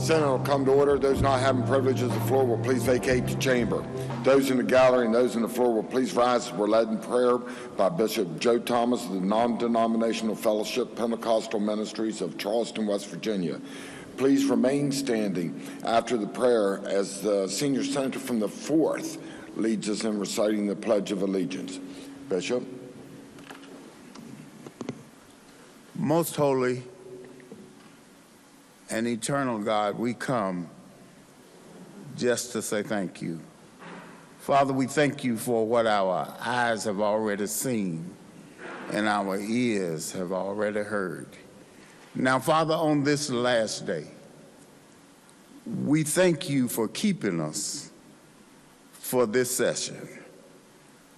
Senate will come to order. Those not having privilege of the floor will please vacate the chamber. Those in the gallery and those on the floor will please rise as we're led in prayer by Bishop Joe Thomas of the Non-Denominational Fellowship Pentecostal Ministries of Charleston, West Virginia. Please remain standing after the prayer as the senior senator from the 4th leads us in reciting the Pledge of Allegiance. Bishop. Most holy and eternal God, we come just to say thank you. Father, we thank you for what our eyes have already seen and our ears have already heard. Now, Father, on this last day, we thank you for keeping us for this session.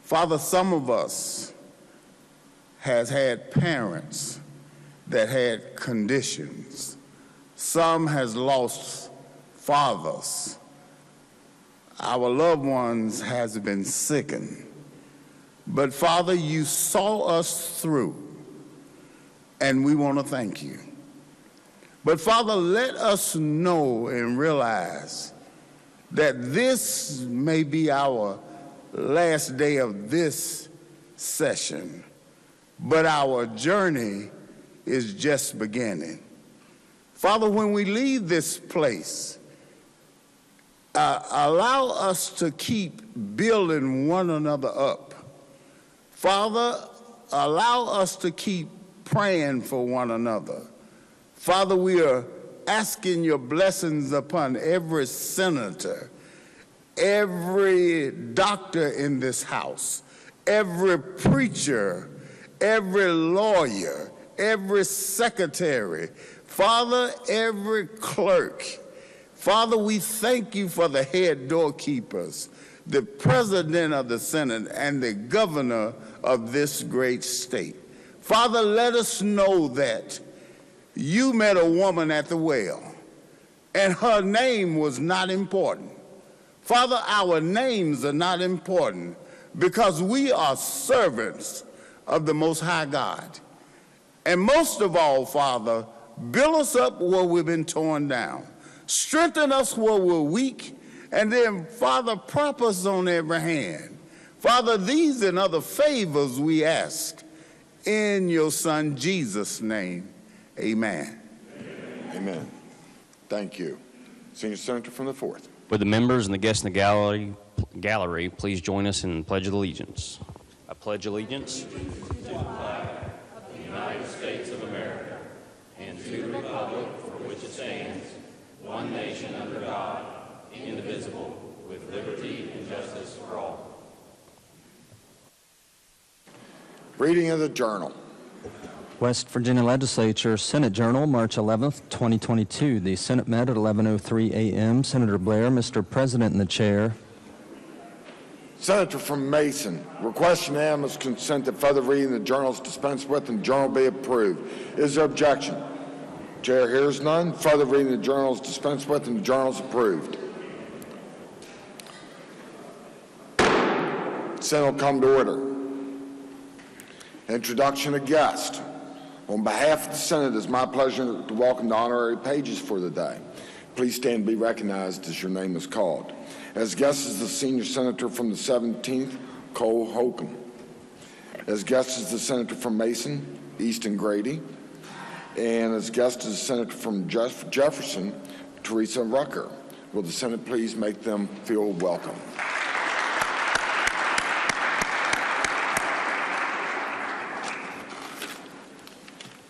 Father, some of us has had parents that had conditions. Some has lost fathers. Our loved ones has been sickened. But Father, you saw us through, and we want to thank you. But Father, let us know and realize that this may be our last day of this session, but our journey is just beginning. Father, when we leave this place, allow us to keep building one another up. Father, allow us to keep praying for one another. Father, we are asking your blessings upon every senator, every doctor in this house, every preacher, every lawyer, every secretary, Father, every clerk. Father, we thank you for the head doorkeepers, the president of the Senate, and the governor of this great state. Father, let us know that you met a woman at the well, and her name was not important. Father, our names are not important because we are servants of the Most High God. And most of all, Father, build us up where we've been torn down. Strengthen us where we're weak, and then, Father, prop us on every hand. Father, these and other favors we ask in your Son Jesus' name. Amen. Amen. Thank you. Senior Senator from the 4th. Would the members and the guests in the gallery please join us in the Pledge of Allegiance. I pledge allegiance to the flag of the United States of America and to the republic for which it stands, one nation under God, indivisible, with liberty and justice for all. Reading of the Journal. West Virginia Legislature, Senate Journal, March 11th, 2022. The Senate met at 11:03 a.m. Senator Blair, Mr. President in the chair. Senator from Mason, request unanimous consent that further reading the journal is dispensed with and the journal be approved. Is there objection? Chair hears none. Further reading the journal is dispensed with and the journal is approved. Senate will come to order. Introduction of guest. On behalf of the Senate, it's my pleasure to welcome the honorary pages for the day. Please stand and be recognized as your name is called. As guest is the senior senator from the 17th, Cole Holcomb. As guest is the senator from Mason, Easton Grady. And as guest is the senator from Jefferson, Teresa Rucker. Will the Senate please make them feel welcome?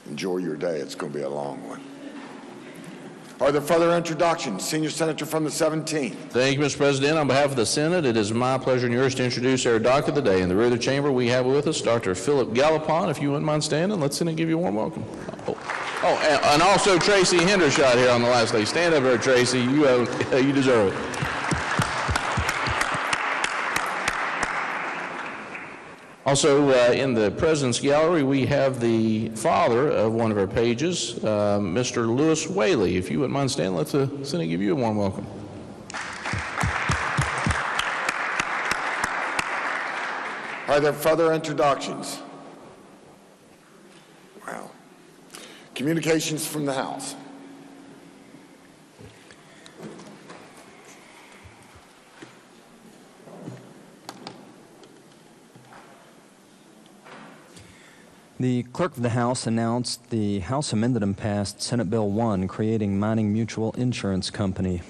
Enjoy your day. It's going to be a long one. Are there further introductions? Senior Senator from the 17th. Thank you, Mr. President. On behalf of the Senate, it is my pleasure and yours to introduce our doc of the day. In the rear of the chamber, we have with us Dr. Philip Gallopon. If you wouldn't mind standing, let's Senate give you a warm welcome. And also Tracy Hendershot here on the last day. Stand up there, Tracy. You deserve it. Also, in the President's Gallery, we have the father of one of our pages, Mr. Lewis Whaley. If you wouldn't mind standing, let the Senate give you a warm welcome. Are there further introductions? Wow. Communications from the House. The Clerk of the House announced the House amended and passed Senate Bill 1, creating Mining Mutual Insurance Company.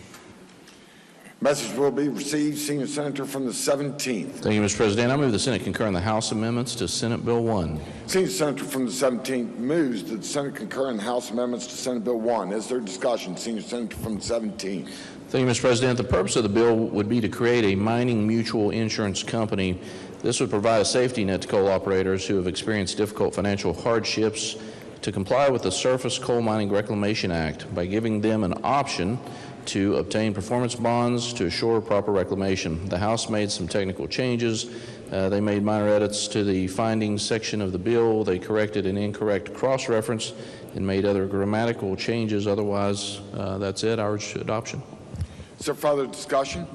Message will be received. Senior Senator from the 17th. Thank you, Mr. President. I move the Senate concur in the House amendments to Senate Bill 1. Senior Senator from the 17th moves that the Senate concur in the House amendments to Senate Bill 1. Is there discussion? Senior Senator from the 17th. Thank you, Mr. President. The purpose of the bill would be to create a mining mutual insurance company. This would provide a safety net to coal operators who have experienced difficult financial hardships to comply with the Surface Coal Mining Reclamation Act by giving them an option to obtain performance bonds to assure proper reclamation. The House made some technical changes. They made minor edits to the findings section of the bill. They corrected an incorrect cross-reference and made other grammatical changes. Otherwise, that's it. I urge adoption. Is there further discussion?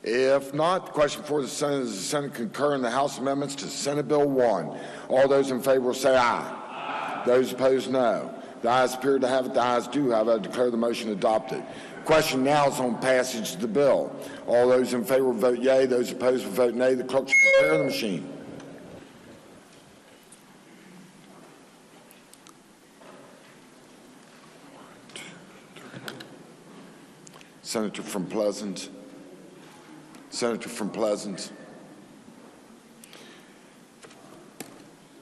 If not, the question for the Senate is the Senate concur in the House amendments to Senate Bill 1. All those in favor will say aye. Aye. Those opposed, no. The ayes appear to have it. The ayes do have it. I declare the motion adopted. The question now is on passage of the bill. All those in favor will vote yea. Those opposed will vote nay. The clerk shall prepare the machine. Senator from Pleasant. Senator from Pleasant.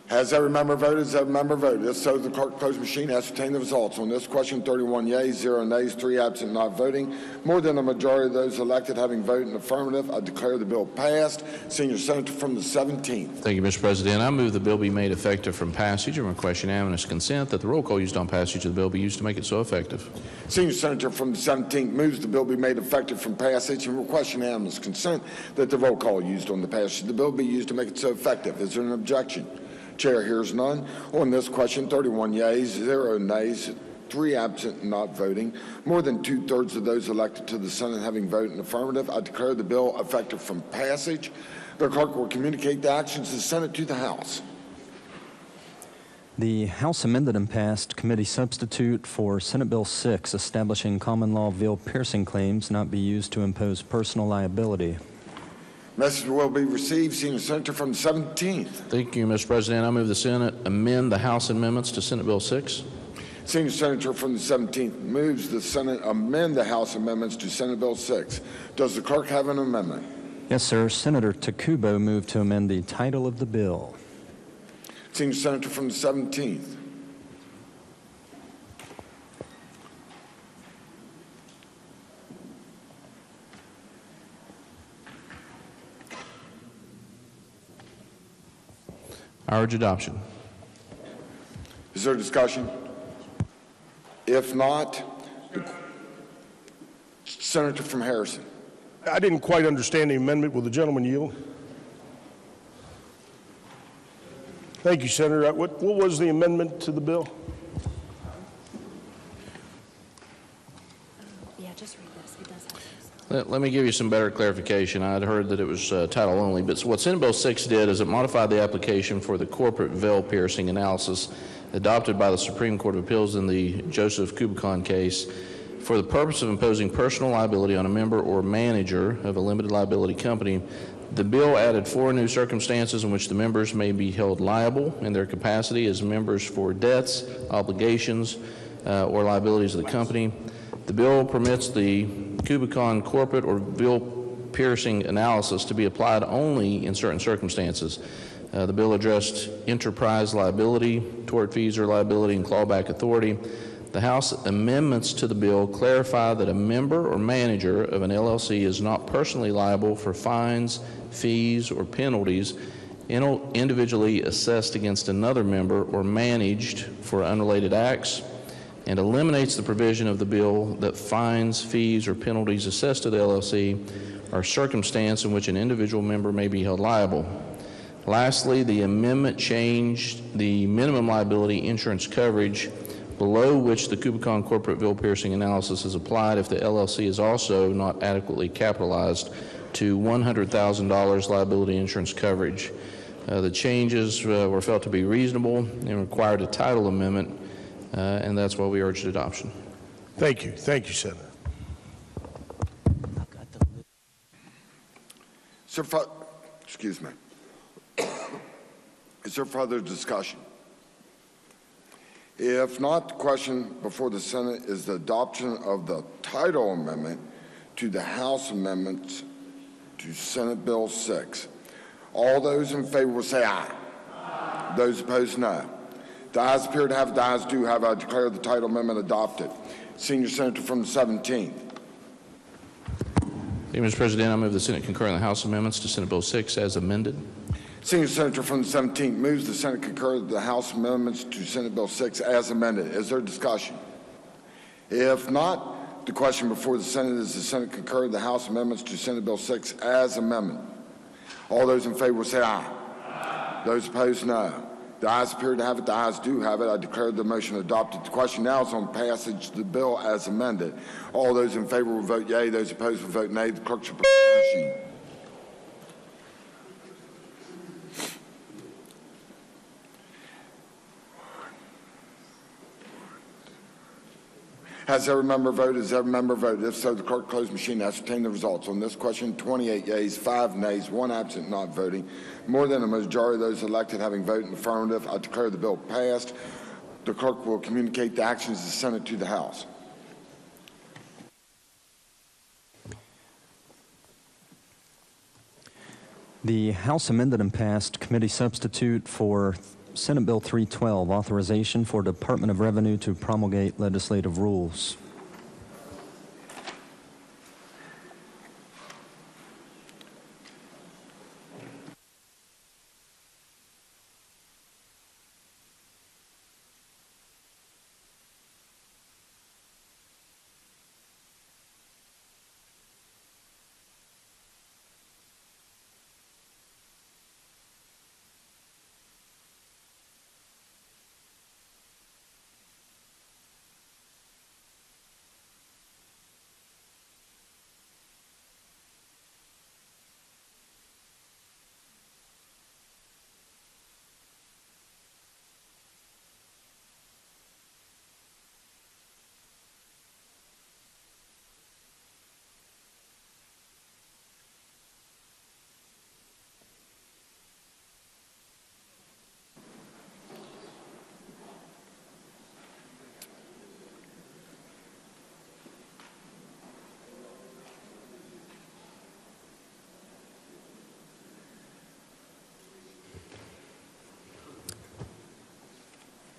Has every member voted? Has every member voted? If so, the clerk close the machine. Ascertain the results. On this question, 31 yeas, 0 nays, 3 absent, not voting. More than a majority of those elected having voted in affirmative, I declare the bill passed. Senior Senator from the 17th. Thank you, Mr. President. I move the bill be made effective from passage and request unanimous consent that the roll call used on passage of the bill be used to make it so effective. Senior Senator from the 17th moves the bill be made effective from passage and request unanimous consent that the roll call used on the passage of the bill be used to make it so effective. Is there an objection? Chair hears none. On this question, 31 yeas, 0 nays, 3 absent and not voting. More than 2/3 of those elected to the Senate having voted in affirmative, I declare the bill effective from passage. The clerk will communicate the actions of the Senate to the House. The House amended and passed committee substitute for Senate Bill 6, establishing common law veil piercing claims not be used to impose personal liability. Message will be received. Senior Senator from the 17th. Thank you, Mr. President. I move the Senate amend the House amendments to Senate Bill 6. Senior Senator from the 17th moves the Senate amend the House amendments to Senate Bill 6. Does the clerk have an amendment? Yes, sir. Senator Takubo moved to amend the title of the bill. Senior Senator from the 17th. I urge adoption. Is there discussion? If not, Senator from Harrison. I didn't quite understand the amendment. Will the gentleman yield? Thank you, Senator. What was the amendment to the bill? Yeah, just read this. It does have this. Let me give you some better clarification. I'd heard that it was title only, but what Senate Bill 6 did is it modified the application for the corporate veil piercing analysis adopted by the Supreme Court of Appeals in the Joseph Kubicon case for the purpose of imposing personal liability on a member or manager of a limited liability company. The bill added 4 new circumstances in which the members may be held liable in their capacity as members for debts, obligations, or liabilities of the company. The bill permits the Kubicon corporate or veil piercing analysis to be applied only in certain circumstances. The bill addressed enterprise liability, tortfeasor liability, and clawback authority. The House amendments to the bill clarify that a member or manager of an LLC is not personally liable for fines, fees, or penalties individually assessed against another member or managed for unrelated acts, and eliminates the provision of the bill that fines, fees, or penalties assessed to the LLC are circumstance in which an individual member may be held liable. Lastly, the amendment changed the minimum liability insurance coverage below which the Kubicon corporate veil piercing analysis is applied if the LLC is also not adequately capitalized to $100,000 liability insurance coverage. The changes were felt to be reasonable and required a title amendment, and that's why we urged adoption. Thank you. Thank you, Senator. Excuse me. Is there further discussion? If not, the question before the Senate is the adoption of the title amendment to the House amendments to Senate Bill 6. All those in favor will say aye. Aye. Those opposed, no. The ayes appear to have it. The ayes do have it. I declare the title amendment adopted. Senior Senator from the 17th. Thank you, Mr. President. I move the Senate concur in the House amendments to Senate Bill 6 as amended. Senior Senator from the 17th moves the Senate concur the House amendments to Senate Bill 6 as amended. Is there discussion? If not, the question before the Senate is the Senate concur the House amendments to Senate Bill 6 as amendment. All those in favor will say aye. Aye. Those opposed, no. The ayes appear to have it. The ayes do have it. I declare the motion adopted. The question now is on passage of the bill as amended. All those in favor will vote yea. Those opposed will vote nay. The clerk shall prepare the machine. Has every member voted? Has every member voted? If so, the clerk close machine and ascertain the results. On this question, 28 yeas, 5 nays, 1 absent not voting. More than a majority of those elected having voted in the affirmative, I declare the bill passed. The clerk will communicate the actions of the Senate to the House. The House amended and passed committee substitute for Senate Bill 312, authorization for Department of Revenue to promulgate legislative rules.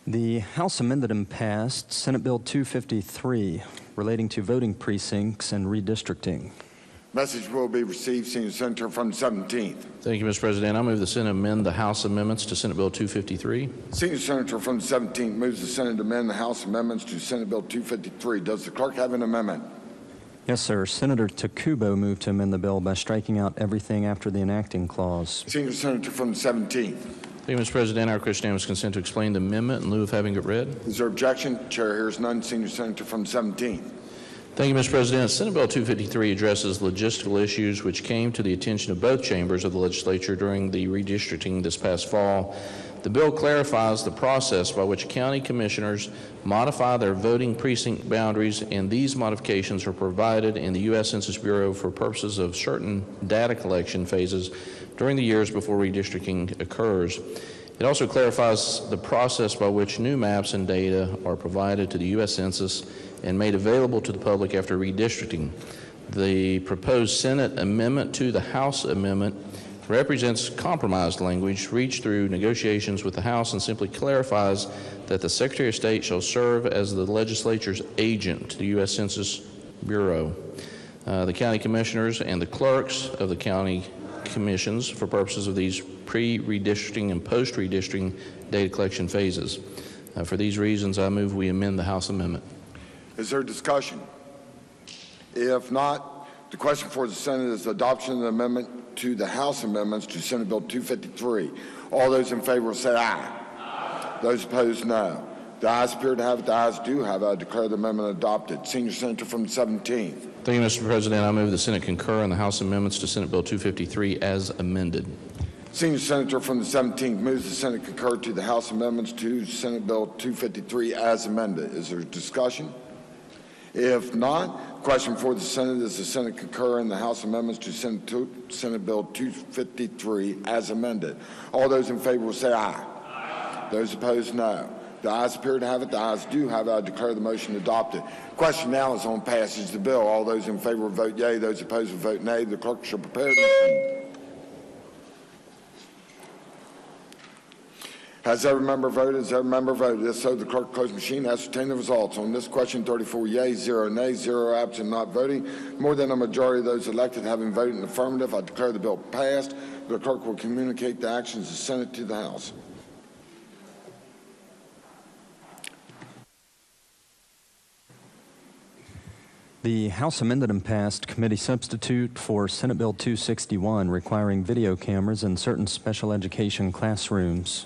The House amended and passed Senate Bill 253, relating to voting precincts and redistricting. Message will be received. Senior Senator from the 17th. Thank you, Mr. President. I move the Senate amend the House amendments to Senate Bill 253. Senior Senator from the 17th moves the Senate to amend the House amendments to Senate Bill 253. Does the clerk have an amendment? Yes, sir. Senator Takubo moved to amend the bill by striking out everything after the enacting clause. Senior Senator from the 17th. Thank you, Mr. President. I request unanimous consent to explain the amendment in lieu of having it read. Is there objection? Chair hears none. Senior Senator from the 17th. Thank you, Mr. President. Senate Bill 253 addresses logistical issues which came to the attention of both chambers of the legislature during the redistricting this past fall. The bill clarifies the process by which county commissioners modify their voting precinct boundaries, and these modifications are provided in the U.S. Census Bureau for purposes of certain data collection phases during the years before redistricting occurs. It also clarifies the process by which new maps and data are provided to the U.S. Census and made available to the public after redistricting. The proposed Senate amendment to the House amendment represents compromised language reached through negotiations with the House and simply clarifies that the Secretary of State shall serve as the legislature's agent to the U.S. Census Bureau, the county commissioners, and the clerks of the county commissions for purposes of these pre-redistricting and post-redistricting data collection phases. For these reasons, I move we amend the House amendment. Is there discussion? If not, the question for the Senate is the adoption of the amendment to the House amendments to Senate Bill 253. All those in favor will say aye. Aye. Those opposed, no. The ayes appear to have it. The ayes do have it. I declare the amendment adopted. Senior Senator from the 17th. Thank you, Mr. President. I move the Senate concur in the House amendments to Senate Bill 253 as amended. Senior Senator from the 17th moves the Senate concur to the House amendments to Senate Bill 253 as amended. Is there discussion? If not, question for the Senate is the Senate concur in the House amendments to Senate Bill 253 as amended. All those in favor will say aye. Aye. Those opposed, no. The ayes appear to have it. The ayes do have it. I declare the motion adopted. Question now is on passage of the bill. All those in favor will vote yea. Those opposed will vote nay. The clerk shall prepare the machine. Has every member voted? Has every member voted? If so, the clerk close machine. Ascertain the results. On this question, 34 yea, 0 nay, 0 absent, not voting. More than a majority of those elected having voted in the affirmative, I declare the bill passed. The clerk will communicate the actions of the Senate to the House. The House amended and passed committee substitute for Senate Bill 261 requiring video cameras in certain special education classrooms.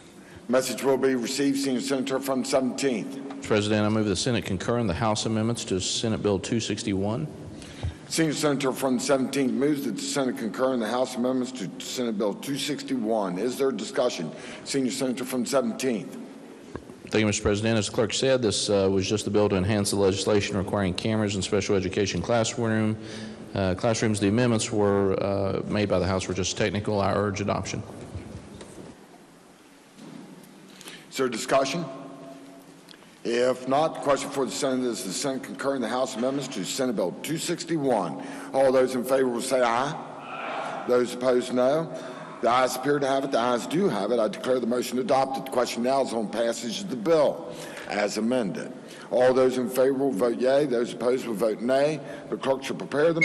Message will be received, Senior Senator, from the 17th. Mr. President, I move the Senate concur in the House amendments to Senate Bill 261. Senior Senator from the 17th moves that the Senate concur in the House amendments to Senate Bill 261. Is there discussion? Senior Senator from the 17th. Thank you, Mr. President. As the clerk said, this was just a bill to enhance the legislation requiring cameras in special education classrooms. The amendments were made by the House were just technical. I urge adoption. Is there discussion? If not, the question for the Senate is the Senate concur in the House amendments to Senate Bill 261. All those in favor will say aye. Aye. Those opposed, no. The ayes appear to have it. The ayes do have it. I declare the motion adopted. The question now is on passage of the bill as amended. All those in favor will vote yea. Those opposed will vote nay. The clerk shall prepare the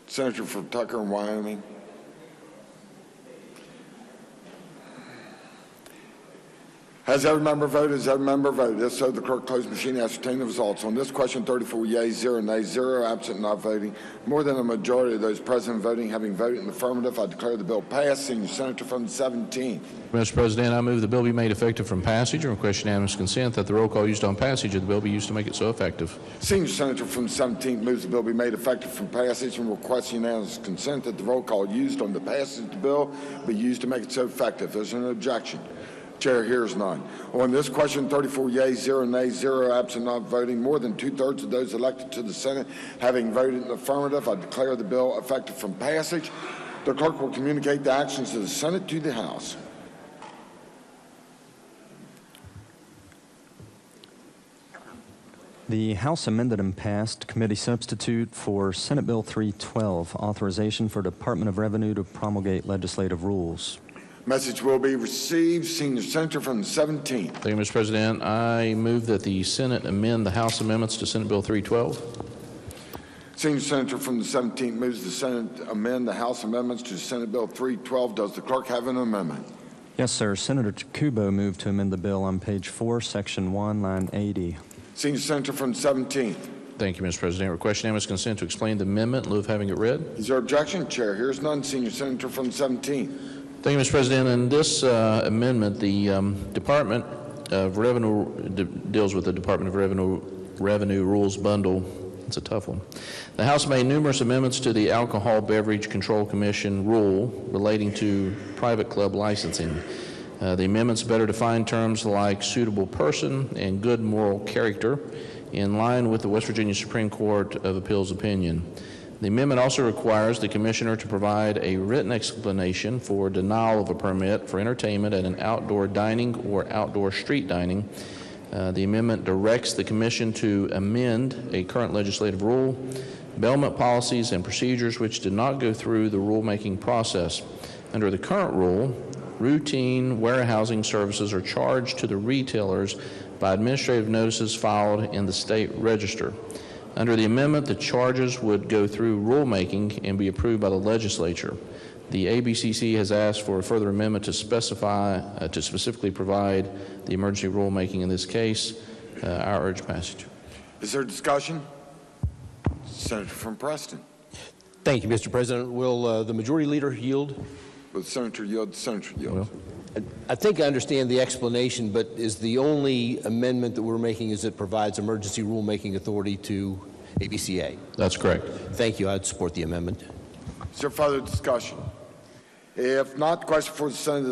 Senator from Tucker in Wyoming. Has every member voted? Has every member voted? If so, the clerk close machine. Ascertain the results. On this question, 34 yea, 0 nay, 0 absent, not voting. More than a majority of those present voting having voted in the affirmative, I declare the bill passed. Senior Senator from the 17th. Mr. President, I move the bill be made effective from passage and request unanimous consent that the roll call used on passage of the bill be used to make it so effective. Senior Senator from the 17th moves the bill be made effective from passage and requests unanimous consent that the roll call used on the passage of the bill be used to make it so effective. There's an objection. Chair hears none. On this question, 34 yea, 0 nay, 0 absent, not voting. More than two-thirds of those elected to the Senate having voted in the affirmative, I declare the bill effective from passage. The clerk will communicate the actions of the Senate to the House. The House amended and passed committee substitute for Senate Bill 312, authorization for Department of Revenue to promulgate legislative rules. Message will be received. Senior Senator from the 17th. Thank you, Mr. President. I move that the Senate amend the House amendments to Senate Bill 312. Senior Senator from the 17th moves the Senate amend the House amendments to Senate Bill 312. Does the clerk have an amendment? Yes, sir. Senator Kubo moved to amend the bill on page 4, section 1, line 80. Senior Senator from the 17th. Thank you, Mr. President. Request unanimous consent to explain the amendment in lieu of having it read. Is there objection? Chair hears none. Senior Senator from the 17th. Thank you, Mr. President. In this amendment, the Department of Revenue deals with the Department of Revenue Rules Bundle. It's a tough one. The House made numerous amendments to the Alcohol Beverage Control Commission rule relating to private club licensing. The amendments better define terms like suitable person and good moral character in line with the West Virginia Supreme Court of Appeals opinion. The amendment also requires the Commissioner to provide a written explanation for denial of a permit for entertainment at an outdoor dining or outdoor street dining. The amendment directs the Commission to amend a current legislative rule, bailment policies, and procedures which did not go through the rulemaking process. Under the current rule, routine warehousing services are charged to the retailers by administrative notices filed in the state register. Under the amendment, the charges would go through rulemaking and be approved by the legislature. The ABCC has asked for a further amendment to specifically provide the emergency rulemaking in this case. I urge passage. Is there discussion? Senator from Preston. Thank you, Mr. President. Will the majority leader yield? Will the Senator yield? The Senator yields. I think I understand the explanation, but is the only amendment that we're making is it provides emergency rulemaking authority to ABCA? That's correct. Thank you. I'd support the amendment. Is there further discussion? If not, the question for the Senate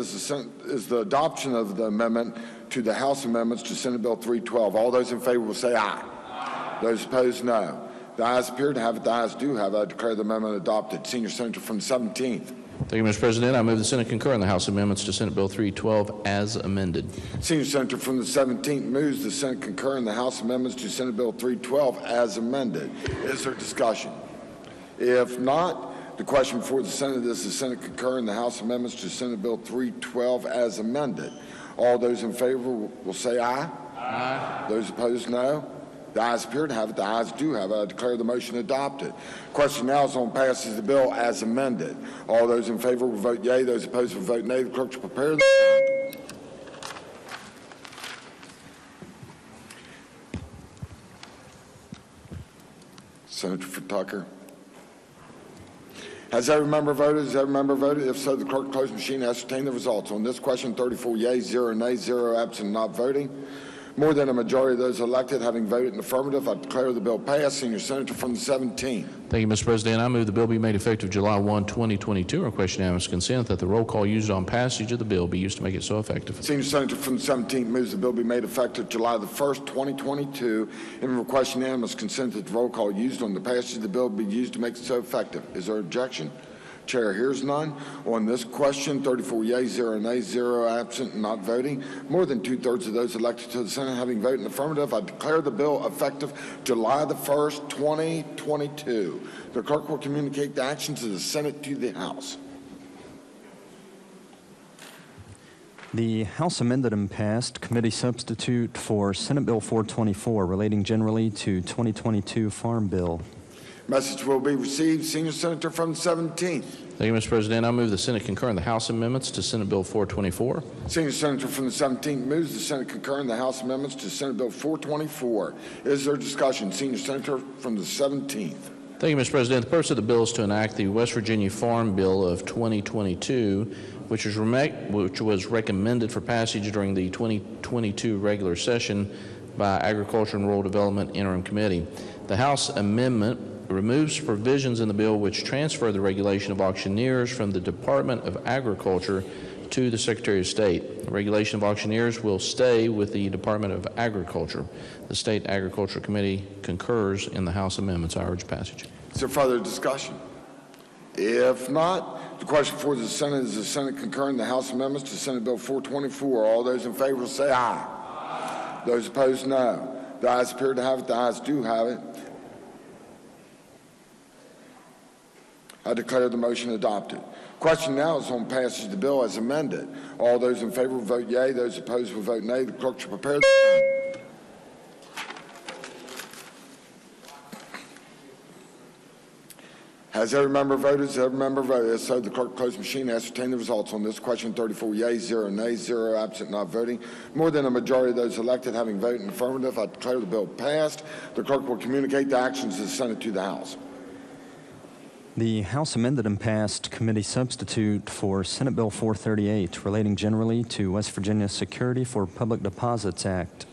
is the adoption of the amendment to the House amendments to Senate Bill 312. All those in favor will say aye. Aye. Those opposed, no. The ayes appear to have it. The ayes do have it. I declare the amendment adopted. Senior Senator from the 17th. Thank you, Mr. President. I move the Senate concur in the House amendments to Senate Bill 312 as amended. Senior Senator from the 17th moves the Senate concur in the House amendments to Senate Bill 312 as amended. Is there discussion? If not, the question before the Senate is the Senate concur in the House amendments to Senate Bill 312 as amended. All those in favor will say aye. Aye. Those opposed, no. The ayes appear to have it. The ayes do have it. I declare the motion adopted. Question now is on passage of the bill as amended. All those in favor will vote yea. Those opposed will vote nay. The clerk will prepare the Senator for Tucker. Has every member voted? Has every member voted? If so, the clerk close machine ascertain the results. On this question, 34 yeas, 0 nays, 0 absent, not voting. More than a majority of those elected having voted in affirmative, I declare the bill passed. Senior Senator from the 17th. Thank you, Mr. President. I move the bill be made effective July 1, 2022. I request unanimous consent that the roll call used on passage of the bill be used to make it so effective. Senior Senator from the 17th moves the bill be made effective July the 1st, 2022, and request unanimous consent that the roll call used on the passage of the bill be used to make it so effective. Is there objection? Chair hears none. On this question, 34 yeas, 0 nays, 0 absent, not voting. More than two-thirds of those elected to the Senate having voted in the affirmative, I declare the bill effective July the 1st, 2022. The clerk will communicate the actions of the Senate to the House. The House amended and passed committee substitute for Senate Bill 424 relating generally to 2022 Farm Bill. Message will be received. Senior Senator from the 17th. Thank you, Mr. President. I move the Senate concur in the House amendments to Senate Bill 424. Senior Senator from the 17th moves the Senate concur in the House amendments to Senate Bill 424. Is there discussion? Senior Senator from the 17th. Thank you, Mr. President. The purpose of the bill is to enact the West Virginia Farm Bill of 2022, which was recommended for passage during the 2022 regular session by Agriculture and Rural Development Interim Committee. The House amendment removes provisions in the bill which transfer the regulation of auctioneers from the Department of Agriculture to the Secretary of State. The regulation of auctioneers will stay with the Department of Agriculture. The State Agriculture Committee concurs in the House amendments. I urge passage. Is there further discussion? If not, the question for the Senate is the Senate concur in the House amendments to Senate Bill 424. All those in favor will say aye. Aye. Those opposed, no. The ayes appear to have it. The ayes do have it. I declare the motion adopted. Question now is on passage of the bill as amended. All those in favor will vote yea. Those opposed will vote nay. The clerk shall prepare the Has every member voted? Has every member voted? If so, the clerk close machine ascertain the results on this question. 34 yeas, 0 nays, 0 absent, not voting. More than a majority of those elected having voted in affirmative, I declare the bill passed. The clerk will communicate the actions of the Senate to the House. The House amended and passed committee substitute for Senate Bill 438 relating generally to West Virginia Security for Public Deposits Act.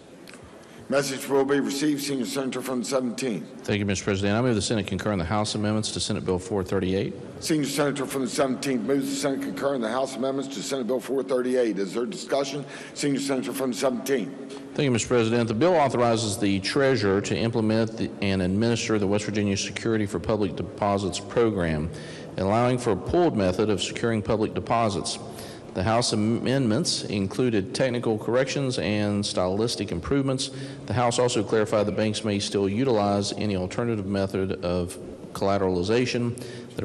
Message will be received. Senior Senator from the 17th. Thank you, Mr. President. I move the Senate concur in the House amendments to Senate Bill 438. Senior Senator from the 17th moves the Senate concur in the House amendments to Senate Bill 438. Is there discussion? Senior Senator from the 17th. Thank you, Mr. President. The bill authorizes the Treasurer to implement and administer the West Virginia Security for Public Deposits program, allowing for a pooled method of securing public deposits. The House amendments included technical corrections and stylistic improvements. The House also clarified that banks may still utilize any alternative method of collateralization that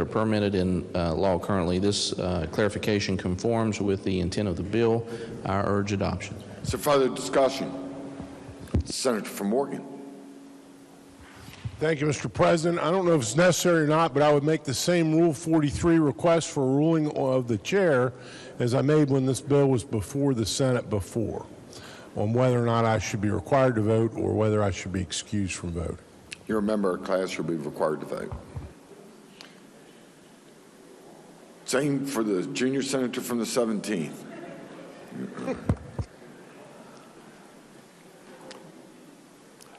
are permitted in law currently. This clarification conforms with the intent of the bill. I urge adoption. Is there further discussion? Senator from Morgan. Thank you, Mr. President. I don't know if it's necessary or not, but I would make the same Rule 43 request for a ruling of the chair as I made when this bill was before the Senate before, on whether or not I should be required to vote or whether I should be excused from voting. You're a member of class, you'll be required to vote. Same for the junior senator from the 17th.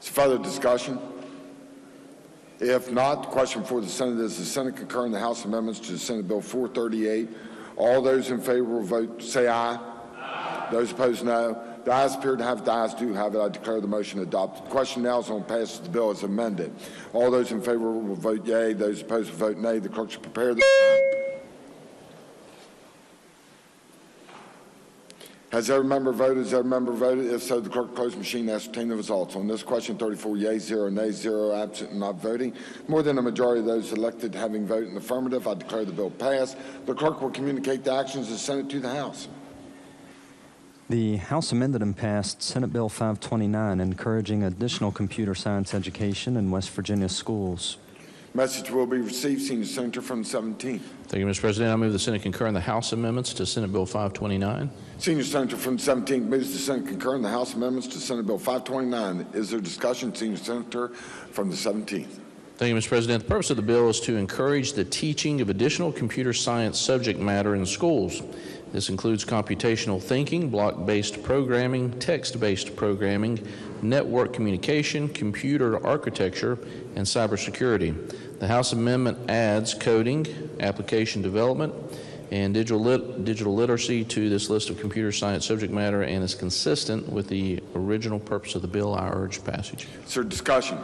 Is further discussion? If not, the question for the Senate is the Senate concur in the House amendments to Senate Bill 438. All those in favor will vote say aye. Aye. Those opposed, no. The ayes appear to have it. The ayes do have it. I declare the motion adopted. The question now is on passage of the bill as amended. All those in favor will vote yea. Those opposed will vote nay. The clerk should prepare the... Has every member voted? Has every member voted? If so, the clerk will close the machine and ascertain the results. On this question, 34 yeas, 0 nays, 0 absent and not voting. More than a majority of those elected having voted in the affirmative, I declare the bill passed. The clerk will communicate the actions of the Senate to the House. The House amended and passed Senate Bill 529, encouraging additional computer science education in West Virginia schools. Message will be received. Senior Senator from the 17th. Thank you, Mr. President. I move the Senate concur in the House amendments to Senate Bill 529. Senior Senator from the 17th moves the Senate concur in the House amendments to Senate Bill 529. Is there discussion? Senior Senator from the 17th. Thank you, Mr. President. The purpose of the bill is to encourage the teaching of additional computer science subject matter in schools. This includes computational thinking, block-based programming, text-based programming, network communication, computer architecture, and cybersecurity. The House amendment adds coding, application development, and digital literacy to this list of computer science subject matter and is consistent with the original purpose of the bill. I urge passage. Is there discussion?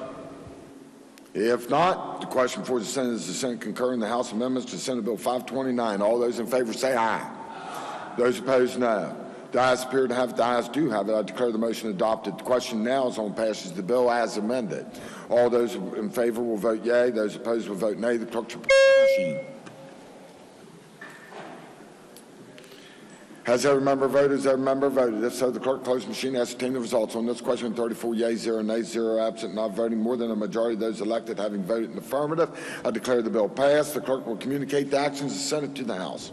If not, the question for the Senate is the Senate concur in the House amendments to Senate Bill 529. All those in favor say aye. Those opposed, no. The ayes appear to have it. The ayes do have it. I declare the motion adopted. The question now is on passage of the bill as amended. All those in favor will vote yea. Those opposed will vote nay. The clerk shall prepare the machine. Has every member voted? Has every member voted? If so, the clerk close the machine and ascertain the results. On this question, 34 yeas, 0 nays, 0 absent, not voting. More than a majority of those elected having voted in the affirmative, I declare the bill passed. The clerk will communicate the actions of the Senate to the House.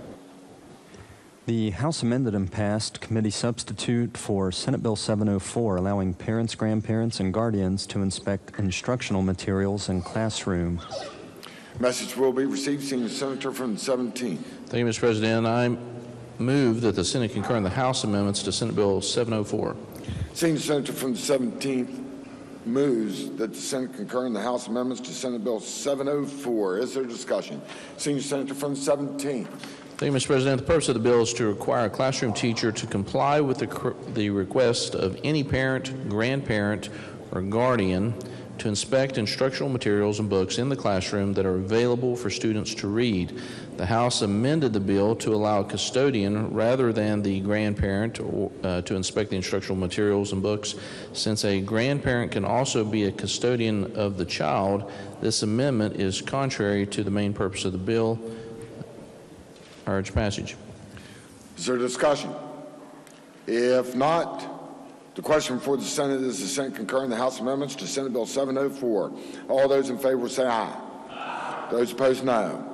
The House amended and passed committee substitute for Senate Bill 704, allowing parents, grandparents, and guardians to inspect instructional materials in classroom. Message will be received. Senior Senator from the 17th. Thank you, Mr. President. I move that the Senate concur in the House amendments to Senate Bill 704. Senior Senator from the 17th moves that the Senate concur in the House amendments to Senate Bill 704. Is there discussion? Senior Senator from the 17th. Thank you, Mr. President. The purpose of the bill is to require a classroom teacher to comply with the request of any parent, grandparent, or guardian to inspect instructional materials and books in the classroom that are available for students to read. The House amended the bill to allow a custodian rather than the grandparent to inspect the instructional materials and books. Since a grandparent can also be a custodian of the child, this amendment is contrary to the main purpose of the bill. I urge passage. Is there discussion? If not, the question for the Senate is the Senate concur in the House amendments to Senate Bill 704. All those in favor will say aye. Aye. Those opposed, no.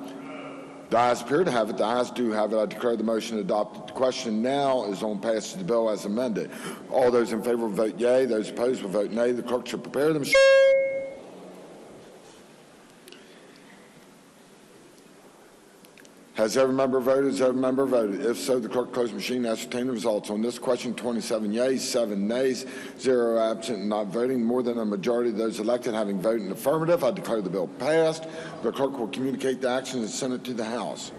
The ayes appear to have it. The ayes do have it. I declare the motion adopted. The question now is on passage of the bill as amended. All those in favor will vote yea. Those opposed will vote nay. The clerk shall prepare the machine. Has every member voted? Has every member voted? If so, the clerk close the machine and ascertain the results. On this question, 27 yeas, 7 nays, 0 absent and not voting. More than a majority of those elected having voted in the affirmative, I declare the bill passed. The clerk will communicate the actions of the Senate to the House.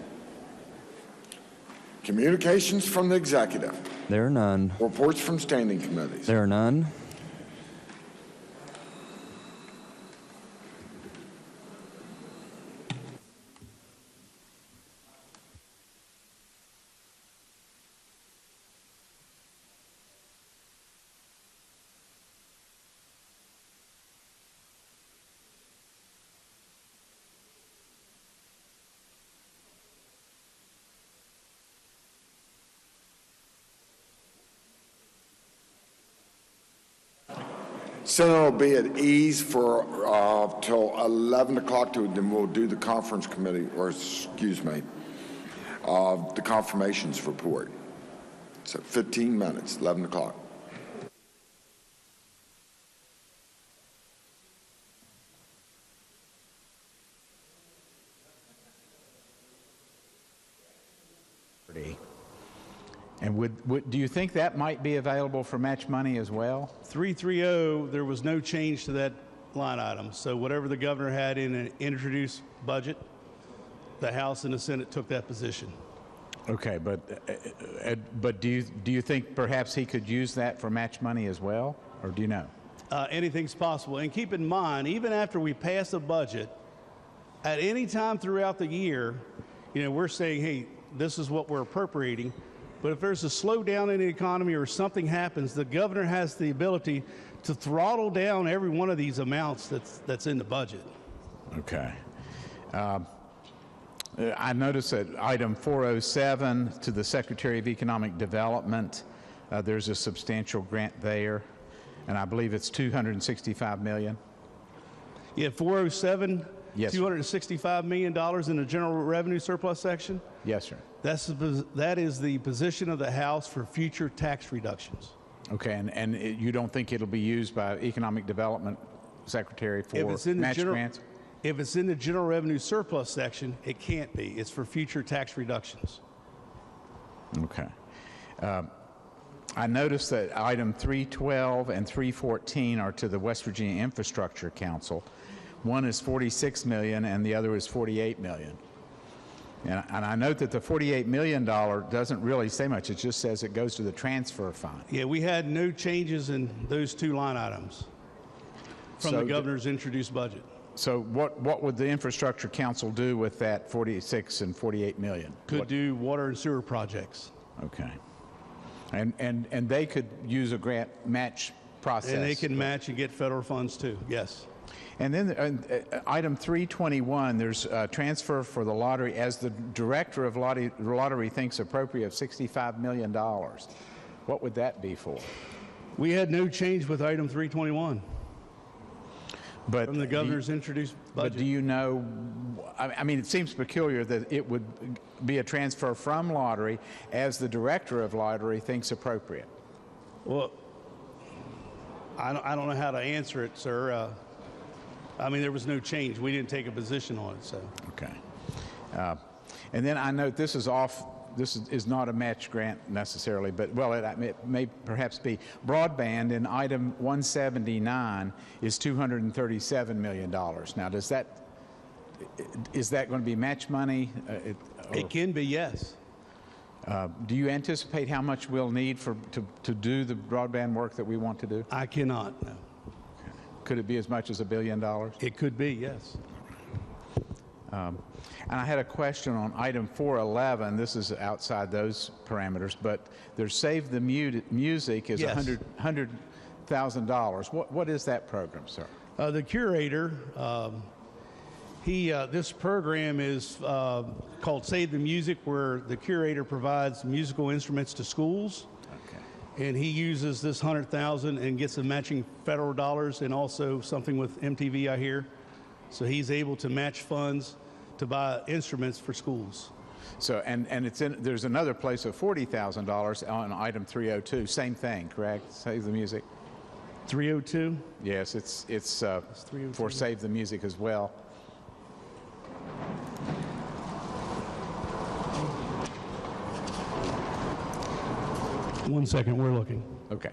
Communications from the executive. There are none. Reports from standing committees. There are none. Senate will be at ease for till 11 o'clock, then we'll do the conference committee, or excuse me, the confirmations report. So 15 minutes, 11 o'clock. And do you think that might be available for match money as well? 330, there was no change to that line items. So whatever the governor had in an introduced budget, the House and the Senate took that position. Okay, but do you think perhaps he could use that for match money as well, or do you know? Anything's possible. And keep in mind, even after we pass a budget, at any time throughout the year, we're saying, hey, this is what we're appropriating. But if there's a slowdown in the economy or something happens, the governor has the ability to throttle down every one of these amounts that's in the budget. Okay. I noticed that item 407 to the Secretary of Economic Development, there's a substantial grant there, and I believe it's $265 million. Yeah, 407, yes, $265 million in the general revenue surplus section. Yes, sir. That is the position of the House for future tax reductions. Okay, and you don't think it'll be used by Economic Development Secretary for match grants? If it's in the general revenue surplus section, it can't be. It's for future tax reductions. Okay. I noticed that item 312 and 314 are to the West Virginia Infrastructure Council. One is $46 million and the other is $48 million. And I note that the $48 million doesn't really say much. It just says it goes to the transfer fund. Yeah, we had no changes in those two line items from the governor's introduced budget. So what would the Infrastructure Council do with that 46 and 48 million? Could do water and sewer projects. Okay. And they could use a grant match process. And they can match and get federal funds too, yes. And then item 321, there's a transfer for the lottery as the director of lottery thinks appropriate of $65 million. What would that be for? We had no change with item 321. But from the governor's introduced budget. But do you know, I mean, it seems peculiar that it would be a transfer from lottery as the director of lottery thinks appropriate. Well, I don't know how to answer it, sir. I mean, there was no change. We didn't take a position on it, so. Okay. And then I note this is not a match grant necessarily, but, well, it may perhaps be. Broadband in item 179 is $237 million. Now, is that going to be match money? It can be, yes. Do you anticipate how much we'll need to do the broadband work that we want to do? I cannot, no. Okay. Could it be as much as $1 billion? It could be, yes. And I had a question on item 411. This is outside those parameters, but there's Save the Music is yes. $100,000. What is that program, sir? The curator, this program is called Save the Music, where the curator provides musical instruments to schools. Okay. And he uses this $100,000 and gets some matching federal dollars and also something with MTV, I hear. So he's able to match funds to buy instruments for schools. So, and there's another place of $40,000 on item 302. Same thing, correct? Save the Music. 302? Yes, it's for Save the Music as well. One second, we're looking. Okay.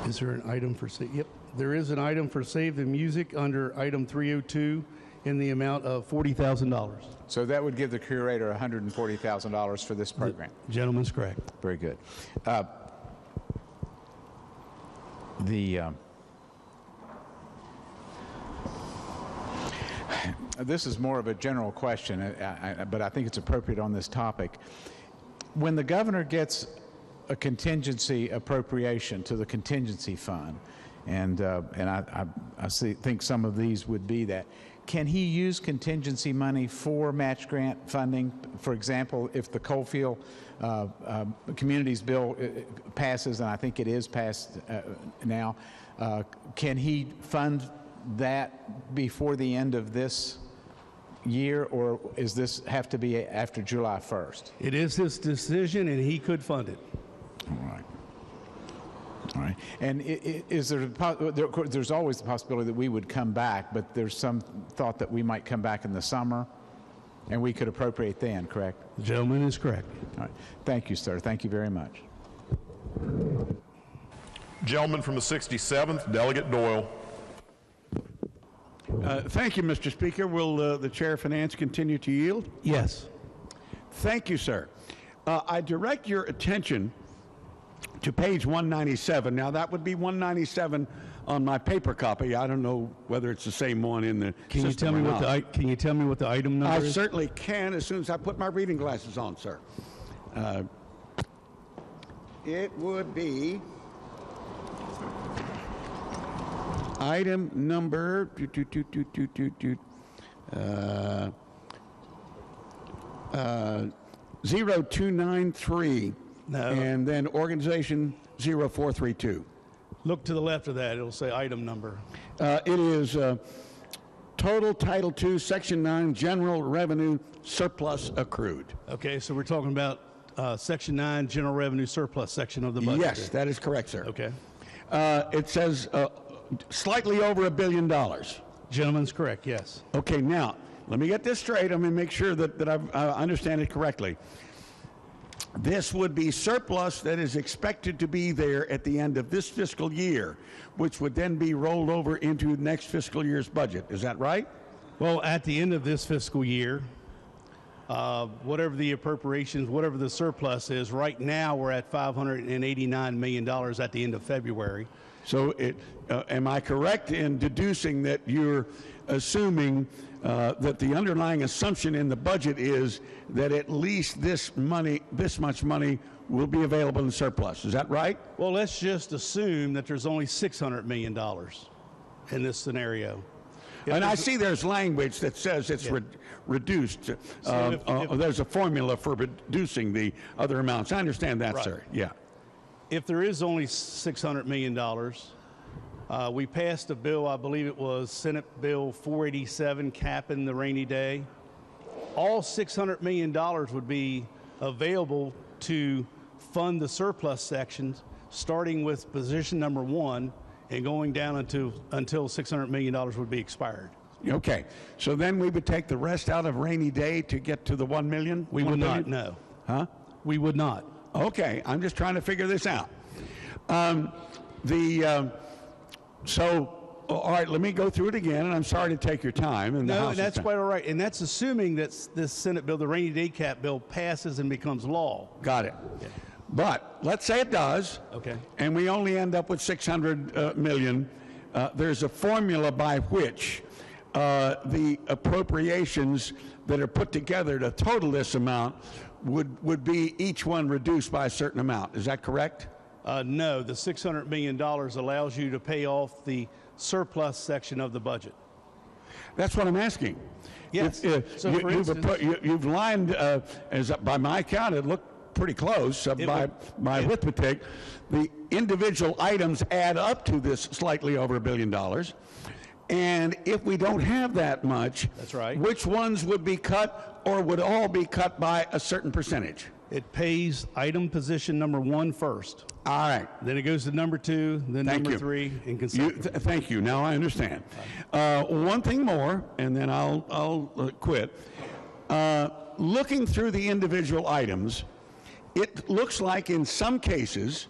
Is there an item for Yep, there is an item for Save the Music under item 302 in the amount of $40,000. So that would give the curator $140,000 for this program. The gentleman's correct. Very good. This is more of a general question, but I think it's appropriate on this topic. When the governor gets a contingency appropriation to the contingency fund, and I think some of these would be that. Can he use contingency money for match grant funding? For example, if the Coalfield Communities Bill passes, and I think it is passed now, can he fund that before the end of this year, or is this have to be after July 1st? It is his decision, and he could fund it. All right. All right. And is there, there's always the possibility that we would come back, but there's some thought that we might come back in the summer and we could appropriate then, correct? The gentleman is correct. All right. Thank you, sir. Thank you very much. Gentleman from the 67th, Delegate Doyle. Thank you, Mr. Speaker. Will the Chair of Finance continue to yield? Yes. Thank you, sir. I direct your attention to page 197. Now, that would be 197 on my paper copy. I don't know whether it's the same one in the Can you tell me what the Can you tell me what the item number I is? certainly can as soon as I put my reading glasses on, sir. It would be item number 0293, and then organization 0432. Look to the left of that. It'll say item number. It is total Title II, Section 9, general revenue surplus accrued. Okay, so we're talking about Section 9, general revenue surplus section of the budget. Yes, that is correct, sir. Okay. It says slightly over $1 billion. Gentleman's correct, yes. Okay, now, let me get this straight. Let me make sure that I understand it correctly. This would be surplus that is expected to be there at the end of this fiscal year, which would then be rolled over into next fiscal year's budget. Is that right? Well, at the end of this fiscal year, whatever the appropriations, whatever the surplus is, right now we're at $589 million at the end of February. So am I correct in deducing that you're assuming that the underlying assumption in the budget is that at least this much money will be available in surplus? Is that right? Well, let's just assume that there's only $600 million in this scenario. And I see there's language that says it's reduced. There's a formula for reducing the other amounts. I understand that, right, sir. Yeah. If there is only $600 million, we passed a bill, I believe it was Senate Bill 487, capping the rainy day. All $600 million would be available to fund the surplus sections, starting with position number 1 and going down until $600 million would be expired. Okay, so then we would take the rest out of rainy day to get to the 1 million? We would not, no. Huh? We would not. Okay, I'm just trying to figure this out. So, all right, let me go through it again, and I'm sorry to take your time. And no, that's quite all right. And that's assuming that this Senate bill, the rainy day cap bill, passes and becomes law. Got it. Yeah. But let's say it does, okay, and we only end up with $600 million. There's a formula by which the appropriations that are put together to total this amount would be each one reduced by a certain amount. Is that correct? No, the $600 million allows you to pay off the surplus section of the budget. That's what I'm asking. Yes. So for instance, you've lined, as by my count, it looked pretty close by arithmetic. The individual items add up to this slightly over $1 billion. And if we don't have that much, that's right, which ones would be cut, or would all be cut by a certain percentage? It pays item position number 1 first. All right. Then it goes to number 2, then number 3, and consecutive. Thank you. Now I understand. One thing more, and then I'll quit. Looking through the individual items, it looks like in some cases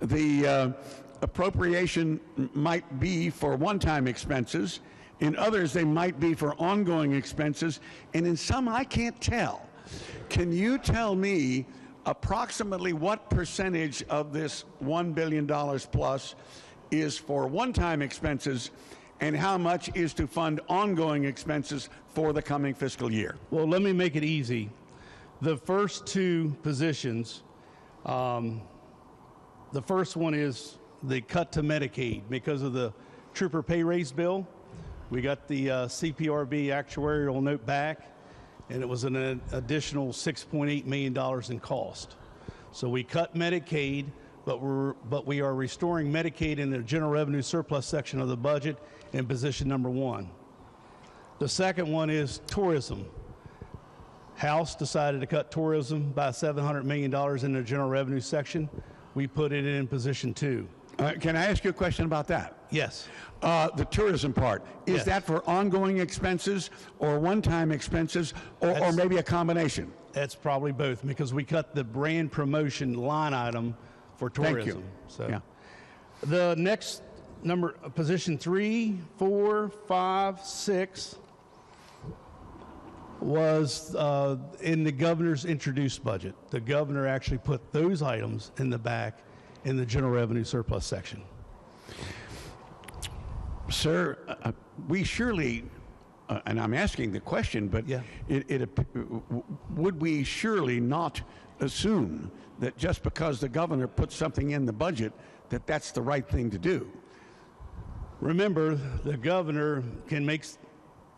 the appropriation might be for one-time expenses. In others, they might be for ongoing expenses. And in some, I can't tell. Can you tell me approximately what percentage of this $1 billion plus is for one-time expenses, and how much is to fund ongoing expenses for the coming fiscal year? Well, let me make it easy. The first 2 positions, the first one is the cut to Medicaid because of the trooper pay raise bill. We got the CPRB actuarial note back, and it was an additional $6.8 million in cost. So we cut Medicaid, but we are restoring Medicaid in the general revenue surplus section of the budget in position number 1. The second one is tourism. House decided to cut tourism by $700 million in the general revenue section. We put it in position 2. Can I ask you a question about that? Yes. The tourism part, is Yes. that for ongoing expenses or one-time expenses or maybe a combination? That's probably both, because we cut the brand promotion line item for tourism. Thank you. So, Yeah. the next number, position 3, 4, 5, 6 was in the governor's introduced budget. The governor actually put those items in the back in the general revenue surplus section. Sir, we surely, and I'm asking the question, but Yeah. would we surely not assume that just because the governor puts something in the budget, that that's the right thing to do? Remember, the governor can make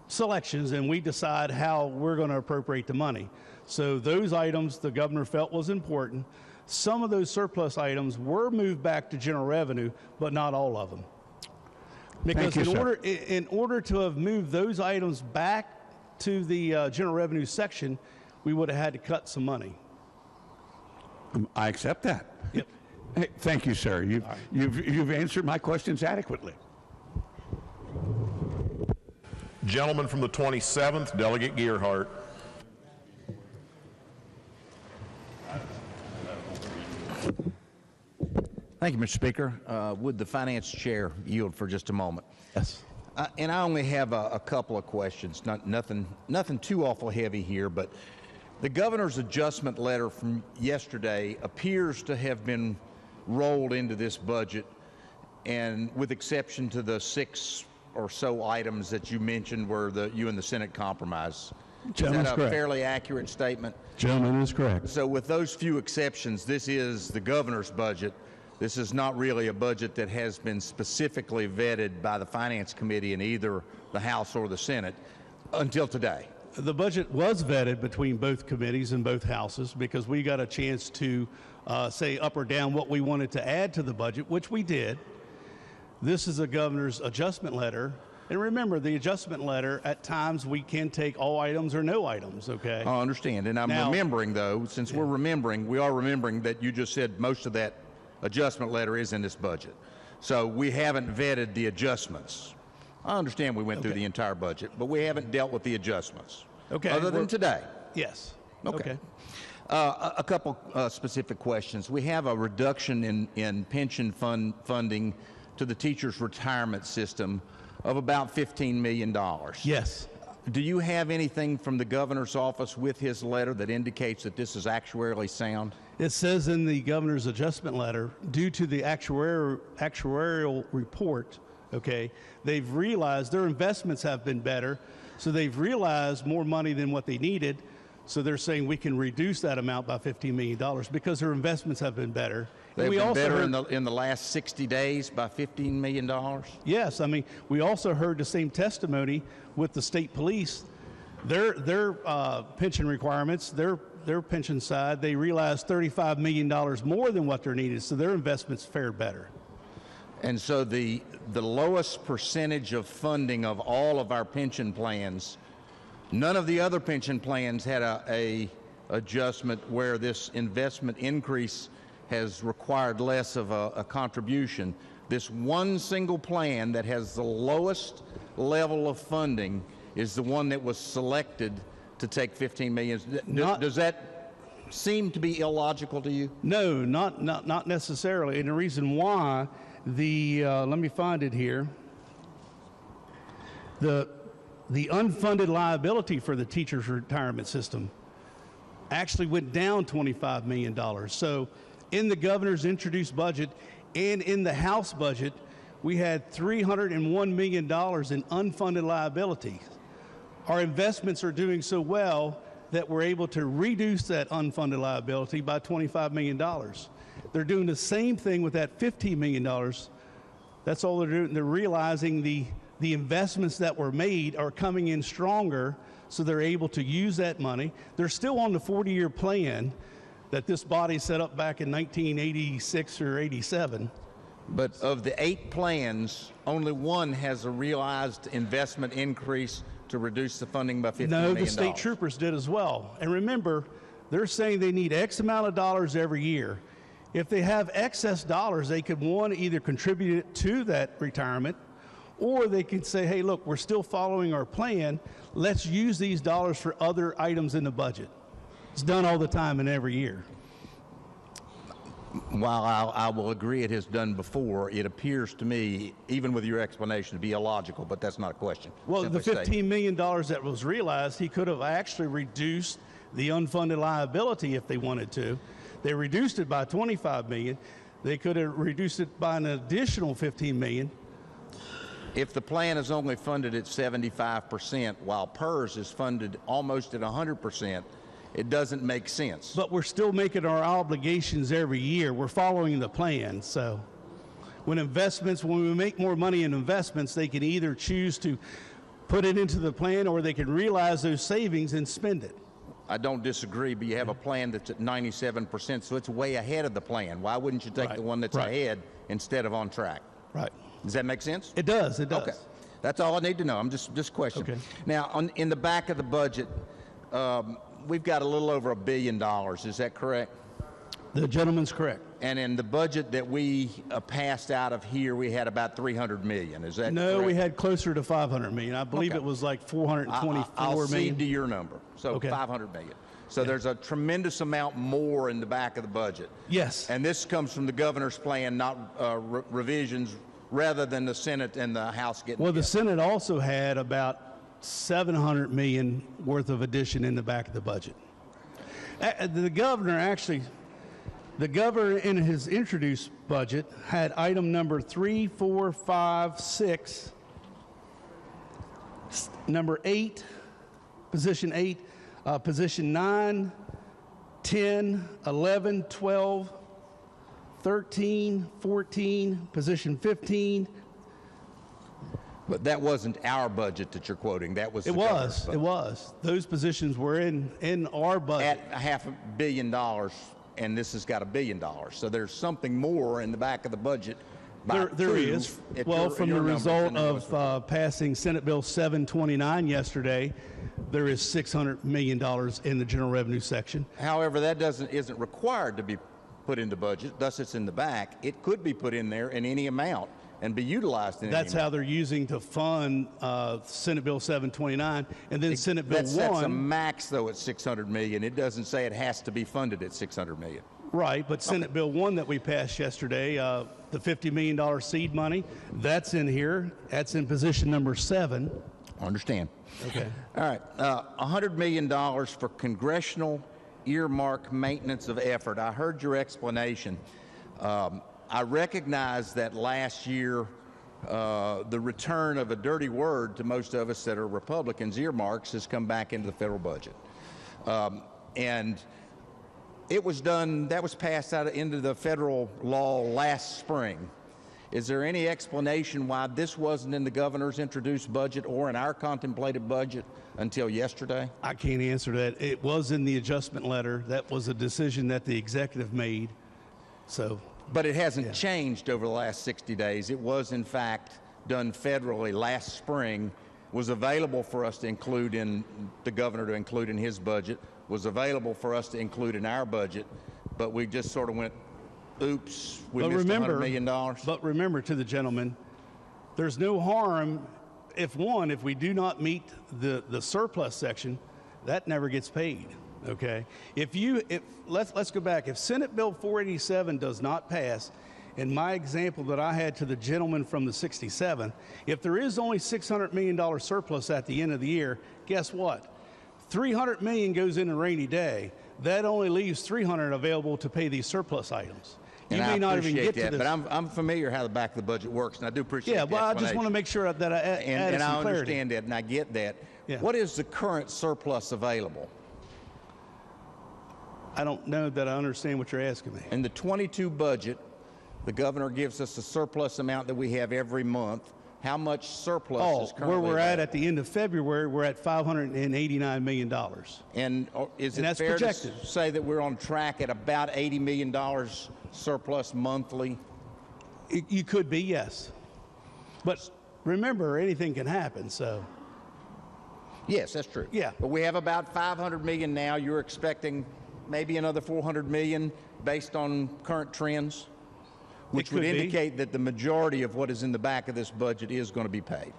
selections, and we decide how we're going to appropriate the money. So those items the governor felt was important. Some of those surplus items were moved back to general revenue, but not all of them. Because Thank you, in order to have moved those items back to the general revenue section, we would have had to cut some money. I accept that. Yep. Hey, thank you, sir. You've answered my questions adequately. Gentleman from the 27th, Delegate Gearhart. Thank you, Mr. Speaker. Would the finance chair yield for just a moment? Yes. And I only have a couple of questions, nothing too awful heavy here, but the governor's adjustment letter from yesterday appears to have been rolled into this budget, and with exception to the 6 or so items that you mentioned were you and the Senate compromise. Is that a fairly accurate statement? Gentleman is correct. So with those few exceptions, this is the governor's budget. This is not really a budget that has been specifically vetted by the Finance Committee in either the House or the Senate until today. The budget was vetted between both committees and both houses, because we got a chance to say up or down what we wanted to add to the budget, which we did. This is a governor's adjustment letter. And remember, the adjustment letter, at times we can take all items or no items, okay? I understand. And I'm remembering, though, since we are remembering that you just said most of that adjustment letter is in this budget. So we haven't vetted the adjustments. I understand we went through the entire budget, but we haven't dealt with the adjustments. Okay. Other than today. Yes. Okay. A couple specific questions. We have a reduction in pension funding to the teachers' retirement system of about $15 million. Yes. Do you have anything from the governor's office with his letter that indicates that this is actuarially sound? It says in the governor's adjustment letter, due to the actuarial report, okay, they've realized their investments have been better, so they've realized more money than what they needed, so they're saying we can reduce that amount by $15 million because their investments have been better. They've been better in the last 60 days by $15 million? Yes, I mean, we also heard the same testimony with the state police. Their pension requirements, their pension side, they realized $35 million more than what they're needed, so their investments fared better. And so the lowest percentage of funding of all of our pension plans, none of the other pension plans had a adjustment where this investment increase has required less of a contribution. This one single plan that has the lowest level of funding is the one that was selected to take $15 million. Does that seem to be illogical to you? No, not necessarily. And the reason why, let me find it here. The unfunded liability for the teachers' retirement system actually went down $25 million. So in the governor's introduced budget and in the House budget, we had $301 million in unfunded liability. Our investments are doing so well that we're able to reduce that unfunded liability by $25 million. They're doing the same thing with that $15 million. That's all they're doing. They're realizing the investments that were made are coming in stronger, so they're able to use that money. They're still on the 40-year plan that this body set up back in 1986 or 87. But of the 8 plans, only one has a realized investment increase to reduce the funding by $15 million. No, the state troopers did as well. And remember, they're saying they need X amount of dollars every year. If they have excess dollars, they could, one, either contribute it to that retirement, or they can say, hey, look, we're still following our plan. Let's use these dollars for other items in the budget. It's done all the time and every year. While I will agree it has done before, it appears to me, even with your explanation, to be illogical, but that's not a question. Well, the Simply $15 million that was realized, he could have actually reduced the unfunded liability if they wanted to. They reduced it by $25 million. They could have reduced it by an additional $15 million. If the plan is only funded at 75%, while PERS is funded almost at 100%, it doesn't make sense. But we're still making our obligations every year. We're following the plan. So when we make more money in investments, they can either choose to put it into the plan or they can realize those savings and spend it. I don't disagree, but you have a plan that's at 97%, so it's way ahead of the plan. Why wouldn't you take the one that's ahead instead of on track? Right. Does that make sense? It does. It does. Okay. That's all I need to know. I'm just questioning. Okay. Now, in the back of the budget, we've got a little over $1 billion. Is that correct? The gentleman's correct. And in the budget that we passed out of here, we had about $300 million. Is that No, correct? we had closer to $500 million. I believe Okay. it was like $424 I'll million. cede to your number. So Okay. $500 million. So there's a tremendous amount more in the back of the budget. Yes. And this comes from the governor's plan, not revisions, rather than the Senate and the House getting Well, the together. Senate also had about $700 million worth of addition in the back of the budget. The governor in his introduced budget had item number 3, 4, 5, 6, number 8, position 8, position 9, 10, 11, 12, 13, 14, position 15. But that wasn't our budget that you're quoting. That was the It governor's was. budget. It was. Those positions were in our budget. At $500 million, and this has got $1 billion. So there's something more in the back of the budget. There is. Well, from the result of passing Senate Bill 729 yesterday, there is $600 million in the general revenue section. However, that isn't required to be put into budget. Thus, it's in the back. It could be put in there in any amount and be utilized in That's any how amount. they're using to fund Senate Bill 729, and then Senate Bill 1. That's a max, though, at $600 million. It doesn't say it has to be funded at $600 million. Right, but Senate Bill 1 that we passed yesterday, the $50 million seed money, that's in here. That's in position number 7. Understand. Okay. All right. $100 million for congressional earmark maintenance of effort. I heard your explanation. I recognize that last year the return of a dirty word to most of us that are Republicans, earmarks, has come back into the federal budget. And it was done, that was passed out into the federal law last spring. Is there any explanation why this wasn't in the governor's introduced budget or in our contemplated budget until yesterday? I can't answer that. It was in the adjustment letter. That was a decision that the executive made. So. But it hasn't changed over the last 60 days. It was, in fact, done federally last spring, was available for us to include in, the governor to include in his budget, was available for us to include in our budget, but we just sort of went, oops, we missed $100 million. But remember, to the gentleman, there's no harm if we do not meet the surplus section, that never gets paid. Okay. Let's go back. If Senate Bill 487 does not pass, in my example that I had to the gentleman from the 67, if there is only $600 million surplus at the end of the year, guess what? $300 million goes in a rainy day. That only leaves $300 available to pay these surplus items. You may not even get to this. But I'm familiar how the back of the budget works, and I do appreciate the I just want to make sure that I added and some I clarity. understand that, and I get that. Yeah. What is the current surplus available? I don't know that I understand what you're asking me. In the 22 budget, the governor gives us a surplus amount that we have every month. How much surplus is currently where we're available? at the end of February, we're at $589 million. And is it that's fair projected. to say that we're on track at about $80 million surplus monthly? You could be, yes. But remember, anything can happen, so. Yes, that's true. Yeah. But we have about $500 million now. You're expecting maybe another 400 million based on current trends, which would could be. indicate that the majority of what is in the back of this budget is going to be paid.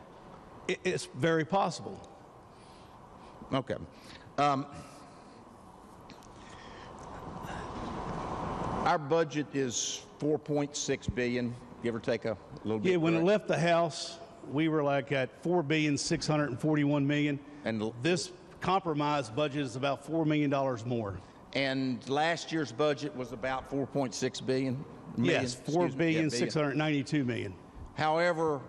It's very possible. Okay. Our budget is 4.6 billion, give or take a little bit. Yeah, when it correct? left the House, we were like at $4,641,000,000. And This compromise budget is about $4 million more. And last year's budget was about 4.6 billion. Yes, Excuse me, yeah, billion. $4,692,000,000. However,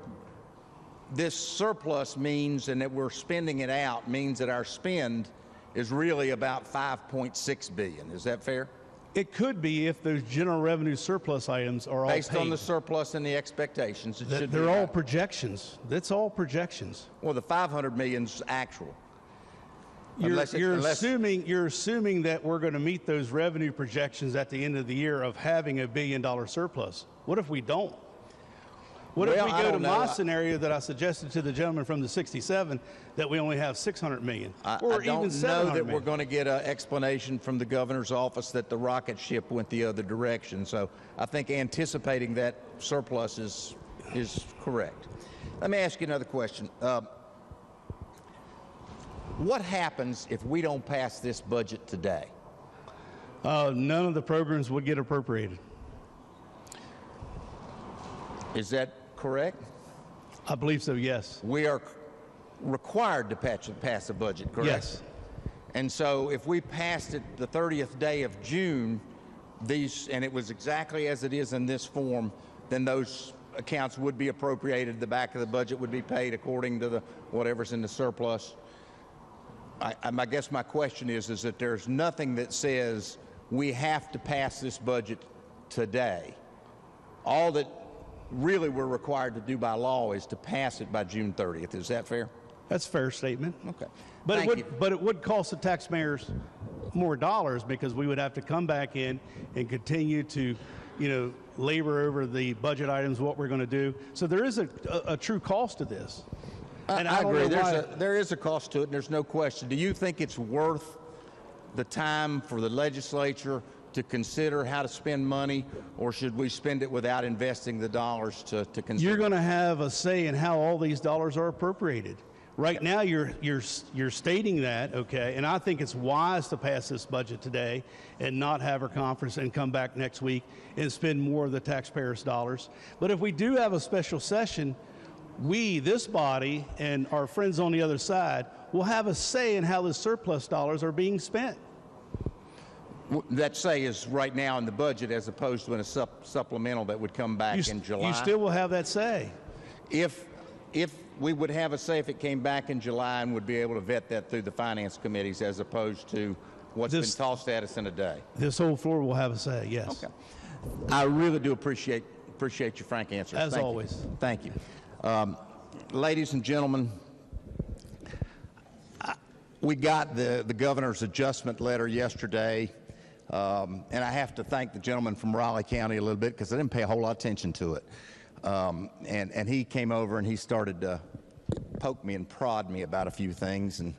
this surplus means, and that we're spending it out, means that our spend is really about 5.6 billion. Is that fair? It could be if those general revenue surplus items are all Based paid. on the surplus and the expectations, it should be They're all about- projections. That's all projections. Well, the 500 million's actual. You're Unless- assuming that we're going to meet those revenue projections at the end of the year of having $1 billion surplus. What if we don't? What if Well, we I go to don't my know. scenario that I suggested to the gentleman from the 67, that we only have 600 million, I or don't even 700 know that million? we're going to get an explanation from the governor's office that the rocket ship went the other direction. So I think anticipating that surplus is correct. Let me ask you another question. What happens if we don't pass this budget today? None of the programs would get appropriated. Is that correct? I believe so, yes. We are required to pass a budget, correct? Yes. And so if we passed it the 30th day of June, and it was exactly as it is in this form, then those accounts would be appropriated. The back of the budget would be paid according to whatever's in the surplus. I guess my question is that there's nothing that says we have to pass this budget today. All that really we're required to do by law is to pass it by June 30th. Is that fair? That's a fair statement. Okay. But Thank you. it would cost the taxpayers more dollars, because we would have to come back in and continue to, labor over the budget items, what we're going to do. So there is a true cost to this. And I don't agree. know why- There is a cost to it, and there's no question. Do you think it's worth the time for the legislature to consider how to spend money, or should we spend it without investing the dollars to consider? You're going to have a say in how all these dollars are appropriated. Right now, you're stating that, okay, and I think it's wise to pass this budget today and not have our conference and come back next week and spend more of the taxpayers' dollars. But if we do have a special session, we, this body, and our friends on the other side will have a say in how the surplus dollars are being spent. That say is right now in the budget, as opposed to in a supplemental that would come back in July. You still will have that say. If we would have a say if it came back in July, and would be able to vet that through the finance committees, as opposed to what's been tossed at us in a day. This whole floor will have a say, yes. Okay. I really do appreciate your frank answers. As Thank you. always. Thank you. Ladies and gentlemen, we got the governor's adjustment letter yesterday, and I have to thank the gentleman from Raleigh County a little bit, because I didn't pay a whole lot of attention to it. And he came over and he started to poke me and prod me about a few things, and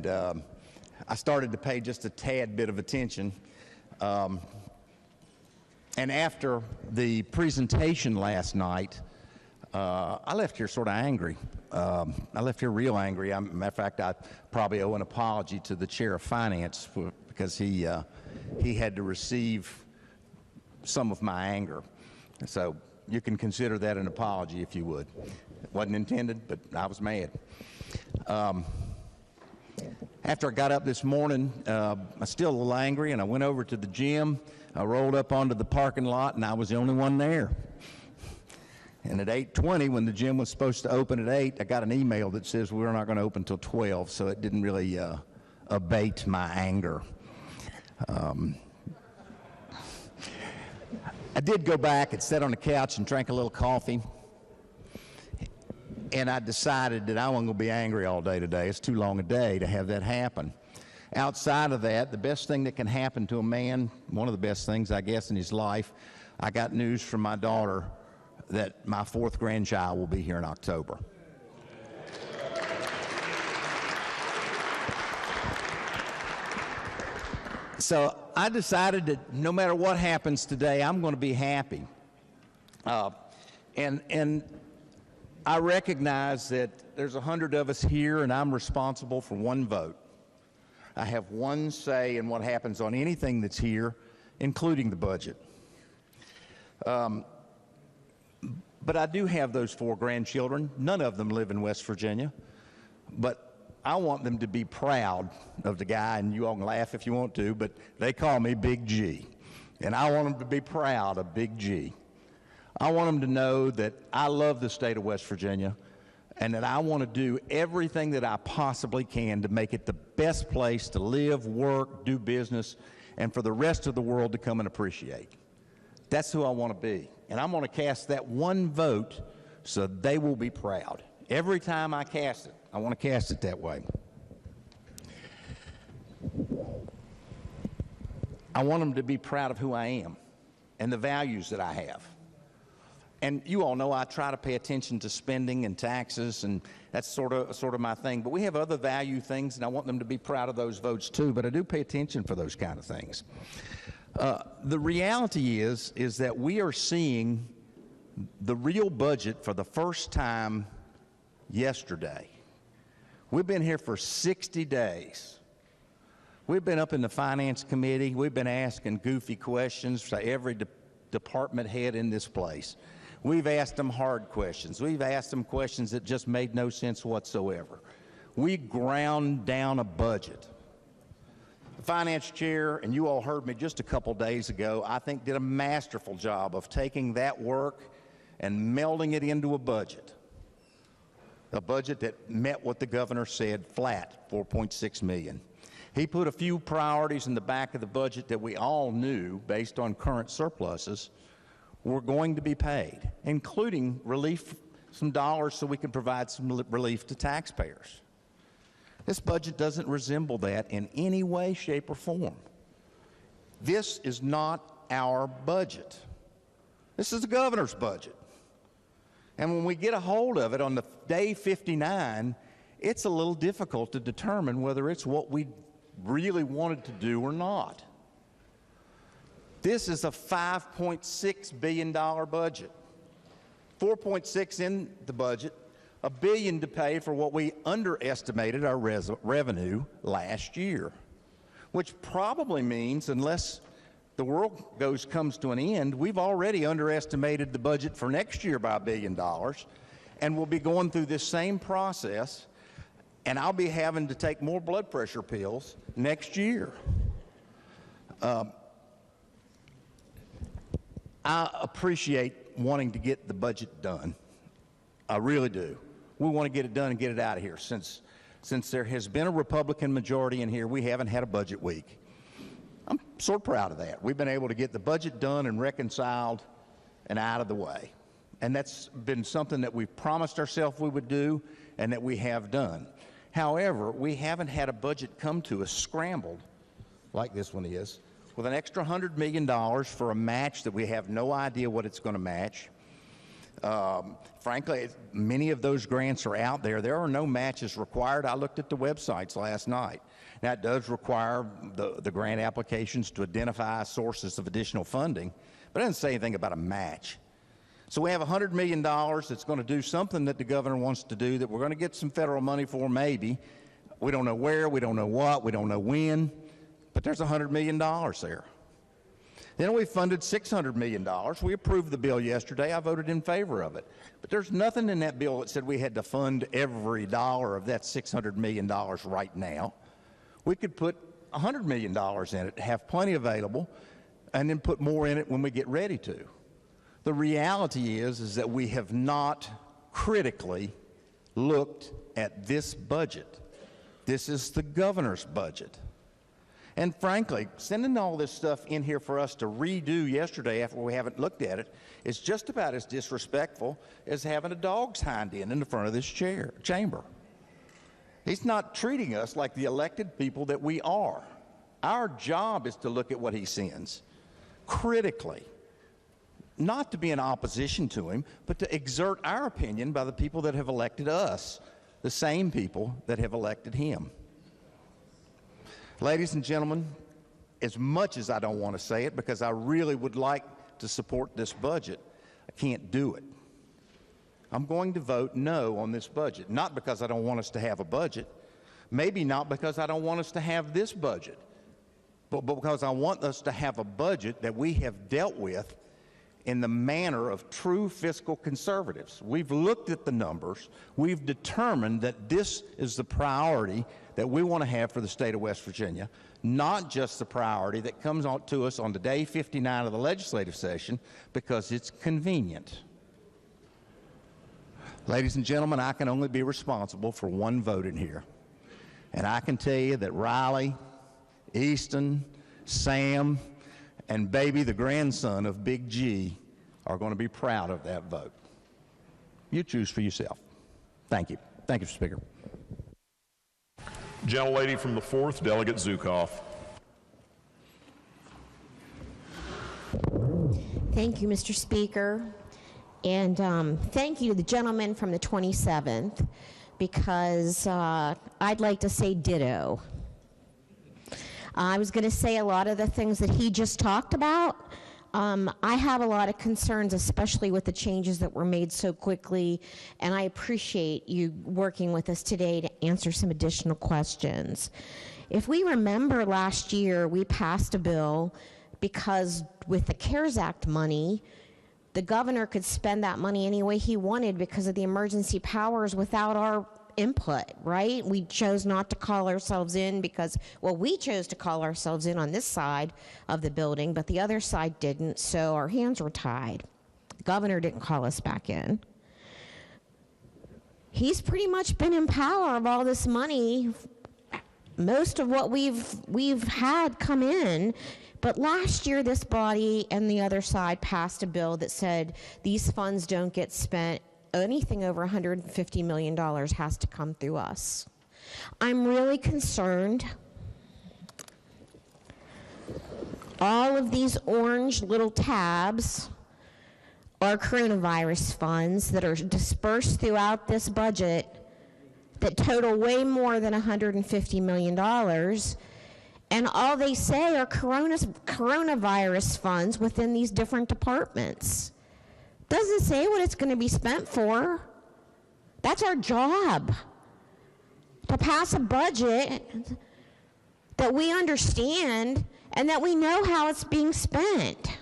I started to pay just a tad bit of attention. And after the presentation last night, I left here sort of angry. I left here real angry. Matter of fact, I probably owe an apology to the chair of finance because he had to receive some of my anger. So you can consider that an apology if you would. It wasn't intended, but I was mad. After I got up this morning, I was still a little angry, and I went over to the gym. I rolled up onto the parking lot, and I was the only one there. And at 8:20, when the gym was supposed to open at 8, I got an email that says we're not going to open until 12, so it didn't really abate my anger. I did go back and sat on the couch and drank a little coffee, and I decided that I wasn't going to be angry all day today. It's too long a day to have that happen. Outside of that, the best thing that can happen to a man, one of the best things, I guess, in his life, I got news from my daughter that my 4th grandchild will be here in October. So I decided that no matter what happens today, I'm going to be happy. And I recognize that there's 100 of us here, and I'm responsible for one vote. I have one say in what happens on anything that's here, including the budget. But I do have those 4 grandchildren. None of them live in West Virginia. But I want them to be proud of the guy, and you all can laugh if you want to, but they call me Big G. And I want them to be proud of Big G. I want them to know that I love the state of West Virginia and that I want to do everything that I possibly can to make it the best place to live, work, do business, and for the rest of the world to come and appreciate. That's who I want to be. And I'm going to cast that one vote so they will be proud. Every time I cast it, I want to cast it that way. I want them to be proud of who I am and the values that I have. And you all know I try to pay attention to spending and taxes, and that's sort of my thing. But we have other value things, and I want them to be proud of those votes too. But I do pay attention for those kind of things. The reality is that we are seeing the real budget for the first time yesterday. We've been here for 60 days. We've been up in the Finance Committee. We've been asking goofy questions to every department head in this place. We've asked them hard questions. We've asked them questions that just made no sense whatsoever. We ground down a budget. The finance chair, and you all heard me just a couple days ago, I think did a masterful job of taking that work and melding it into a budget that met what the governor said, flat, $4.6 million. He put a few priorities in the back of the budget that we all knew, based on current surpluses, were going to be paid, including relief, some dollars so we can provide some relief to taxpayers. This budget doesn't resemble that in any way, shape, or form. This is not our budget. This is the governor's budget. And when we get a hold of it on the day 59, it's a little difficult to determine whether it's what we really wanted to do or not. This is a $5.6 billion budget. 4.6 in the budget, $1 billion to pay for what we underestimated our revenue last year, which probably means, unless the world comes to an end, we've already underestimated the budget for next year by $1 billion, and we'll be going through this same process, and I'll be having to take more blood pressure pills next year. I appreciate wanting to get the budget done. I really do. We want to get it done and get it out of here. Since there has been a Republican majority in here, we haven't had a budget week. I'm sort of proud of that. We've been able to get the budget done and reconciled and out of the way. And that's been something that we promised ourselves we would do and that we have done. However, we haven't had a budget come to us scrambled like this one is, with an extra $100 million for a match that we have no idea what it's going to match. Frankly, many of those grants are out there. There are no matches required. I looked at the websites last night. Now, it does require the grant applications to identify sources of additional funding, but it doesn't say anything about a match. So we have $100 million that's going to do something that the governor wants to do that we're going to get some federal money for, maybe. We don't know where, we don't know what, we don't know when, but there's $100 million there. Then we funded $600 million. We approved the bill yesterday. I voted in favor of it. But there's nothing in that bill that said we had to fund every dollar of that $600 million right now. We could put $100 million in it, have plenty available, and then put more in it when we get ready to. The reality is that we have not critically looked at this budget. This is the governor's budget. And frankly, sending all this stuff in here for us to redo yesterday after we haven't looked at it is just about as disrespectful as having a dog's hind end in the front of this chamber. He's not treating us like the elected people that we are. Our job is to look at what he sends critically, not to be in opposition to him, but to exert our opinion by the people that have elected us, the same people that have elected him. Ladies and gentlemen, as much as I don't want to say it, because I really would like to support this budget, I can't do it. I'm going to vote no on this budget, not because I don't want us to have a budget, maybe not because I don't want us to have this budget, but because I want us to have a budget that we have dealt with in the manner of true fiscal conservatives. We've looked at the numbers. We've determined that this is the priority that we want to have for the state of West Virginia, not just the priority that comes on to us on the day 59 of the legislative session because it's convenient. Ladies and gentlemen, I can only be responsible for one vote in here. And I can tell you that Riley, Easton, Sam, and baby, the grandson of Big G, are going to be proud of that vote. You choose for yourself. Thank you. Thank you, Mr. Speaker. Gentlelady from the 4th, Delegate Zukoff. Thank you, Mr. Speaker. And thank you to the gentleman from the 27th, because I'd like to say ditto. I was going to say a lot of the things that he just talked about. I have a lot of concerns, especially with the changes that were made so quickly, and I appreciate you working with us today to answer some additional questions. If we remember last year, we passed a bill because with the CARES Act money, the governor could spend that money any way he wanted because of the emergency powers without our input, right? We chose not to call ourselves in because, well, we chose to call ourselves in on this side of the building, but the other side didn't, so our hands were tied. The governor didn't call us back in. He's pretty much been in power of all this money. Most of what we've had come in, but last year this body and the other side passed a bill that said these funds don't get spent. Anything over $150 million has to come through us. I'm really concerned. All of these orange little tabs are coronavirus funds that are dispersed throughout this budget that total way more than $150 million. And all they say are coronavirus funds within these different departments. Doesn't say what it's going to be spent for. That's our job, to pass a budget that we understand and that we know how it's being spent.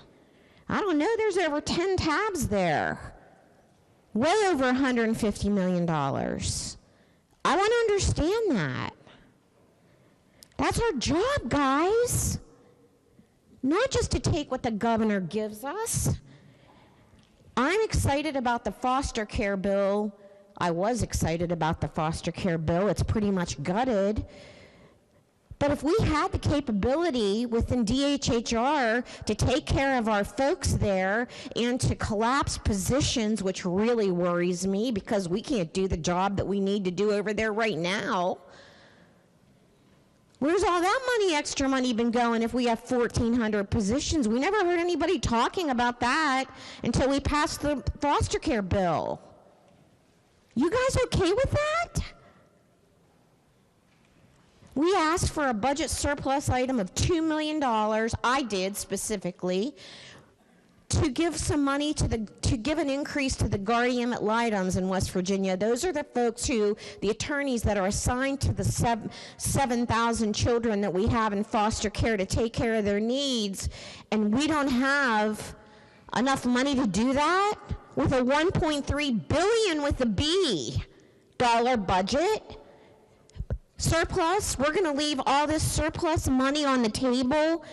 I don't know, there's over 10 tabs there, way over $150 million. I want to understand that. That's our job, guys. Not just to take what the governor gives us. I'm excited about the foster care bill. I was excited about the foster care bill. It's pretty much gutted. But if we had the capability within DHHR to take care of our folks there and to collapse positions, which really worries me because we can't do the job that we need to do over there right now. Where's all that extra money been going if we have 1,400 positions? We never heard anybody talking about that until we passed the foster care bill. You guys okay with that? We asked for a budget surplus item of $2 million, I did specifically, to give some money to give an increase to the guardian ad litems in West Virginia. Those are the folks the attorneys that are assigned to the 7,000 children that we have in foster care to take care of their needs, and we don't have enough money to do that with a $1.3 billion with a B dollar budget. Surplus, we're gonna leave all this surplus money on the table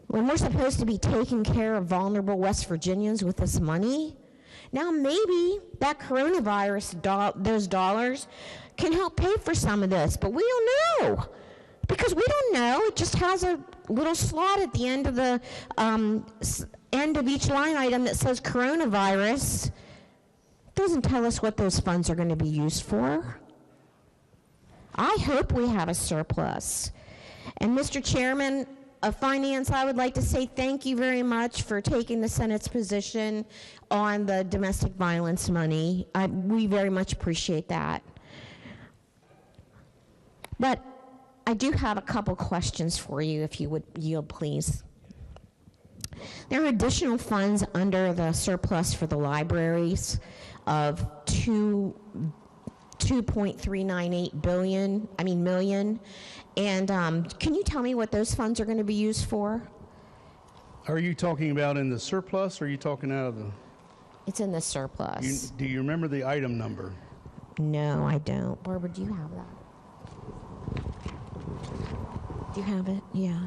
when we're supposed to be taking care of vulnerable West Virginians with this money. Now maybe that coronavirus, those dollars can help pay for some of this, but we don't know. Because we don't know, it just has a little slot at the end of the end of each line item that says coronavirus. It doesn't tell us what those funds are gonna be used for. I hope we have a surplus. And Mr. Chairman of Finance, I would like to say thank you very much for taking the Senate's position on the domestic violence money. We very much appreciate that. But I do have a couple questions for you, if you would yield, please. There are additional funds under the surplus for the libraries of $2.398 million. And can you tell me what those funds are going to be used for? Are you talking about in the surplus, or are you talking out of the? It's in the surplus. Do you remember the item number? No, I don't. Barbara, do you have that? Do you have it? Yeah.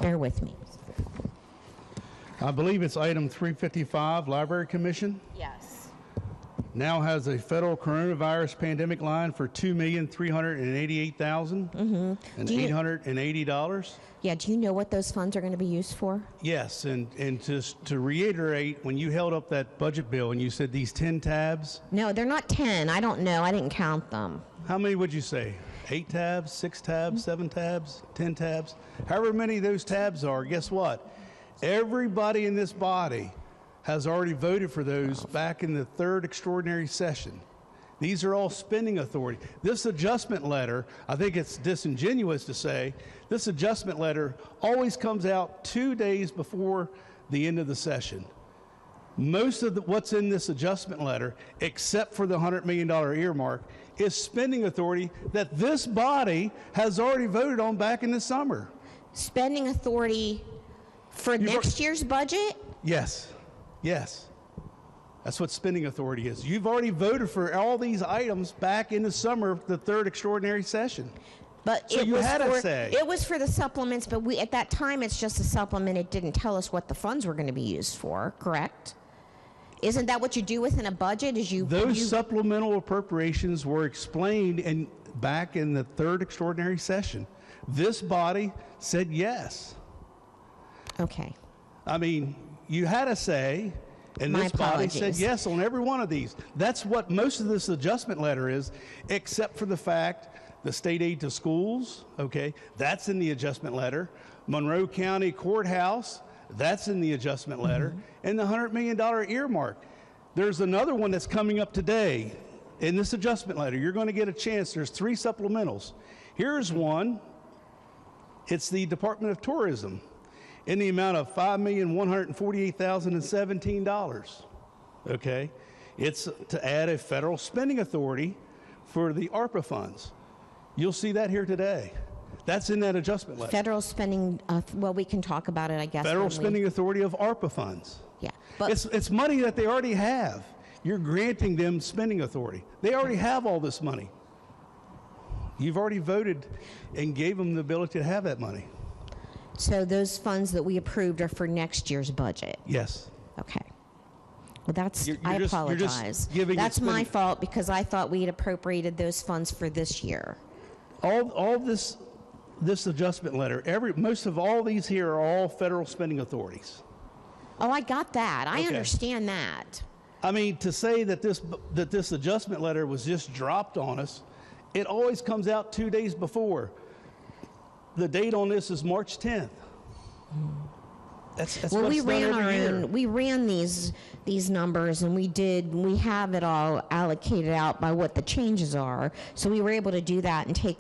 Bear with me. I believe it's item 355, Library Commission. Yes. Now has a federal coronavirus pandemic line for $2,388,880. Yeah, do you know what those funds are going to be used for? Yes, and just to reiterate, when you held up that budget bill and you said these 10 tabs. No, they're not 10. I don't know. I didn't count them. How many would you say? 8 tabs, 6 tabs, 7 tabs, 10 tabs? However many of those tabs are, guess what? Everybody in this body has already voted for those back in the third extraordinary session. These are all spending authority. This adjustment letter, I think it's disingenuous to say, this adjustment letter always comes out 2 days before the end of the session. Most of what's in this adjustment letter, except for the $100 million earmark, is spending authority that this body has already voted on back in the summer. Spending authority for next year's budget? Yes. Yes. That's what spending authority is. You've already voted for all these items back in the summer of the third extraordinary session. But so it you was had for, a say. It was for the supplements, but at that time it's just a supplement. It didn't tell us what the funds were going to be used for, correct? Isn't that what you do within a budget? Those supplemental appropriations were explained back in the third extraordinary session. This body said yes. Okay. I mean, you had a say, and this body said yes on every one of these. That's what most of this adjustment letter is, except for the fact the state aid to schools, okay, that's in the adjustment letter. Monroe County Courthouse, that's in the adjustment letter. And the $100 million earmark. There's another one that's coming up today in this adjustment letter. You're going to get a chance. There's 3 supplementals. Here's one. It's the Department of Tourism in the amount of $5,148,017. Okay? It's to add a federal spending authority for the ARPA funds. You'll see that here today. That's in that adjustment letter. Federal spending, well, we can talk about it, I guess. Federal spending authority of ARPA funds. Yeah. But it's money that they already have. You're granting them spending authority. They already have all this money. You've already voted and gave them the ability to have that money. So those funds that we approved are for next year's budget? Yes. Okay. Well, I just apologize. That's my fault because I thought we had appropriated those funds for this year. All this adjustment letter, most of all these here are all federal spending authorities. Oh, I got that. I Okay. understand that. I mean, to say that this adjustment letter was just dropped on us, it always comes out 2 days before. The date on this is March 10th. That's Well, what's we ran done every our year. own. We ran these numbers, and we have it all allocated out by what the changes are. So we were able to do that and take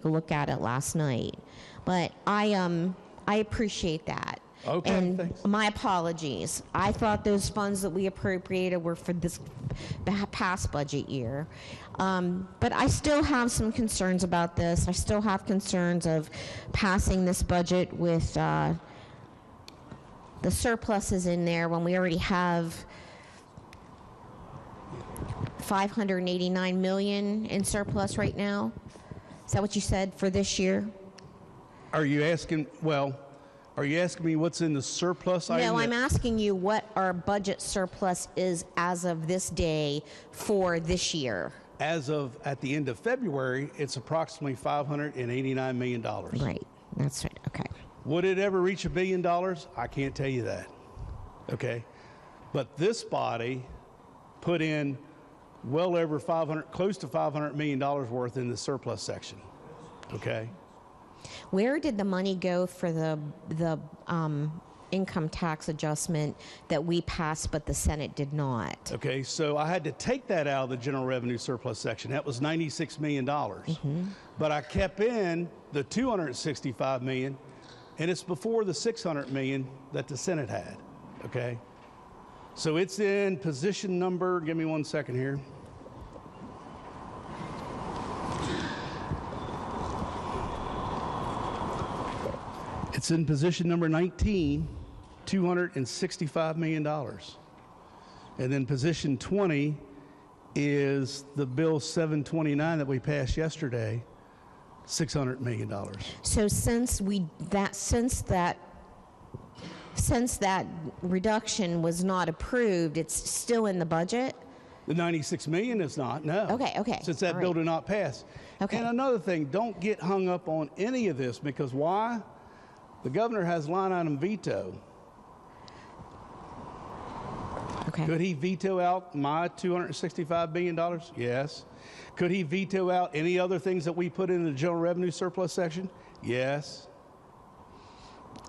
a look at it last night. But I appreciate that. Okay, and thanks. my apologies. I thought those funds that we appropriated were for this past budget year. But I still have some concerns about this. I still have concerns of passing this budget with the surpluses in there when we already have $589 million in surplus right now. Is that what you said for this year? Are you asking me what's in the surplus item? No, I'm asking you what our budget surplus is as of this day for this year. As of at the end of February, it's approximately $589 million. Right, that's right, okay. Would it ever reach $1 billion? I can't tell you that. Okay? But this body put in well over close to $500 million worth in the surplus section. Okay? Where did the money go for the income tax adjustment that we passed, but the Senate did not. Okay, so I had to take that out of the general revenue surplus section. That was $96 million. But I kept in the $265 million, and it's before the $600 million that the Senate had, okay? So it's in position number, give me 1 second here. It's in position number 19, $265 million. And then position 20 is the bill 729 that we passed yesterday, $600 million. So since that reduction was not approved, it's still in the budget? The $96 million is not, no. Okay. Since that bill did not pass. Okay. And another thing, don't get hung up on any of this, because why? The governor has line item veto. Okay. Could he veto out my $265 billion? Yes. Could he veto out any other things that we put in the general revenue surplus section? Yes.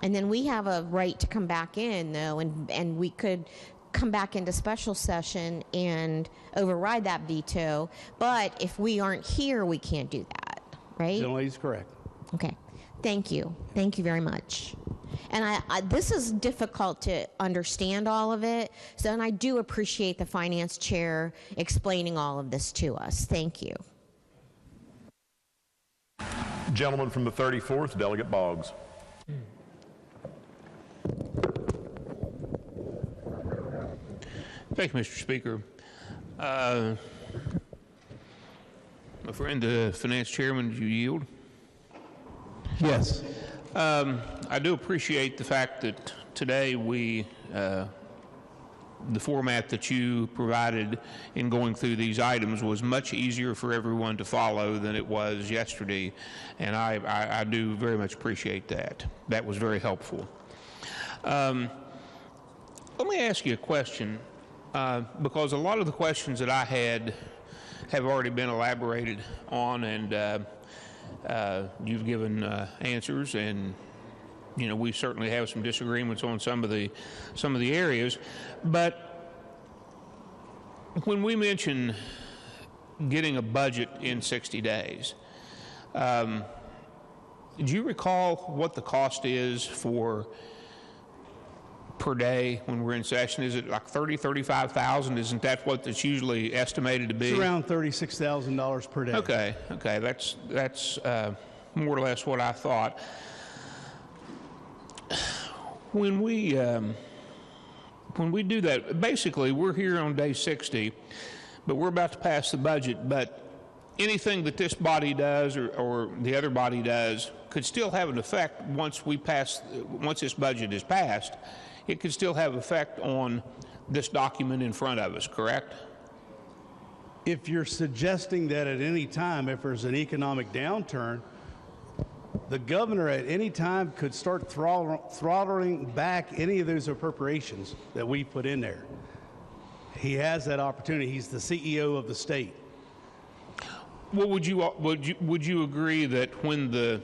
And then we have a right to come back in, though, and we could come back into special session and override that veto. But if we aren't here, we can't do that, right? General Lady's correct. Okay. Thank you. Thank you very much. And this is difficult to understand all of it, and I do appreciate the finance chair explaining all of this to us. Thank you. Gentleman from the 34th, Delegate Boggs. Thank you, Mr. Speaker. My friend, the finance chairman, do you yield? Yes. I do appreciate the fact that today the format that you provided in going through these items was much easier for everyone to follow than it was yesterday, and I do very much appreciate that. That was very helpful. Let me ask you a question, because a lot of the questions that I had have already been elaborated on, and you've given answers, and we certainly have some disagreements on some of the areas. But when we mention getting a budget in 60 days, do you recall what the cost is per day when we're in session? Is it like 30, 35,000? Isn't that what it's usually estimated to be? It's around $36,000 per day. Okay, that's more or less what I thought. When we do that, basically we're here on day 60, but we're about to pass the budget. But anything that this body does or the other body does could still have an effect once this budget is passed. It could still have effect on this document in front of us, correct? If you're suggesting that at any time, if there's an economic downturn, the governor at any time could start throttling back any of those appropriations that we put in there. He has that opportunity. He's the CEO of the state. Well, would you agree that when the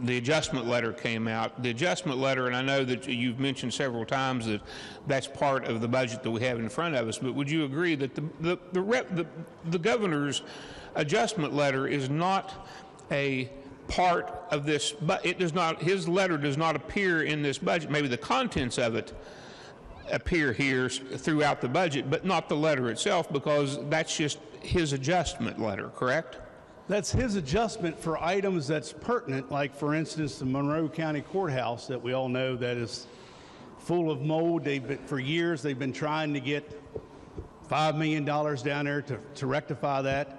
adjustment letter came out, the adjustment letter, and I know that you've mentioned several times that that's part of the budget that we have in front of us, but would you agree that the governor's adjustment letter is not a part of this, but his letter does not appear in this budget? Maybe the contents of it appear here throughout the budget, but not the letter itself, because that's just his adjustment letter, correct? That's his adjustment for items that's pertinent, like, for instance, the Monroe County Courthouse that we all know that is full of mold. For years, they've been trying to get $5 million down there to rectify that.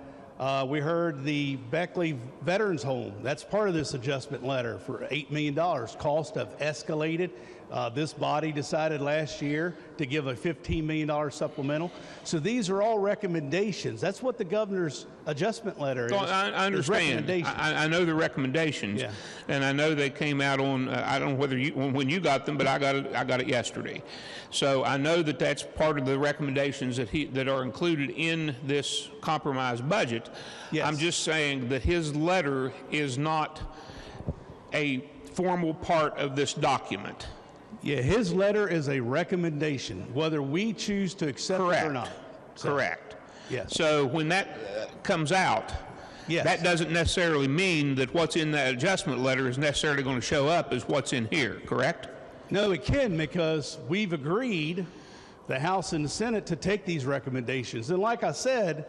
We heard the Beckley Veterans Home. That's part of this adjustment letter for $8 million. Costs have escalated. This body decided last year to give a $15 million supplemental. So these are all recommendations. That's what the governor's adjustment letter is. I understand. I know the recommendations, Yeah. and I know they came out on. I don't know whether when you got them, but I got it yesterday. So I know that that's part of the recommendations that are included in this compromise budget. Yes. I'm just saying that his letter is not a formal part of this document. Yeah, his letter is a recommendation, whether we choose to accept it or not. Correct. Yes. So when that comes out, Yes. that doesn't necessarily mean that what's in that adjustment letter is necessarily going to show up as what's in here, correct? No, it can, because we've agreed, the House and the Senate, to take these recommendations. And like I said,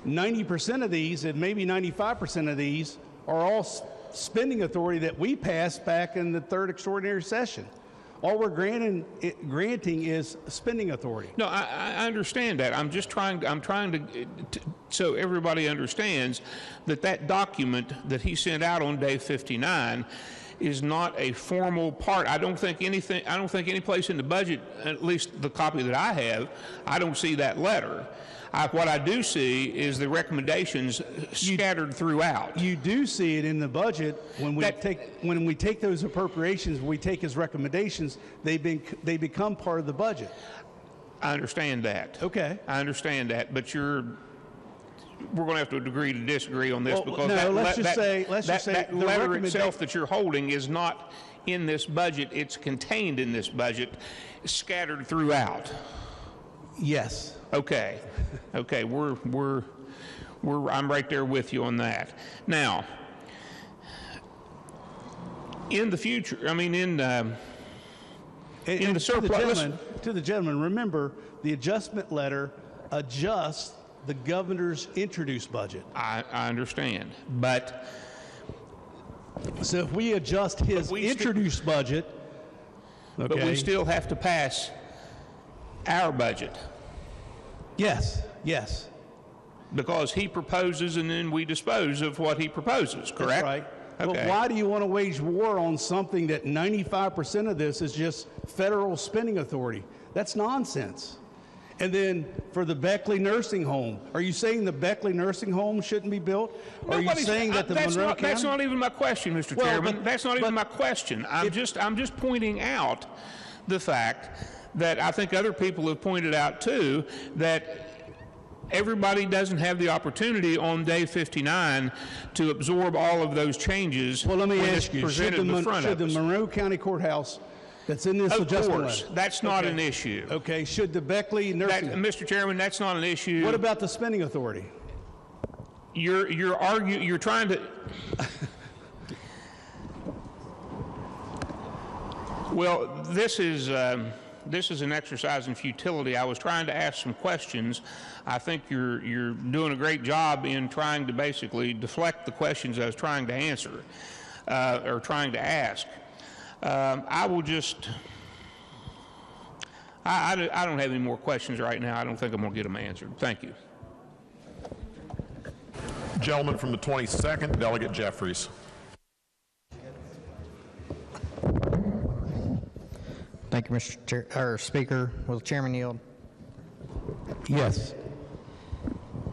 90% of these, and maybe 95% of these, are all spending authority that we passed back in the third extraordinary session. All we're granting is spending authority. No, I understand that. I'm trying to, so everybody understands that that document that he sent out on day 59 is not a formal part. I don't think any place in the budget, at least the copy that I have, I don't see that letter. What I do see is the recommendations scattered throughout. You do see it in the budget when we take those appropriations, we take his recommendations, they become part of the budget. I understand that. Okay. I understand that, but we're going to have to agree to disagree on this, Well, because no, let's just say that the letter itself that you're holding is not in this budget. It's contained in this budget, scattered throughout. Yes. Okay. Okay. I'm right there with you on that. Now, in the future, I mean, in the surplus. To the gentleman, remember, the adjustment letter adjusts the governor's introduced budget. I understand, but so if we adjust his introduced budget, okay, but we still have to pass our budget. Yes, yes. Because he proposes and then we dispose of what he proposes, correct? That's right. Okay. But why do you want to wage war on something that 95% of this is just federal spending authority? That's nonsense. And then for the Beckley Nursing Home, are you saying the Beckley Nursing Home shouldn't be built? Or are you saying that the Monroe County? That's not even my question, Mr. Chairman. That's not even my question. I'm just pointing out the fact that I think other people have pointed out too, that everybody doesn't have the opportunity on day 59 to absorb all of those changes. Well, let me ask you, should the us. Monroe County Courthouse that's in this Of adjustment course, letter, that's not an issue. Okay, should the Beckley Nursing Home? Mr. Chairman, that's not an issue. What about the spending authority? You're trying to. Well, this is an exercise in futility. I was trying to ask some questions. I think you're doing a great job in trying to basically deflect the questions I was trying to answer or trying to ask. I will just. I don't have any more questions right now. I don't think I'm going to get them answered. Thank you. Gentleman from the 22nd, Delegate Jeffries. Thank you, Mr. Speaker. Will the Chairman yield? Yes.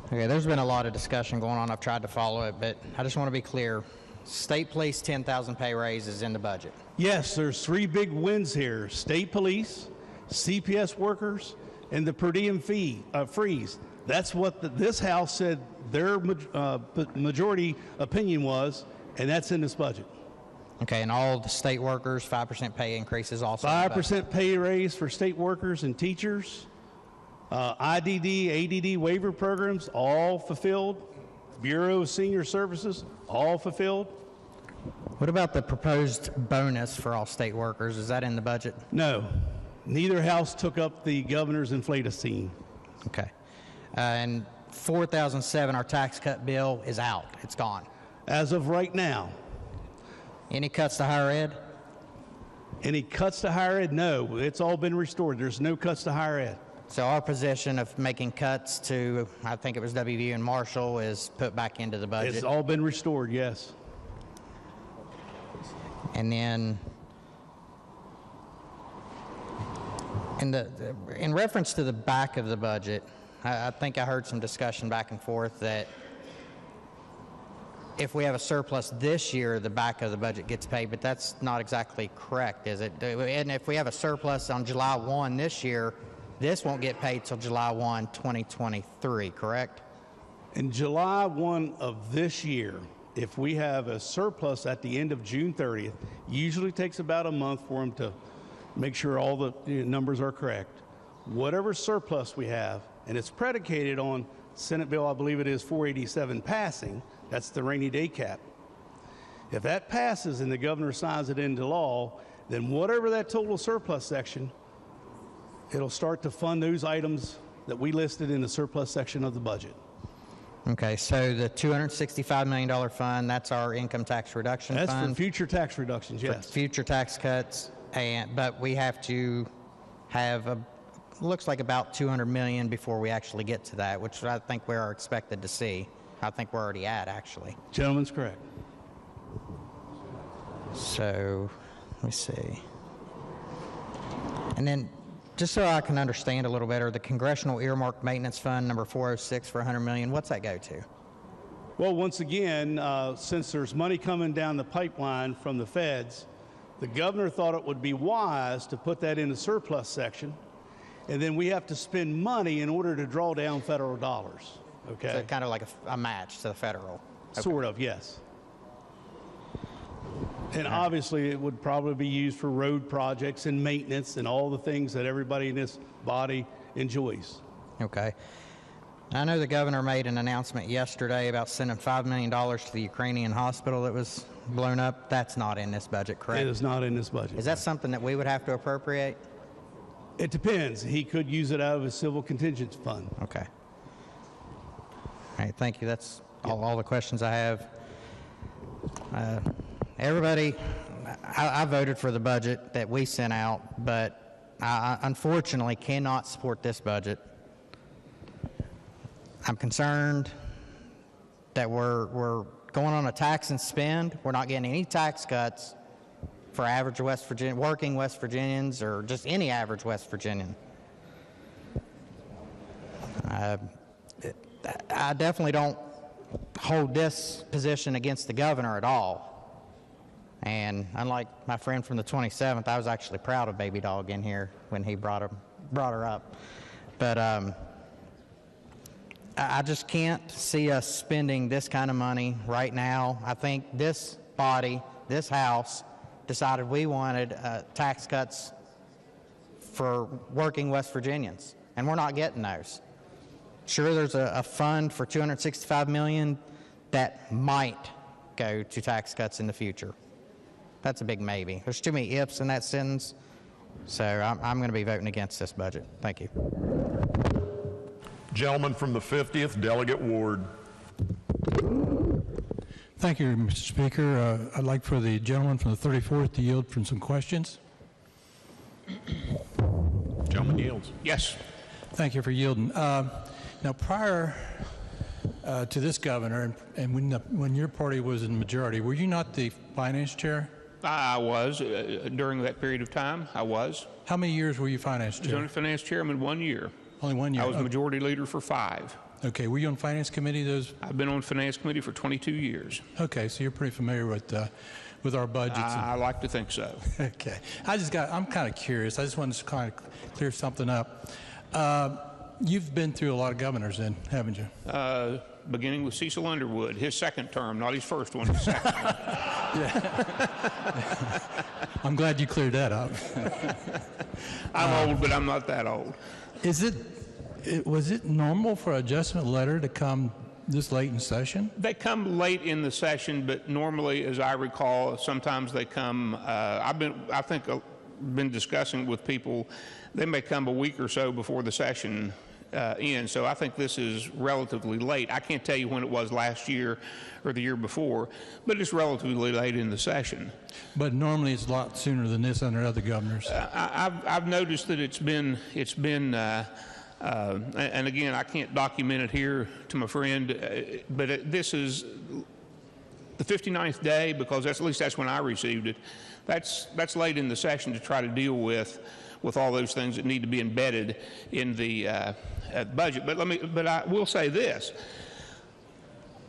Okay, there's been a lot of discussion going on. I've tried to follow it, but I just want to be clear. State police 10,000 pay raise is in the budget. Yes, there's three big wins here: state police, CPS workers, and the per diem freeze. That's what this House said their majority opinion was, and that's in this budget. Okay, and all the state workers, 5% pay increases also. 5% pay raise for state workers and teachers. IDD, ADD waiver programs, all fulfilled. Bureau of Senior Services, all fulfilled. What about the proposed bonus for all state workers? Is that in the budget? No. Neither house took up the governor's inflate-a-scene. Okay. And 4007, our tax cut bill is out. It's gone. As of right now. Any cuts to higher ed? Any cuts to higher ed? No. It's all been restored. There's no cuts to higher ed. So our position of making cuts to, I think it was WVU and Marshall, is put back into the budget. It's all been restored, yes. And then, in reference to the back of the budget, I think I heard some discussion back and forth that if we have a surplus this year, the back of the budget gets paid, but that's not exactly correct, is it? And if we have a surplus on July 1 this year, this won't get paid till July 1, 2023, correct? In July 1 of this year, if we have a surplus at the end of June 30th, usually takes about a month for them to make sure all the numbers are correct. Whatever surplus we have, and it's predicated on Senate Bill, I believe it is 487 passing, that's the rainy day cap. If that passes and the governor signs it into law, then whatever that total surplus section, it'll start to fund those items that we listed in the surplus section of the budget. Okay, so the $265 million fund, that's our income tax reduction fund? That's for future tax reductions, yes. For future tax cuts, but we have to have looks like about $200 million before we actually get to that, which I think we are expected to see. I think we're already at, actually. Gentleman's correct. So, let me see. And then, just so I can understand a little better, the Congressional Earmark Maintenance Fund, number 406 for $100 million, what's that go to? Well, once again, since there's money coming down the pipeline from the feds, the governor thought it would be wise to put that in the surplus section, and then we have to spend money in order to draw down federal dollars. Okay. So kind of like a match to the federal. Okay. Sort of, yes. And obviously, it would probably be used for road projects and maintenance and all the things that everybody in this body enjoys. Okay. I know the governor made an announcement yesterday about sending $5 million to the Ukrainian hospital that was blown up. That's not in this budget, correct? It is not in this budget. Is that something that we would have to appropriate? It depends. He could use it out of his civil contingency fund. Okay. All right, thank you. That's all the questions I have. Everybody, I voted for the budget that we sent out, but I unfortunately cannot support this budget. I'm concerned that we're going on a tax and spend. We're not getting any tax cuts for average West Virginia, working West Virginians, or just any average West Virginian. I definitely don't hold this position against the governor at all. And unlike my friend from the 27th, I was actually proud of Baby Dog in here when he brought her up. But I just can't see us spending this kind of money right now. I think this body, this House, decided we wanted tax cuts for working West Virginians, and we're not getting those. Sure, there's a fund for $265 million that might go to tax cuts in the future. That's a big maybe. There's too many ifs in that sentence, so I'm going to be voting against this budget. Thank you. Gentleman from the 50th, Delegate Ward. Thank you, Mr. Speaker. I'd like for the gentleman from the 34th to yield from some questions. Gentleman yields. Yes. Thank you for yielding. Now, prior to this governor, and when your party was in the majority, were you not the finance chair? I was. During that period of time, I was. How many years were you finance I was chair? only finance chairman 1 year. Only 1 year? I was majority leader for 5. Okay. Were you on finance committee those? I've been on finance committee for 22 years. Okay. So you're pretty familiar with our budgets. I like to think so. Okay. I'm kind of curious. I just wanted to kind of clear something up. You've been through a lot of governors then, haven't you? Beginning with Cecil Underwood, his second term, not his first one, his second one. I'm glad you cleared that up. I'm old, but I'm not that old. Was it normal for adjustment letter to come this late in session? They come late in the session, but normally, as I recall, sometimes they come, I've been discussing with people, they may come a week or so before the session ends. So I think this is relatively late. I can't tell you when it was last year or the year before, but it's relatively late in the session. But normally it's a lot sooner than this under other governors. I've noticed that it's been and again, I can't document it here to my friend, but this is the 59th day, because at least that's when I received it. That's late in the session to try to deal with all those things that need to be embedded in the budget. But I will say this: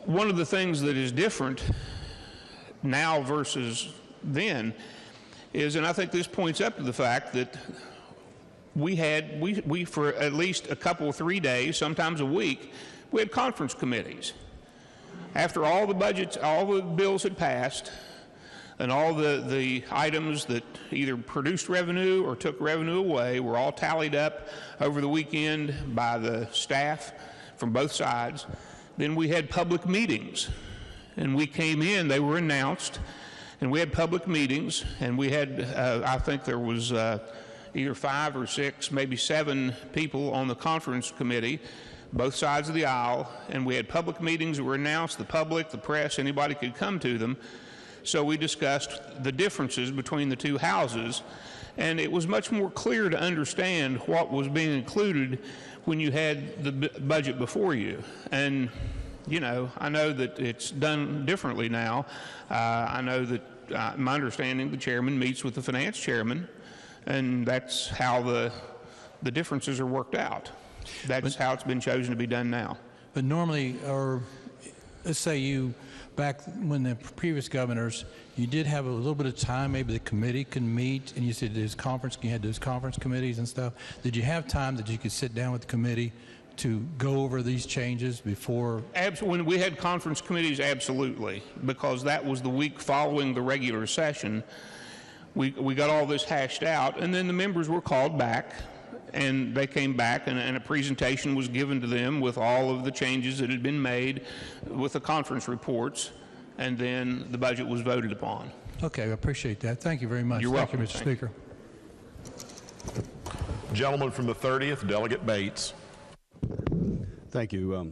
one of the things that is different now versus then is, and I think this points up to the fact that we for at least a couple, 3 days, sometimes a week, we had conference committees. After all the budgets, all the bills had passed, And all the items that either produced revenue or took revenue away were all tallied up over the weekend by the staff from both sides. Then we had public meetings, and we came in, they were announced, and we had public meetings, and we had, I think there was either 5 or 6, maybe 7 people on the conference committee, both sides of the aisle, and we had public meetings that were announced, the public, the press, anybody could come to them. So we discussed the differences between the two houses, and it was much more clear to understand what was being included when you had the budget before you. And, you know, I know that it's done differently now. I know that, my understanding, the chairman meets with the finance chairman, and that's how the differences are worked out. That's how it's been chosen to be done now. But normally, or let's say you, back when the previous governors, you did have a little bit of time, maybe the committee can meet, and you said you had those conference committees and stuff. Did you have time that you could sit down with the committee to go over these changes before? When we had conference committees, absolutely, because that was the week following the regular session. We got all this hashed out, and then the members were called back, and they came back, and a presentation was given to them with all of the changes that had been made with the conference reports, and then the budget was voted upon. Okay, I appreciate that. Thank you very much. You're welcome. Thank you, Mr. Speaker. Gentleman from the 30th, Delegate Bates. Thank you,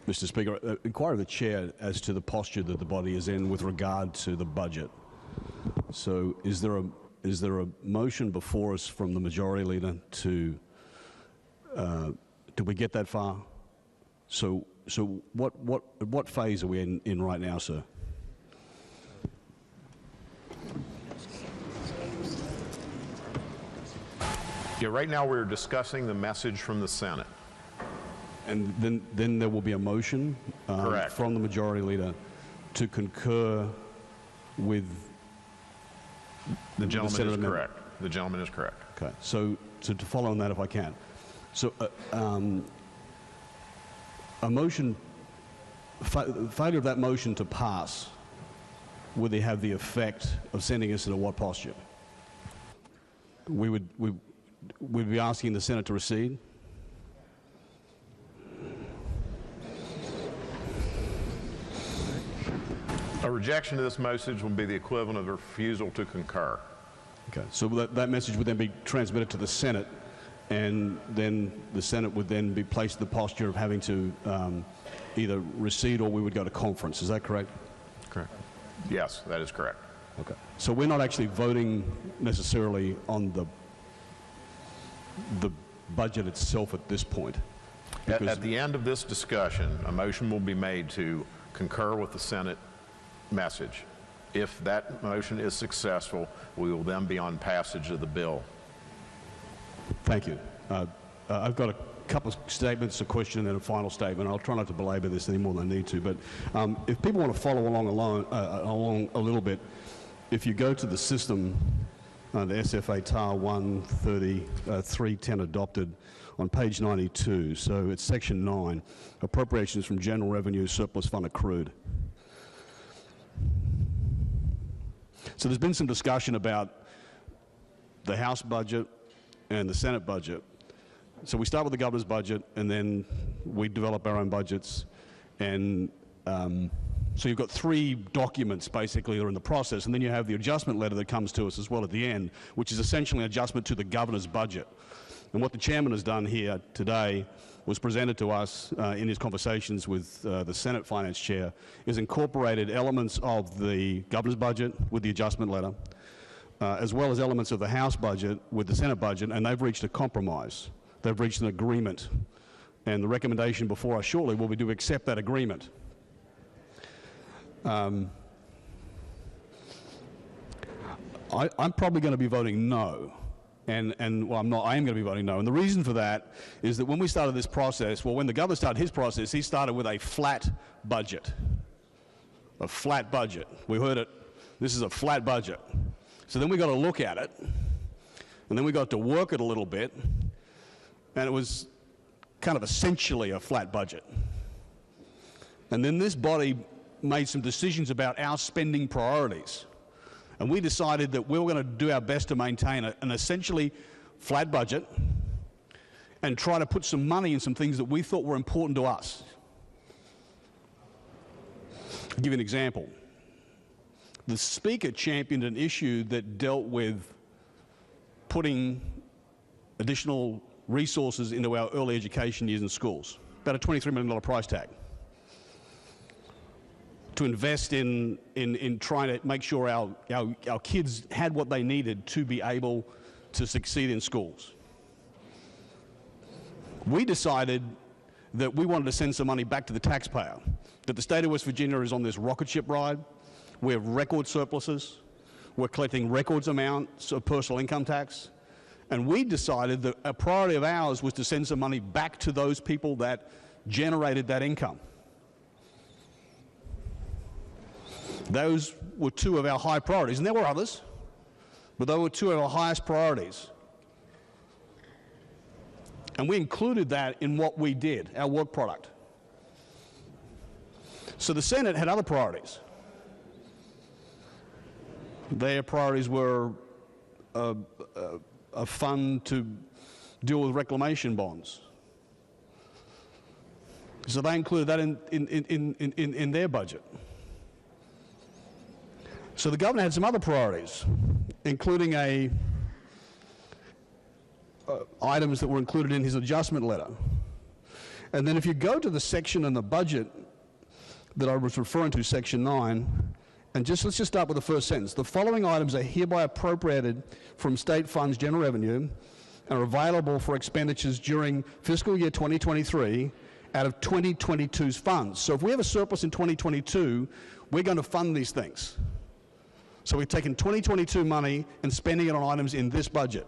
Mr. Speaker. Inquire of the chair as to the posture that the body is in with regard to the budget. So is there a motion before us from the majority leader to, did we get that far? So what phase are we in right now, sir? Yeah, right now we're discussing the message from the Senate. And then there will be a motion from the majority leader to concur with the gentleman is correct. The gentleman is correct. Okay. So to follow on that, if I can. So a motion, failure of that motion to pass, would they have the effect of sending us into what posture? We'd be asking the Senate to recede. A rejection of this message would be the equivalent of a refusal to concur. Okay, so that message would then be transmitted to the Senate, and then the Senate would then be placed in the posture of having to either recede or we would go to conference. Is that correct? Correct. Yes, that is correct. Okay. So we're not actually voting necessarily on the budget itself at this point. At the end of this discussion, a motion will be made to concur with the Senate message. If that motion is successful, we will then be on passage of the bill. Thank you. I've got a couple of statements, a question, and then a final statement. I'll try not to belabor this any more than I need to, but if people want to follow along a little bit, if you go to the system, the SFA TAR 13310 adopted on page 92, so it's section 9, appropriations from general revenue surplus fund accrued. So there's been some discussion about the House budget and the Senate budget. So we start with the governor's budget, and then we develop our own budgets. And so you've got 3 documents, basically, that are in the process, and then you have the adjustment letter that comes to us as well at the end, which is essentially an adjustment to the governor's budget. And what the chairman has done here today was presented to us in his conversations with the Senate Finance Chair, is incorporated elements of the governor's budget with the adjustment letter, as well as elements of the House budget with the Senate budget, and they've reached a compromise. They've reached an agreement. And the recommendation before us shortly will be to accept that agreement. I'm probably going to be voting no. Well, I'm not. I am going to be voting no. And the reason for that is that when we started this process, well, when the governor started his process, he started with a flat budget. A flat budget. We heard it. This is a flat budget. So then we got to look at it, and then we got to work it a little bit, and it was kind of essentially a flat budget. And then this body made some decisions about our spending priorities. And we decided that we were going to do our best to maintain an essentially flat budget and try to put some money in some things that we thought were important to us. I'll give you an example. The Speaker championed an issue that dealt with putting additional resources into our early education years in schools, about a $23 million price tag, to invest in trying to make sure our kids had what they needed to be able to succeed in schools. We decided that we wanted to send some money back to the taxpayer, that the state of West Virginia is on this rocket ship ride. We have record surpluses. We're collecting records amounts of personal income tax. And we decided that a priority of ours was to send some money back to those people that generated that income. Those were two of our high priorities, and there were others, but those were two of our highest priorities. And we included that in what we did, our work product. So the Senate had other priorities. Their priorities were a fund to deal with reclamation bonds. So they included that in their budget. So the governor had some other priorities, including items that were included in his adjustment letter. And then if you go to the section in the budget that I was referring to, Section 9, and let's just start with the first sentence. The following items are hereby appropriated from state funds general revenue and are available for expenditures during fiscal year 2023 out of 2022's funds. So if we have a surplus in 2022, we're going to fund these things. So we've taken 2022 money and spending it on items in this budget.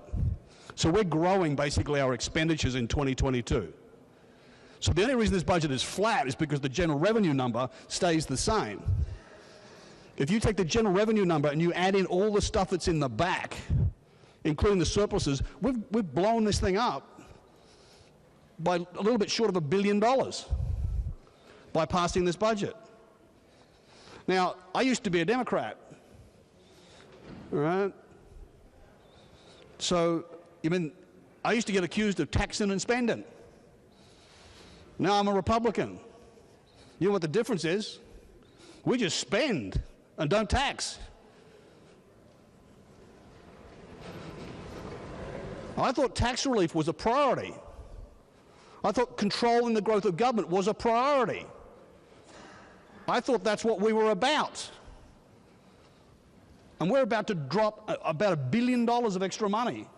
So we're growing basically our expenditures in 2022. So the only reason this budget is flat is because the general revenue number stays the same. If you take the general revenue number and you add in all the stuff that's in the back, including the surpluses, we've blown this thing up by a little bit short of $1 billion by passing this budget. Now, I used to be a Democrat, all right? So, I used to get accused of taxing and spending. Now I'm a Republican. You know what the difference is? We just spend and don't tax. I thought tax relief was a priority. I thought controlling the growth of government was a priority. I thought that's what we were about. And we're about to drop about $1 billion of extra money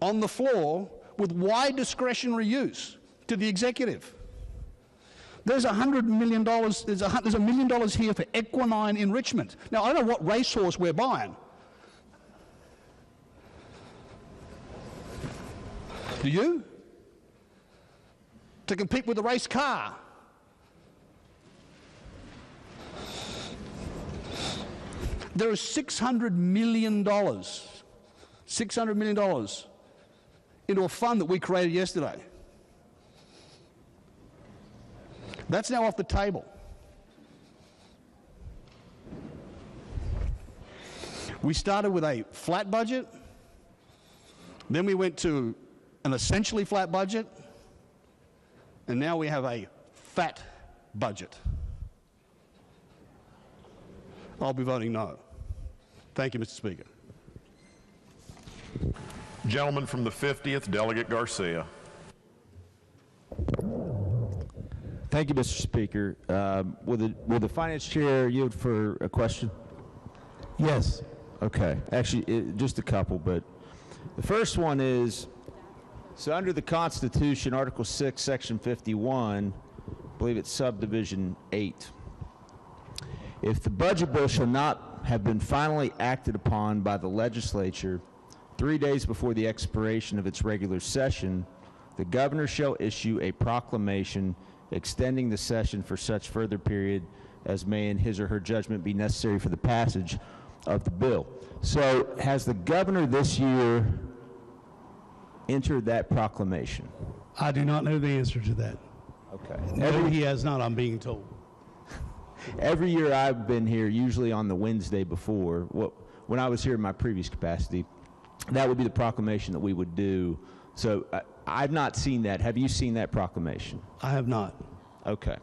on the floor with wide discretionary use to the executive. There's $100 million, there's $1 million here for equine enrichment. Now, I don't know what racehorse we're buying. Do you? To compete with the race car. There is $600 million into a fund that we created yesterday. That's now off the table. We started with a flat budget, then we went to an essentially flat budget, and now we have a fat budget. I'll be voting no. Thank you, Mr. Speaker. Gentleman from the 50th, Delegate Garcia. Thank you, Mr. Speaker. Will the Finance Chair yield for a question? Yes. Okay. Actually, just a couple, but the first one is, so under the Constitution, Article 6, Section 51, I believe it's subdivision 8, if the budget bill shall not have been finally acted upon by the legislature 3 days before the expiration of its regular session, the governor shall issue a proclamation extending the session for such further period as may in his or her judgment be necessary for the passage of the bill. So has the governor this year entered that proclamation? I do not know the answer to that. Okay. No, he has not, I'm being told. every year I've been here, usually on the Wednesday before, when I was here in my previous capacity, that would be the proclamation that we would do. So I've not seen that. Have you seen that proclamation? I have not. Okay.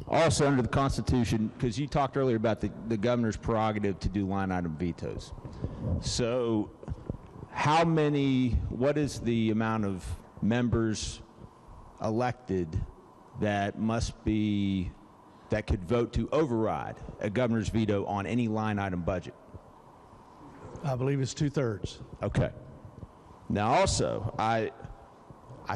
Also, under the Constitution, because you talked earlier about the governor's prerogative to do line item vetoes. So what is the amount of members elected that could vote to override a governor's veto on any line item budget? I believe it's 2/3. Okay. Now also, I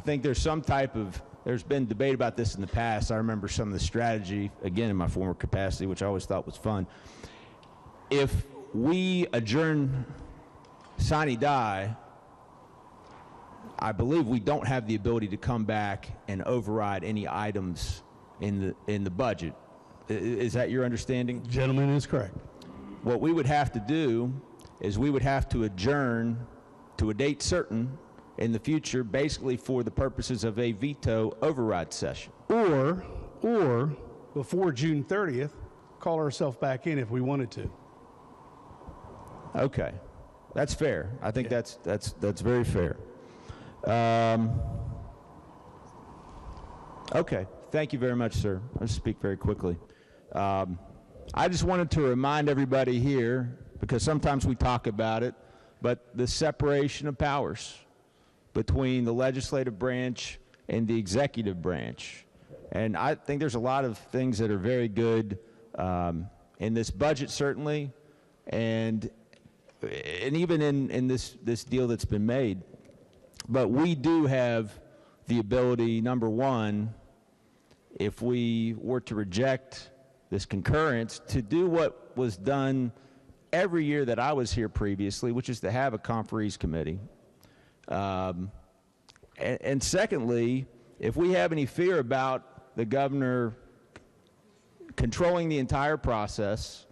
think there's been debate about this in the past. I remember some of the strategy, again, in my former capacity, which I always thought was fun. If we adjourn sine die, I believe we don't have the ability to come back and override any items in the budget. Is that your understanding? Gentleman is correct. What we would have to do is we would have to adjourn to a date certain in the future, basically for the purposes of a veto override session. Or before June 30th, call ourselves back in if we wanted to. Okay, that's fair. I think that's very fair. Okay, thank you very much, sir. I'll speak very quickly. I just wanted to remind everybody here, because sometimes we talk about it, but the separation of powers between the legislative branch and the executive branch. And I think there's a lot of things that are very good in this budget, certainly, and even in this deal that's been made. But we do have the ability, number one, if we were to reject this concurrence, to do what was done every year that I was here previously, which is to have a conferees committee. And secondly, if we have any fear about the governor controlling the entire process,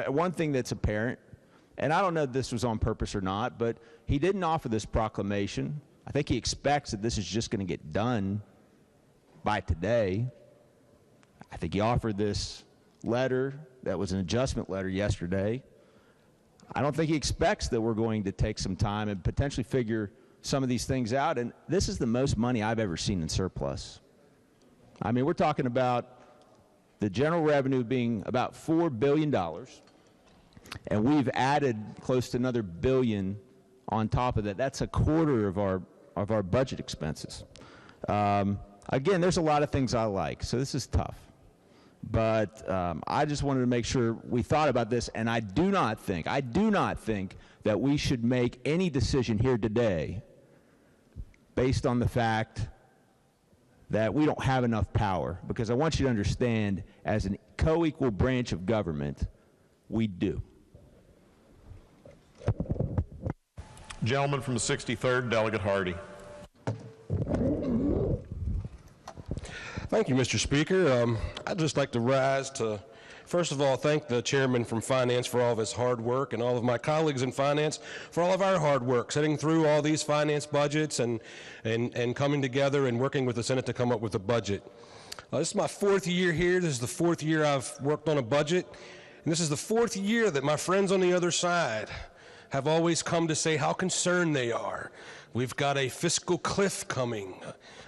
one thing that's apparent, and I don't know if this was on purpose or not, but he didn't offer this proclamation. I think he expects that this is just going to get done by today. I think he offered this letter that was an adjustment letter yesterday. I don't think he expects that we're going to take some time and potentially figure some of these things out. And this is the most money I've ever seen in surplus. I mean, we're talking about the general revenue being about $4 billion, and we've added close to another $1 billion on top of that. That's a quarter of our budget expenses. Again, there's a lot of things I like, so this is tough. But I just wanted to make sure we thought about this, and I do not think that we should make any decision here today based on the fact that we don't have enough power, because I want you to understand, as a co-equal branch of government, we do. Gentleman from the 63rd, Delegate Hardy. Thank you, Mr. Speaker. I'd just like to rise to, first of all, thank the chairman from Finance for all of his hard work, and all of my colleagues in Finance for all of our hard work, sitting through all these finance budgets and coming together and working with the Senate to come up with a budget. This is my 4th year here. This is the 4th year I've worked on a budget, and this is the 4th year that my friends on the other side have always come to say how concerned they are. We've got a fiscal cliff coming.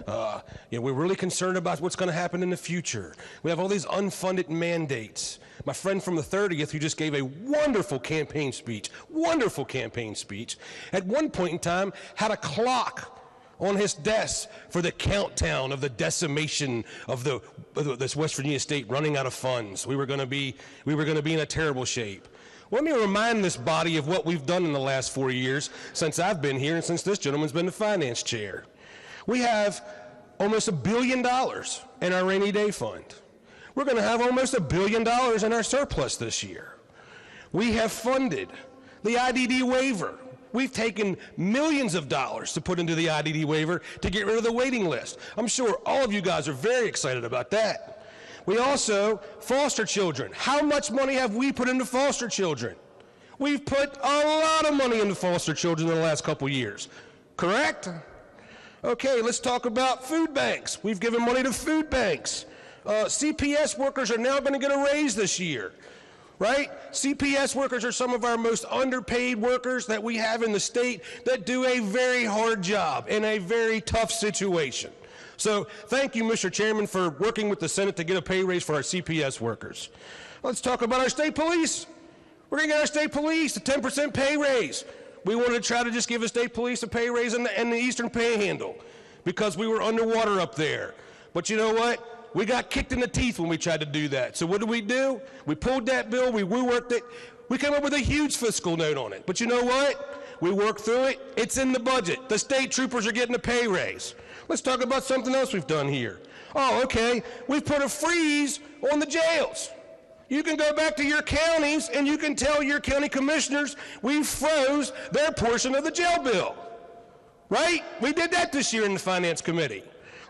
We're really concerned about what's going to happen in the future. We have all these unfunded mandates. My friend from the 30th, who just gave a wonderful campaign speech, at one point in time had a clock on his desk for the countdown of the decimation of this West Virginia state running out of funds. We were going to be in a terrible shape. Let me remind this body of what we've done in the last 4 years since I've been here and since this gentleman's been the finance chair. We have almost $1 billion in our rainy day fund. We're going to have almost $1 billion in our surplus this year. We have funded the IDD waiver. We've taken millions of dollars to put into the IDD waiver to get rid of the waiting list. I'm sure all of you guys are very excited about that. We also, foster children. How much money have we put into foster children? We've put a lot of money into foster children in the last couple years, correct? Okay, let's talk about food banks. We've given money to food banks. CPS workers are now going to get a raise this year, right? CPS workers are some of our most underpaid workers that we have in the state that do a very hard job in a very tough situation. So thank you, Mr. Chairman, for working with the Senate to get a pay raise for our CPS workers. Let's talk about our state police. We're going to get our state police a 10% pay raise. We wanted to try to just give the state police a pay raise in the Eastern Panhandle because we were underwater up there. But you know what? We got kicked in the teeth when we tried to do that. So what did? We pulled that bill, we reworked it, we came up with a huge fiscal note on it. But you know what? We worked through it, it's in the budget. The state troopers are getting a pay raise. Let's talk about something else we've done here. Oh, okay, we've put a freeze on the jails. You can go back to your counties and you can tell your county commissioners we froze their portion of the jail bill, right? We did that this year in the Finance Committee.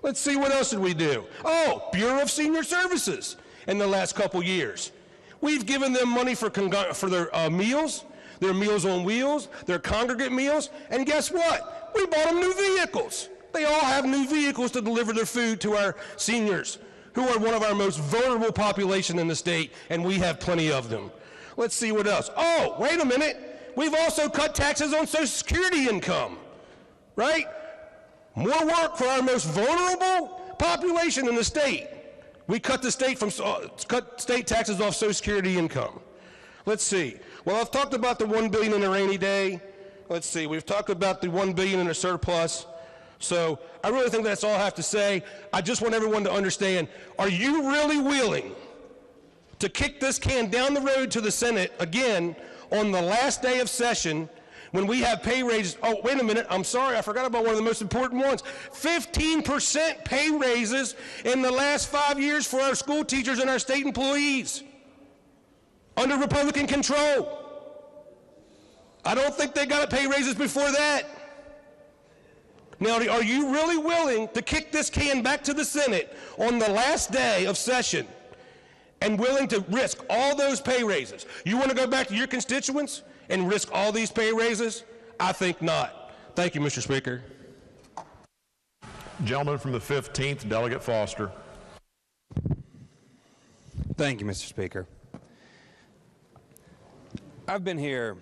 Let's see, what else did we do? Oh, Bureau of Senior Services in the last couple years. We've given them money for their meals, their Meals on Wheels, their congregate meals, and guess what? We bought them new vehicles. They all have new vehicles to deliver their food to our seniors, who are one of our most vulnerable population in the state, and we have plenty of them. Let's see what else. Oh, wait a minute. We've also cut taxes on Social Security income, right? More work for our most vulnerable population in the state. We cut cut state taxes off Social Security income. Let's see. Well, I've talked about the $1 billion in a rainy day. Let's see. We've talked about the $1 billion in a surplus. So I really think that's all I have to say. I just want everyone to understand, are you really willing to kick this can down the road to the Senate again on the last day of session when we have pay raises? Oh, wait a minute, I'm sorry, I forgot about one of the most important ones. 15% pay raises in the last 5 years for our school teachers and our state employees under Republican control. I don't think they got pay raises before that. Now, are you really willing to kick this can back to the Senate on the last day of session and willing to risk all those pay raises? You want to go back to your constituents and risk all these pay raises? I think not. Thank you, Mr. Speaker. Gentleman from the 15th, Delegate Foster. Thank you, Mr. Speaker. I've been here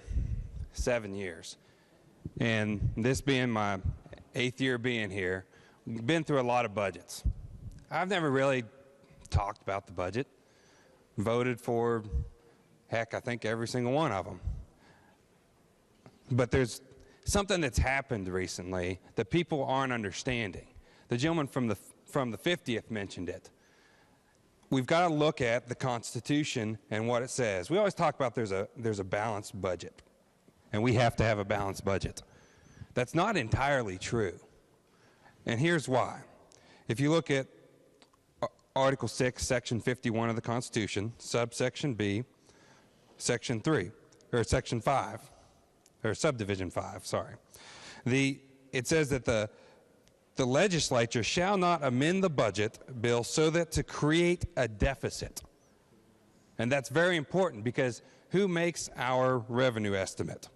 7 years, and this being my 8th year being here, we've been through a lot of budgets. I've never really talked about the budget, voted for, heck, I think every single one of them. But there's something that's happened recently that people aren't understanding. The gentleman from the 50th mentioned it. We've got to look at the Constitution and what it says. We always talk about there's a balanced budget, and we have to have a balanced budget. That's not entirely true, and here's why. If you look at Article 6, Section 51 of the Constitution, subsection B, Section 3, or Section 5, or Subdivision 5, sorry. It says that the legislature shall not amend the budget bill so that to create a deficit. And that's very important because who makes our revenue estimate?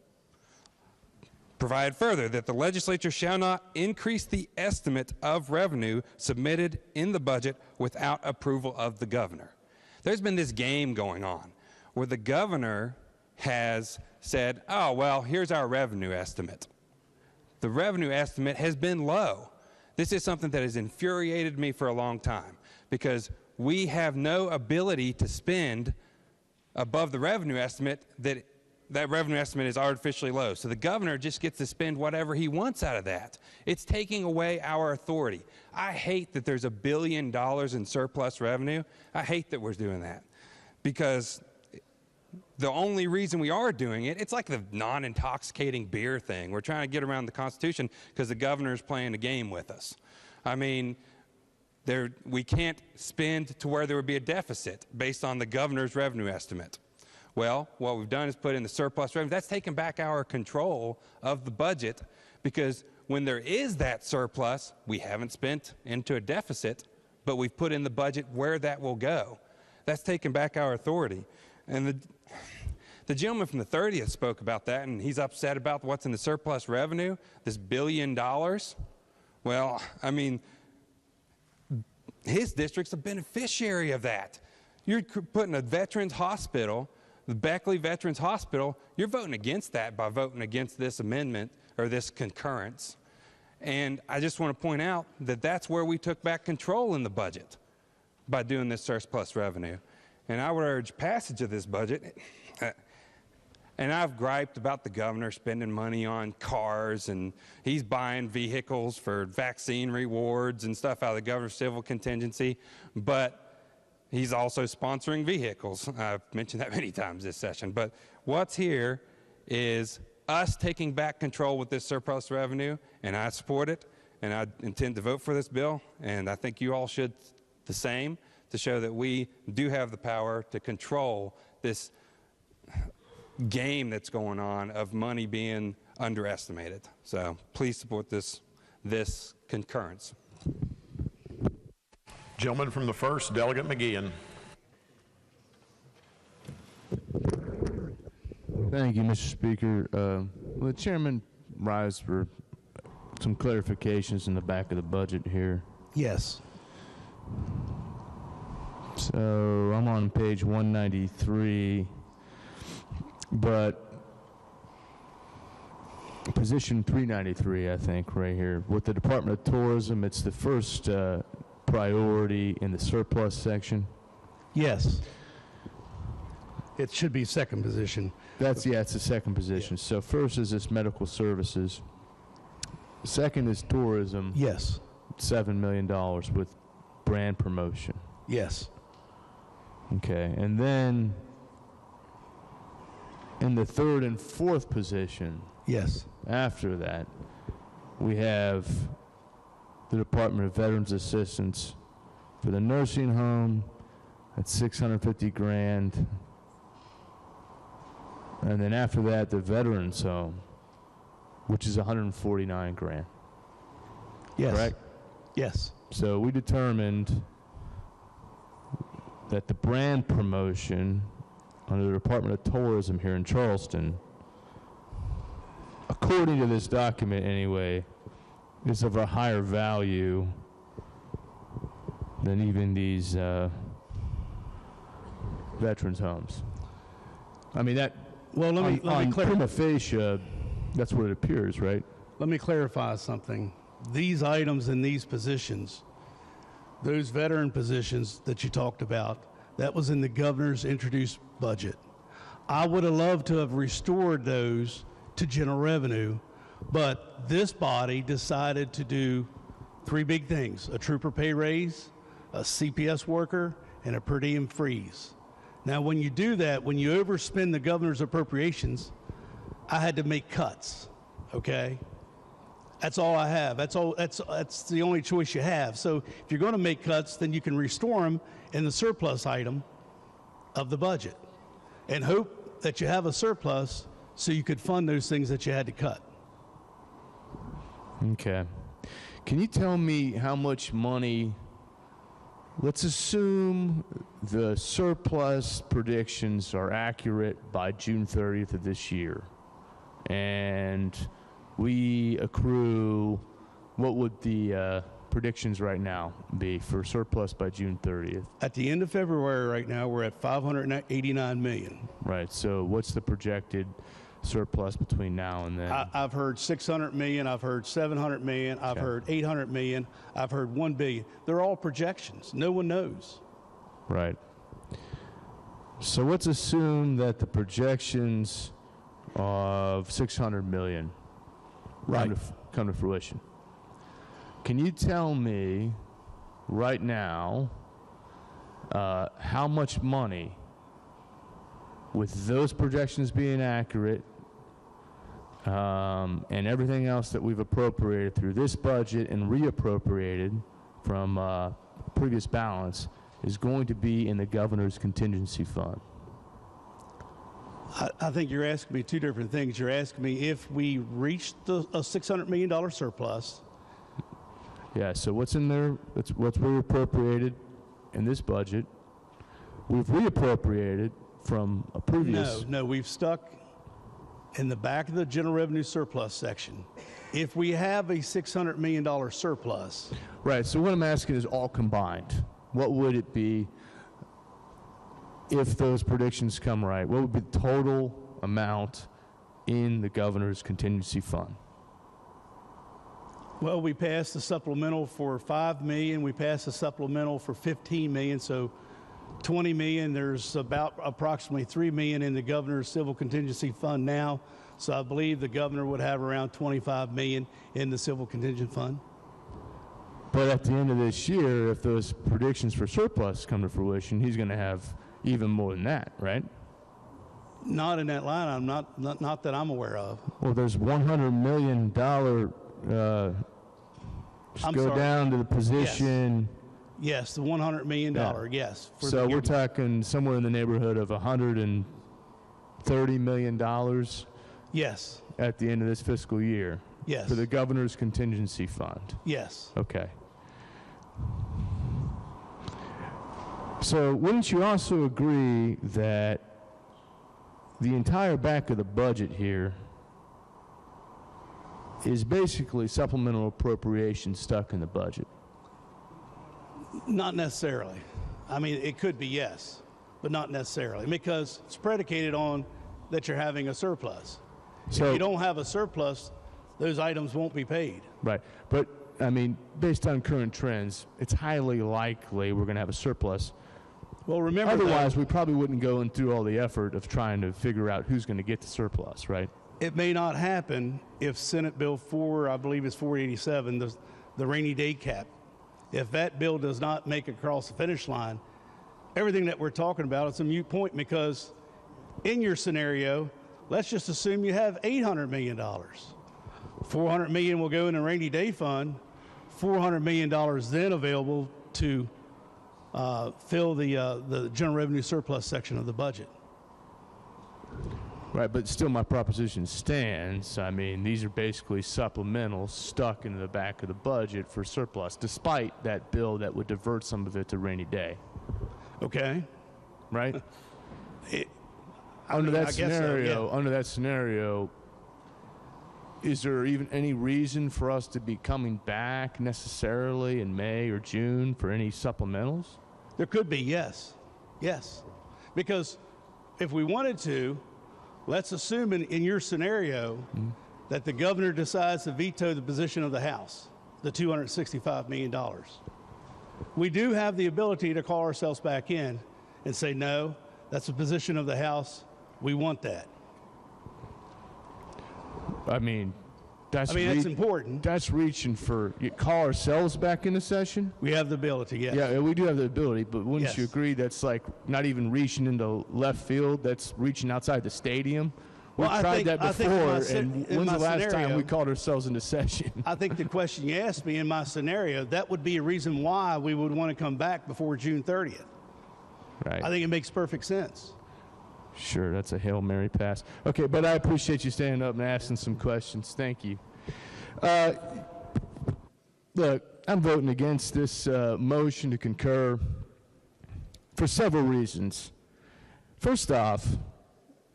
Provided further that the legislature shall not increase the estimate of revenue submitted in the budget without approval of the governor. There's been this game going on where the governor has said, oh, well, here's our revenue estimate. The revenue estimate has been low. This is something that has infuriated me for a long time because we have no ability to spend above the revenue estimate. That revenue estimate is artificially low. So the governor just gets to spend whatever he wants out of that. It's taking away our authority. I hate that there's $1 billion in surplus revenue. I hate that we're doing that because the only reason we are doing it, it's like the non-intoxicating beer thing. We're trying to get around the Constitution because the governor's playing a game with us. I mean, we can't spend to where there would be a deficit based on the governor's revenue estimate. Well, what we've done is put in the surplus revenue. That's taken back our control of the budget because when there is that surplus, we haven't spent into a deficit, but we've put in the budget where that will go. That's taken back our authority. And the gentleman from the 30th spoke about that, and he's upset about what's in the surplus revenue, this $1 billion. Well, I mean, his district's a beneficiary of that. You're putting a veterans hospital, the Beckley Veterans Hospital, you're voting against that by voting against this amendment or this concurrence. And I just want to point out that that's where we took back control in the budget by doing this surplus revenue. And I would urge passage of this budget. And I've griped about the governor spending money on cars, and he's buying vehicles for vaccine rewards and stuff out of the governor's civil contingency, but he's also sponsoring vehicles. I've mentioned that many times this session. But what's here is us taking back control with this surplus revenue, and I support it, and I intend to vote for this bill, and I think you all should the same, to show that we do have the power to control this game that's going on of money being underestimated. So please support this concurrence. Gentleman from the 1st, Delegate McGeehan. Thank you, Mr. Speaker. Will the chairman rise for some clarifications in the back of the budget here? Yes. So I'm on page 193, but position 393, I think, right here. With the Department of Tourism, it's the first priority in the surplus section. Yes. It should be second position. It's the second position. Yeah. So first is this medical services. Second is tourism. Yes. $7 million with brand promotion. Yes. Okay, and then in the third and fourth position, yes, after that, we have the Department of Veterans Assistance for the nursing home at $650,000, and then after that, the veterans home, which is $149,000. Yes. Correct? Yes. So we determined that the brand promotion under the Department of Tourism here in Charleston, according to this document anyway, is of a higher value than even these veterans homes. I mean, that, well, let me prima facie, that's what it appears, right? Let me clarify something. These items in these positions, those veteran positions that you talked about, that was in the governor's introduced budget. I would have loved to have restored those to general revenue, but this body decided to do three big things: a trooper pay raise, a CPS worker, and a per diem freeze. Now, when you do that, when you overspend the governor's appropriations, I had to make cuts, okay? That's all I have. That's the only choice you have. So if you're going to make cuts, then you can restore them in the surplus item of the budget and hope that you have a surplus so you could fund those things that you had to cut. Okay. Can you tell me how much money, let's assume the surplus predictions are accurate by June 30th of this year, and we accrue, what would the predictions right now be for surplus by June 30th? At the end of February right now, we're at $589 million. Right, so what's the projected surplus between now and then? I've heard $600 million, I've heard $700 million, I've heard $800 million, I've heard $1 billion. They're all projections. No one knows. Right. So let's assume that the projections of $600 million come to fruition. Can you tell me right now how much money, with those projections being accurate and everything else that we've appropriated through this budget and reappropriated from previous balance, is going to be in the governor's contingency fund? I think you're asking me two different things. You're asking me if we reached a $600 million surplus. Yeah, so what's in there? What's reappropriated in this budget? We've reappropriated from a previous... No, we've stuck in the back of the general revenue surplus section, if we have a $600 million surplus. Right, so what I'm asking is all combined. What would it be if those predictions come right? What would be the total amount in the governor's contingency fund? Well, we passed the supplemental for $5 million. We passed the supplemental for $15 million, so $20 million. There's about approximately $3 million in the governor's civil contingency fund now. So I believe the governor would have around $25 million in the civil contingent fund. But at the end of this year, if those predictions for surplus come to fruition, he's going to have even more than that, right? Not in that line. I'm not that I'm aware of. Well, there's $100 million. Go down to the position. Yes, the $100 million. Yes. So we're talking somewhere in the neighborhood of $130 million. Yes. At the end of this fiscal year. Yes. For the governor's contingency fund. Yes. Okay. So wouldn't you also agree that the entire back of the budget here is basically supplemental appropriation stuck in the budget? Not necessarily. I mean, it could be yes, but not necessarily, because it's predicated on that you're having a surplus. So, if you don't have a surplus, those items won't be paid. Right. But, I mean, based on current trends, it's highly likely we're going to have a surplus. Well, remember otherwise, we probably wouldn't go in through all the effort of trying to figure out who's going to get the surplus, right? It may not happen if Senate Bill 4, I believe it's 487, the rainy day cap, if that bill does not make it across the finish line, everything that we're talking about is a moot point, because in your scenario, let's just assume you have $800 million. $400 million will go in the rainy day fund, $400 million then available to fill the general revenue surplus section of the budget. Right, but still my proposition stands. I mean, these are basically supplementals stuck into the back of the budget for surplus, despite that bill that would divert some of it to rainy day. Okay. Right? Under that scenario, is there even any reason for us to be coming back necessarily in May or June for any supplementals? There could be, yes. Yes. Because if we wanted to, let's assume in your scenario that the governor decides to veto the position of the House, the $265 million. We do have the ability to call ourselves back in and say, no, that's the position of the House. We want that. I mean, that's important. That's reaching for, call ourselves back into session? We have the ability, yes. Yeah, we do have the ability, but wouldn't Yes. you agree that's like not even reaching into left field, that's reaching outside the stadium? We've tried that before, and when's the last time we called ourselves into session? I think the question you asked me in my scenario, that would be a reason why we would want to come back before June 30th. Right. I think it makes perfect sense. Sure, that's a Hail Mary pass. Okay, but I appreciate you standing up and asking some questions. Thank you. Look, I'm voting against this motion to concur for several reasons. First off,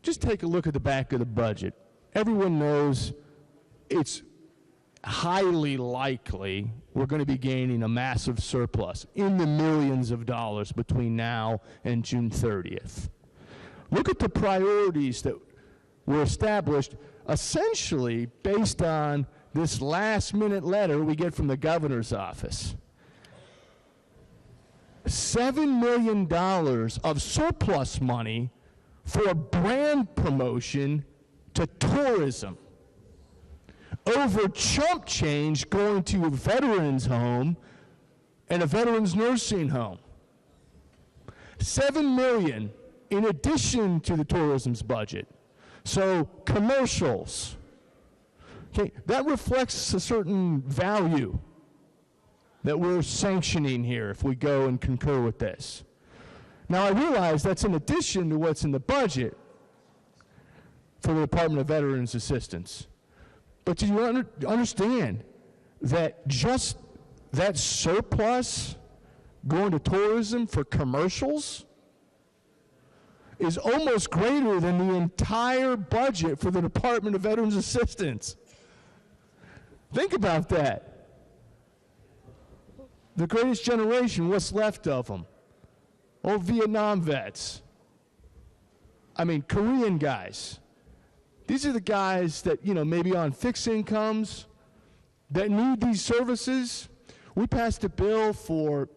just take a look at the back of the budget. Everyone knows it's highly likely we're going to be gaining a massive surplus in the millions of dollars between now and June 30th. Look at the priorities that were established essentially based on this last-minute letter we get from the governor's office. $7 million of surplus money for brand promotion to tourism. Over chump change going to a veterans home and a veterans nursing home. $7 million in addition to the tourism's budget. So commercials. Okay, that reflects a certain value that we're sanctioning here if we go and concur with this. Now, I realize that's in addition to what's in the budget for the Department of Veterans Assistance. But do you understand that just that surplus going to tourism for commercials is almost greater than the entire budget for the Department of Veterans Assistance. Think about that. The Greatest Generation, what's left of them? Old Vietnam vets. I mean, Korean guys. These are the guys that, maybe on fixed incomes that need these services. We passed a bill for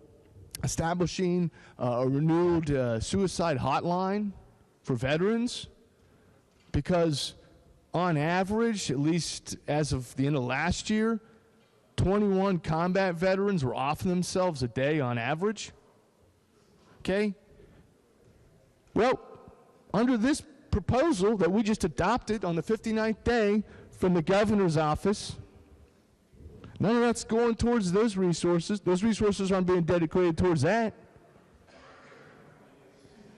establishing a renewed suicide hotline for veterans because on average, at least as of the end of last year, 21 combat veterans were offing themselves a day on average. Okay? Well, under this proposal that we just adopted on the 59th day from the governor's office, none of that's going towards those resources. Those resources aren't being dedicated towards that.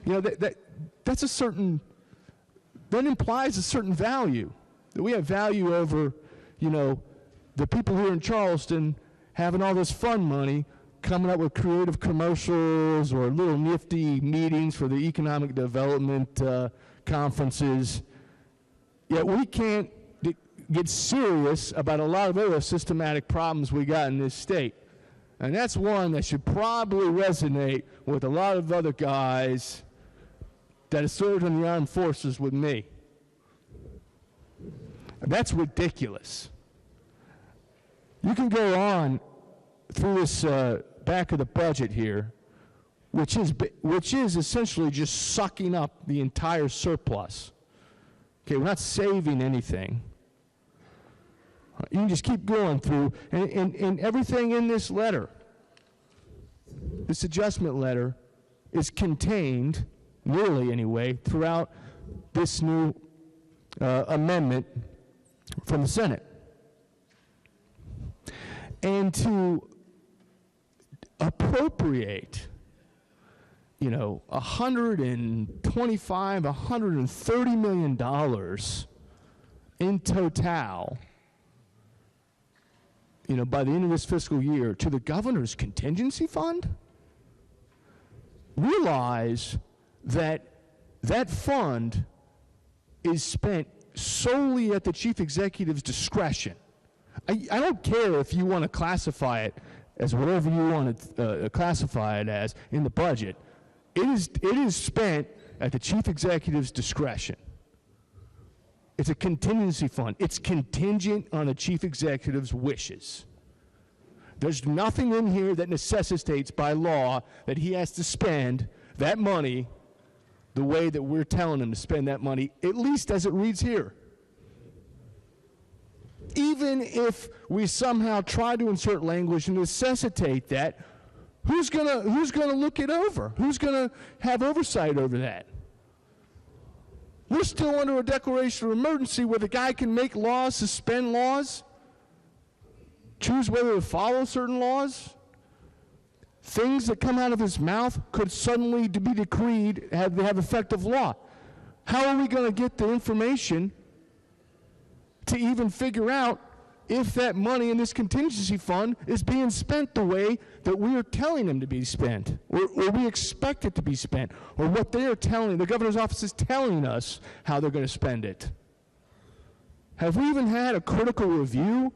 That's a certain, that implies a certain value. That we have value over, the people here in Charleston having all this fun money, coming up with creative commercials or little nifty meetings for the economic development conferences. Yet we can't get serious about a lot of other systematic problems we got in this state. And that's one that should probably resonate with a lot of other guys that have served in the armed forces with me. That's ridiculous. You can go on through this back of the budget here, which is essentially just sucking up the entire surplus. Okay, we're not saving anything. You can just keep going through, and everything in this letter, this adjustment letter, is contained, nearly anyway, throughout this new amendment from the Senate. And to appropriate, $125, $130 million in total, by the end of this fiscal year to the governor's contingency fund, realize that that fund is spent solely at the chief executive's discretion. I don't care if you want to classify it as whatever you want to classify it as in the budget. It is spent at the chief executive's discretion. It's a contingency fund. It's contingent on the chief executive's wishes. There's nothing in here that necessitates by law that he has to spend that money the way that we're telling him to spend that money, at least as it reads here. Even if we somehow try to insert language and necessitate that, who's gonna look it over? Who's gonna have oversight over that? We're still under a declaration of emergency where the guy can make laws, suspend laws, choose whether to follow certain laws. Things that come out of his mouth could suddenly be decreed have effective law. How are we going to get the information to even figure out if that money in this contingency fund is being spent the way that we are telling them to be spent, or we expect it to be spent, or what they are telling, the governor's office is telling us how they're going to spend it? Have we even had a critical review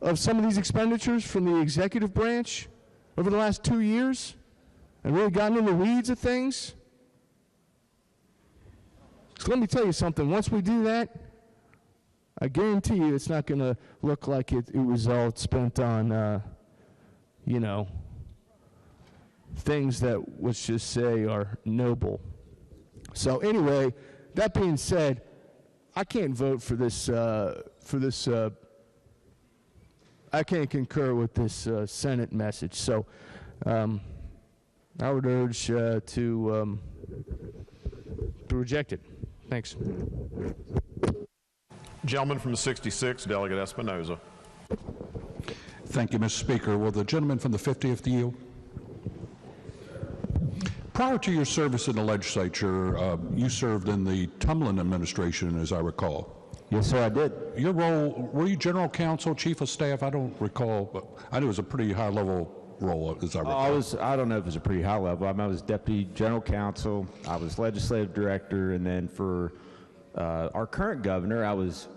of some of these expenditures from the executive branch over the last 2 years and really gotten in the weeds of things? So let me tell you something. Once we do that, I guarantee you it's not going to look like it was all spent on, things that, let's just say, are noble. So anyway, that being said, I can't vote for this, I can't concur with this Senate message. So I would urge to reject it. Thanks. Gentleman from 66, Delegate Espinoza. Thank you, Mr. Speaker. Will the gentleman from the 50th yield? Prior to your service in the legislature, you served in the Tumlin administration, as I recall. Yes, sir, I did. Your role, were you general counsel, chief of staff? I don't recall, but I knew it was a pretty high-level role, as I recall. I don't know if it was a pretty high level. I was deputy general counsel, I was legislative director, and then for our current governor, I was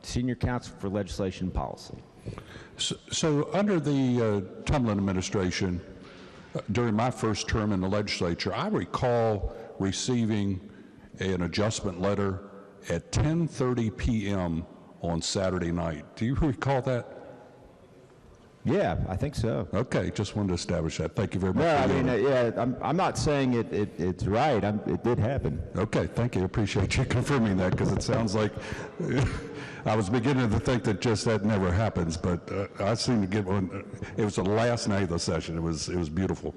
senior counsel for legislation and policy. So under the Tumlin administration, during my first term in the legislature, I recall receiving an adjustment letter at 10:30 p.m. on Saturday night. Do you recall that? Yeah, I think so. Okay, just wanted to establish that. Thank you very much. No, I mean, I'm not saying it's right. It did happen. Okay, thank you. Appreciate you confirming that, because it sounds like I was beginning to think that just that never happens, but I seem to get one. It was the last night of the session. It was beautiful.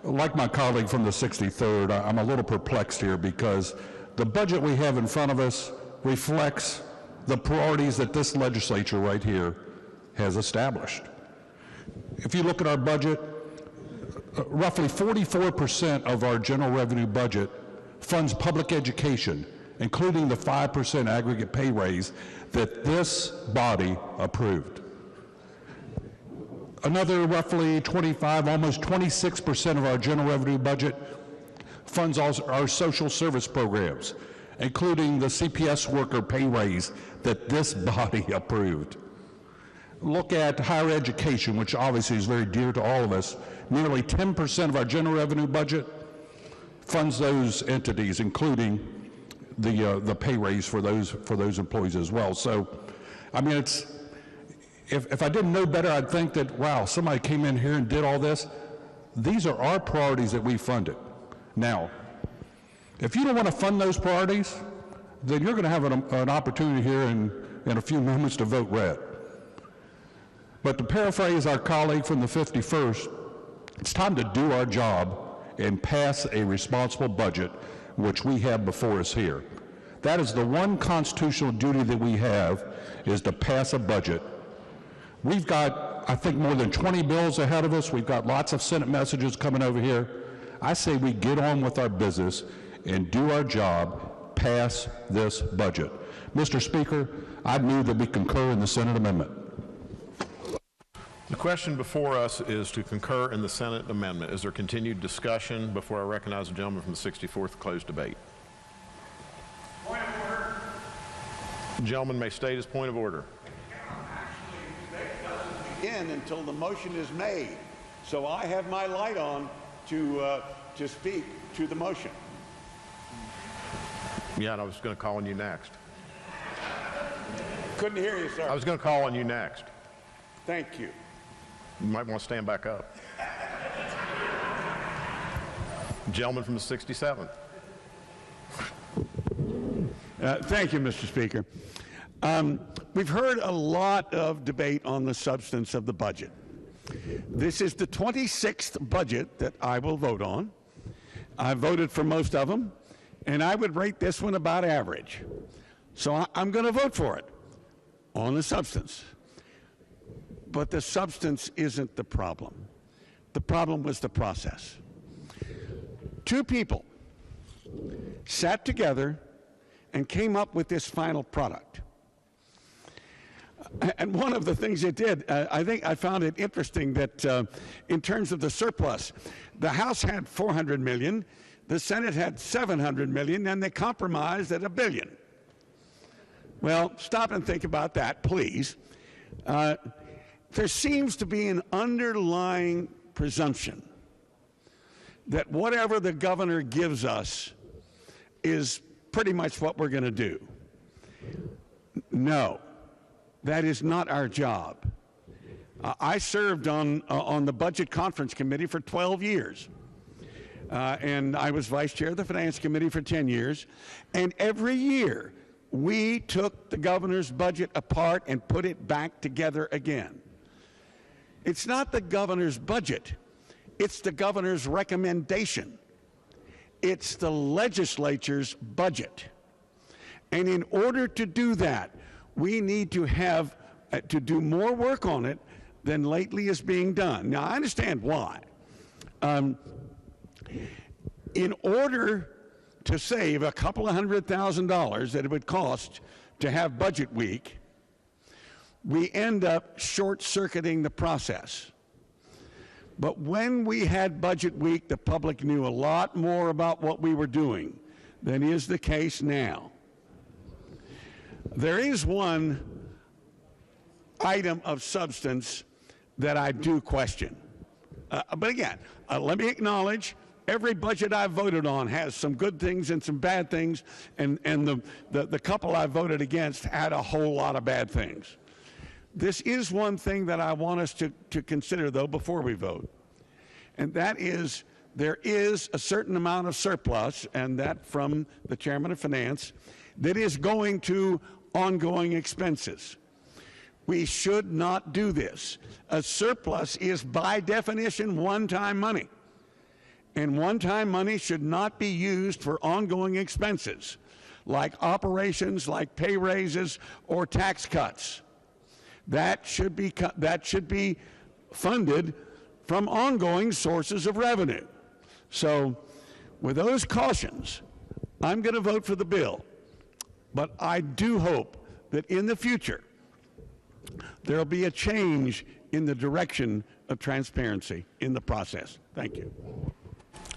Like my colleague from the 63rd, I'm a little perplexed here, because the budget we have in front of us reflects the priorities that this legislature right here has established. If you look at our budget, roughly 44% of our general revenue budget funds public education, including the 5% aggregate pay raise that this body approved. Another roughly 25, almost 26% of our general revenue budget funds our social service programs, including the CPS worker pay raise that this body approved. Look at higher education, which obviously is very dear to all of us. Nearly 10% of our general revenue budget funds those entities, including the pay raise for those employees as well. So, I mean, it's if I didn't know better, I'd think that, wow, somebody came in here and did all this. These are our priorities that we funded. Now, if you don't want to fund those priorities, then you're going to have an opportunity here in a few moments to vote red. But to paraphrase our colleague from the 51st, it's time to do our job and pass a responsible budget, which we have before us here. That is the one constitutional duty that we have, is to pass a budget. We've got, I think, more than 20 bills ahead of us. We've got lots of Senate messages coming over here. I say we get on with our business and do our job, pass this budget. Mr. Speaker, I move that we concur in the Senate amendment. The question before us is to concur in the Senate amendment. Is there continued discussion before I recognize the gentleman from the 64th to close debate? Point of order. The gentleman may state his point of order. Actually, debate doesn't begin until the motion is made. So I have my light on to speak to the motion. Yeah, and I was going to call on you next. Couldn't hear you, sir. I was going to call on you next. Thank you. You might want to stand back up. Gentleman from the 67th. Thank you, Mr. Speaker. We've heard a lot of debate on the substance of the budget. This is the 26th budget that I will vote on. I voted for most of them, and I would rate this one about average. So I'm going to vote for it on the substance. But the substance isn't the problem. The problem was the process. Two people sat together and came up with this final product. And one of the things it did, I think I found it interesting that in terms of the surplus, the House had $400 million, the Senate had $700 million, and they compromised at $1 billion. Well, stop and think about that, please. There seems to be an underlying presumption that whatever the governor gives us is pretty much what we're going to do. No, that is not our job. I served on the Budget Conference Committee for 12 years. And I was vice chair of the Finance Committee for 10 years. And every year, we took the governor's budget apart and put it back together again. It's not the governor's budget. It's the governor's recommendation. It's the legislature's budget. And in order to do that, we need to have to do more work on it than lately is being done. Now, I understand why. In order to save a couple of $100,000 that it would cost to have budget week, we end up short-circuiting the process. But when we had budget week, the public knew a lot more about what we were doing than is the case now. There is one item of substance that I do question. But again, let me acknowledge every budget I've voted on has some good things and some bad things, and the couple I voted against had a whole lot of bad things. This is one thing that I want us to consider, though, before we vote, and that is there is a certain amount of surplus, and that from the Chairman of Finance, that is going to ongoing expenses. We should not do this. A surplus is, by definition, one-time money. And one-time money should not be used for ongoing expenses, like operations, like pay raises, or tax cuts. That should be funded from ongoing sources of revenue. So, with those cautions, I'm going to vote for the bill. But I do hope that in the future, there will be a change in the direction of transparency in the process. Thank you.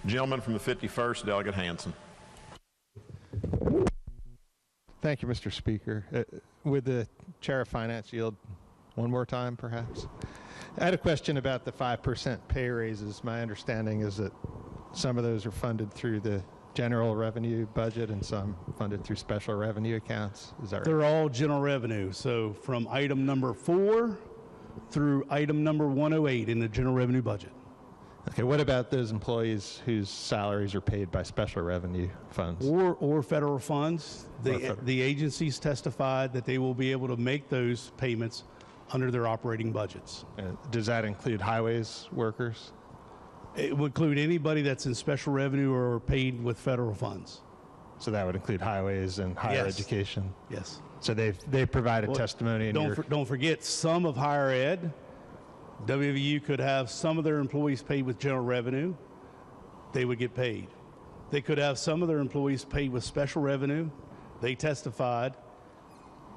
Gentleman from the 51st, Delegate Hansen. Thank you, Mr. Speaker. Would the Chair of Finance yield one more time, perhaps? I had a question about the 5% pay raises. My understanding is that some of those are funded through the general revenue budget and some funded through special revenue accounts. Is that right? They're all general revenue. So from item number 4 through item number 108 in the general revenue budget. Okay, what about those employees whose salaries are paid by special revenue funds? Or federal funds. The agencies testified that they will be able to make those payments under their operating budgets. Does that include highways workers? It would include anybody that's in special revenue or paid with federal funds. So that would include highways and higher education? Yes. So they've provided testimony. Don't forget, some of higher ed, WVU could have some of their employees paid with general revenue. They would get paid. They could have some of their employees paid with special revenue. They testified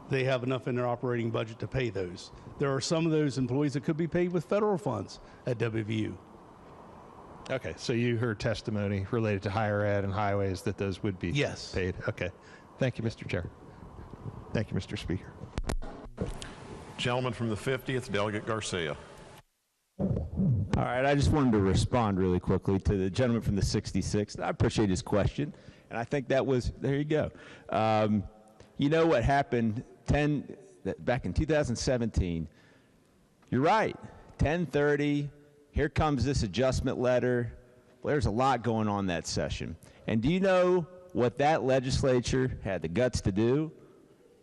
they have enough in their operating budget to pay those. There are some of those employees that could be paid with federal funds at WVU. Okay, so you heard testimony related to higher ed and highways that those would be paid. Okay. Thank you, Mr. Chair. Thank you, Mr. Speaker. Gentleman from the 50th, Delegate Garcia. All right, I just wanted to respond really quickly to the gentleman from the 66th. I appreciate his question, and I think that was, there you go. You know what happened back in 2017? You're right, 10:30, here comes this adjustment letter. Well, there's a lot going on that session. And do you know what that legislature had the guts to do?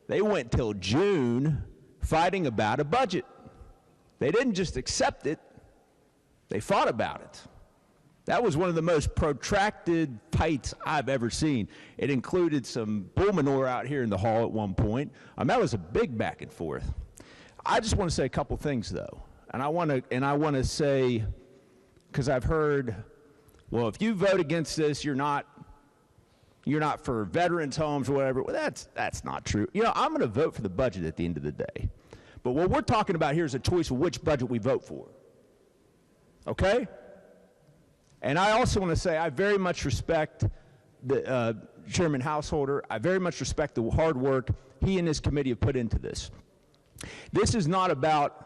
They went till June fighting about a budget. They didn't just accept it, they fought about it. That was one of the most protracted fights I've ever seen. It included some bull manure out here in the hall at one point. That was a big back and forth. I just want to say a couple things, though. And I want to say, because I've heard, well, if you vote against this, you're not for veterans' homes or whatever. Well, that's not true. You know, I'm going to vote for the budget at the end of the day. But what we're talking about here is a choice of which budget we vote for. Okay? And I also want to say I very much respect the Chairman Householder. I very much respect the hard work he and his committee have put into this. This is not about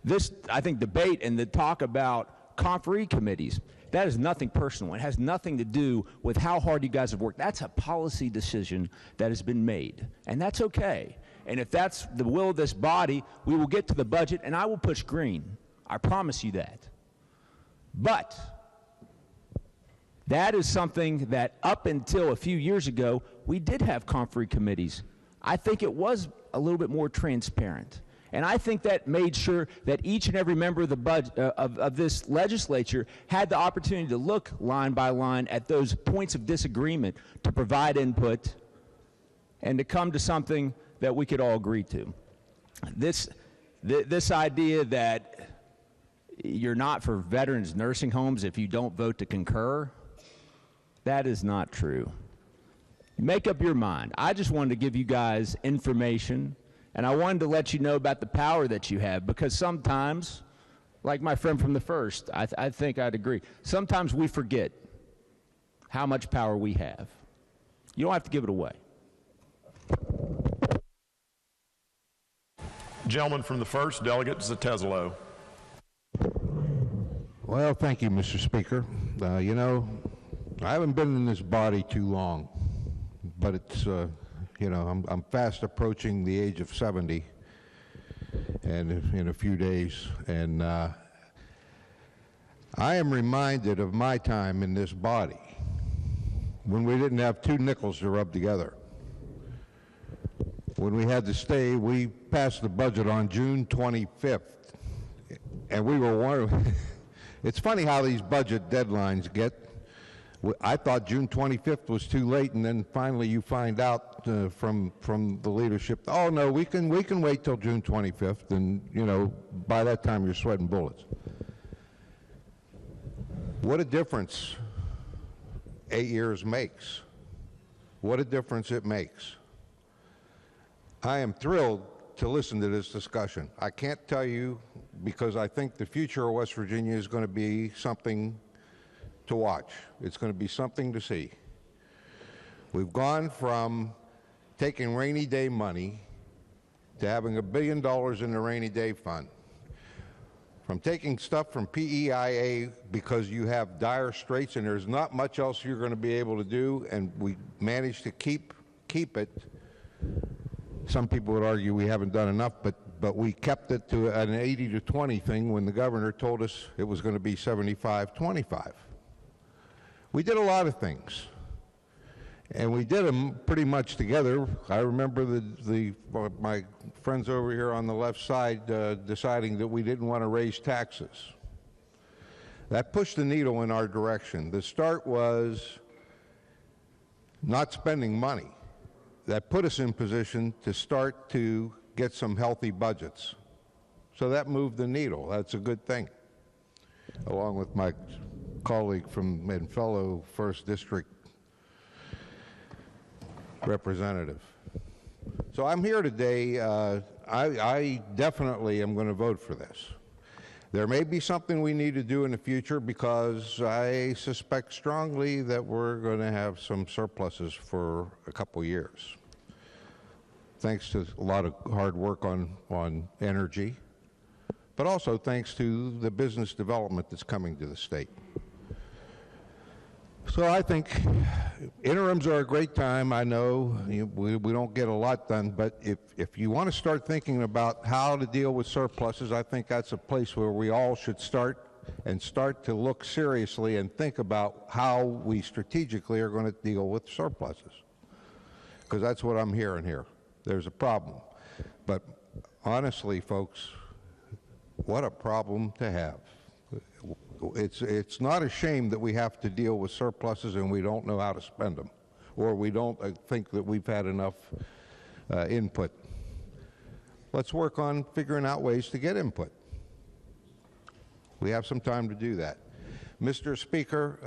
this, I think, debate and the talk about conferee committees. That is nothing personal. It has nothing to do with how hard you guys have worked. That's a policy decision that has been made, and that's okay. And if that's the will of this body, we will get to the budget, and I will push green. I promise you that. But that is something that up until a few years ago, we did have conferee committees. I think it was a little bit more transparent. And I think that made sure that each and every member of the budget, of this legislature had the opportunity to look line by line at those points of disagreement, to provide input, and to come to something that we could all agree to. This idea that you're not for veterans nursing homes if you don't vote to concur, that is not true. Make up your mind. I just wanted to give you guys information And I wanted to let you know about the power that you have, because sometimes, like my friend from the first, I think I'd agree, sometimes we forget how much power we have. You don't have to give it away. Gentleman from the first, Delegate Zetezelo. Well, thank you, Mr. Speaker. You know, I haven't been in this body too long, but it's, you know, I'm fast approaching the age of 70 and in a few days, and I am reminded of my time in this body when we didn't have two nickels to rub together. When we had to stay, we passed the budget on June 25th, and we were one of, it's funny how these budget deadlines get. I thought June 25th was too late, and then finally you find out from the leadership, oh no, we can wait till June 25th, and you know, by that time you're sweating bullets. What a difference 8 years makes. What a difference it makes. I am thrilled to listen to this discussion. I can't tell you, because I think the future of West Virginia is going to be something to watch. It's going to be something to see. We've gone from taking rainy day money to having $1 billion in the rainy day fund, from taking stuff from PEIA because you have dire straits and there's not much else you're going to be able to do, and we managed to keep it. Some people would argue we haven't done enough, but we kept it to an 80-20 thing when the governor told us it was going to be 75-25. We did a lot of things, and we did them pretty much together. I remember my friends over here on the left side deciding that we didn't want to raise taxes. That pushed the needle in our direction. The start was not spending money. That put us in position to start to get some healthy budgets. So that moved the needle. That's a good thing. Along with my colleague and fellow First District representative. So I'm here today. I definitely am going to vote for this. There may be something we need to do in the future, because I suspect strongly that we're going to have some surpluses for a couple years, thanks to a lot of hard work on energy, but also thanks to the business development that's coming to the state. So I think interims are a great time. I know we don't get a lot done, but if you want to start thinking about how to deal with surpluses, I think that's a place where we all should start to look seriously and think about how we strategically are going to deal with surpluses. Because that's what I'm hearing here. There's a problem. But honestly, folks, what a problem to have. It's not a shame that we have to deal with surpluses and we don't know how to spend them, or we don't think that we've had enough input. Let's work on figuring out ways to get input. We have some time to do that. Mr. Speaker,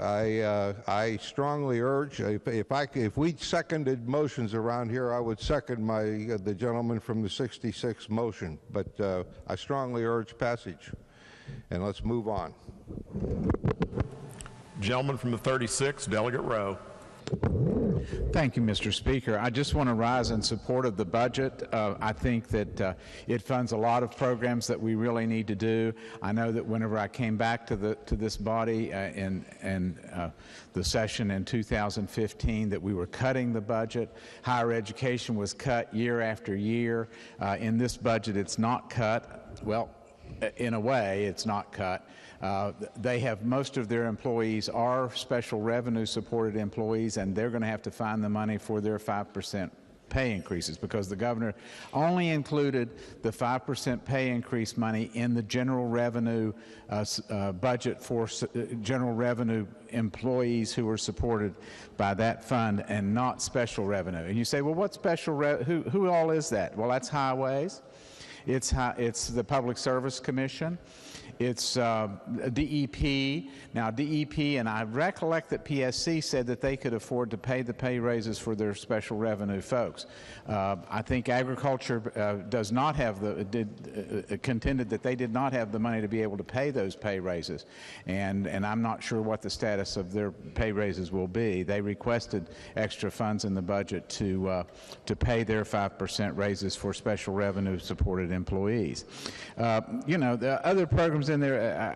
I strongly urge, if we seconded motions around here, I would second the gentleman from the 66 motion, but I strongly urge passage, and let's move on. Gentleman from the 36, Delegate Rowe. Thank you, Mr. Speaker. I just want to rise in support of the budget. I think that it funds a lot of programs that we really need to do. I know that whenever I came back to this body in the session in 2015, that we were cutting the budget. Higher education was cut year after year. In this budget, it's not cut. Well, in a way, it's not cut. They have, most of their employees are special revenue supported employees, and they're going to have to find the money for their 5% pay increases, because the governor only included the 5% pay increase money in the general revenue budget for general revenue employees who are supported by that fund, and not special revenue. And you say, well, what special who all is that? Well, that's highways. It's the Public Service Commission. It's DEP. Now, DEP, and I recollect that PSC said that they could afford to pay the pay raises for their special revenue folks. I think agriculture does not have contended that they did not have the money to be able to pay those pay raises, and I'm not sure what the status of their pay raises will be. They requested extra funds in the budget to pay their 5% raises for special revenue supported employees. You know, the other programs in there,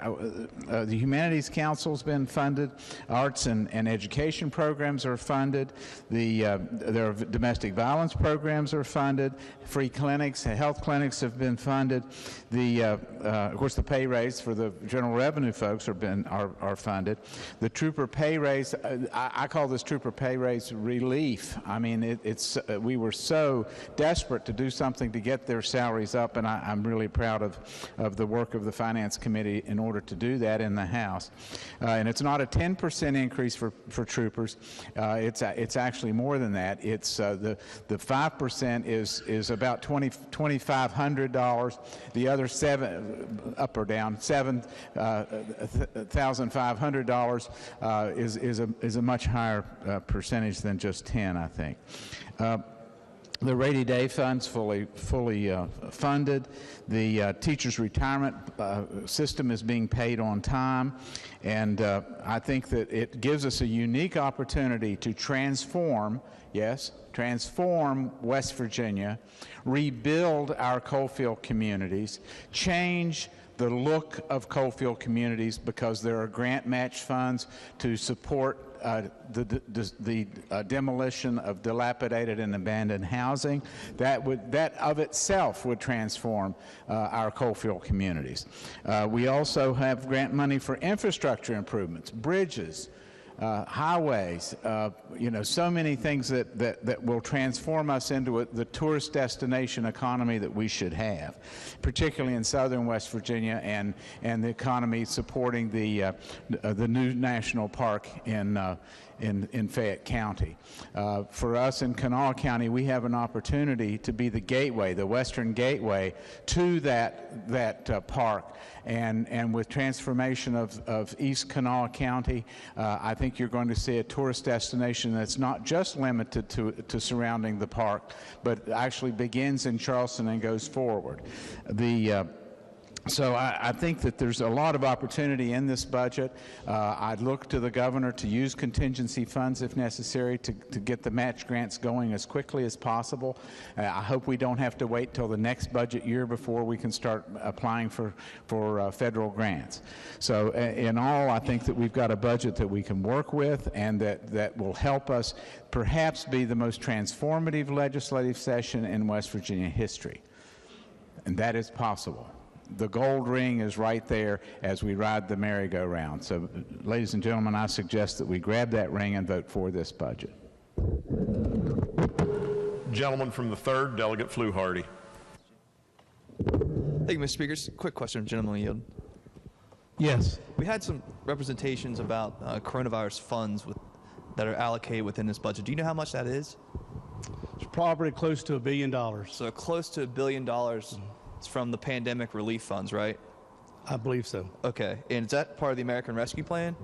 the Humanities Council's been funded, arts and education programs are funded, their domestic violence programs are funded, free clinics, health clinics have been funded. Of course, the pay raise for the general revenue folks are funded. The trooper pay raise, I call this trooper pay raise relief. I mean, we were so desperate to do something to get their salaries up, and I'm really proud of the work of the Finance Committee in order to do that in the House. And it's not a 10% increase for troopers. It's actually more than that. It's the 5% is about $2,500. The other up or down $7,500 is a much higher percentage than just 10, I think. The rainy day fund's fully funded. The teachers' retirement system is being paid on time, and I think that it gives us a unique opportunity to transform West Virginia, rebuild our coalfield communities, change the look of coalfield communities, because there are grant match funds to support the demolition of dilapidated and abandoned housing. That of itself would transform our coalfield communities. We also have grant money for infrastructure improvements, bridges, highways, you know, so many things that will transform us into the tourist destination economy that we should have, particularly in southern West Virginia, and the economy supporting the new national park in Fayette County. For us in Kanawha County, we have an opportunity to be the gateway, the western gateway to that park. And with transformation of East Kanawha County, I think you're going to see a tourist destination that's not just limited to surrounding the park, but actually begins in Charleston and goes forward. So I think that there's a lot of opportunity in this budget. I'd look to the governor to use contingency funds if necessary to get the match grants going as quickly as possible. I hope we don't have to wait till the next budget year before we can start applying for federal grants. So in all, I think that we've got a budget that we can work with, and that will help us perhaps be the most transformative legislative session in West Virginia history. And that is possible. The gold ring is right there as we ride the merry-go-round. So, ladies and gentlemen, I suggest that we grab that ring and vote for this budget. Gentleman from the 3rd, Delegate Fluharty. Thank you, Mr. Speaker. Quick question, gentleman yield. Yes. We had some representations about coronavirus funds that are allocated within this budget. Do you know how much that is? It's probably close to $1 billion. So close to $1 billion. It's from the pandemic relief funds, right? I believe so. Okay. And is that part of the American Rescue Plan?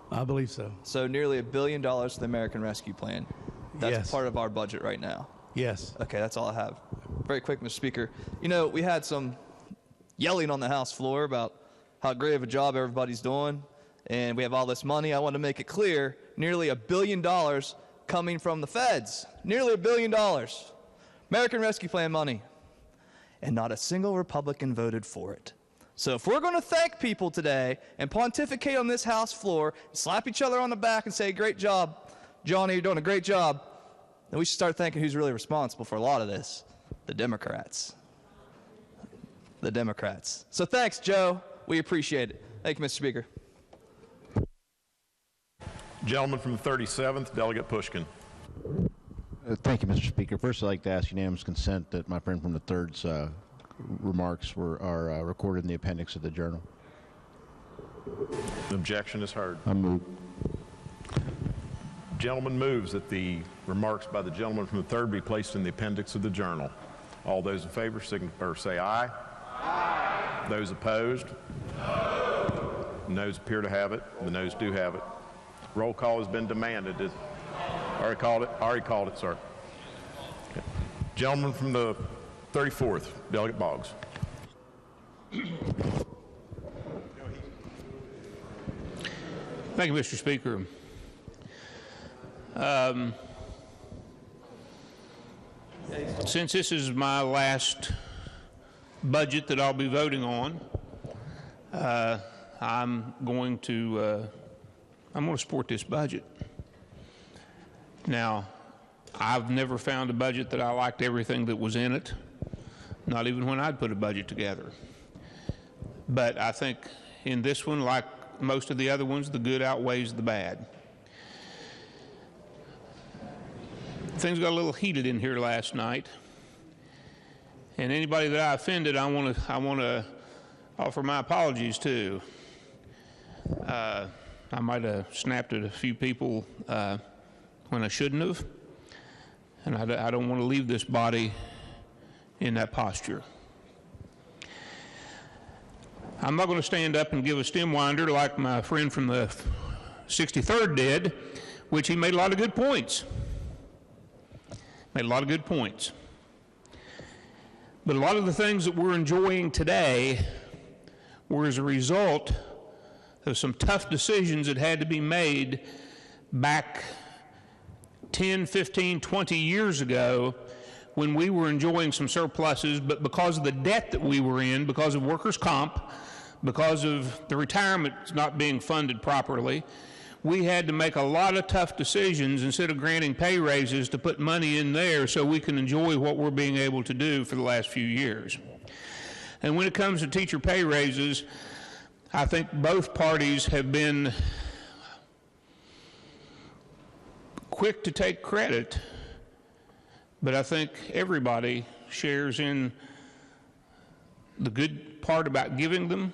I believe so. So nearly $1 billion to the American Rescue Plan. That's Yes. part of our budget right now. Yes. Okay, that's all I have. Very quick, Mr. Speaker. You know, we had some yelling on the House floor about how great of a job everybody's doing, and we have all this money. I want to make it clear, nearly $1 billion coming from the feds. Nearly $1 billion. American Rescue Plan money. And not a single Republican voted for it. So if we're going to thank people today and pontificate on this House floor, slap each other on the back and say, great job, Johnny, you're doing a great job, then we should start thinking who's really responsible for a lot of this. The Democrats. The Democrats. So thanks, Joe. We appreciate it. Thank you, Mr. Speaker. Gentleman from the 37th, Delegate Pushkin. Thank you, Mr. Speaker. First, I'd like to ask unanimous consent that my friend from the 3rd's remarks are recorded in the appendix of the journal. The objection is heard. I move. Gentleman moves that the remarks by the gentleman from the 3rd be placed in the appendix of the journal. All those in favor say aye. Aye. Those opposed? No. Noes appear to have it. The noes do have it. Roll call has been demanded. Already called it? Already called it, sir. Okay. Gentleman from the 34th, Delegate Boggs. Thank you, Mr. Speaker. Since this is my last budget that I'll be voting on, I'm going to support this budget. Now, I've never found a budget that I liked everything that was in it, not even when I'd put a budget together. But I think in this one, like most of the other ones, the good outweighs the bad. Things got a little heated in here last night, and anybody that I offended, I want to offer my apologies to. I might have snapped at a few people when I shouldn't have, and I don't want to leave this body in that posture. I'm not going to stand up and give a stem winder like my friend from the 63rd did, which he made a lot of good points. Made a lot of good points. But a lot of the things that we're enjoying today were as a result of some tough decisions that had to be made back 10, 15, 20 years ago when we were enjoying some surpluses, but because of the debt that we were in, because of workers' comp, because of the retirement not being funded properly, we had to make a lot of tough decisions instead of granting pay raises to put money in there so we can enjoy what we're being able to do for the last few years. And when it comes to teacher pay raises, I think both parties have been quick to take credit, but I think everybody shares in the good part about giving them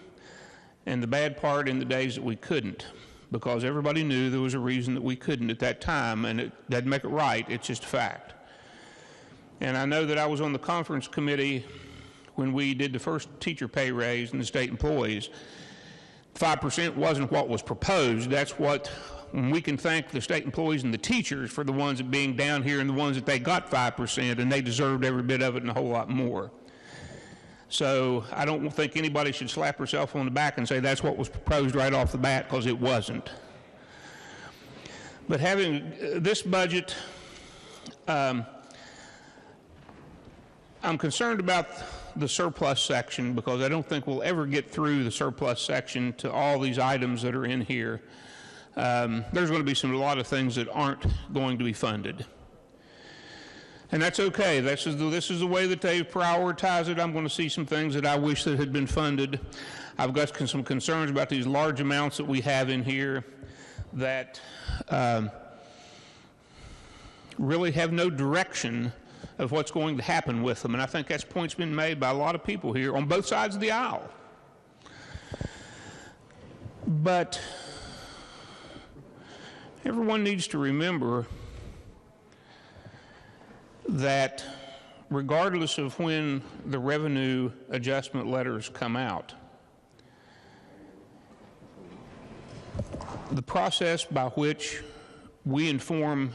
and the bad part in the days that we couldn't, because everybody knew there was a reason that we couldn't at that time, and it doesn't make it right, it's just a fact. And I know that I was on the conference committee when we did the first teacher pay raise in the state employees. 5% wasn't what was proposed. That's what, when we can thank the state employees and the teachers for the ones that being down here and the ones that they got 5%, and they deserved every bit of it and a whole lot more. So I don't think anybody should slap herself on the back and say that's what was proposed right off the bat, because it wasn't. But having this budget, I'm concerned about the surplus section, because I don't think we'll ever get through the surplus section to all these items that are in here. There's going to be a lot of things that aren't going to be funded. And that's okay. This is the way that they prioritize it. I'm going to see some things that I wish that had been funded. I've got some concerns about these large amounts that we have in here that really have no direction of what's going to happen with them. And I think that's point's been made by a lot of people here on both sides of the aisle. But everyone needs to remember that regardless of when the revenue adjustment letters come out, the process by which we inform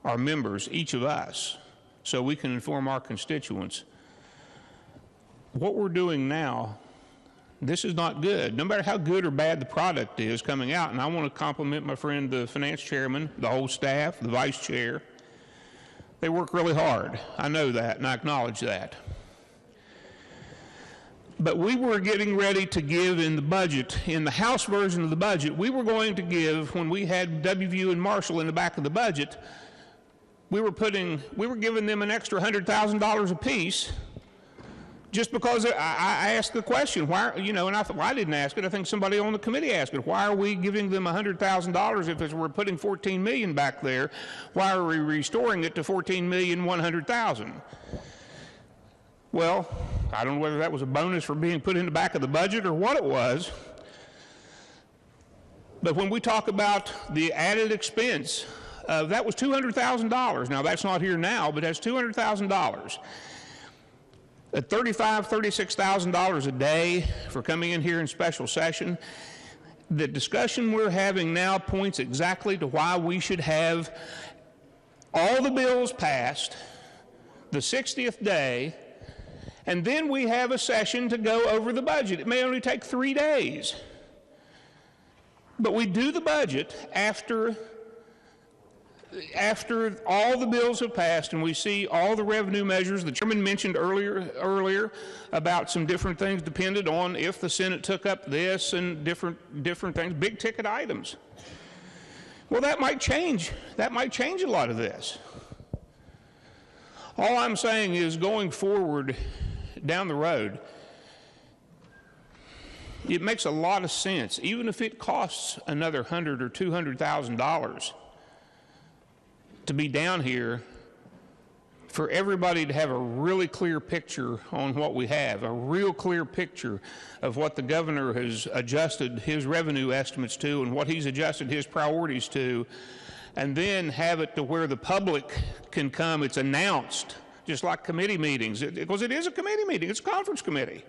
our members, each of us, so we can inform our constituents, what we're doing now, this is not good. No matter how good or bad the product is coming out, and I want to compliment my friend, the finance chairman, the whole staff, the vice chair. They work really hard. I know that, and I acknowledge that. But we were getting ready to give in the budget, in the House version of the budget, we were going to give, when we had WVU and Marshall in the back of the budget, we were giving them an extra $100,000 apiece, just because I asked the question, why, and I thought, well, I didn't ask it, I think somebody on the committee asked it, why are we giving them $100,000 if we're putting $14 million back there? Why are we restoring it to $14,100,000? Well, I don't know whether that was a bonus for being put in the back of the budget or what it was, but when we talk about the added expense, that was $200,000. Now, that's not here now, but that's $200,000. At $35,000, $36,000 a day for coming in here in special session, the discussion we're having now points exactly to why we should have all the bills passed the 60th day, and then we have a session to go over the budget. It may only take 3 days. But we do the budget after all the bills have passed and we see all the revenue measures. The chairman mentioned earlier about some different things depended on if the Senate took up this and different things, big ticket items. Well, that might change. That might change a lot of this. All I'm saying is going forward down the road, it makes a lot of sense, even if it costs another $100,000 or $200,000 to be down here, for everybody to have a really clear picture on what we have, a real clear picture of what the governor has adjusted his revenue estimates to and what he's adjusted his priorities to, and then have it to where the public can come. It's announced, just like committee meetings, because it is a committee meeting, it's a conference committee.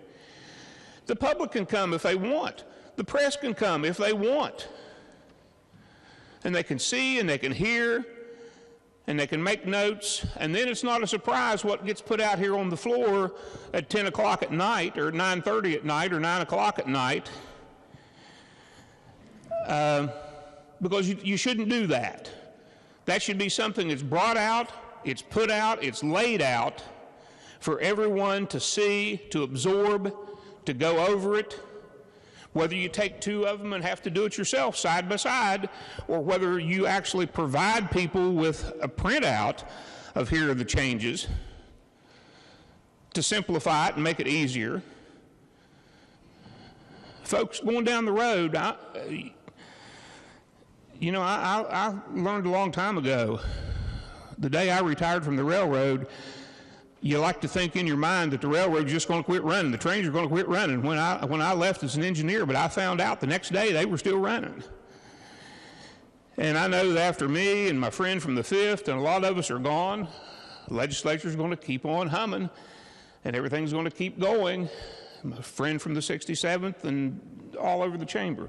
The public can come if they want. The press can come if they want. And they can see and they can hear and they can make notes, and then it's not a surprise what gets put out here on the floor at 10 o'clock at night or 9:30 at night or 9 o'clock at night, because you shouldn't do that. That should be something that's brought out, it's put out, it's laid out for everyone to see, to absorb, to go over it, whether you take 2 of them and have to do it yourself side by side, or whether you actually provide people with a printout of here are the changes to simplify it and make it easier. Folks, going down the road, I learned a long time ago, the day I retired from the railroad, you like to think in your mind that the railroad's just going to quit running. The trains are going to quit running. When I left as an engineer, but I found out the next day they were still running. And I know that after me and my friend from the 5th and a lot of us are gone, the legislature's going to keep on humming and everything's going to keep going. My friend from the 67th and all over the chamber.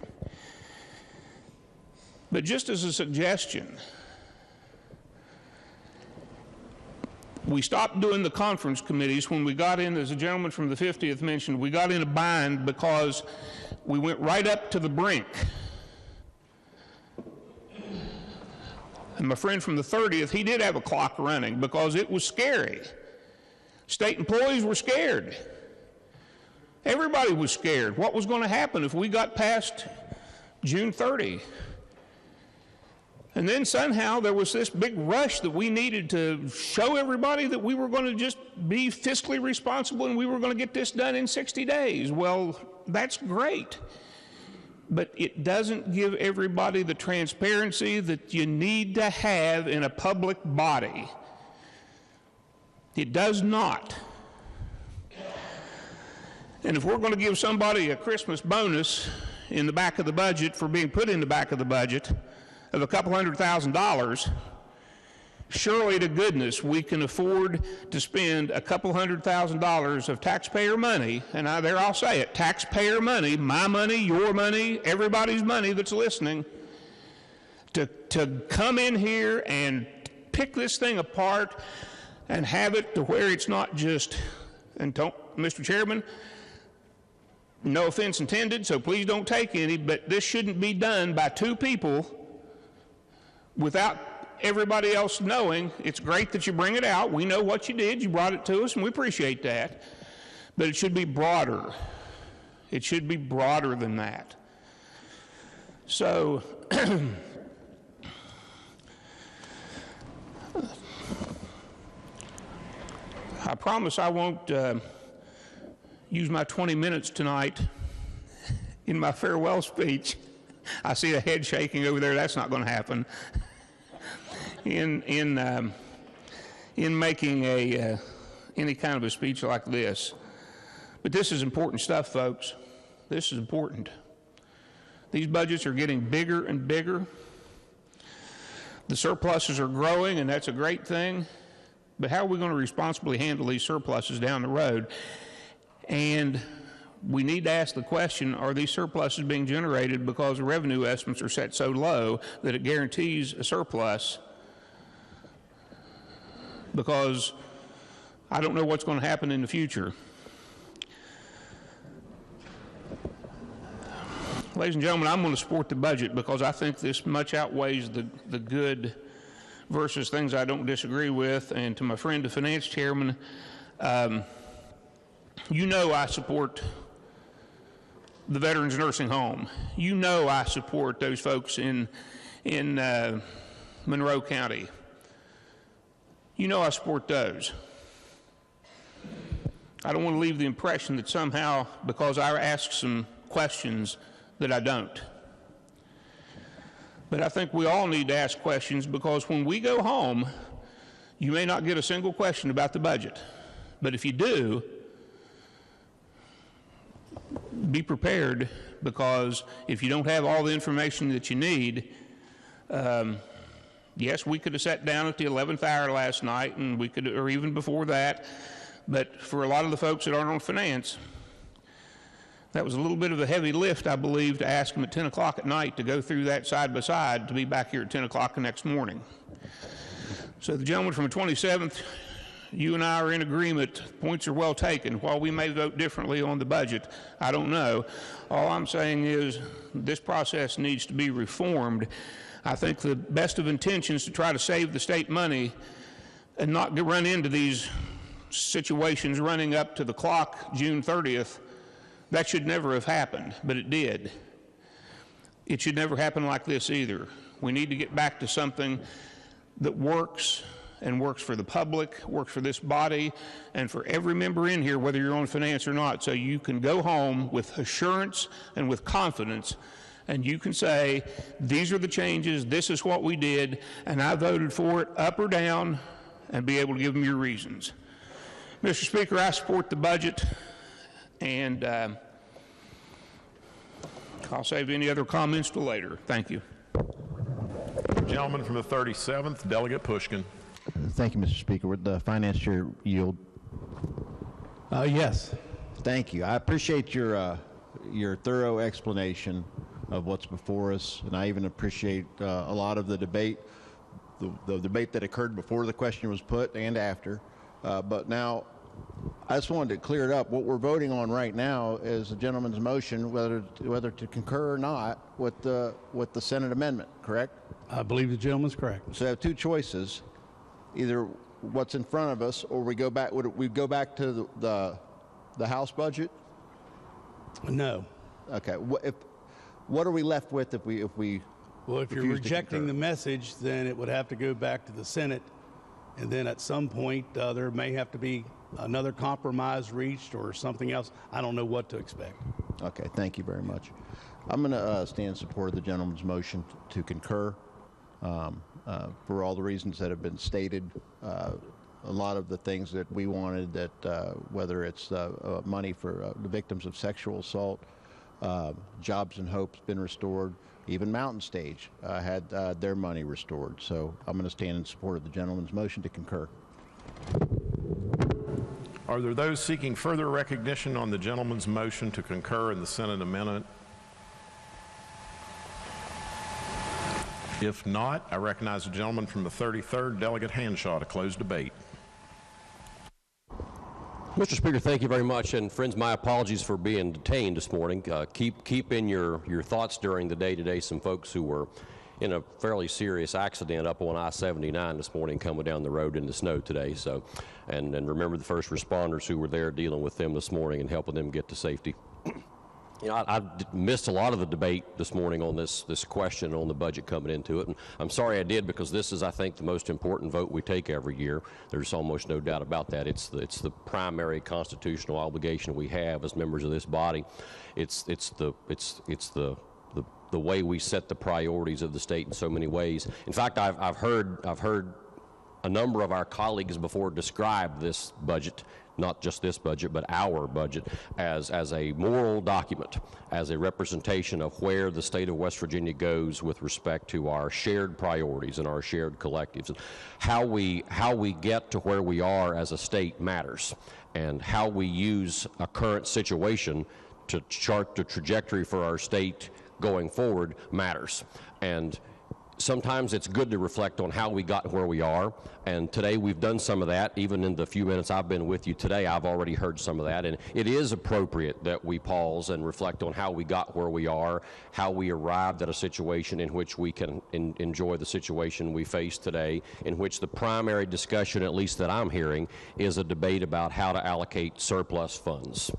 But just as a suggestion, we stopped doing the conference committees when we got in, as a gentleman from the 50th mentioned, we got in a bind because we went right up to the brink. And my friend from the 30th, he did have a clock running because it was scary. State employees were scared. Everybody was scared. What was going to happen if we got past June 30? And then somehow there was this big rush that we needed to show everybody that we were going to just be fiscally responsible and we were going to get this done in 60 days. Well, that's great. But it doesn't give everybody the transparency that you need to have in a public body. It does not. And if we're going to give somebody a Christmas bonus in the back of the budget for being put in the back of the budget of a couple $100,000, surely to goodness we can afford to spend a couple $100,000 of taxpayer money, and I'll say it, taxpayer money, my money, your money, everybody's money that's listening, to come in here and pick this thing apart and have it to where it's not just, and don't, Mr. Chairman, no offense intended, so please don't take any, but this shouldn't be done by 2 people without everybody else knowing. It's great that you bring it out. We know what you did. You brought it to us, and we appreciate that. But it should be broader. It should be broader than that. So, I promise I won't use my 20 minutes tonight in my farewell speech. I see a head shaking over there. That's not going to happen. In making any kind of a speech like this. But this is important stuff, folks. This is important. These budgets are getting bigger and bigger. The surpluses are growing, and that's a great thing. but how are we going to responsibly handle these surpluses down the road? And we need to ask the question, are these surpluses being generated because the revenue estimates are set so low that it guarantees a surplus? Because I don't know what's going to happen in the future. Ladies and gentlemen, I'm going to support the budget because I think this much outweighs the good versus things I don't disagree with. And to my friend, the finance chairman, you know I support the Veterans Nursing Home. You know I support those folks in Monroe County. You know I support those. I don't want to leave the impression that somehow, because I ask some questions, that I don't. But I think we all need to ask questions, because when we go home, you may not get a single question about the budget. But if you do, be prepared, because if you don't have all the information that you need, yes, we could have sat down at the 11th hour last night, and we could, or even before that, but for a lot of the folks that aren't on finance, that was a little bit of a heavy lift, I believe, to ask them at 10 o'clock at night to go through that side by side to be back here at 10 o'clock the next morning. So the gentleman from the 27th, you and I are in agreement. Points are well taken. While we may vote differently on the budget, I don't know. All I'm saying is this process needs to be reformed. I think the best of intentions to try to save the state money and not run into these situations running up to the clock June 30th, that should never have happened, but it did. It should never happen like this either. We need to get back to something that works, and works for the public, works for this body, and for every member in here, whether you're on finance or not, so you can go home with assurance and with confidence, and you can say, these are the changes, this is what we did, and I voted for it up or down, and be able to give them your reasons. Mr. Speaker, I support the budget, and I'll save any other comments till later. Thank you. Gentleman from the 37th, Delegate Pushkin. Thank you, Mr. Speaker. Would the finance chair yield? Yes. Thank you. I appreciate your thorough explanation of what's before us, and I even appreciate a lot of the debate, the debate that occurred before the question was put and after. But now, I just wanted to clear it up. What we're voting on right now is the gentleman's motion, whether to concur or not with the Senate amendment. Correct? I believe the gentleman's correct. So I have two choices: either what's in front of us, or we go back. Would we go back to the House budget? No. Okay. What are we left with if we? Well, if you're rejecting the message, then it would have to go back to the Senate, and then at some point there may have to be another compromise reached or something else. I don't know what to expect. Okay, thank you very much. I'm going to stand in support of the gentleman's motion to concur for all the reasons that have been stated. A lot of the things that we wanted, that whether it's money for the victims of sexual assault, Jobs and Hope's been restored, even Mountain Stage had their money restored. So I'm going to stand in support of the gentleman's motion to concur. Are there those seeking further recognition on the gentleman's motion to concur in the Senate amendment? If not, I recognize the gentleman from the 33rd, Delegate Hanshaw, to close debate. Mr. Speaker, thank you very much. And friends, my apologies for being detained this morning. Keep in your thoughts during the day today some folks who were in a fairly serious accident up on I-79 this morning coming down the road in the snow today. So, and remember the first responders who were there dealing with them this morning and helping them get to safety. You know, I missed a lot of the debate this morning on this question on the budget coming into it, and I'm sorry I did, because this is, I think, the most important vote we take every year. There's almost no doubt about that. It's the primary constitutional obligation we have as members of this body. It's the way we set the priorities of the state in so many ways. In fact, I've heard a number of our colleagues before describe this budget not just this budget, but our budget, as a moral document, as a representation of where the state of West Virginia goes with respect to our shared priorities and our shared collectives. And how we get to where we are as a state matters, and how we use a current situation to chart the trajectory for our state going forward matters. And sometimes it's good to reflect on how we got where we are, and today we've done some of that. Even in the few minutes I've been with you today, I've already heard some of that, and it is appropriate that we pause and reflect on how we got where we are, how we arrived at a situation in which we can enjoy the situation we face today, in which the primary discussion, at least that I'm hearing, is a debate about how to allocate surplus funds.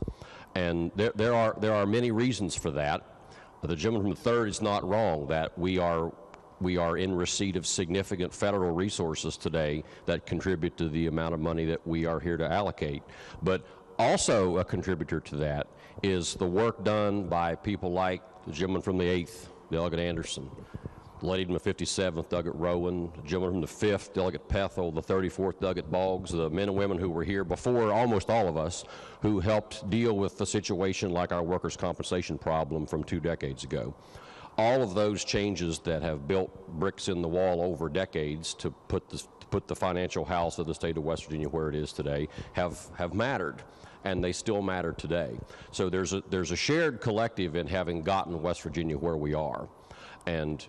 And there are many reasons for that. The gentleman from the 3rd is not wrong that we are in receipt of significant federal resources today that contribute to the amount of money that we are here to allocate. But also a contributor to that is the work done by people like the gentleman from the 8th, Delegate Anderson, the lady from the 57th, Delegate Rowan, the gentleman from the 5th, Delegate Pethel, the 34th, Delegate Boggs, the men and women who were here before almost all of us, who helped deal with the situation like our workers' compensation problem from 2 decades ago. All of those changes that have built bricks in the wall over decades to put the financial house of the state of West Virginia where it is today have mattered, and they still matter today. So there's a shared collective in having gotten West Virginia where we are, and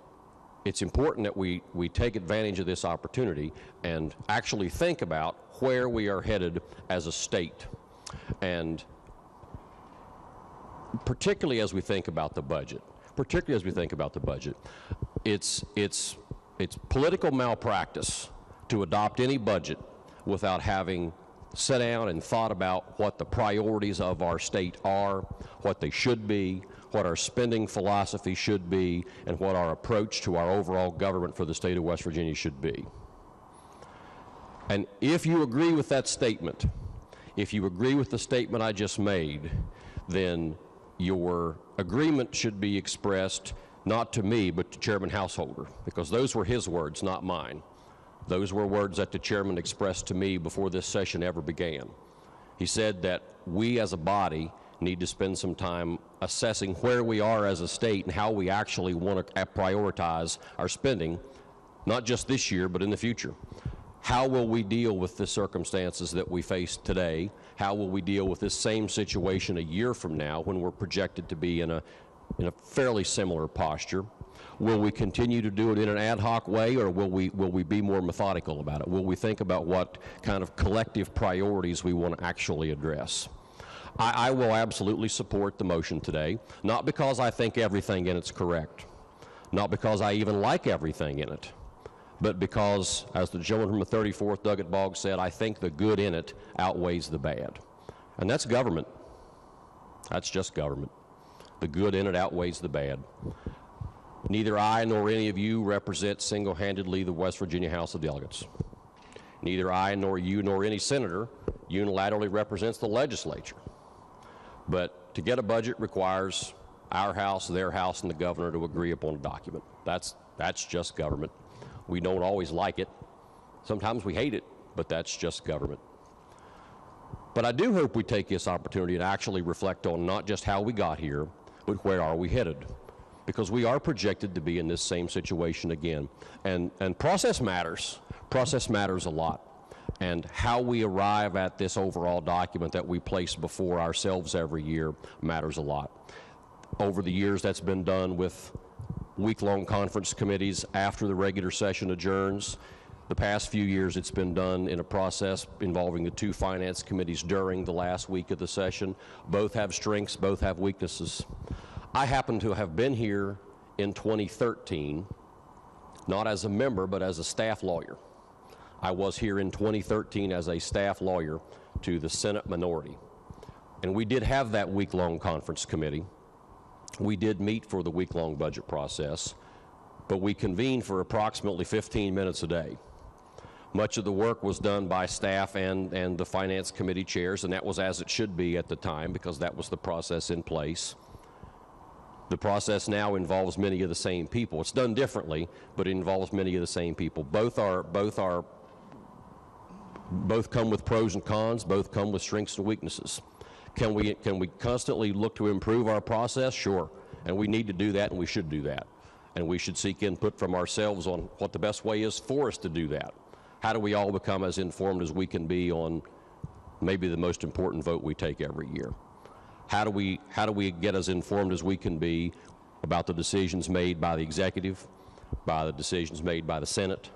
it's important that we take advantage of this opportunity and actually think about where we are headed as a state. And particularly as we think about the budget, it's political malpractice to adopt any budget without having sat down and thought about what the priorities of our state are, what they should be, what our spending philosophy should be, and what our approach to our overall government for the state of West Virginia should be. And if you agree with that statement, if you agree with the statement I just made, then your agreement should be expressed not to me, but to Chairman Householder, because those were his words, not mine. Those were words that the chairman expressed to me before this session ever began. He said that we as a body need to spend some time assessing where we are as a state and how we actually want to prioritize our spending, not just this year, but in the future. How will we deal with the circumstances that we face today? How will we deal with this same situation a year from now when we're projected to be in a fairly similar posture? Will we continue to do it in an ad hoc way, or will we be more methodical about it? Will we think about what kind of collective priorities we want to actually address? I will absolutely support the motion today, not because I think everything in it's correct, not because I even like everything in it, but because, as the gentleman from the 34th, Delegate Boggs, said, I think the good in it outweighs the bad. And that's government. That's just government. The good in it outweighs the bad. Neither I nor any of you represent single-handedly the West Virginia House of Delegates. Neither I nor you nor any senator unilaterally represents the legislature. But to get a budget requires our house, their house, and the governor to agree upon a document. That's just government. We don't always like it. Sometimes we hate it, but that's just government. But I do hope we take this opportunity to actually reflect on not just how we got here, but where are we headed? Because we are projected to be in this same situation again. And process matters. Process matters a lot. And how we arrive at this overall document that we place before ourselves every year matters a lot. Over the years, that's been done with week-long conference committees after the regular session adjourns. The past few years, it's been done in a process involving the 2 finance committees during the last week of the session. Both have strengths, both have weaknesses. I happen to have been here in 2013, not as a member, but as a staff lawyer. I was here in 2013 as a staff lawyer to the Senate minority. And we did have that week-long conference committee. We did meet for the week-long budget process, but we convened for approximately 15 minutes a day. Much of the work was done by staff and the finance committee chairs, and that was as it should be at the time because that was the process in place. The process now involves many of the same people. It's done differently, but it involves many of the same people. Both are both come with pros and cons, both come with strengths and weaknesses. Can we constantly look to improve our process? Sure. And we need to do that, and we should do that. And we should seek input from ourselves on what the best way is for us to do that. How do we all become as informed as we can be on maybe the most important vote we take every year? How do we get as informed as we can be about the decisions made by the executive, by the decisions made by the Senate,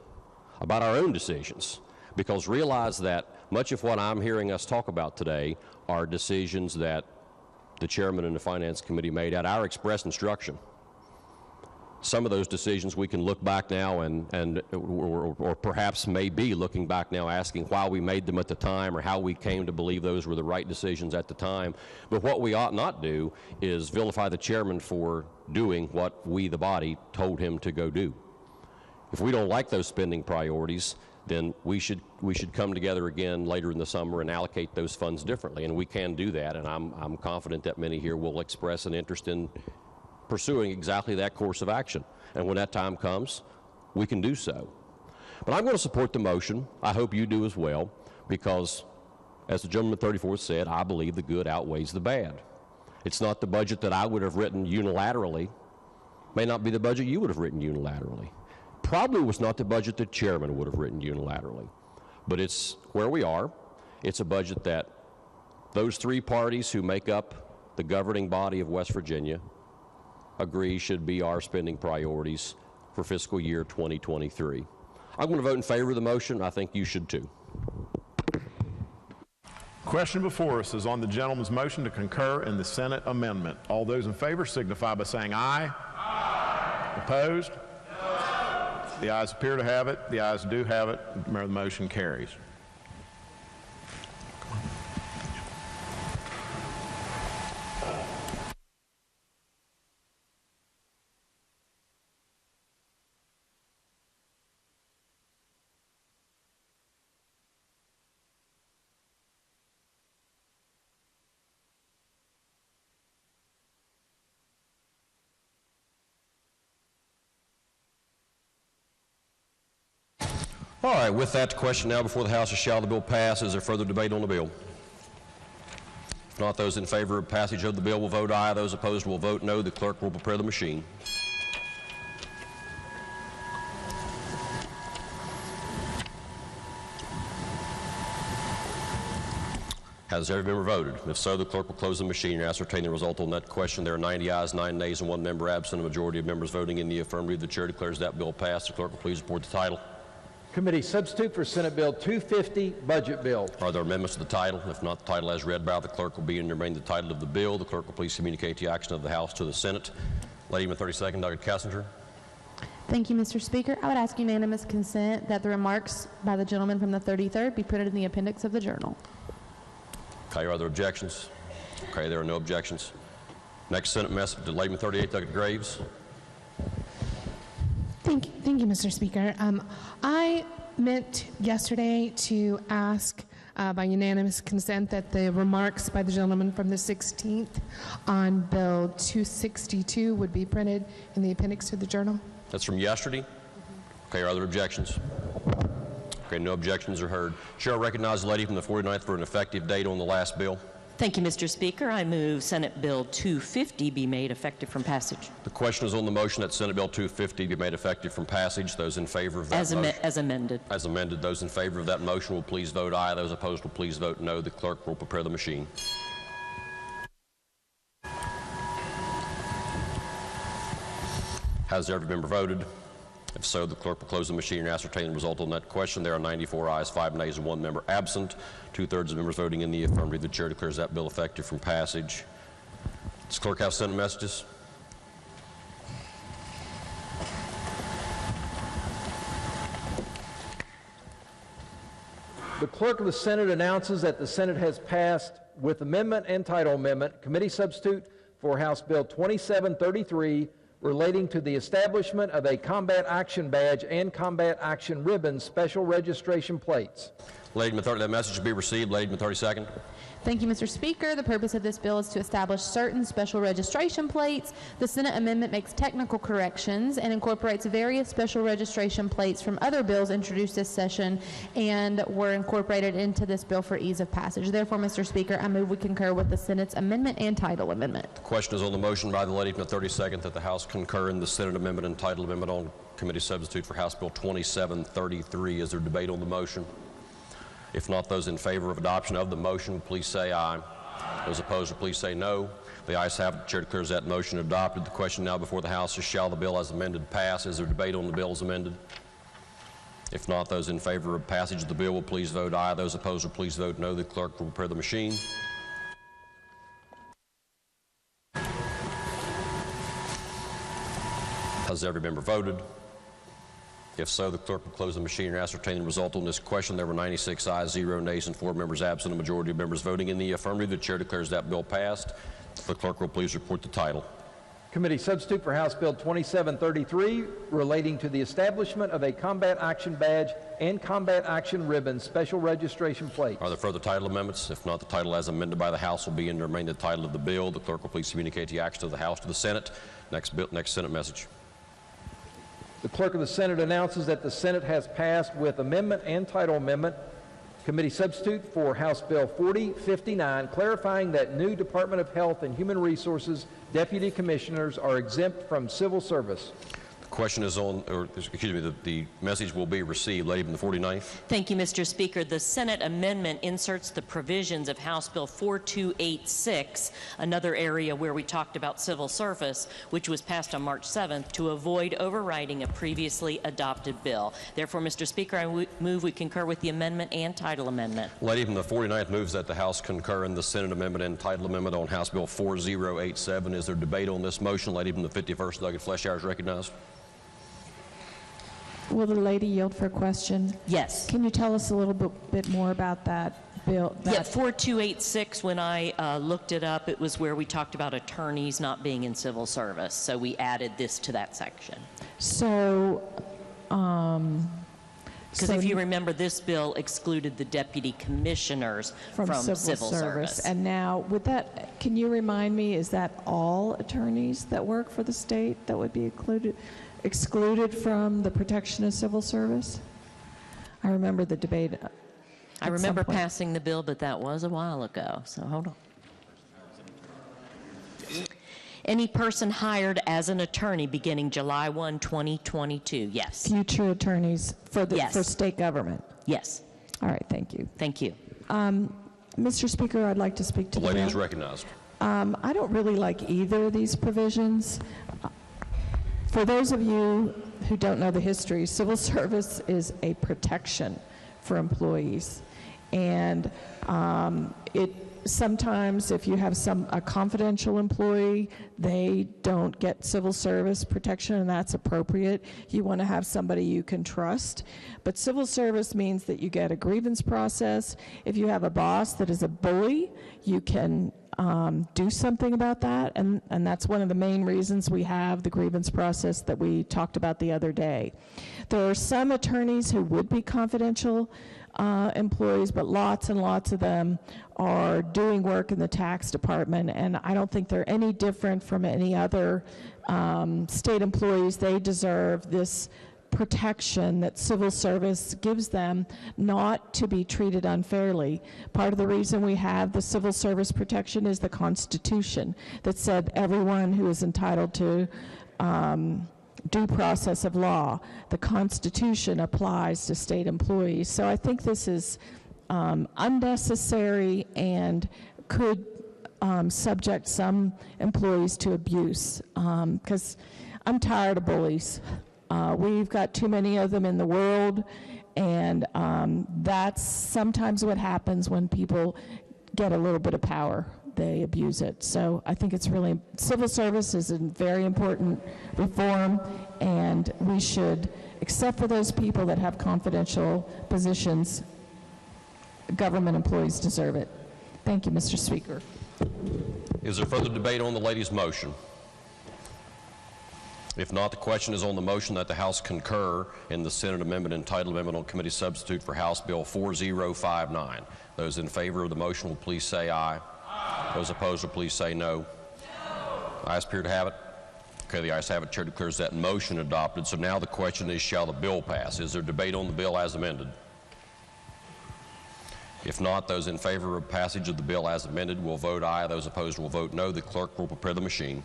about our own decisions? Because realize that much of what I'm hearing us talk about today are decisions that the chairman and the Finance Committee made at our express instruction. Some of those decisions we can look back now or perhaps may be looking back now asking why we made them at the time or how we came to believe those were the right decisions at the time. But what we ought not do is vilify the chairman for doing what we, the body, told him to go do. If we don't like those spending priorities, then we should come together again later in the summer and allocate those funds differently. And we can do that, and I'm confident that many here will express an interest in pursuing exactly that course of action. And when that time comes, we can do so. But I'm going to support the motion. I hope you do as well, because as the gentleman 34th said, I believe the good outweighs the bad. It's not the budget that I would have written unilaterally, may not be the budget you would have written unilaterally. Probably was not the budget the chairman would have written unilaterally. But it's where we are. It's a budget that those three parties who make up the governing body of West Virginia agree should be our spending priorities for fiscal year 2023. I'm going to vote in favor of the motion. I think you should too. Question before us is on the gentleman's motion to concur in the Senate amendment. All those in favor signify by saying aye. Aye. Opposed? No. The ayes appear to have it. The ayes do have it. The motion carries. All right, with that, the question now before the House is, shall the bill pass? Is there further debate on the bill? If not, those in favor of passage of the bill will vote aye. Those opposed will vote no. The clerk will prepare the machine. Has every member voted? If so, the clerk will close the machine and ascertain the result on that question. There are 90 ayes, 9 nays, and 1 member absent. A majority of members voting in the affirmative. The chair declares that bill passed. The clerk will please report the title. Committee substitute for Senate Bill 250, Budget Bill. Are there amendments to the title? If not, the title as read by the clerk will be and remain the title of the bill. The clerk will please communicate the action of the House to the Senate. Lady in the 32nd, Dr. Kassinger. Thank you, Mr. Speaker. I would ask unanimous consent that the remarks by the gentleman from the 33rd be printed in the appendix of the journal. Okay, are there objections? Okay, there are no objections. Next Senate message to Lady in the 38th, Dr. Graves. Thank you, Mr. Speaker. I meant yesterday to ask by unanimous consent that the remarks by the gentleman from the 16th on Bill 262 would be printed in the appendix to the journal. That's from yesterday? Okay, are there objections? Okay, no objections are heard. Chair, I recognize the lady from the 49th for an effective date on the last bill. Thank you, Mr. Speaker. I move Senate Bill 250 be made effective from passage. The question is on the motion that Senate Bill 250 be made effective from passage. Those in favor of that motion? As amended. As amended. Those in favor of that motion will please vote aye. Those opposed will please vote no. The clerk will prepare the machine. Has every member voted? If so, the clerk will close the machine and ascertain the result on that question. There are 94 ayes, 5 nays, and 1 member absent. 2/3 of members voting in the affirmative. The chair declares that bill effective from passage. Does the clerk have Senate messages? The clerk of the Senate announces that the Senate has passed, with amendment and title amendment, committee substitute for House Bill 2733, relating to the establishment of a Combat Action Badge and Combat Action Ribbon special registration plates. Lady Majority, that message will be received. Lady Majority, second. Thank you, Mr. Speaker. The purpose of this bill is to establish certain special registration plates. The Senate amendment makes technical corrections and incorporates various special registration plates from other bills introduced this session and were incorporated into this bill for ease of passage. Therefore, Mr. Speaker, I move we concur with the Senate's amendment and title amendment. The question is on the motion by the lady from the 32nd that the House concur in the Senate amendment and title amendment on committee substitute for House Bill 2733. Is there debate on the motion? If not, those in favor of adoption of the motion, please say aye. Those opposed, please say no. The ayes have it. The chair declares that motion adopted. The question now before the House is, shall the bill as amended pass? Is there debate on the bill as amended? If not, those in favor of passage of the bill will please vote aye. Those opposed will please vote no. The clerk will prepare the machine. Has every member voted? If so, the clerk will close the machine and ascertain the result on this question. There were 96 ayes, 0 nays, and 4 members absent. A majority of members voting in the affirmative. The chair declares that bill passed. The clerk will please report the title. Committee substitute for House Bill 2733 relating to the establishment of a combat action badge and combat action ribbon special registration plate. Are there further title amendments? If not, the title as amended by the House will be and remain the title of the bill. The clerk will please communicate the action of the House to the Senate. Next Senate message. The clerk of the Senate announces that the Senate has passed with amendment and title amendment committee substitute for House Bill 4059, clarifying that new Department of Health and Human Resources deputy commissioners are exempt from civil service. The question is on, or excuse me, the message will be received. Lady from the 49th. Thank you, Mr. Speaker. The Senate amendment inserts the provisions of House Bill 4286, another area where we talked about civil service, which was passed on March 7th, to avoid overriding a previously adopted bill. Therefore, Mr. Speaker, I move we concur with the amendment and title amendment. Lady from the 49th moves that the House concur in the Senate amendment and title amendment on House Bill 4087. Is there debate on this motion? Lady from the 51st, Doggett Fleshhour, is recognized. Will the lady yield for a question? Yes. Can you tell us a little bit more about that bill? Yeah, 4286, when I looked it up, it was where we talked about attorneys not being in civil service. So we added this to that section. So, because if you remember, this bill excluded the deputy commissioners from civil service. And now, with that, can you remind me, is that all attorneys that work for the state that would be excluded from the protection of civil service? I remember the debate. I remember passing the bill, but that was a while ago, so hold on. Any person hired as an attorney beginning July 1, 2022, yes. Future attorneys for the Yes. for state government? Yes. All right, thank you. Thank you. Mr. Speaker, I'd like to speak to The lady bill. is recognized. I don't really like either of these provisions. For those of you who don't know the history, civil service is a protection for employees. And sometimes if you have a confidential employee, they don't get civil service protection, and that's appropriate. You want to have somebody you can trust. But civil service means that you get a grievance process. If you have a boss that is a bully, you can do something about that, and that's one of the main reasons we have the grievance process that we talked about the other day. There are some attorneys who would be confidential employees, but lots and lots of them are doing work in the tax department, and I don't think they're any different from any other state employees. They deserve this protection that civil service gives them, not to be treated unfairly. Part of the reason we have the civil service protection is the Constitution that said everyone who is entitled to due process of law. The Constitution applies to state employees. So I think this is unnecessary and could subject some employees to abuse, because I'm tired of bullies. We've got too many of them in the world, and that's sometimes what happens when people get a little bit of power. They abuse it. So I think it's really, civil service is a very important reform, and we should, except for those people that have confidential positions, government employees deserve it. Thank you, Mr. Speaker. Is there further debate on the lady's motion? If not, the question is on the motion that the House concur in the Senate amendment entitled Amendment on Committee Substitute for House Bill 4059. Those in favor of the motion will please say aye. Those opposed will please say no. No. Ayes appear to have it. Okay, the ayes have it. Chair declares that motion adopted. So now the question is, shall the bill pass? Is there debate on the bill as amended? If not, those in favor of passage of the bill as amended will vote aye. Those opposed will vote no. The clerk will prepare the machine.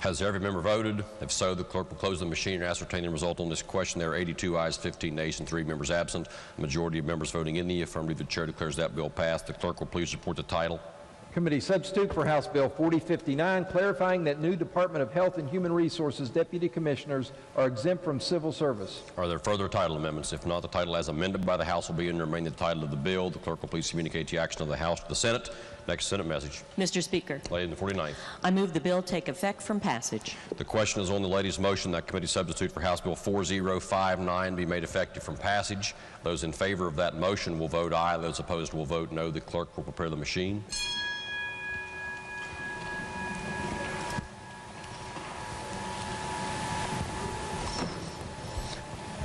Has every member voted? If so, the clerk will close the machine and ascertain the result on this question. There are 82 ayes, 15 nays, and 3 members absent. A majority of members voting in the affirmative. The chair declares that bill passed. The clerk will please report the title. Committee substitute for House Bill 4059, clarifying that new Department of Health and Human Resources deputy commissioners are exempt from civil service. Are there further title amendments? If not, the title as amended by the House will be and remain the title of the bill. The clerk will please communicate the action of the House to the Senate. Next Senate message. Mr. Speaker. Lady in the 49th. I move the bill take effect from passage. The question is on the lady's motion that committee substitute for House Bill 4059 be made effective from passage. Those in favor of that motion will vote aye. Those opposed will vote no. The clerk will prepare the machine.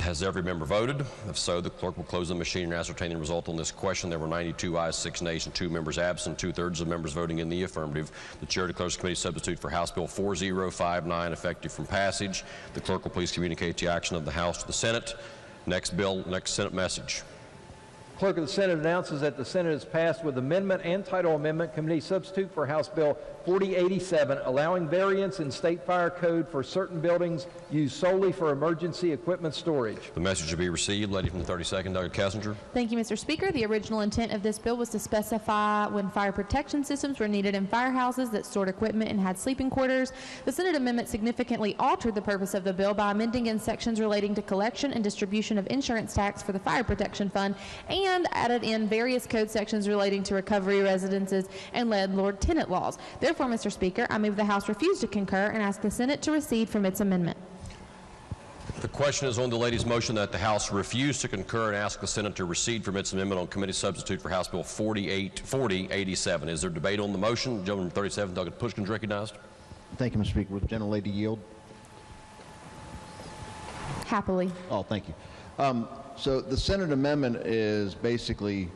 Has every member voted? If so, the clerk will close the machine and ascertain the result on this question. There were 92 ayes, 6 nays, and 2 members absent, 2/3 of members voting in the affirmative. The chair declares committee substitute for House Bill 4059 effective from passage. The clerk will please communicate the action of the House to the Senate. Next Senate message. Clerk of the Senate announces that the Senate has passed with amendment and title amendment committee substitute for House Bill 4087, allowing variance in state fire code for certain buildings used solely for emergency equipment storage. The message will be received. Lady from the 32nd, Dr. Kessinger. Thank you, Mr. Speaker. The original intent of this bill was to specify when fire protection systems were needed in firehouses that stored equipment and had sleeping quarters. The Senate amendment significantly altered the purpose of the bill by amending in sections relating to collection and distribution of insurance tax for the Fire Protection Fund, and added in various code sections relating to recovery residences and landlord-tenant laws. Therefore, Mr. Speaker, I move the House refuse to concur and ask the Senate to recede from its amendment. The question is on the lady's motion that the House refuse to concur and ask the Senate to recede from its amendment on committee substitute for House Bill 4087. Is there debate on the motion? Gentleman from 37, Doug Pushkin, is recognized. Thank you, Mr. Speaker. Would the gentlelady yield? Happily. Oh, thank you. So the Senate amendment is basically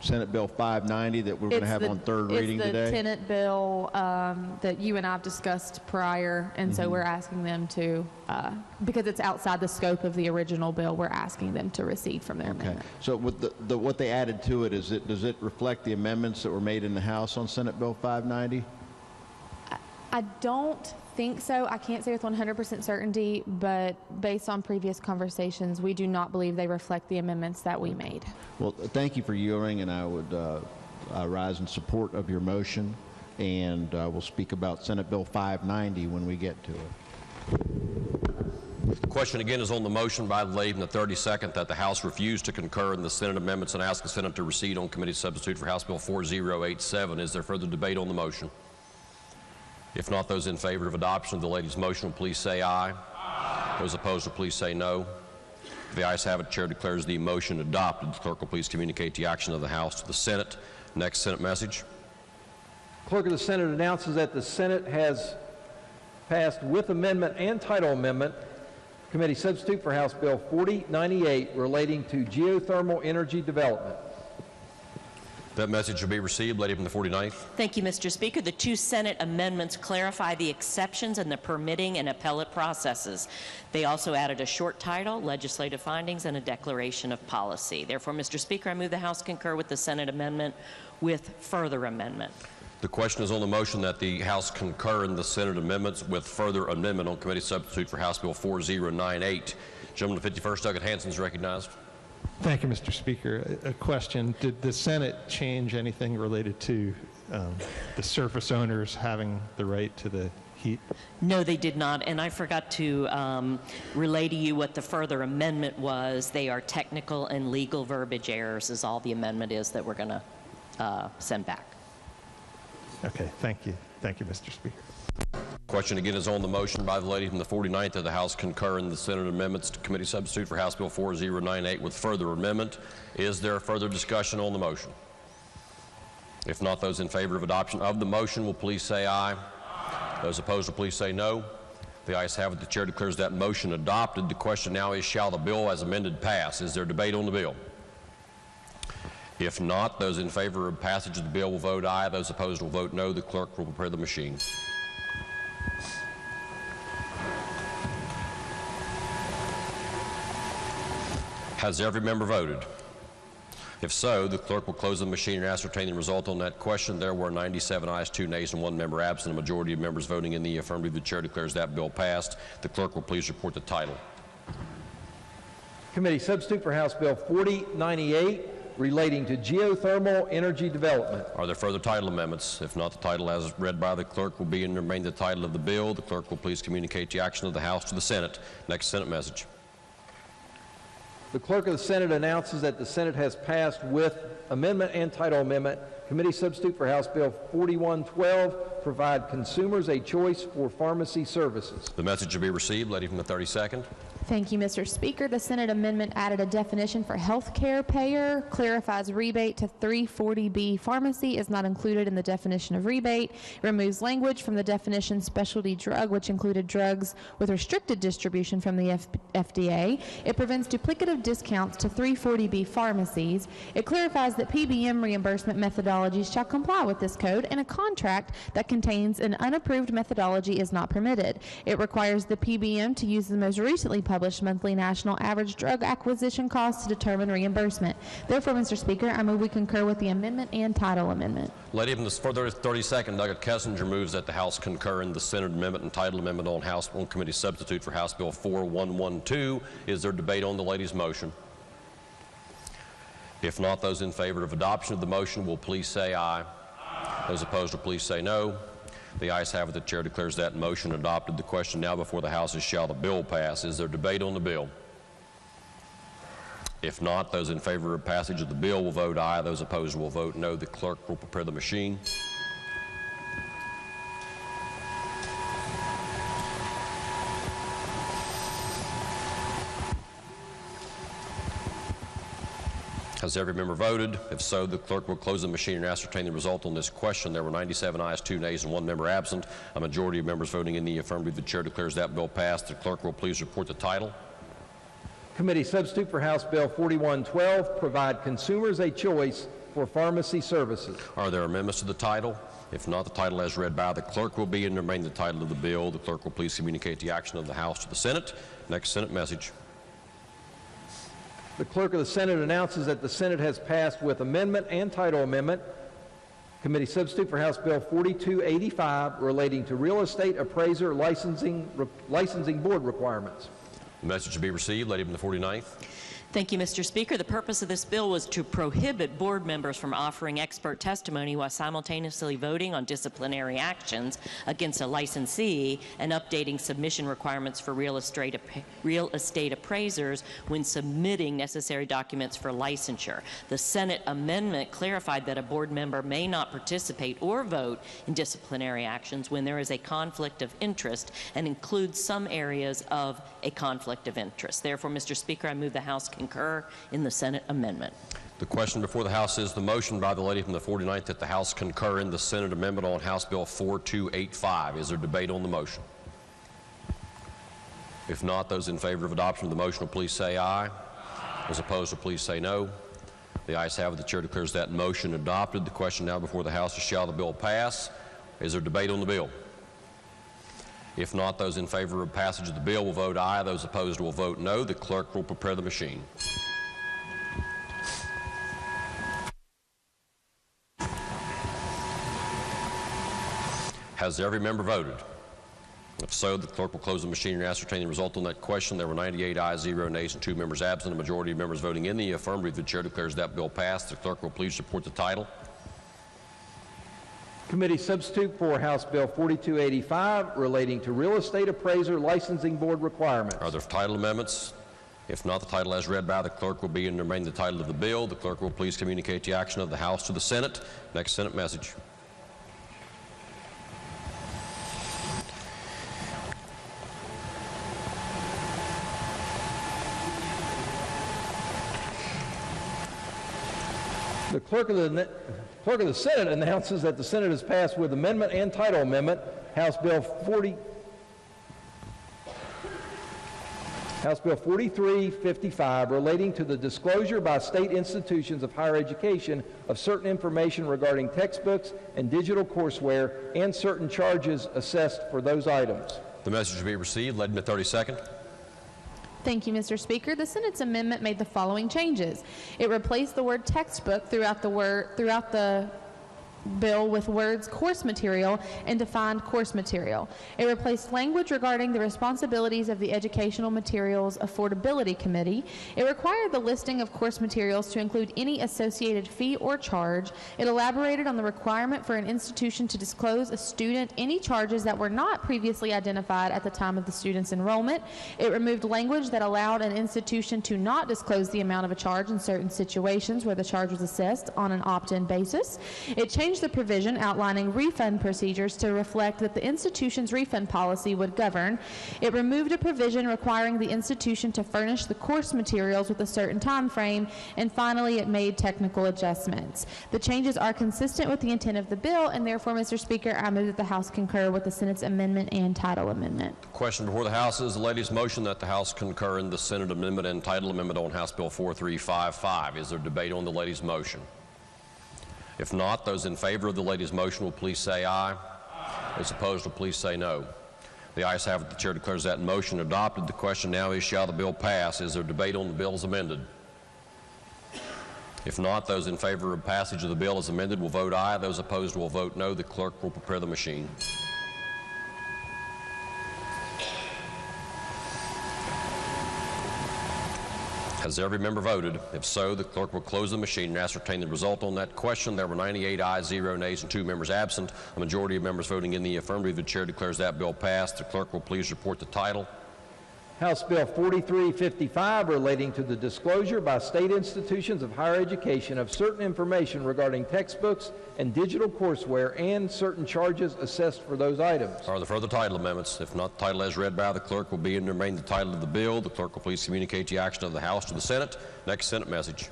Senate Bill 590 that we're going to have on third reading today? It's the tenant bill that you and I have discussed prior, and so we're asking them to, because it's outside the scope of the original bill, we're asking them to recede from their amendment. So with what they added to it, does it reflect the amendments that were made in the House on Senate Bill 590? I don't think so. I can't say with 100% certainty, but based on previous conversations, we do not believe they reflect the amendments that we made. Well, thank you for yielding, and I would rise in support of your motion, and we'll speak about Senate Bill 590 when we get to it. The question again is on the motion by the lady from the 32nd that the House refuse to concur in the Senate amendments and ask the Senate to recede on committee substitute for House Bill 4087. Is there further debate on the motion? If not, those in favor of adoption of the lady's motion will please say aye. Aye. Those opposed will please say no. If the ayes have it, chair declares the motion adopted. The clerk will please communicate the action of the House to the Senate. Next Senate message. Clerk of the Senate announces that the Senate has passed with amendment and title amendment committee substitute for House Bill 4098 relating to geothermal energy development. That message will be received. Lady from the 49th. Thank you, Mr. Speaker. The two Senate amendments clarify the exceptions in the permitting and appellate processes. They also added a short title, legislative findings, and a declaration of policy. Therefore, Mr. Speaker, I move the House concur with the Senate amendment with further amendment. The question is on the motion that the House concur in the Senate amendments with further amendment on committee substitute for House Bill 4098. Gentleman from the 51st, Doug Hansen, is recognized. Thank you, Mr. Speaker. A question. Did the Senate change anything related to the surface owners having the right to the heat? No, they did not, and I forgot to relay to you what the further amendment was. They are technical and legal verbiage errors is all the amendment is that we're going to send back. Okay, thank you. Thank you, Mr. Speaker. Question again is on the motion by the lady from the 49th that the House concur in the Senate amendments to committee substitute for House Bill 4098 with further amendment. Is there further discussion on the motion? If not, those in favor of adoption of the motion will please say aye. Those opposed will please say no. The ayes have it. The chair declares that motion adopted. The question now is, shall the bill as amended pass? Is there debate on the bill? If not, those in favor of passage of the bill will vote aye. Those opposed will vote no. The clerk will prepare the machine. Has every member voted? If so, the clerk will close the machine and ascertain the result on that question. There were 97 ayes, 2 nays, and 1 member absent. A majority of members voting in the affirmative. The chair declares that bill passed. The clerk will please report the title. Committee substitute for House Bill 4098 relating to geothermal energy development. Are there further title amendments? If not, the title as read by the clerk will be and remain the title of the bill. The clerk will please communicate the action of the House to the Senate. Next Senate message. The clerk of the Senate announces that the Senate has passed with amendment and title amendment. Committee substitute for House Bill 4112, provide consumers a choice for pharmacy services. The message will be received. Lady from the 32nd. Thank you, Mr. Speaker. The Senate amendment added a definition for health care payer, clarifies rebate to 340B pharmacy is not included in the definition of rebate, removes language from the definition specialty drug, which included drugs with restricted distribution from the FDA. It prevents duplicative discounts to 340B pharmacies. It clarifies that PBM reimbursement methodologies shall comply with this code, and a contract that contains an unapproved methodology is not permitted. It requires the PBM to use the most recently published monthly national average drug acquisition costs to determine reimbursement. Therefore, Mr. Speaker, I move we concur with the amendment and title amendment. Lady from the 32nd, Douglas Kessinger moves that the House concur in the Senate amendment and title amendment on committee substitute for House Bill 4112. Is there debate on the lady's motion? If not, those in favor of adoption of the motion will please say aye. Those opposed will please say no. The ayes have it. The chair declares that motion adopted. The question now before the House is, shall the bill pass? Is there debate on the bill? If not, those in favor of passage of the bill will vote aye. Those opposed will vote no. The clerk will prepare the machine. Has every member voted? If so, the clerk will close the machine and ascertain the result on this question. There were 97 ayes, 2 nays, and 1 member absent. A majority of members voting in the affirmative. The chair declares that bill passed. The clerk will please report the title. Committee substitute for House Bill 4112, provide consumers a choice for pharmacy services. Are there amendments to the title? If not, the title as read by the clerk will be and remain the title of the bill. The clerk will please communicate the action of the House to the Senate. Next Senate message. The clerk of the Senate announces that the Senate has passed with amendment and title amendment. Committee substitute for House Bill 4285 relating to real estate appraiser licensing board requirements. The message to be received. Lady from the 49th. Thank you, Mr. Speaker. The purpose of this bill was to prohibit board members from offering expert testimony while simultaneously voting on disciplinary actions against a licensee and updating submission requirements for real estate appraisers when submitting necessary documents for licensure. The Senate amendment clarified that a board member may not participate or vote in disciplinary actions when there is a conflict of interest and includes some areas of a conflict of interest. Therefore, Mr. Speaker, I move the House concur in the Senate amendment. The question before the House is the motion by the lady from the 49th that the House concur in the Senate amendment on House Bill 4285. Is there debate on the motion? If not, those in favor of adoption of the motion will please say aye. Those opposed will please say no. The ayes have it. The chair declares that motion adopted. The question now before the House is, shall the bill pass? Is there debate on the bill? If not, those in favor of passage of the bill will vote aye. Those opposed will vote no. The clerk will prepare the machine. Has every member voted? If so, the clerk will close the machine and ascertain the result on that question. There were 98 ayes, 0 nays, and 2 members absent. A majority of members voting in the affirmative. The chair declares that bill passed. The clerk will please report the title. Committee substitute for House Bill 4285 relating to real estate appraiser licensing board requirements. Are there title amendments? If not, the title as read by the clerk will be and remain the title of the bill. The clerk will please communicate the action of the House to the Senate. Next Senate message. The clerk of the Senate announces that the Senate has passed with amendment and title amendment House Bill 4355 relating to the disclosure by state institutions of higher education of certain information regarding textbooks and digital courseware and certain charges assessed for those items. The message will be received. Led in the 32nd. Thank you, Mr. Speaker. The Senate's amendment made the following changes. It replaced the word textbook throughout the bill with words course material and defined course material. It replaced language regarding the responsibilities of the Educational Materials Affordability Committee. It required the listing of course materials to include any associated fee or charge. It elaborated on the requirement for an institution to disclose a student any charges that were not previously identified at the time of the student's enrollment. It removed language that allowed an institution to not disclose the amount of a charge in certain situations where the charge was assessed on an opt-in basis. It changed the provision outlining refund procedures to reflect that the institution's refund policy would govern. It removed a provision requiring the institution to furnish the course materials with a certain time frame, and finally it made technical adjustments. The changes are consistent with the intent of the bill, and therefore, Mr. Speaker, I move that the House concur with the Senate's amendment and title amendment. The question before the House is the lady's motion that the House concur in the Senate amendment and title amendment on House Bill 4355. Is there debate on the lady's motion? If not, those in favor of the lady's motion will please say aye. Those opposed will please say no. The ayes have it. The chair declares that motion adopted. The question now is, shall the bill pass? Is there debate on the bill as amended? If not, those in favor of passage of the bill as amended will vote aye. Those opposed will vote no. The clerk will prepare the machine. Has every member voted? If so, the clerk will close the machine and ascertain the result on that question. There were 98 ayes, 0 nays, and 2 members absent. A majority of members voting in the affirmative. The chair declares that bill passed. The clerk will please report the title. House Bill 4355 relating to the disclosure by state institutions of higher education of certain information regarding textbooks and digital courseware and certain charges assessed for those items. Are there further title amendments? If not, the title as read by the clerk will be and remain the title of the bill. The clerk will please communicate the action of the House to the Senate. Next Senate message.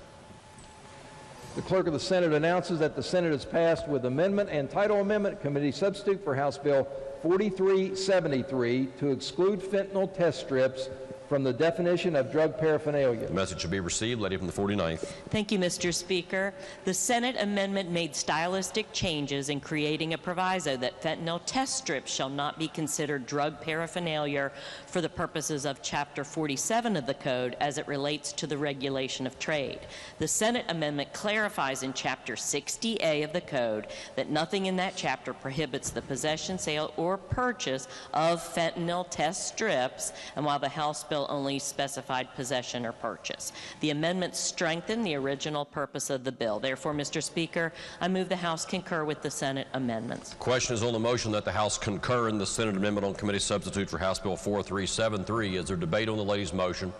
The clerk of the Senate announces that the Senate has passed with amendment and title amendment committee substitute for House Bill 4373 to exclude fentanyl test strips from the definition of drug paraphernalia. The message should be received. Lady from the 49th. Thank you, Mr. Speaker. The Senate amendment made stylistic changes in creating a proviso that fentanyl test strips shall not be considered drug paraphernalia for the purposes of Chapter 47 of the Code as it relates to the regulation of trade. The Senate amendment clarifies in Chapter 60A of the Code that nothing in that chapter prohibits the possession, sale, or purchase of fentanyl test strips, and while the House bill only specified possession or purchase. The amendments strengthen the original purpose of the bill. Therefore, Mr. Speaker, I move the House concur with the Senate amendments. The question is on the motion that the House concur in the Senate amendment on committee substitute for House Bill 4373. Is there debate on the lady's motion?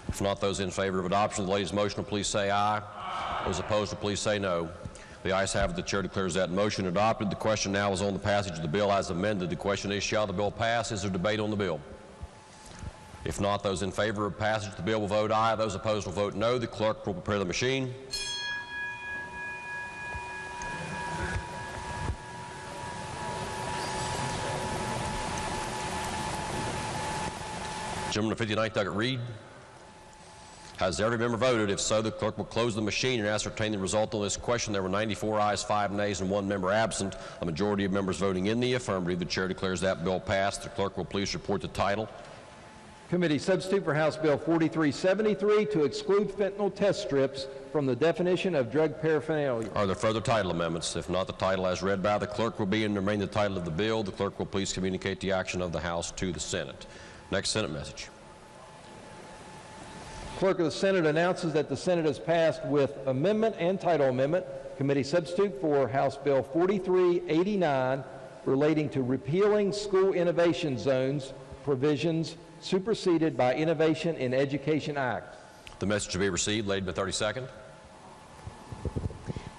If not, those in favor of adoption of the lady's motion will please say aye. Those opposed will please say no. The ayes have it. The chair declares that motion adopted. The question now is on the passage of the bill as amended. The question is, shall the bill pass? Is there debate on the bill? If not, those in favor of passage of the bill will vote aye. Those opposed will vote no. The clerk will prepare the machine. Gentleman of 59th, Douglas Reed. Has every member voted? If so, the clerk will close the machine and ascertain the result on this question. There were 94 ayes, 5 nays, and 1 member absent. A majority of members voting in the affirmative. The chair declares that bill passed. The clerk will please report the title. Committee substitute for House Bill 4373 to exclude fentanyl test strips from the definition of drug paraphernalia. Are there further title amendments? If not, the title as read by the clerk will be and remain the title of the bill. The clerk will please communicate the action of the House to the Senate. Next Senate message. Clerk of the Senate announces that the Senate has passed with amendment and title amendment committee substitute for House Bill 4389 relating to repealing school innovation zones provisions superseded by Innovation in Education Act. The message to be received. Lady in the 32nd.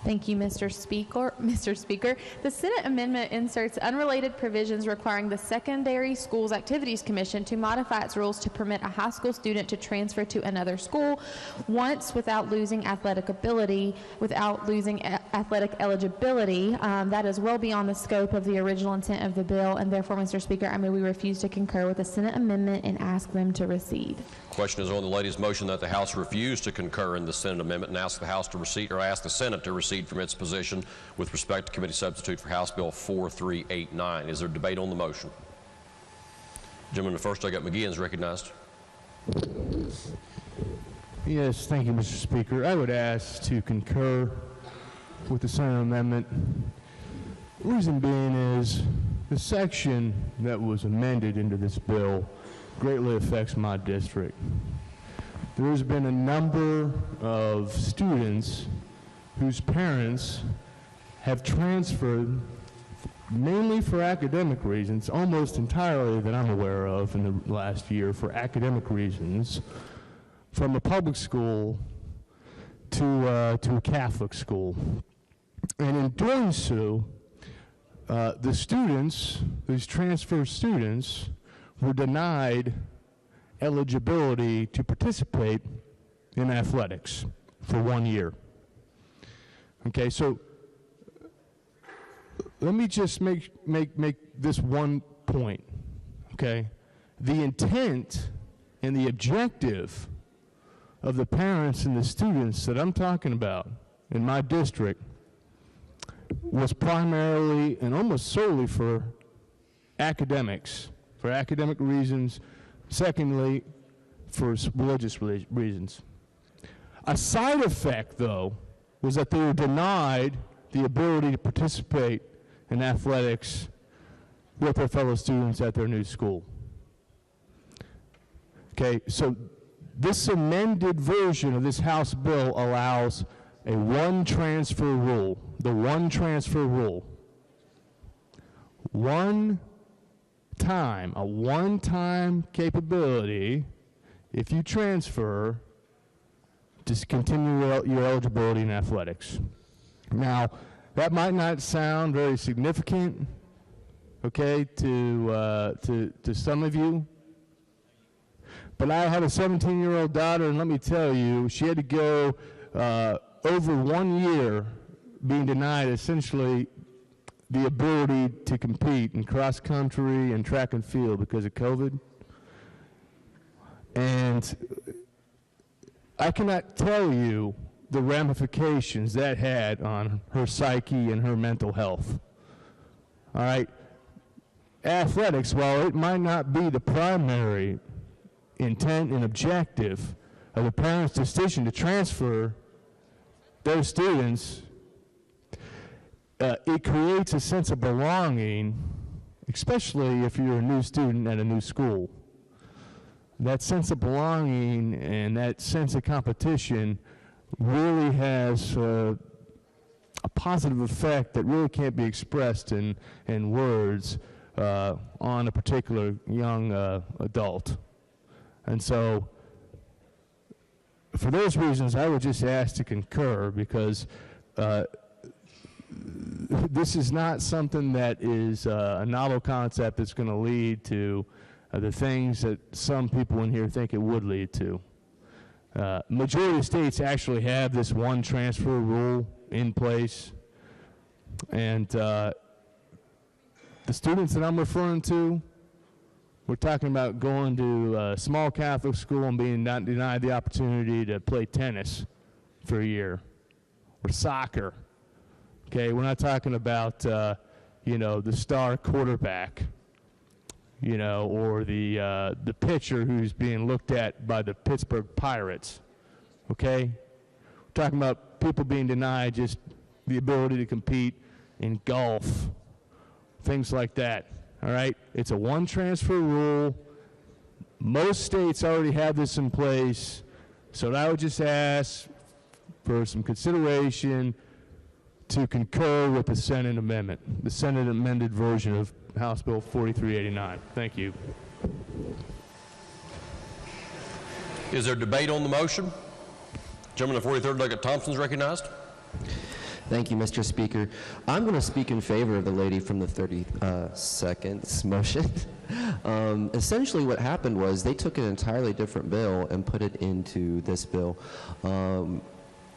Thank you, Mr. Speaker. The Senate amendment inserts unrelated provisions requiring the Secondary Schools Activities Commission to modify its rules to permit a high school student to transfer to another school once without losing athletic eligibility. That is well beyond the scope of the original intent of the bill, and therefore, Mr. Speaker, I move we refuse to concur with the Senate amendment and ask them to recede. Question is on the lady's motion that the House refuse to concur in the Senate amendment and ask the House to recede, or ask the Senate to recede from its position with respect to committee substitute for House Bill 4389. Is there debate on the motion? Gentleman first, I got McGeehan is recognized. Yes, thank you, Mr. Speaker. I would ask to concur with the Senate amendment. Reason being is the section that was amended into this bill greatly affects my district. There's been a number of students whose parents have transferred mainly for academic reasons, almost entirely that I'm aware of in the last year for academic reasons, from a public school to a Catholic school. And in doing so, the students, these transfer students, were denied eligibility to participate in athletics for 1 year. Okay, so let me just make this one point, okay? The intent and the objective of the parents and the students that I'm talking about in my district was primarily and almost solely for academics, for academic reasons, secondly, for religious reasons. A side effect, though, was that they were denied the ability to participate in athletics with their fellow students at their new school. Okay, so this amended version of this House bill allows a one transfer rule, the one transfer rule. A one-time capability, if you transfer, to continue your eligibility in athletics. Now, that might not sound very significant, okay, to some of you, but I have a 17-year-old daughter, and let me tell you, she had to go over 1 year being denied essentially the ability to compete in cross country and track and field because of COVID. And I cannot tell you the ramifications that had on her psyche and her mental health. All right? Athletics, while it might not be the primary intent and objective of the parents' decision to transfer those students, it creates a sense of belonging, especially if you're a new student at a new school. That sense of belonging and that sense of competition really has a positive effect that really can't be expressed in words on a particular young adult. And so, for those reasons, I would just ask to concur, because this is not something that is a novel concept that's going to lead to the things that some people in here think it would lead to. Majority of states actually have this one transfer rule in place, and the students that I'm referring to, we're talking about going to a small Catholic school and being not denied the opportunity to play tennis for a year, or soccer. Okay, we're not talking about, the star quarterback, or the pitcher who's being looked at by the Pittsburgh Pirates. Okay, we're talking about people being denied just the ability to compete in golf, things like that. All right, it's a one transfer rule. Most states already have this in place, so I would just ask for some consideration to concur with the Senate amendment, the Senate amended version of House Bill 4389. Thank you. Is there debate on the motion? Gentleman in 43rd Delegate Thompson is recognized. Thank you, Mr. Speaker. I'm going to speak in favor of the lady from the 30-seconds motion. Essentially what happened was they took an entirely different bill and put it into this bill,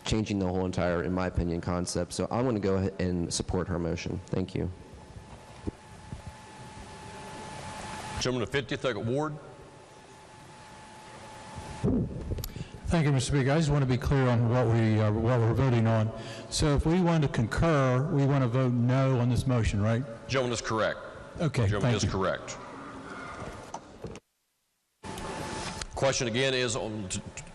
changing the whole entire, in my opinion, concept. So I'm going to go ahead and support her motion. Thank you. Gentleman of 52nd Ward. Thank you, Mr. Speaker. I just want to be clear on what we're voting on. So if we want to concur, we want to vote no on this motion, right? Gentleman is correct. Okay, Gentleman thank is you. correct. Question again is,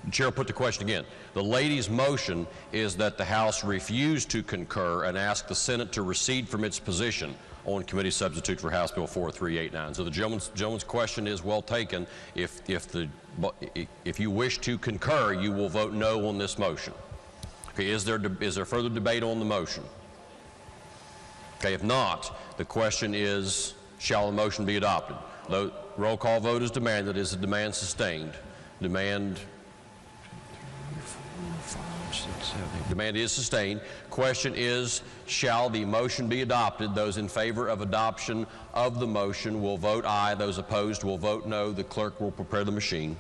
Chair put the question again. The lady's motion is that the House refuse to concur and ask the Senate to recede from its position on committee substitute for House Bill 4389. So the gentleman's question is well taken. If you wish to concur, you will vote no on this motion. Okay, is there further debate on the motion? Okay, if not, the question is, shall the motion be adopted? The roll call vote is demanded. Is the demand sustained? Demand is sustained. Question is, shall the motion be adopted? Those in favor of adoption of the motion will vote aye. Those opposed will vote no. The clerk will prepare the machine.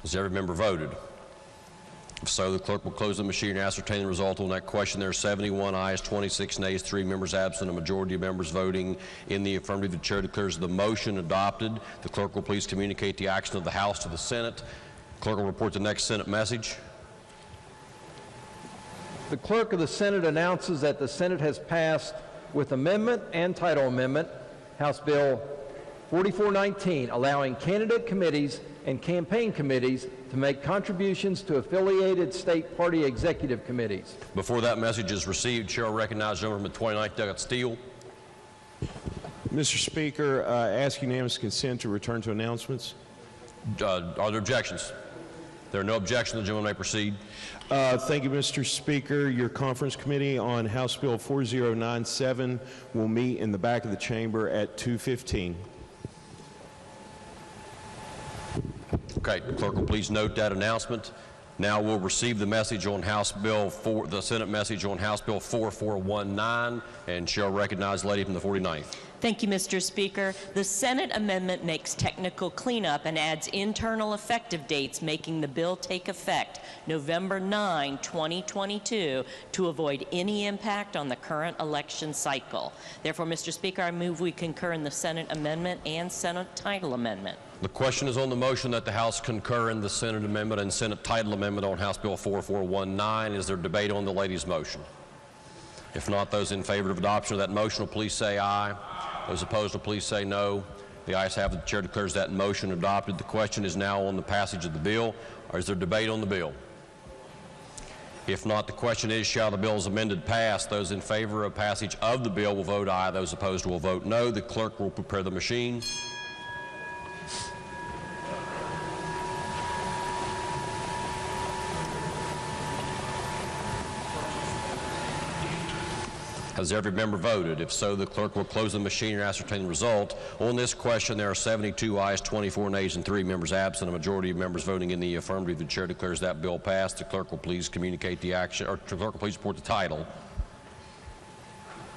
Has every member voted? If so, the clerk will close the machine and ascertain the result on that question. There are 71 ayes, 26 nays, 3 members absent, a majority of members voting in the affirmative. The chair declares the motion adopted. The clerk will please communicate the action of the House to the Senate. Clerk will report the next Senate message. The clerk of the Senate announces that the Senate has passed with amendment and title amendment House Bill 4419, allowing candidate committees and campaign committees to make contributions to affiliated state party executive committees. Before that message is received, Chair will recognize the gentleman from the 29th Douglas Steele. Mr. Speaker, ask unanimous consent to return to announcements. Are there objections? There are no objections. The gentleman may proceed. Thank you, Mr. Speaker. Your conference committee on House Bill 4097 will meet in the back of the chamber at 2:15. Okay, the clerk will please note that announcement. Now we'll receive the message on House Bill 4, the Senate message on House Bill 4419, and shall recognize the lady from the 49th. Thank you, Mr. Speaker. The Senate amendment makes technical cleanup and adds internal effective dates, making the bill take effect November 9, 2022, to avoid any impact on the current election cycle. Therefore, Mr. Speaker, I move we concur in the Senate amendment and Senate title amendment. The question is on the motion that the House concur in the Senate amendment and Senate title amendment on House Bill 4419. Is there debate on the lady's motion? If not, those in favor of adoption of that motion will please say aye. Those opposed will please say no. The ayes have it. The chair declares that motion adopted. The question is now on the passage of the bill. Or is there debate on the bill? If not, the question is, shall the bill as amended pass? Those in favor of passage of the bill will vote aye. Those opposed will vote no. The clerk will prepare the machine. Has every member voted? If so, the clerk will close the machine and ascertain the result. On this question, there are 72 ayes, 24 nays, and 3 members absent. A majority of members voting in the affirmative. The chair declares that bill passed. The clerk will please communicate the action, or the clerk will please report the title.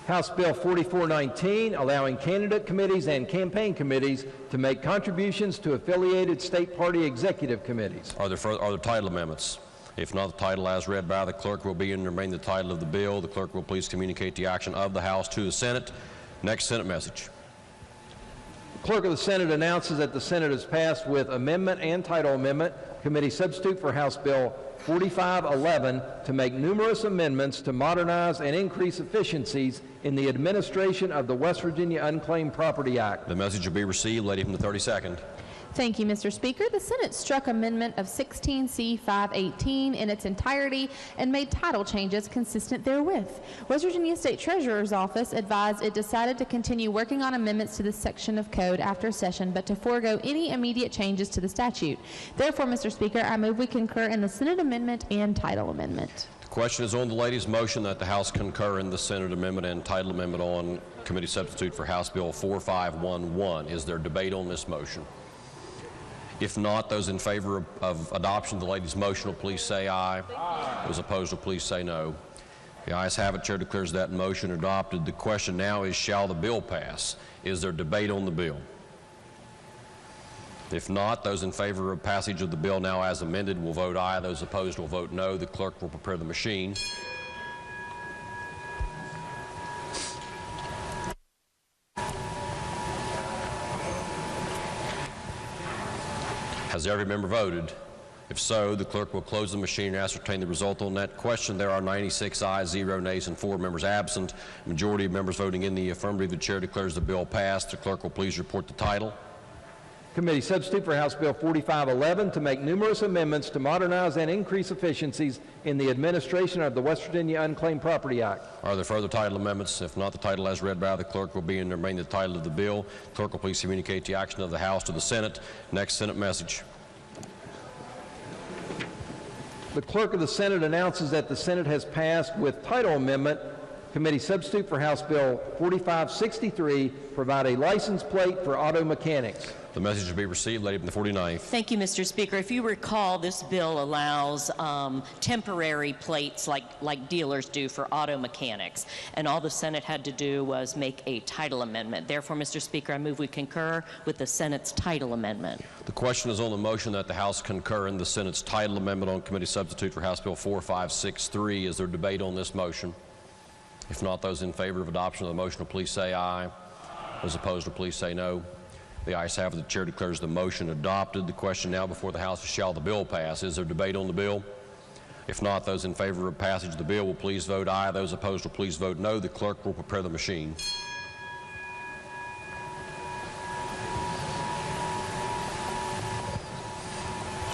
House Bill 4419, allowing candidate committees and campaign committees to make contributions to affiliated state party executive committees. Are there title amendments? If not, the title as read by the clerk will be and remain the title of the bill. The clerk will please communicate the action of the House to the Senate. Next Senate message. The clerk of the Senate announces that the Senate has passed with amendment and title amendment committee substitute for House Bill 4511 to make numerous amendments to modernize and increase efficiencies in the administration of the West Virginia Unclaimed Property Act. The message will be received. Lady from the 32nd. Thank you, Mr. Speaker. The Senate struck Amendment of 16C 518 in its entirety and made title changes consistent therewith. West Virginia State Treasurer's Office advised it decided to continue working on amendments to this section of code after session, but to forego any immediate changes to the statute. Therefore, Mr. Speaker, I move we concur in the Senate amendment and title amendment. The Question is on the lady's motion that the House concur in the Senate amendment and title amendment on committee substitute for House Bill 4511. Is there debate on this motion? If not, those in favor of adoption of the lady's motion will please say aye. Those opposed will please say no. The ayes have it. Chair declares that motion adopted. The question now is, shall the bill pass? Is there debate on the bill? If not, those in favor of passage of the bill now as amended will vote aye. Those opposed will vote no. The clerk will prepare the machine. Has every member voted? If so, the clerk will close the machine and ascertain the result on that question. There are 96 ayes, 0 nays, and 4 members absent. Majority of members voting in the affirmative. The chair declares the bill passed. The clerk will please report the title. Committee substitute for House Bill 4511 to make numerous amendments to modernize and increase efficiencies in the administration of the West Virginia Unclaimed Property Act. Are there further title amendments? If not, the title as read by the clerk will be and remain the title of the bill. Clerk will please communicate the action of the House to the Senate. Next Senate message. The clerk of the Senate announces that the Senate has passed with title amendment committee substitute for House Bill 4563, provide a license plate for auto mechanics. The message will be received. Lady from the 49th. Thank you, Mr. Speaker. If you recall, this bill allows temporary plates like dealers do for auto mechanics, and all the Senate had to do was make a title amendment. Therefore, Mr. Speaker, I move we concur with the Senate's title amendment. The question is on the motion that the House concur in the Senate's title amendment on committee substitute for House Bill 4563. Is there debate on this motion? If not, those in favor of adoption of the motion will please say aye. Those opposed will please say no. The ayes have it. The chair declares the motion adopted. The question now before the House is, shall the bill pass? Is there debate on the bill? If not, those in favor of passage of the bill will please vote aye. Those opposed will please vote no. The clerk will prepare the machine.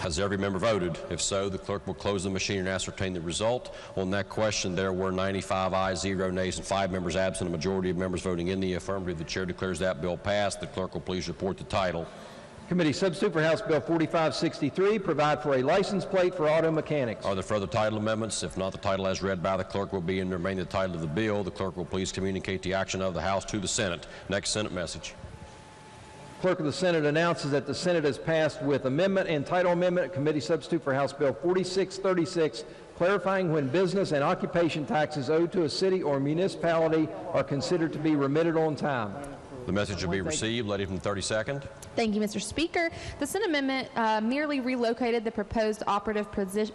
Has every member voted? If so, the clerk will close the machine and ascertain the result. On that question, there were 95 ayes, 0 nays, and 5 members absent. A majority of members voting in the affirmative. The chair declares that bill passed. The clerk will please report the title. Committee substitute for House Bill 4563, provide for a license plate for auto mechanics. Are there further title amendments? If not, the title as read by the clerk will be and remain the title of the bill. The clerk will please communicate the action of the House to the Senate. Next Senate message. Clerk of the Senate announces that the Senate has passed with amendment and title amendment committee substitute for House Bill 4636, clarifying when business and occupation taxes owed to a city or municipality are considered to be remitted on time. The message will be received. Lady from the 32nd. Thank you, Mr. Speaker. The Senate amendment merely relocated the proposed operative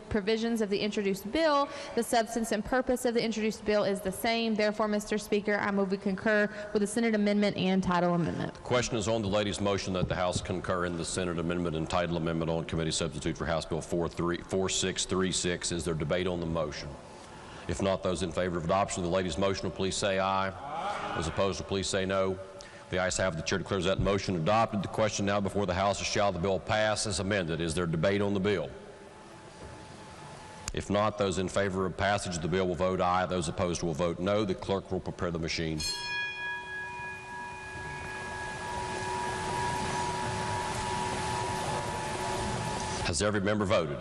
provisions of the introduced bill. The substance and purpose of the introduced bill is the same. Therefore, Mr. Speaker, I move we concur with the Senate amendment and title amendment. The question is on the lady's motion that the House concur in the Senate amendment and title amendment on committee substitute for House Bill 4636. Is there debate on the motion? If not, those in favor of adoption of the lady's motion will please say aye. Those opposed will please say no. The ayes have it. The chair declares that motion adopted. The question now before the House is, shall the bill pass as amended? Is there debate on the bill? If not, those in favor of passage of the bill will vote aye. Those opposed will vote no. The clerk will prepare the machine. Has every member voted?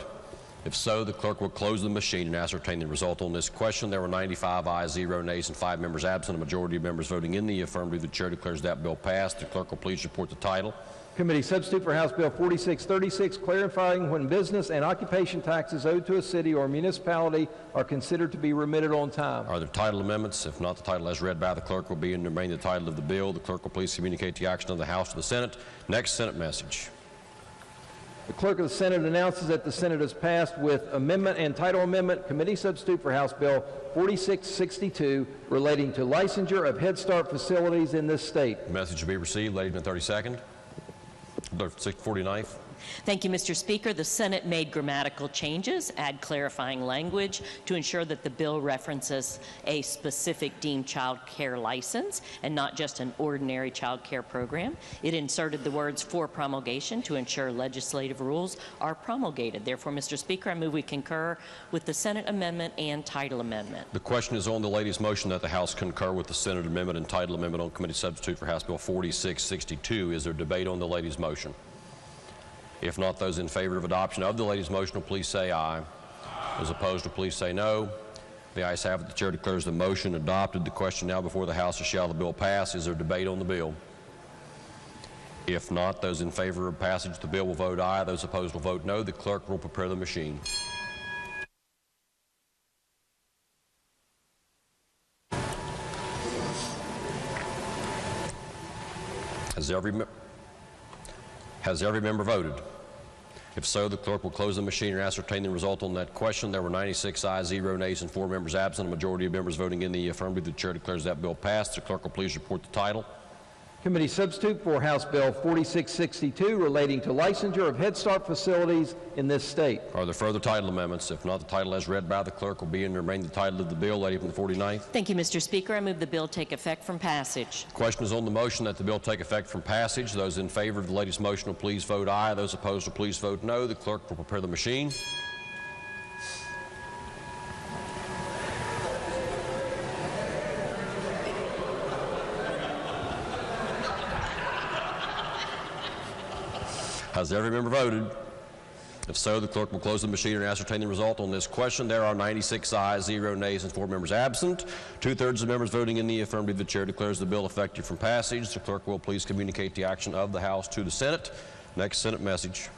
If so, the clerk will close the machine and ascertain the result on this question. There were 95 ayes, 0 nays, and 5 members absent. A majority of members voting in the affirmative. The chair declares that bill passed. The clerk will please report the title. Committee substitute for House Bill 4636, clarifying when business and occupation taxes owed to a city or municipality are considered to be remitted on time. Are there title amendments? If not, the title as read by the clerk will be and remain the title of the bill. The clerk will please communicate the action of the House to the Senate. Next Senate message. The clerk of the Senate announces that the Senate has passed with amendment and title amendment committee substitute for House Bill 4662 relating to licensure of Head Start facilities in this state. The message will be received. Lady from the 32nd. The 49th. Thank you, Mr. Speaker. The Senate made grammatical changes, add clarifying language to ensure that the bill references a specific deemed child care license and not just an ordinary child care program. It inserted the words for promulgation to ensure legislative rules are promulgated. Therefore, Mr. Speaker, I move we concur with the Senate amendment and title amendment. The question is on the lady's motion that the House concur with the Senate amendment and title amendment on committee substitute for House Bill 4662. Is there debate on the lady's motion? If not, those in favor of adoption of the lady's motion will please say aye. Those opposed will please say no. The ayes have it. The chair declares the motion adopted. The question now before the House is, shall the bill pass? Is there debate on the bill? If not, those in favor of passage of the bill will vote aye. Those opposed will vote no. The clerk will prepare the machine. Has every member voted? If so, the clerk will close the machine and ascertain the result on that question. There were 96 ayes, 0 nays, and 4 members absent. A majority of members voting in the affirmative. The chair declares that bill passed. The clerk will please report the title. Committee substitute for House Bill 4662 relating to licensure of Head Start facilities in this state. Are there further title amendments? If not, the title as read by the clerk will be and remain the title of the bill. Lady from the 49th. Thank you, Mr. Speaker. I move the bill take effect from passage. The question is on the motion that the bill take effect from passage. Those in favor of the lady's motion will please vote aye. Those opposed will please vote no. The clerk will prepare the machine. Has every member voted? If so, the clerk will close the machine and ascertain the result on this question. There are 96 ayes, 0 nays, and 4 members absent. 2/3 of members voting in the affirmative. The chair declares the bill effective from passage. The clerk will please communicate the action of the House to the Senate. Next Senate message.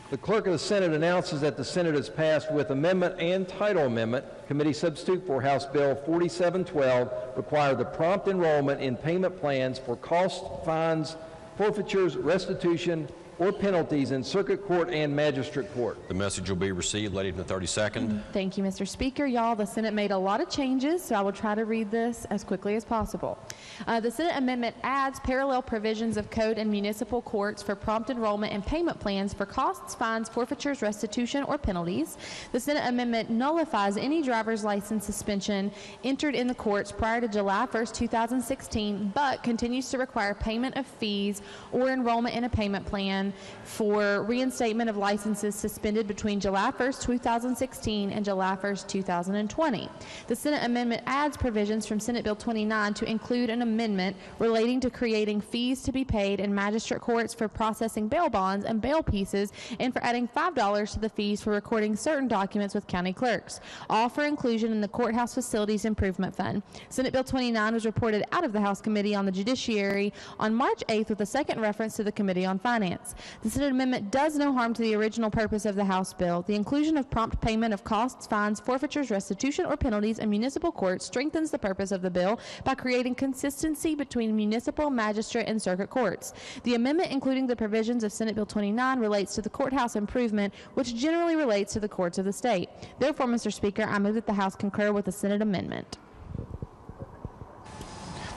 The clerk of the Senate announces that the Senate has passed with amendment and title amendment. Committee substitute for House Bill 4712 require the prompt enrollment in payment plans for costs, fines, forfeitures, restitution, or penalties in circuit court and magistrate court. The message will be received. Lady from the 32nd. Thank you, Mr. Speaker. Y'all, the Senate made a lot of changes, so I will try to read this as quickly as possible. The Senate amendment adds parallel provisions of code and municipal courts for prompt enrollment and payment plans for costs, fines, forfeitures, restitution, or penalties. The Senate amendment nullifies any driver's license suspension entered in the courts prior to July 1st, 2016, but continues to require payment of fees or enrollment in a payment plan for reinstatement of licenses suspended between July 1st, 2016 and July 1st, 2020. The Senate amendment adds provisions from Senate Bill 29 to include an amendment relating to creating fees to be paid in magistrate courts for processing bail bonds and bail pieces, and for adding $5 to the fees for recording certain documents with county clerks, all for inclusion in the Courthouse Facilities Improvement Fund. Senate Bill 29 was reported out of the House Committee on the Judiciary on March 8th with a second reference to the Committee on Finance. The Senate amendment does no harm to the original purpose of the House bill. The inclusion of prompt payment of costs, fines, forfeitures, restitution, or penalties in municipal courts strengthens the purpose of the bill by creating consistency between municipal, magistrate, and circuit courts. The amendment, including the provisions of Senate Bill 29, relates to the courthouse improvement, which generally relates to the courts of the state. Therefore, Mr. Speaker, I move that the House concur with the Senate amendment.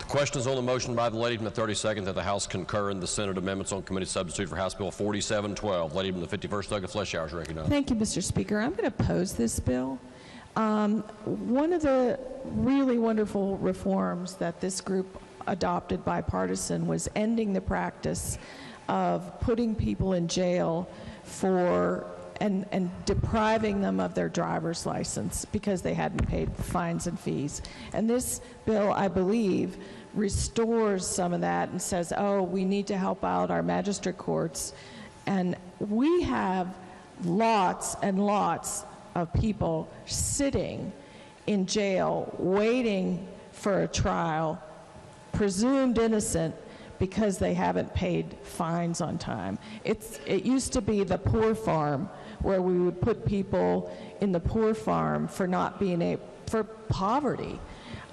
Questions on the motion by the lady from the 32nd that the House concur in the Senate amendments on committee substitute for House Bill 4712. Lady from the 51st, Douglas Fleshauer is recognized. Thank you, Mr. Speaker. I'm going to oppose this bill. One of the really wonderful reforms that this group adopted bipartisan was ending the practice of putting people in jail for and depriving them of their driver's license because they hadn't paid fines and fees. And this bill, I believe, restores some of that and says, oh, we need to help out our magistrate courts. And we have lots and lots of people sitting in jail waiting for a trial, presumed innocent, because they haven't paid fines on time. It used to be the poor farm, where we would put people in the poor farm for not being for poverty.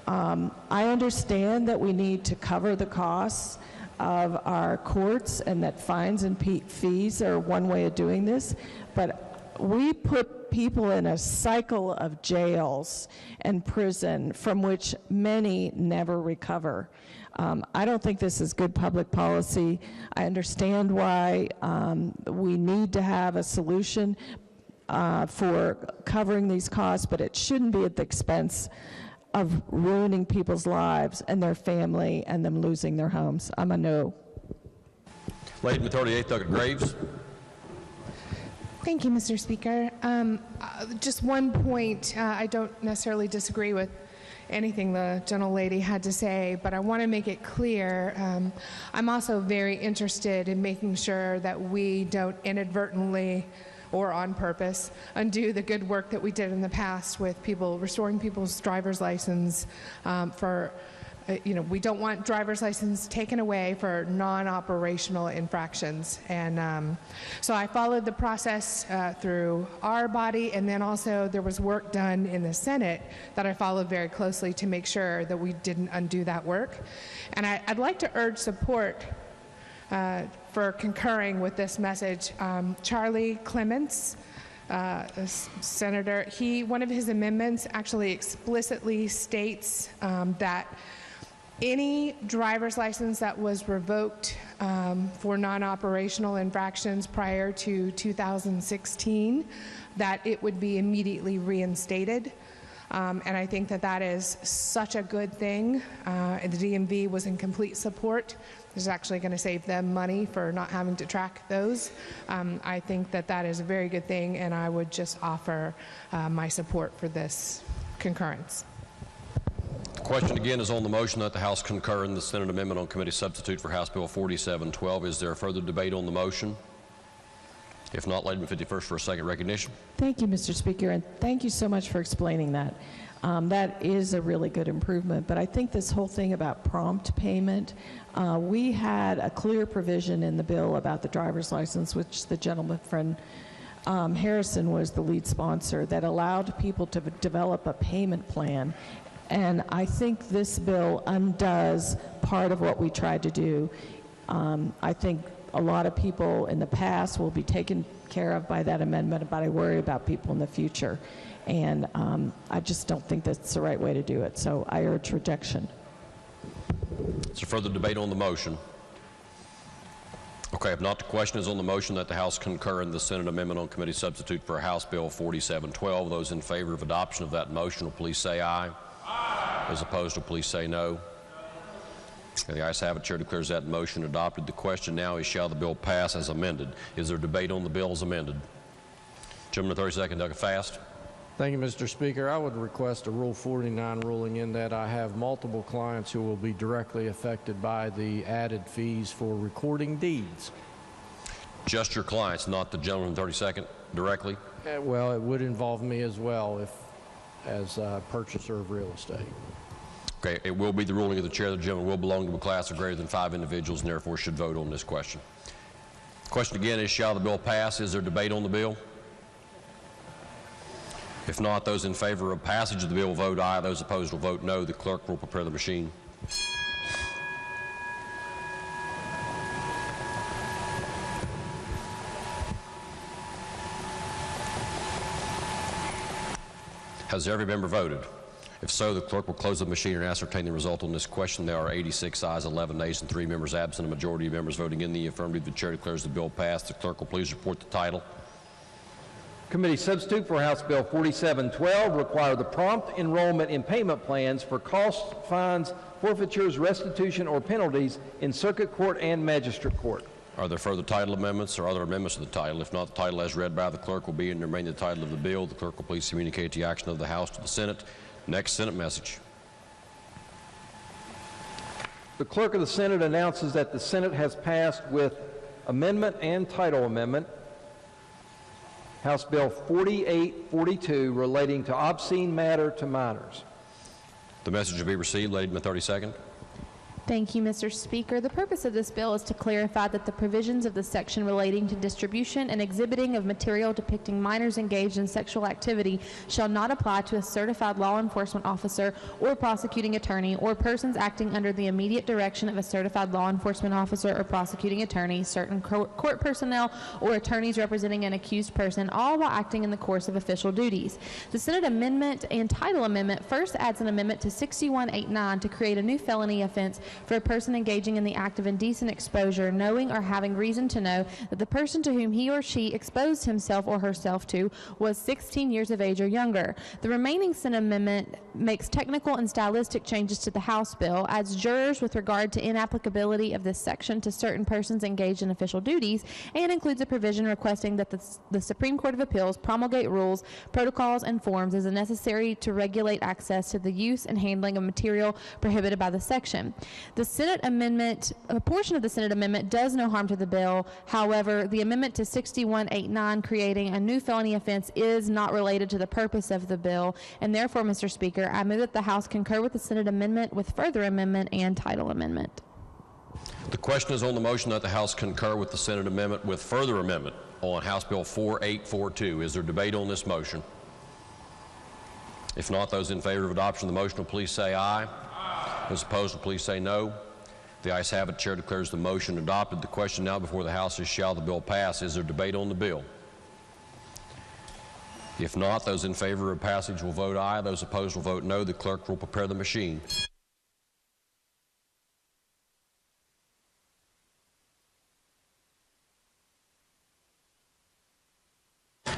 I understand that we need to cover the costs of our courts and that fines and fees are one way of doing this, but we put people in a cycle of jails and prison from which many never recover. I don't think this is good public policy. I understand why we need to have a solution for covering these costs, but it shouldn't be at the expense of ruining people's lives and their family and them losing their homes. I'm a no. Lady from the 38th, Douglas Graves. Thank you, Mr. Speaker. Just one point. I don't necessarily disagree with anything the gentlelady had to say, but I want to make it clear. I'm also very interested in making sure that we don't inadvertently or on purpose, undo the good work that we did in the past with people, restoring people's driver's license we don't want driver's license taken away for non-operational infractions. And so I followed the process through our body, and then also there was work done in the Senate that I followed very closely to make sure that we didn't undo that work. And I'd like to urge support for concurring with this message. Charlie Clements, Senator, one of his amendments actually explicitly states that any driver's license that was revoked for non-operational infractions prior to 2016, that it would be immediately reinstated. And I think that that is such a good thing. The DMV was in complete support. This is actually going to save them money for not having to track those. I think that that is a very good thing, and I would just offer my support for this concurrence. The question again is on the motion that the House concur in the Senate amendment on committee substitute for House Bill 4712. Is there further debate on the motion? If not, Lady 51st for a second recognition. Thank you, Mr. Speaker, and thank you so much for explaining that. That is a really good improvement, but I think this whole thing about prompt payment, we had a clear provision in the bill about the driver's license, which the gentleman from Harrison was the lead sponsor, that allowed people to develop a payment plan. And I think this bill undoes part of what we tried to do. I think a lot of people in the past will be taken care of by that amendment, but I worry about people in the future. And I just don't think that's the right way to do it. So I urge rejection. Is there further debate on the motion? Okay, if not, the question is on the motion that the House concur in the Senate amendment on committee substitute for House Bill 4712. Those in favor of adoption of that motion will please say aye. Aye. Those opposed will please say no. The ayes have it. Chair declares that motion adopted. The question now is, shall the bill pass as amended? Is there debate on the bill as amended? Gentleman, 30-second, Doug Fast. Thank you, Mr. Speaker. I would request a Rule 49 ruling in that I have multiple clients who will be directly affected by the added fees for recording deeds. Just your clients, not the gentleman, 30-second, directly? Well, it would involve me as well as a purchaser of real estate. Okay, it will be the ruling of the chair. The gentleman will belong to a class of greater than 5 individuals and therefore should vote on this question. The question again is, shall the bill pass? Is there debate on the bill? If not, those in favor of passage of the bill will vote aye. Those opposed will vote no. The clerk will prepare the machine. Has every member voted? If so, the clerk will close the machine and ascertain the result on this question. There are 86 ayes, 11 nays, and 3 members absent. A majority of members voting in the affirmative. The chair declares the bill passed. The clerk will please report the title. Committee substitute for House Bill 4712 require the prompt enrollment in payment plans for costs, fines, forfeitures, restitution, or penalties in circuit court and magistrate court. Are there further title amendments or other amendments to the title? If not, the title as read by the clerk will be and remain the title of the bill. The clerk will please communicate the action of the House to the Senate. Next Senate message. The clerk of the Senate announces that the Senate has passed with amendment and title amendment House Bill 4842 relating to obscene matter to minors. The message will be received. Lady in the 32nd. Thank you, Mr. Speaker. The purpose of this bill is to clarify that the provisions of the section relating to distribution and exhibiting of material depicting minors engaged in sexual activity shall not apply to a certified law enforcement officer or prosecuting attorney or persons acting under the immediate direction of a certified law enforcement officer or prosecuting attorney, certain court personnel, or attorneys representing an accused person, all while acting in the course of official duties. The Senate amendment and title amendment first adds an amendment to 6189 to create a new felony offense for a person engaging in the act of indecent exposure, knowing or having reason to know that the person to whom he or she exposed himself or herself to was 16 years of age or younger. The remaining Senate amendment makes technical and stylistic changes to the House bill, adds jurors with regard to inapplicability of this section to certain persons engaged in official duties, and includes a provision requesting that the Supreme Court of Appeals promulgate rules, protocols, and forms as necessary to regulate access to the use and handling of material prohibited by the section. The Senate amendment, a portion of the Senate amendment does no harm to the bill. However, the amendment to 6189 creating a new felony offense is not related to the purpose of the bill, and therefore, Mr. Speaker, I move that the House concur with the Senate amendment with further amendment and title amendment. The question is on the motion that the House concur with the Senate amendment with further amendment on House Bill 4842. Is there debate on this motion? If not, those in favor of adoption of the motion will please say aye. Those opposed will please say no. The ayes have it. The chair declares the motion adopted. The question now before the House is, shall the bill pass? Is there debate on the bill? If not, those in favor of passage will vote aye. Those opposed will vote no. The clerk will prepare the machine.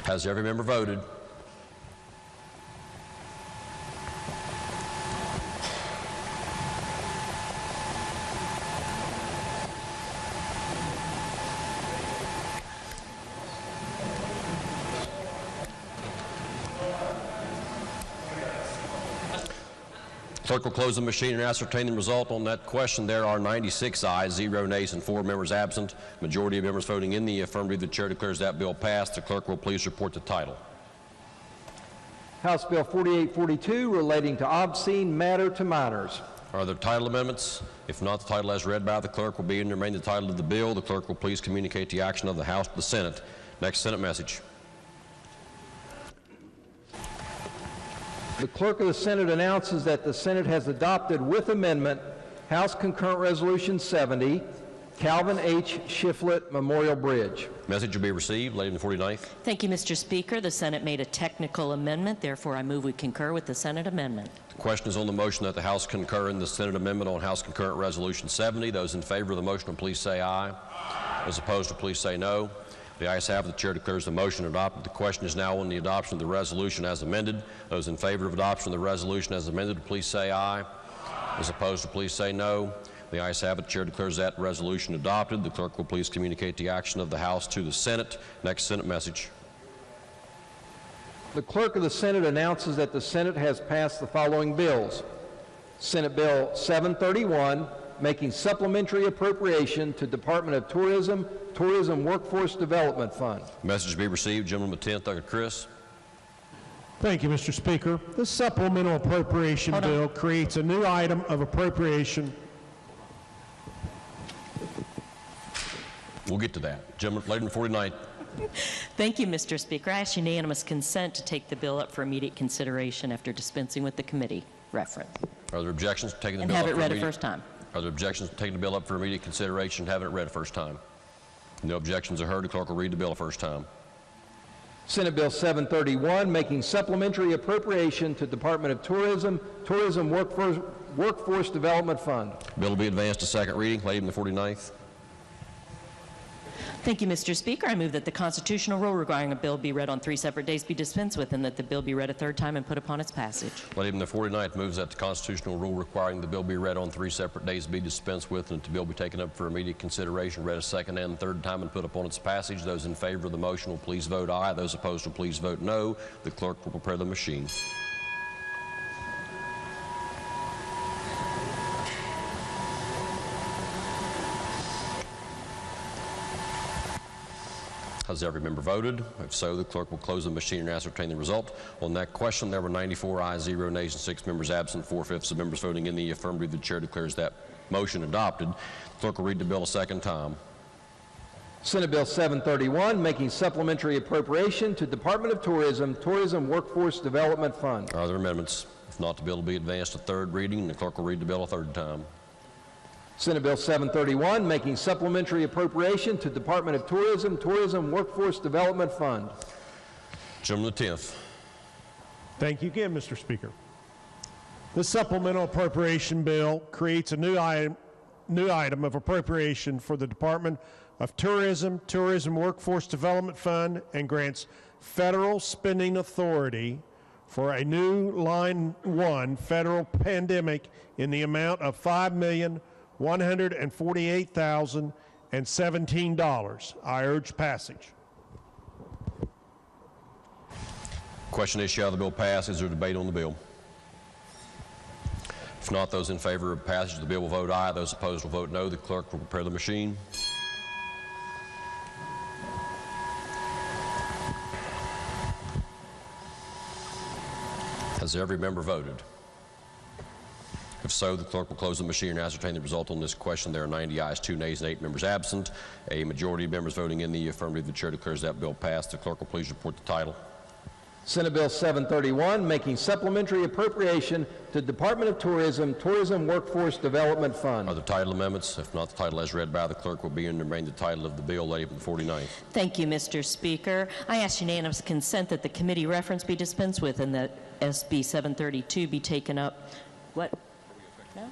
Has every member voted? Clerk will close the machine and ascertain the result on that question. There are 96 ayes, 0 nays, and 4 members absent. Majority of members voting in the affirmative. The chair declares that bill passed. The clerk will please report the title. House Bill 4842 relating to obscene matter to minors. Are there title amendments? If not, the title as read by the clerk will be and remain the title of the bill. The clerk will please communicate the action of the House to the Senate. Next Senate message. The clerk of the Senate announces that the Senate has adopted with amendment House Concurrent Resolution 70, Calvin H. Shiflett Memorial Bridge. Message will be received. Lady in the 49th. Thank you, Mr. Speaker. The Senate made a technical amendment. Therefore, I move we concur with the Senate amendment. The question is on the motion that the House concur in the Senate amendment on House Concurrent Resolution 70. Those in favor of the motion will please say aye. Those opposed will please say no. The ayes have it. The chair declares the motion adopted. The question is now on the adoption of the resolution as amended. Those in favor of adoption of the resolution as amended, please say aye. Those opposed, please say no. The ayes have it. The chair declares that resolution adopted. The clerk will please communicate the action of the House to the Senate. Next Senate message. The clerk of the Senate announces that the Senate has passed the following bills. Senate Bill 731, making supplementary appropriation to Department of Tourism Workforce Development Fund. Message be received. Gentleman with 10th, Dr. Chris. Thank you, Mr. Speaker. This supplemental appropriation bill creates a new item of appropriation. We'll get to that. Gentleman, lady in the 49th. Thank you, Mr. Speaker. I ask unanimous consent to take the bill up for immediate consideration after dispensing with the committee reference. Are there objections to taking the And bill up have it for read a immediate- first time. Are there objections to taking the bill up for immediate consideration and having it read a first time? No objections are heard. The clerk will read the bill a first time. Senate Bill 731, making supplementary appropriation to Department of Tourism Workforce Development Fund. Bill will be advanced to second reading. Lady in the 49th. Thank you, Mr. Speaker. I move that the constitutional rule requiring a bill be read on 3 separate days be dispensed with and that the bill be read a third time and put upon its passage. Lady in the 49th moves that the constitutional rule requiring the bill be read on 3 separate days be dispensed with and that the bill be taken up for immediate consideration, read a second and third time and put upon its passage. Those in favor of the motion will please vote aye. Those opposed will please vote no. The clerk will prepare the machine. Has every member voted? If so, the clerk will close the machine and ascertain the result. On that question, there were 94 ayes, 0 nays, and 6 members absent, 4/5 of members voting in the affirmative. The chair declares that motion adopted. The clerk will read the bill a second time. Senate Bill 731, making supplementary appropriation to Department of Tourism Workforce Development Fund. Are there amendments? If not, the bill will be advanced to third reading, and the clerk will read the bill a third time. Senate Bill 731, making supplementary appropriation to Department of Tourism Workforce Development Fund. Gentleman the 10th. Thank you again, Mr. Speaker. This supplemental appropriation bill creates a new item of appropriation for the Department of Tourism Workforce Development Fund and grants federal spending authority for a new Line 1 federal pandemic in the amount of $5,148,017. I urge passage. Question is, shall the bill pass? Is there debate on the bill? If not, those in favor of passage of the bill will vote aye. Those opposed will vote no. The clerk will prepare the machine. Has every member voted? If so, the clerk will close the machine and ascertain the result on this question. There are 90 ayes, 2 nays, and 8 members absent. A majority of members voting in the affirmative. The chair declares that bill passed. The clerk will please report the title. Senate Bill 731, making supplementary appropriation to Department of Tourism, Tourism Workforce Development Fund. Are there title amendments? If not, the title as read by the clerk will be and remain the title of the bill. Lady from the 49th. Thank you, Mr. Speaker. I ask unanimous consent that the committee reference be dispensed with and that SB 732 be taken up. What? No?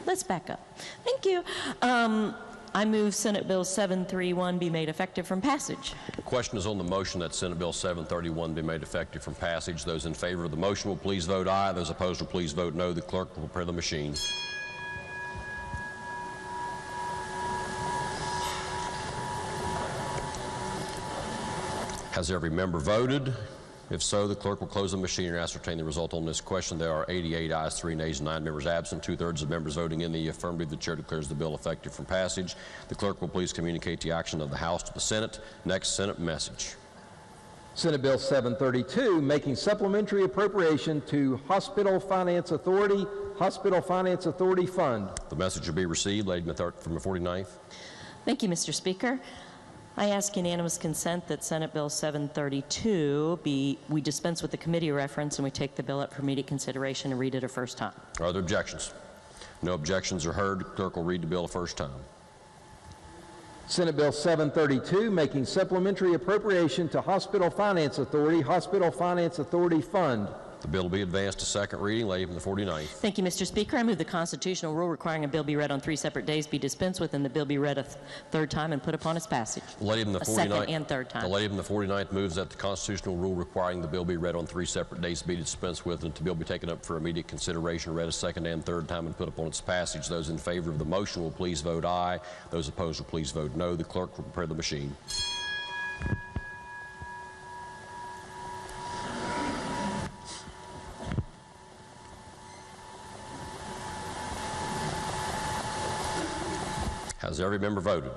Let's back up. Thank you. I move Senate Bill 731 be made effective from passage. The question is on the motion that Senate Bill 731 be made effective from passage. Those in favor of the motion will please vote aye. Those opposed will please vote no. The clerk will prepare the machine. Has every member voted? If so, the clerk will close the machine and ascertain the result on this question. There are 88 ayes, 3 nays, and 9 members absent. 2/3 of members voting in the affirmative. The chair declares the bill effective from passage. The clerk will please communicate the action of the House to the Senate. Next, Senate message. Senate Bill 732, making supplementary appropriation to Hospital Finance Authority, Hospital Finance Authority Fund. The message will be received. Lady from the 49th. Thank you, Mr. Speaker. I ask unanimous consent that Senate Bill 732 we dispense with the committee reference and we take the bill up for immediate consideration and read it a first time. Are there objections? No objections are heard. The clerk will read the bill a first time. Senate Bill 732, making supplementary appropriation to Hospital Finance Authority, Hospital Finance Authority Fund. The bill will be advanced to second reading. Lady from the 49th. Thank you, Mr. Speaker. I move the constitutional rule requiring a bill be read on 3 separate days be dispensed with and the bill be read a third time and put upon its passage. Lady from the 49th. Second and third time. The lady from the 49th moves that the constitutional rule requiring the bill be read on 3 separate days be dispensed with and the bill be taken up for immediate consideration, read a second and third time and put upon its passage. Those in favor of the motion will please vote aye. Those opposed will please vote no. The clerk will prepare the machine. Has every member voted?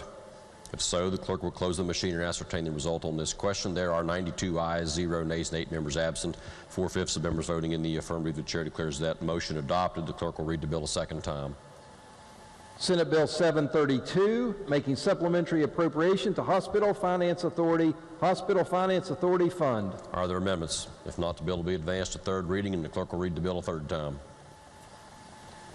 If so, the clerk will close the machine and ascertain the result on this question. There are 92 ayes, 0 nays, and 8 members absent. 4/5 of members voting in the affirmative. The chair declares that motion adopted. The clerk will read the bill a second time. Senate Bill 732, making supplementary appropriation to Hospital Finance Authority, Hospital Finance Authority Fund. Are there amendments? If not, the bill will be advanced to third reading and the clerk will read the bill a third time.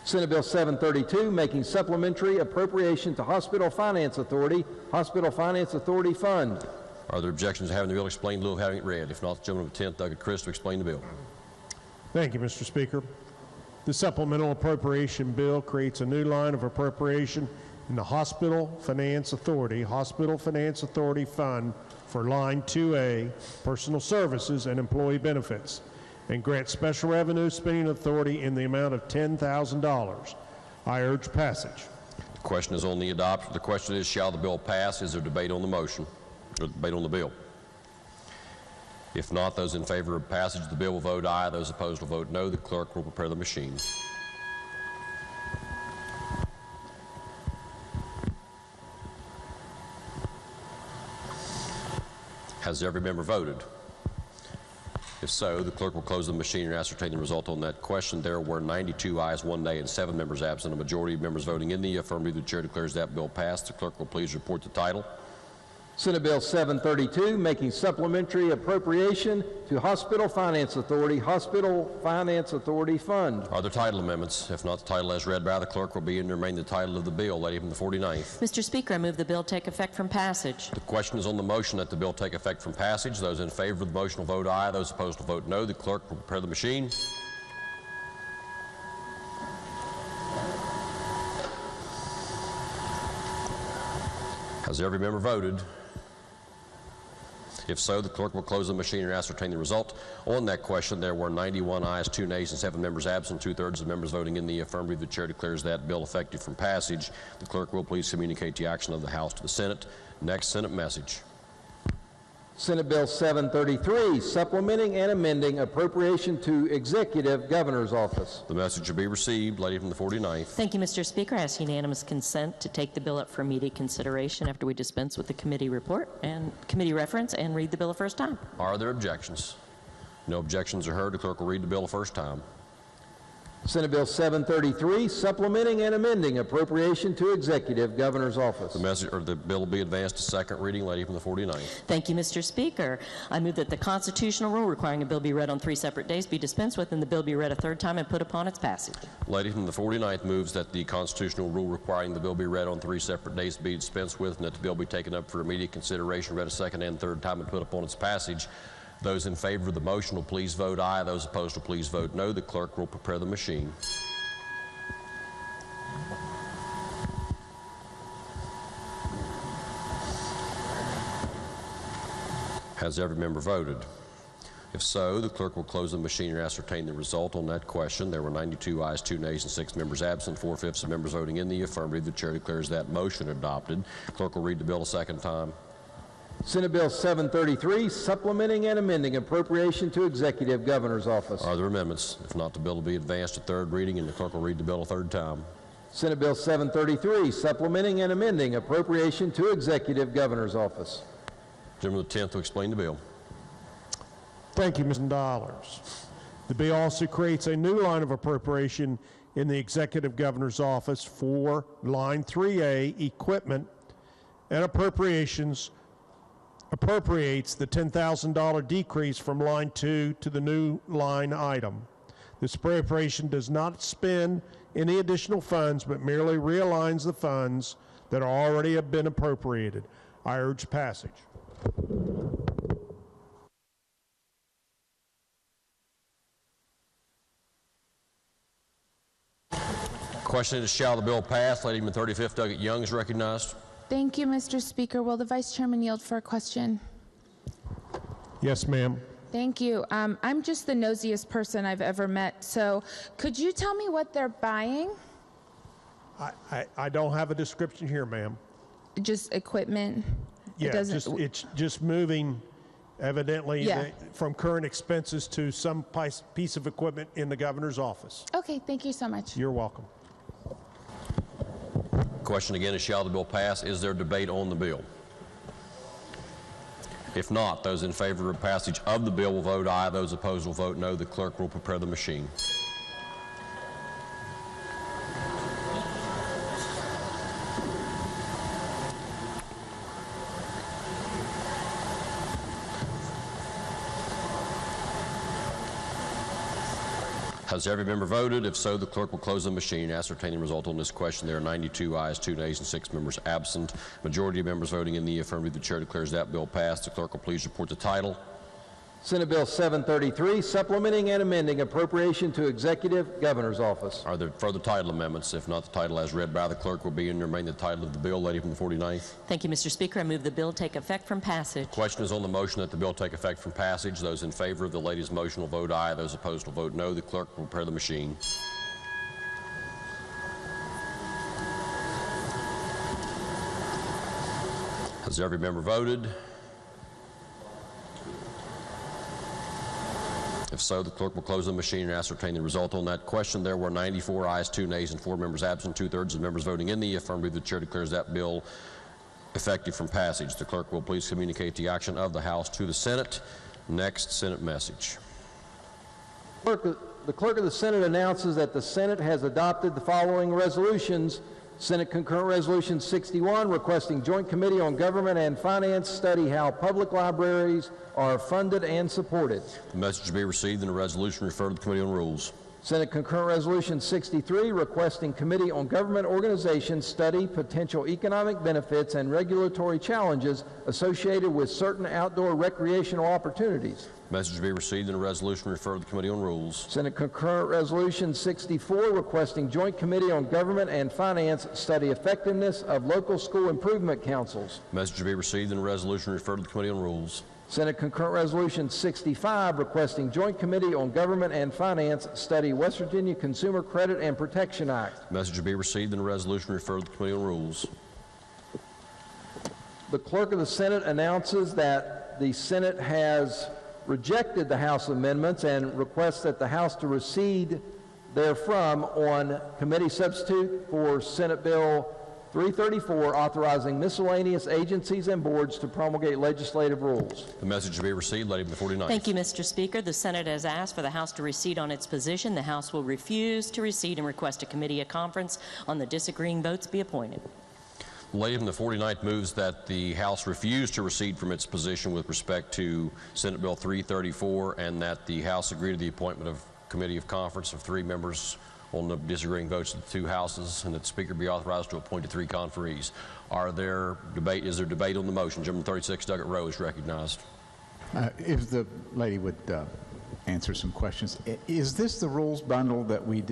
Senate Bill 732, making supplementary appropriation to Hospital Finance Authority, Hospital Finance Authority Fund. Are there objections to having the bill explained in lieu of having it read? If not, the gentleman with the 10th, Doug Chris, to explain the bill. Thank you, Mr. Speaker. The supplemental appropriation bill creates a new line of appropriation in the Hospital Finance Authority Fund for Line 2A, Personal Services and Employee Benefits, and grant special revenue spending authority in the amount of $10,000. I urge passage. The question is on the adoption. The question is, shall the bill pass? Is there debate on the motion or debate on the bill? If not, those in favor of passage of the bill will vote aye. Those opposed will vote no. The clerk will prepare the machine. Has every member voted? If so, the clerk will close the machine and ascertain the result on that question. There were 92 ayes, 1 nay, and 7 members absent. A majority of members voting in the affirmative. The chair declares that bill passed. The clerk will please report the title. Senate Bill 732, making supplementary appropriation to Hospital Finance Authority, Hospital Finance Authority Fund. Are there title amendments? If not, the title as read by the clerk will be and remain the title of the bill. Lady from the 49th. Mr. Speaker, I move the bill take effect from passage. The question is on the motion that the bill take effect from passage. Those in favor of the motion will vote aye. Those opposed will vote no. The clerk will prepare the machine. Has every member voted? If so, the clerk will close the machine and ascertain the result. On that question, there were 91 ayes, 2 nays, and 7 members absent. 2/3 of members voting in the affirmative. The chair declares that bill effective from passage. The clerk will please communicate the action of the House to the Senate. Next, Senate message. Senate Bill 733, supplementing and amending appropriation to Executive Governor's Office. The message will be received. Lady from the 49th. Thank you, Mr. Speaker. I ask unanimous consent to take the bill up for immediate consideration after we dispense with the committee report and committee reference and read the bill a first time. Are there objections? No objections are heard. The clerk will read the bill a first time. Senate Bill 733, supplementing and amending appropriation to Executive Governor's Office. The bill will be advanced to second reading. Lady from the 49th. Thank you, Mr. Speaker. I move that the constitutional rule requiring a bill be read on 3 separate days be dispensed with and the bill be read a third time and put upon its passage. Lady from the 49th moves that the constitutional rule requiring the bill be read on 3 separate days be dispensed with and that the bill be taken up for immediate consideration, read a second and third time, and put upon its passage. Those in favor of the motion will please vote aye. Those opposed will please vote no. The clerk will prepare the machine. Has every member voted? If so, the clerk will close the machine and ascertain the result on that question. There were 92 ayes, 2 nays, and 6 members absent, 4/5 of members voting in the affirmative. The chair declares that motion adopted. Clerk will read the bill a second time. Senate Bill 733, supplementing and amending appropriation to Executive Governor's Office. Are there amendments? If not, the bill will be advanced to third reading, and the clerk will read the bill a third time. Senate Bill 733, supplementing and amending appropriation to Executive Governor's Office. Gentleman of the 10th to explain the bill. Thank you, Mr. Dollars. The bill also creates a new line of appropriation in the Executive Governor's Office for Line 3A, Equipment and Appropriations, appropriates the $10,000 decrease from Line 2 to the new line item. This appropriation does not spend any additional funds, but merely realigns the funds that already have been appropriated. I urge passage. Question is, shall the bill pass? Lady from the 35th, Doggett Young, is recognized. Thank you, Mr. Speaker. Will the Vice Chairman yield for a question? Yes, ma'am. Thank you. I'm just the nosiest person I've ever met, so could you tell me what they're buying? I don't have a description here, ma'am. Just equipment? Yeah, it's just moving, evidently, from current expenses to some piece of equipment in the governor's office. Okay, thank you so much. You're welcome. Question again is, shall the bill pass? Is there debate on the bill? If not, those in favor of passage of the bill will vote aye. Those opposed will vote no. The clerk will prepare the machine. Has every member voted? If so, the clerk will close the machine and ascertain the result on this question. There are 92 ayes, 2 nays, and 6 members absent. Majority of members voting in the affirmative. The chair declares that bill passed. The clerk will please report the title. Senate Bill 733, supplementing and amending appropriation to Executive Governor's Office. Are there further title amendments? If not, the title as read by the clerk will be and remain the title of the bill. Lady from the 49th. Thank you, Mr. Speaker. I move the bill take effect from passage. Question is on the motion that the bill take effect from passage. Those in favor of the lady's motion will vote aye. Those opposed will vote no. The clerk will prepare the machine. Has every member voted? If so, the clerk will close the machine and ascertain the result on that question. There were 94 ayes, 2 nays, and 4 members absent, 2/3 of members voting in the affirmative. The chair declares that bill effective from passage. The clerk will please communicate the action of the House to the Senate. Next, Senate message. The clerk of the Senate announces that the Senate has adopted the following resolutions. Senate Concurrent Resolution 61, requesting Joint Committee on Government and Finance study how public libraries are funded and supported. The message be received and the resolution referred to the Committee on Rules. Senate Concurrent Resolution 63, requesting Committee on Government Organization study potential economic benefits and regulatory challenges associated with certain outdoor recreational opportunities. Message be received and a resolution referred to the Committee on Rules. Senate Concurrent Resolution 64, requesting Joint Committee on Government and Finance study effectiveness of local school improvement councils. Message be received and a resolution referred to the Committee on Rules. Senate Concurrent Resolution 65, requesting Joint Committee on Government and Finance study West Virginia Consumer Credit and Protection Act. Message be received and a resolution referred to the Committee on Rules. The Clerk of the Senate announces that that the Senate has rejected the House amendments and requests that the House to recede therefrom on committee substitute for Senate Bill 334, authorizing miscellaneous agencies and boards to promulgate legislative rules. The message to be received, Lady from the 49th. Thank you, Mr. Speaker. The Senate has asked for the House to recede on its position. The House will refuse to recede and request a committee of conference on the disagreeing votes be appointed. The lady from the 49th moves that the House refuse to recede from its position with respect to Senate Bill 334 and that the House agree to the appointment of committee of conference of 3 members on the disagreeing votes of the 2 houses, and that the Speaker be authorized to appoint 3 conferees. Is there debate on the motion? Gentleman 36, Doggett Rowe, is recognized. If the lady would answer some questions. Is this the rules bundle that we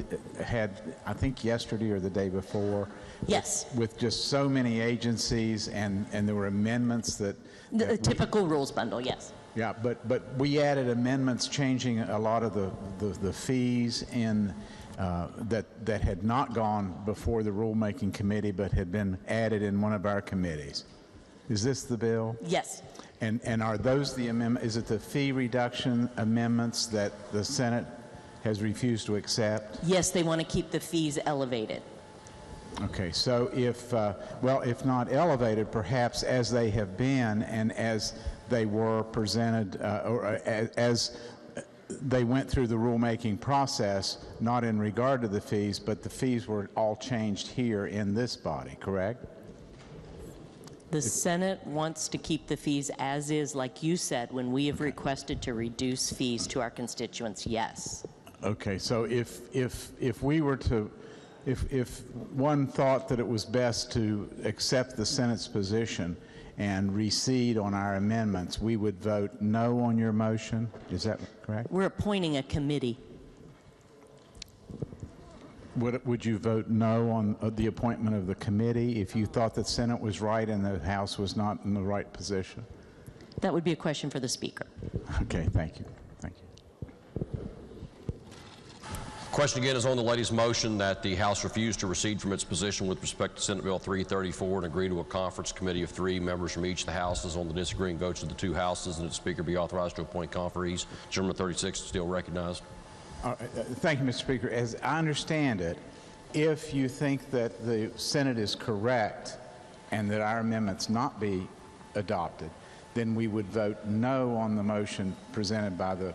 had, I think, yesterday or the day before? Yes. With just so many agencies, and there were amendments that... The typical rules bundle, yes. Yeah, but we added amendments changing a lot of the fees in... that had not gone before the rulemaking committee but had been added in one of our committees. Is this the bill? Yes. And are those the amendment? Is it the fee reduction amendments that the Senate has refused to accept? Yes, they want to keep the fees elevated. Okay, so if not elevated, perhaps as they have been and as they were presented, or as they went through the rulemaking process, not in regard to the fees, but the fees were all changed here in this body, correct? The Senate wants to keep the fees as is, like you said, when we have requested to reduce fees to our constituents, yes. Okay, so if we were to, if one thought that it was best to accept the Senate's position and recede on our amendments, we would vote no on your motion. Is that correct? We're appointing a committee. Would you vote no on the appointment of the committee if you thought the Senate was right and the House was not in the right position? That would be a question for the Speaker. Okay, thank you. Thank you. Question again is on the lady's motion that the House refuse to recede from its position with respect to Senate Bill 334 and agree to a conference committee of 3 members from each of the houses on the disagreeing votes of the 2 houses, and that the Speaker be authorized to appoint conferees. Gentleman 36 is still recognized. Thank you, Mr. Speaker. As I understand it, if you think that the Senate is correct and that our amendments not be adopted, then we would vote no on the motion presented by the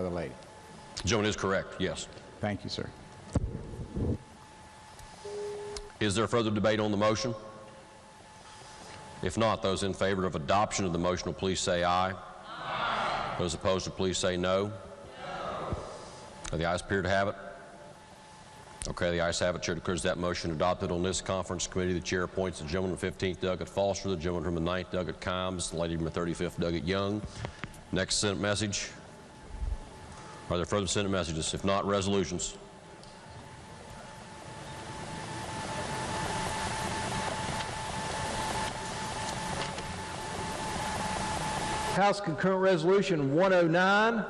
lady. The gentleman is correct, yes. Thank you, sir. Is there further debate on the motion? If not, those in favor of adoption of the motion will please say aye. Aye. Those opposed will please say no. The ayes appear to have it. Okay, the ayes have it. Chair declares that motion adopted on this conference committee. The chair appoints the gentleman from the 15th, Doggett Foster, the gentleman from the 9th, Doggett Kimes, the lady from the 35th, Doggett Young. Next Senate message. Are there further Senate messages? If not, resolutions. House Concurrent Resolution 109,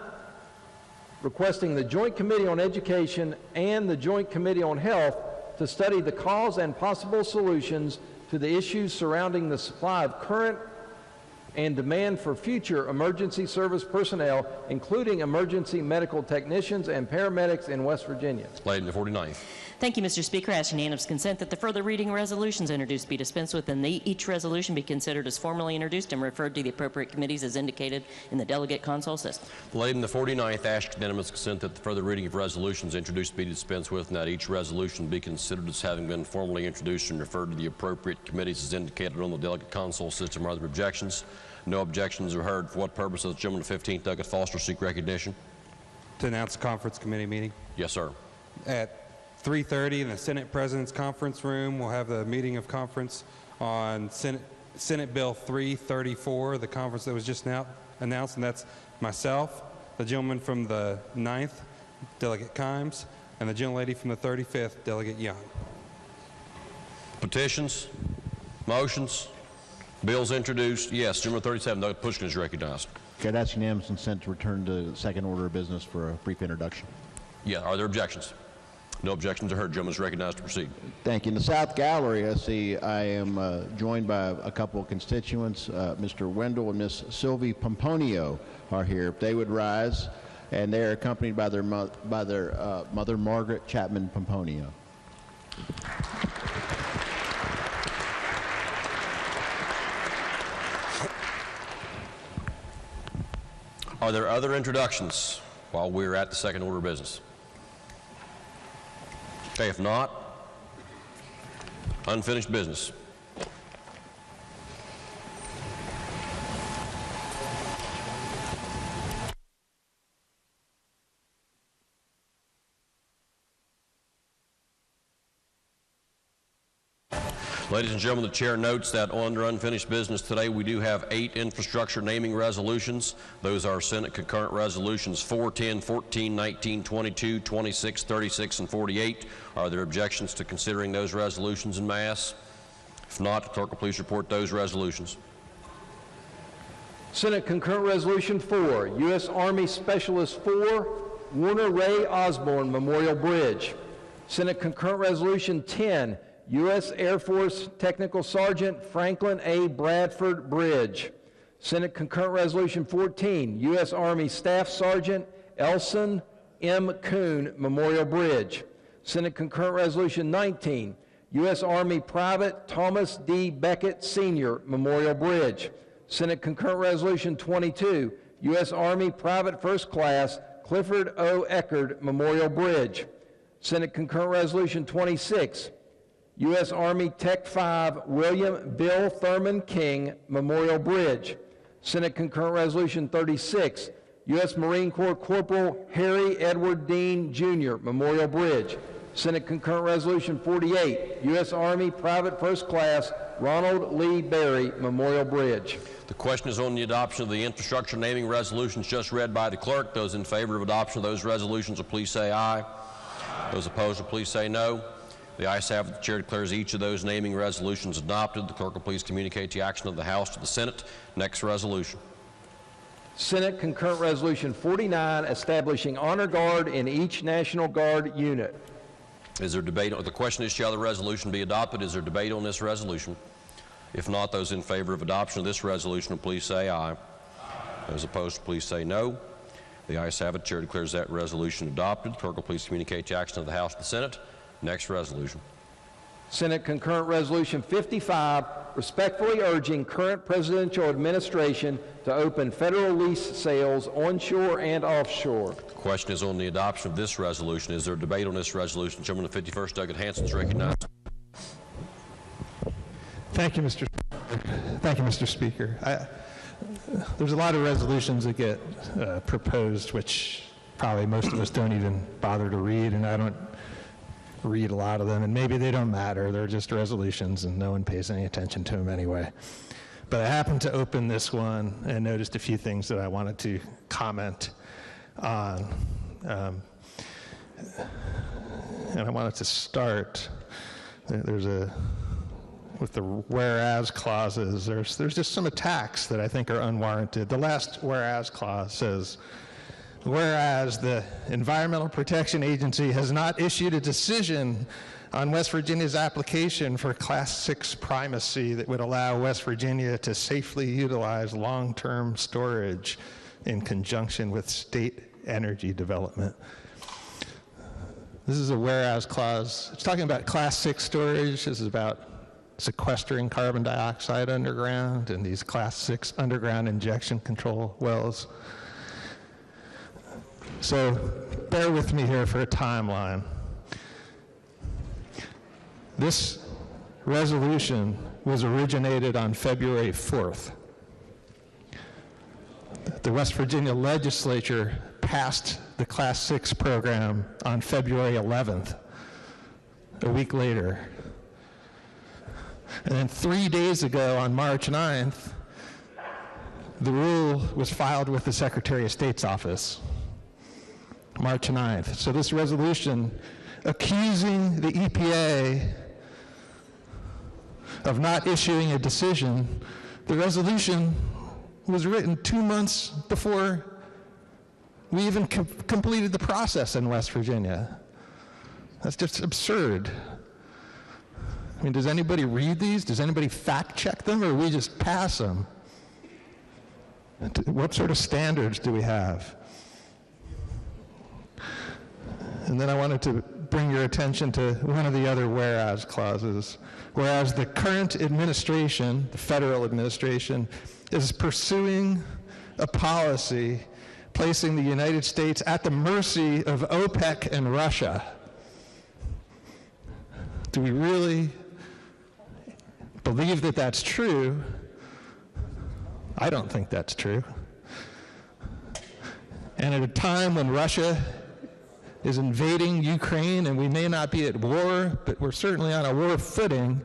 requesting the Joint Committee on Education and the Joint Committee on Health to study the cause and possible solutions to the issues surrounding the supply of current and demand for future emergency service personnel, including emergency medical technicians and paramedics in West Virginia. Lady in the 49th. Thank you, Mr. Speaker. I ask unanimous consent that the further reading resolutions introduced be dispensed with and each resolution be considered as formally introduced and referred to the appropriate committees as indicated in the delegate console system. The lady in the 49th asks unanimous consent that the further reading of resolutions introduced be dispensed with and that each resolution be considered as having been formally introduced and referred to the appropriate committees as indicated on the delegate console system. Are there objections? No objections are heard. For what purpose does the gentleman of 15th, Doggett Foster, seek recognition? To announce a conference committee meeting. Yes, sir. At 3:30 in the Senate President's Conference Room, we'll have the meeting of conference on Senate Bill 334, the conference that was just now announced, and that's myself, the gentleman from the 9th, Delegate Kimes, and the gentlelady from the 35th, Delegate Young. Petitions, motions, bills introduced. Yes, gentleman 37, Doug Pushkin is recognized. Okay, that's unanimous consent to return to the second order of business for a brief introduction. Yeah, are there objections? No objections are heard. Gentleman is recognized to proceed. Thank you. In the South Gallery, I am joined by a couple of constituents. Mr. Wendell and Miss Sylvie Pomponio are here. If they would rise, and they are accompanied by their mother, Margaret Chapman Pomponio. Are there other introductions while we're at the second order of business? Okay, if not, unfinished business. Ladies and gentlemen, the chair notes that under unfinished business today, we do have 8 infrastructure naming resolutions. Those are Senate concurrent resolutions 4, 10, 14, 19, 22, 26, 36, and 48. Are there objections to considering those resolutions en masse? If not, the clerk will please report those resolutions. Senate Concurrent Resolution 4, U.S. Army Specialist 4, Warner Ray Osborne Memorial Bridge. Senate Concurrent Resolution 10, U.S. Air Force Technical Sergeant Franklin A. Bradford Bridge. Senate Concurrent Resolution 14, U.S. Army Staff Sergeant Elson M. Kuhn Memorial Bridge. Senate Concurrent Resolution 19, U.S. Army Private Thomas D. Beckett Sr. Memorial Bridge. Senate Concurrent Resolution 22, U.S. Army Private First Class Clifford O. Eckerd Memorial Bridge. Senate Concurrent Resolution 26, U.S. Army Tech 5 William Bill Thurman King Memorial Bridge. Senate Concurrent Resolution 36, U.S. Marine Corps Corporal Harry Edward Dean Jr. Memorial Bridge. Senate Concurrent Resolution 48, U.S. Army Private First Class Ronald Lee Berry Memorial Bridge. The question is on the adoption of the infrastructure naming resolutions just read by the clerk. Those in favor of adoption of those resolutions will please say aye. Those opposed will please say no. The ayes have it. The chair declares each of those naming resolutions adopted. The clerk will please communicate the action of the House to the Senate. Next resolution. Senate Concurrent Resolution 49, establishing honor guard in each National Guard unit. Is there debate? The question is, shall the resolution be adopted? Is there debate on this resolution? If not, those in favor of adoption of this resolution will please say aye. Those opposed will please say no. The ayes have it. The chair declares that resolution adopted. The clerk will please communicate the action of the House to the Senate. Next resolution. Senate Concurrent Resolution 55, respectfully urging current presidential administration to open federal lease sales onshore and offshore. The question is on the adoption of this resolution. Is there debate on this resolution? Gentleman of the 51st, Douglas Hanson, is recognized. Thank you, Mr. Thank you, Mr. Speaker. There's a lot of resolutions that get proposed, which probably most of us don't even bother to read, and I don't read a lot of them, and maybe they don't matter. They're just resolutions, and no one pays any attention to them anyway. But I happened to open this one and noticed a few things that I wanted to comment on. And I wanted to start, with the whereas clauses, there's just some attacks that I think are unwarranted. The last whereas clause says, whereas the Environmental Protection Agency has not issued a decision on West Virginia's application for Class 6 primacy that would allow West Virginia to safely utilize long-term storage in conjunction with state energy development. This is a whereas clause. It's talking about Class 6 storage. This is about sequestering carbon dioxide underground and these Class 6 underground injection control wells. So bear with me here for a timeline. This resolution was originated on February 4th. The West Virginia Legislature passed the Class 6 program on February 11th, a week later. And then 3 days ago, on March 9th, the rule was filed with the Secretary of State's office. March 9th. So this resolution accusing the EPA of not issuing a decision, the resolution was written 2 months before we even completed the process in West Virginia. That's just absurd. I mean, does anybody read these? Does anybody fact check them, or we just pass them? What sort of standards do we have? And then I wanted to bring your attention to one of the other whereas clauses. Whereas the current administration, the federal administration, is pursuing a policy placing the United States at the mercy of OPEC and Russia. Do we really believe that that's true? I don't think that's true. And at a time when Russia is invading Ukraine, and we may not be at war, but we're certainly on a war footing,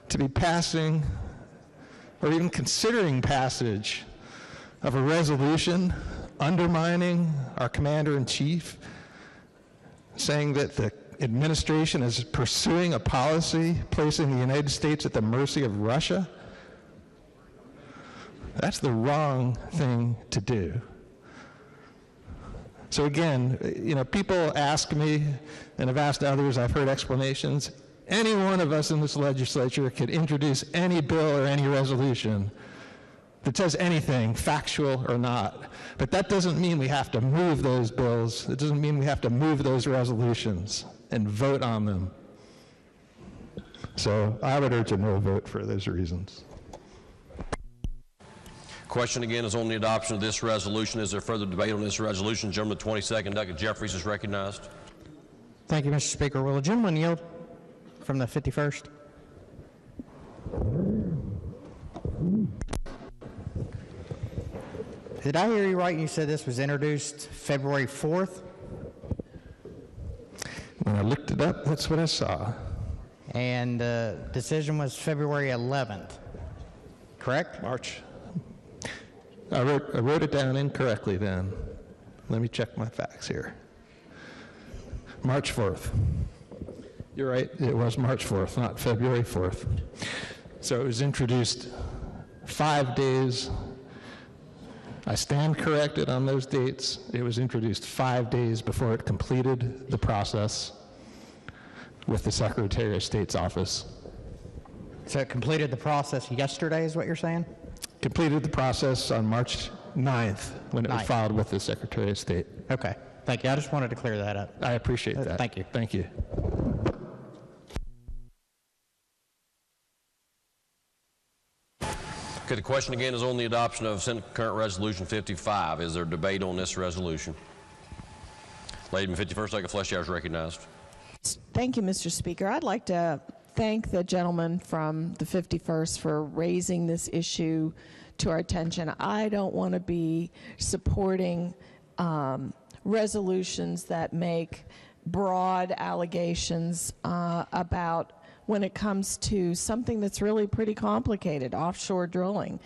to be passing or even considering passage of a resolution undermining our commander-in-chief, saying that the administration is pursuing a policy placing the United States at the mercy of Russia, that's the wrong thing to do. So again, you know, people ask me, and have asked others, I've heard explanations. Any one of us in this legislature could introduce any bill or any resolution that says anything, factual or not. But that doesn't mean we have to move those bills. It doesn't mean we have to move those resolutions and vote on them. So I would urge a no vote for those reasons. Question again is on the adoption of this resolution. Is there further debate on this resolution? Gentleman, the 22nd, Doug Jeffries is recognized. Thank you, Mr. Speaker. Will the gentleman yield from the 51st? Did I hear you right? You said this was introduced February 4th? When I looked it up, that's what I saw. And the decision was February 11th, correct? March. I wrote it down incorrectly then. Let me check my facts here. March 4th. You're right, it was March 4th, not February 4th. So it was introduced 5 days. I stand corrected on those dates. It was introduced 5 days before it completed the process with the Secretary of State's office. So it completed the process yesterday is what you're saying? Completed the process on March 9th when it was filed with the Secretary of State. Okay, thank you. I just wanted to clear that up. I appreciate that. Thank you. Thank you. Okay, the question again is on the adoption of Senate Concurrent Resolution 55. Is there debate on this resolution? Lady in 51st, Second Fletcher is recognized. Thank you, Mr. Speaker. I'd like to thank the gentleman from the 51st for raising this issue to our attention. I don't want to be supporting resolutions that make broad allegations about when it comes to something that's really pretty complicated, offshore drilling,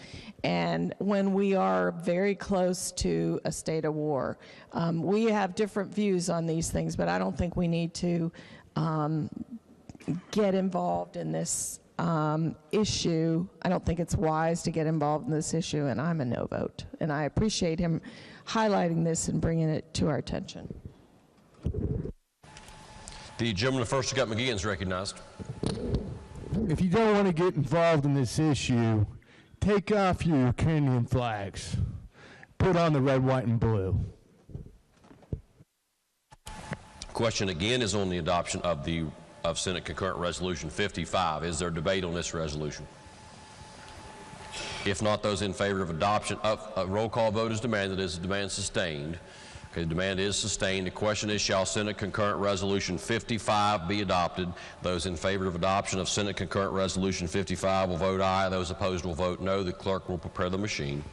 and when we are very close to a state of war. We have different views on these things, but I don't think we need to get involved in this issue. I don't think it's wise to get involved in this issue, and I'm a no vote. And I appreciate him highlighting this and bringing it to our attention. The gentleman first, Scott McGeehan, is recognized. If you don't want to get involved in this issue, take off your Ukrainian flags. Put on the red, white, and blue. Question again is on the adoption of Senate Concurrent Resolution 55. Is there debate on this resolution? If not, those in favor of adoption, a roll call vote is demanded. Is the demand sustained? Okay, the demand is sustained. The question is, shall Senate Concurrent Resolution 55 be adopted? Those in favor of adoption of Senate Concurrent Resolution 55 will vote aye. Those opposed will vote no. The clerk will prepare the machine.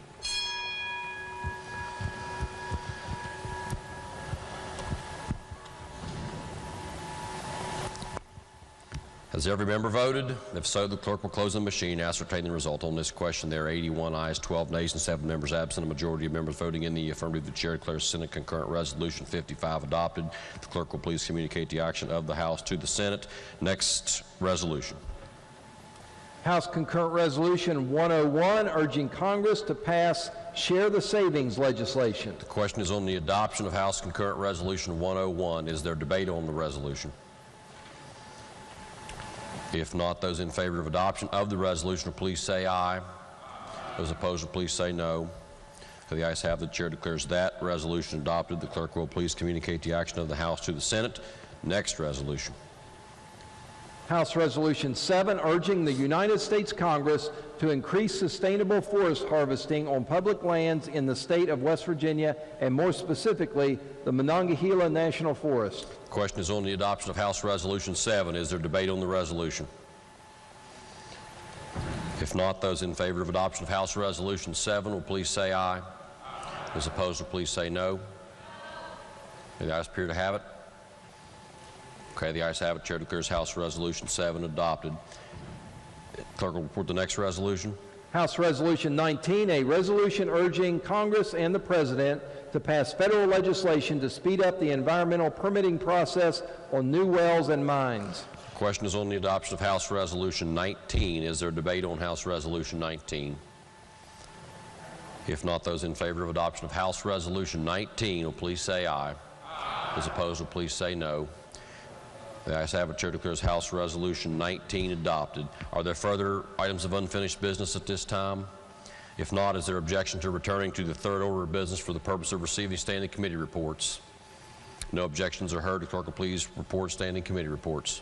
Has every member voted? If so, the clerk will close the machine, ascertain the result. On this question, there are 81 ayes, 12 nays, and 7 members absent. A majority of members voting in the affirmative. The chair declares Senate Concurrent Resolution 55 adopted. The clerk will please communicate the action of the House to the Senate. Next resolution. House Concurrent Resolution 101, urging Congress to pass Share the Savings legislation. The question is on the adoption of House Concurrent Resolution 101. Is there debate on the resolution? If not, those in favor of adoption of the resolution will please say aye. Those opposed will please say no. The ayes have it. The chair declares that resolution adopted. The clerk will please communicate the action of the House to the Senate. Next resolution. House Resolution 7, urging the United States Congress to increase sustainable forest harvesting on public lands in the state of West Virginia, and more specifically, the Monongahela National Forest. The question is on the adoption of House Resolution 7. Is there debate on the resolution? If not, those in favor of adoption of House Resolution 7 will please say aye. Those opposed will please say no. The ayes appear to have it. Okay, the ayes have it. Chair declares House Resolution 7 adopted. Clerk will report the next resolution. House Resolution 19, a resolution urging Congress and the President to pass federal legislation to speed up the environmental permitting process on new wells and mines. The question is on the adoption of House Resolution 19. Is there debate on House Resolution 19? If not, those in favor of adoption of House Resolution 19 will please say aye. Those opposed will please say no. The ayes have it. Chair declares House Resolution 19 adopted. Are there further items of unfinished business at this time? If not, is there objection to returning to the third order of business for the purpose of receiving standing committee reports? No objections are heard. The clerk will please report standing committee reports.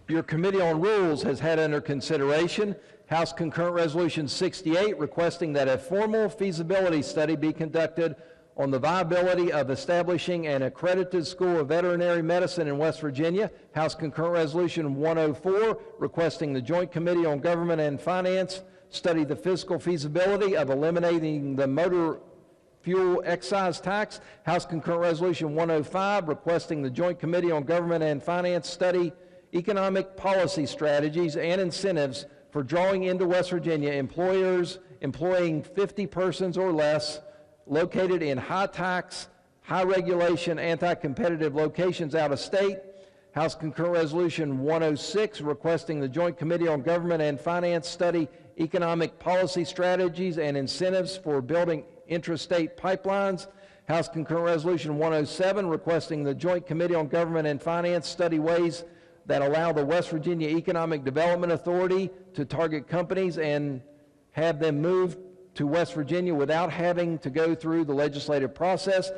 Your Committee on Rules has had under consideration House Concurrent Resolution 68, requesting that a formal feasibility study be conducted on the viability of establishing an accredited school of veterinary medicine in West Virginia. House Concurrent Resolution 104, requesting the Joint Committee on Government and Finance study the fiscal feasibility of eliminating the motor fuel excise tax. House Concurrent Resolution 105, requesting the Joint Committee on Government and Finance study economic policy strategies and incentives for drawing into West Virginia employers employing 50 persons or less located in high tax, high regulation, anti-competitive locations out of state. House Concurrent Resolution 106, requesting the Joint Committee on Government and Finance study economic policy strategies and incentives for building intrastate pipelines. House Concurrent Resolution 107, requesting the Joint Committee on Government and Finance study ways that allow the West Virginia Economic Development Authority to target companies and have them move to West Virginia without having to go through the legislative process.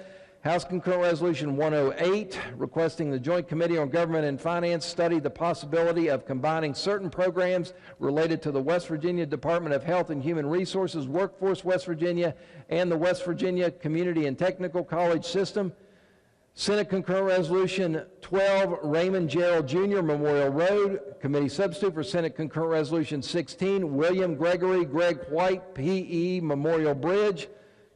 House Concurrent Resolution 108, requesting the Joint Committee on Government and Finance study the possibility of combining certain programs related to the West Virginia Department of Health and Human Resources, Workforce West Virginia, and the West Virginia Community and Technical College System. Senate Concurrent Resolution 12, Raymond Gerald Jr. Memorial Road. Committee substitute for Senate Concurrent Resolution 16, William Gregory Greg White, P.E. Memorial Bridge.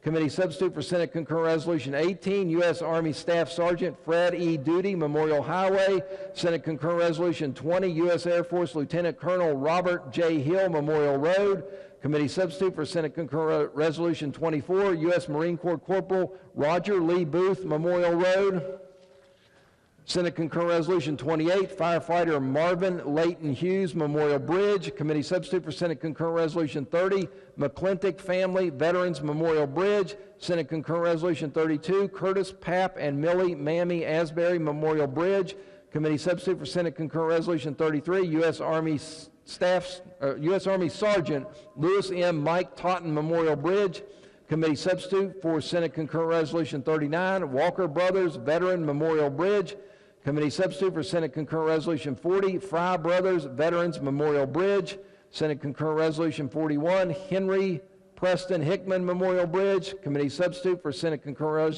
Committee substitute for Senate Concurrent Resolution 18, U.S. Army Staff Sergeant Fred E. Duty Memorial Highway. Senate Concurrent Resolution 20, U.S. Air Force Lieutenant Colonel Robert J. Hill Memorial Road. Committee substitute for Senate Concurrent Resolution 24, U.S. Marine Corps Corporal Roger Lee Booth Memorial Road. Senate Concurrent Resolution 28, Firefighter Marvin Layton Hughes Memorial Bridge. Committee substitute for Senate Concurrent Resolution 30, McClintock Family Veterans Memorial Bridge. Senate Concurrent Resolution 32, Curtis Papp and Millie Mammy Asbury Memorial Bridge. Committee substitute for Senate Concurrent Resolution 33, U.S. Army Sergeant Lewis M. Mike Totten Memorial Bridge. Committee substitute for Senate Concurrent Resolution 39, Walker Brothers Veteran Memorial Bridge. Committee substitute for Senate Concurrent Resolution 40, Fry Brothers Veterans Memorial Bridge. Senate Concurrent Resolution 41, Henry Preston Hickman Memorial Bridge. Committee substitute for Senate Concurrent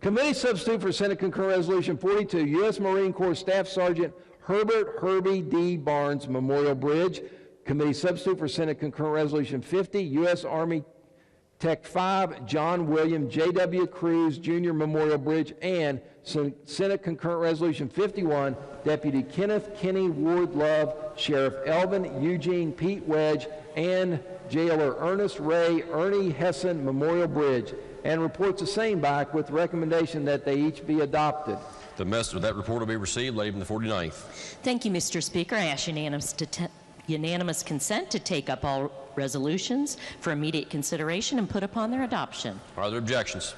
Committee substitute for Senate Concurrent Resolution 42, U.S. Marine Corps Staff Sergeant Herbert Herbie D. Barnes Memorial Bridge. Committee substitute for Senate Concurrent Resolution 50, U.S. Army Tech 5, John William J.W. Cruz Jr. Memorial Bridge, and Senate Concurrent Resolution 51, Deputy Kenneth Kenny Ward Love, Sheriff Elvin Eugene Pete Wedge, and Jailer Ernest Ray Ernie Hessen Memorial Bridge, and reports the same back with the recommendation that they each be adopted. The message of that report will be received late in the 49th. Thank you, Mr. Speaker. I ask unanimous consent to take up all resolutions for immediate consideration and put upon their adoption. Are there objections?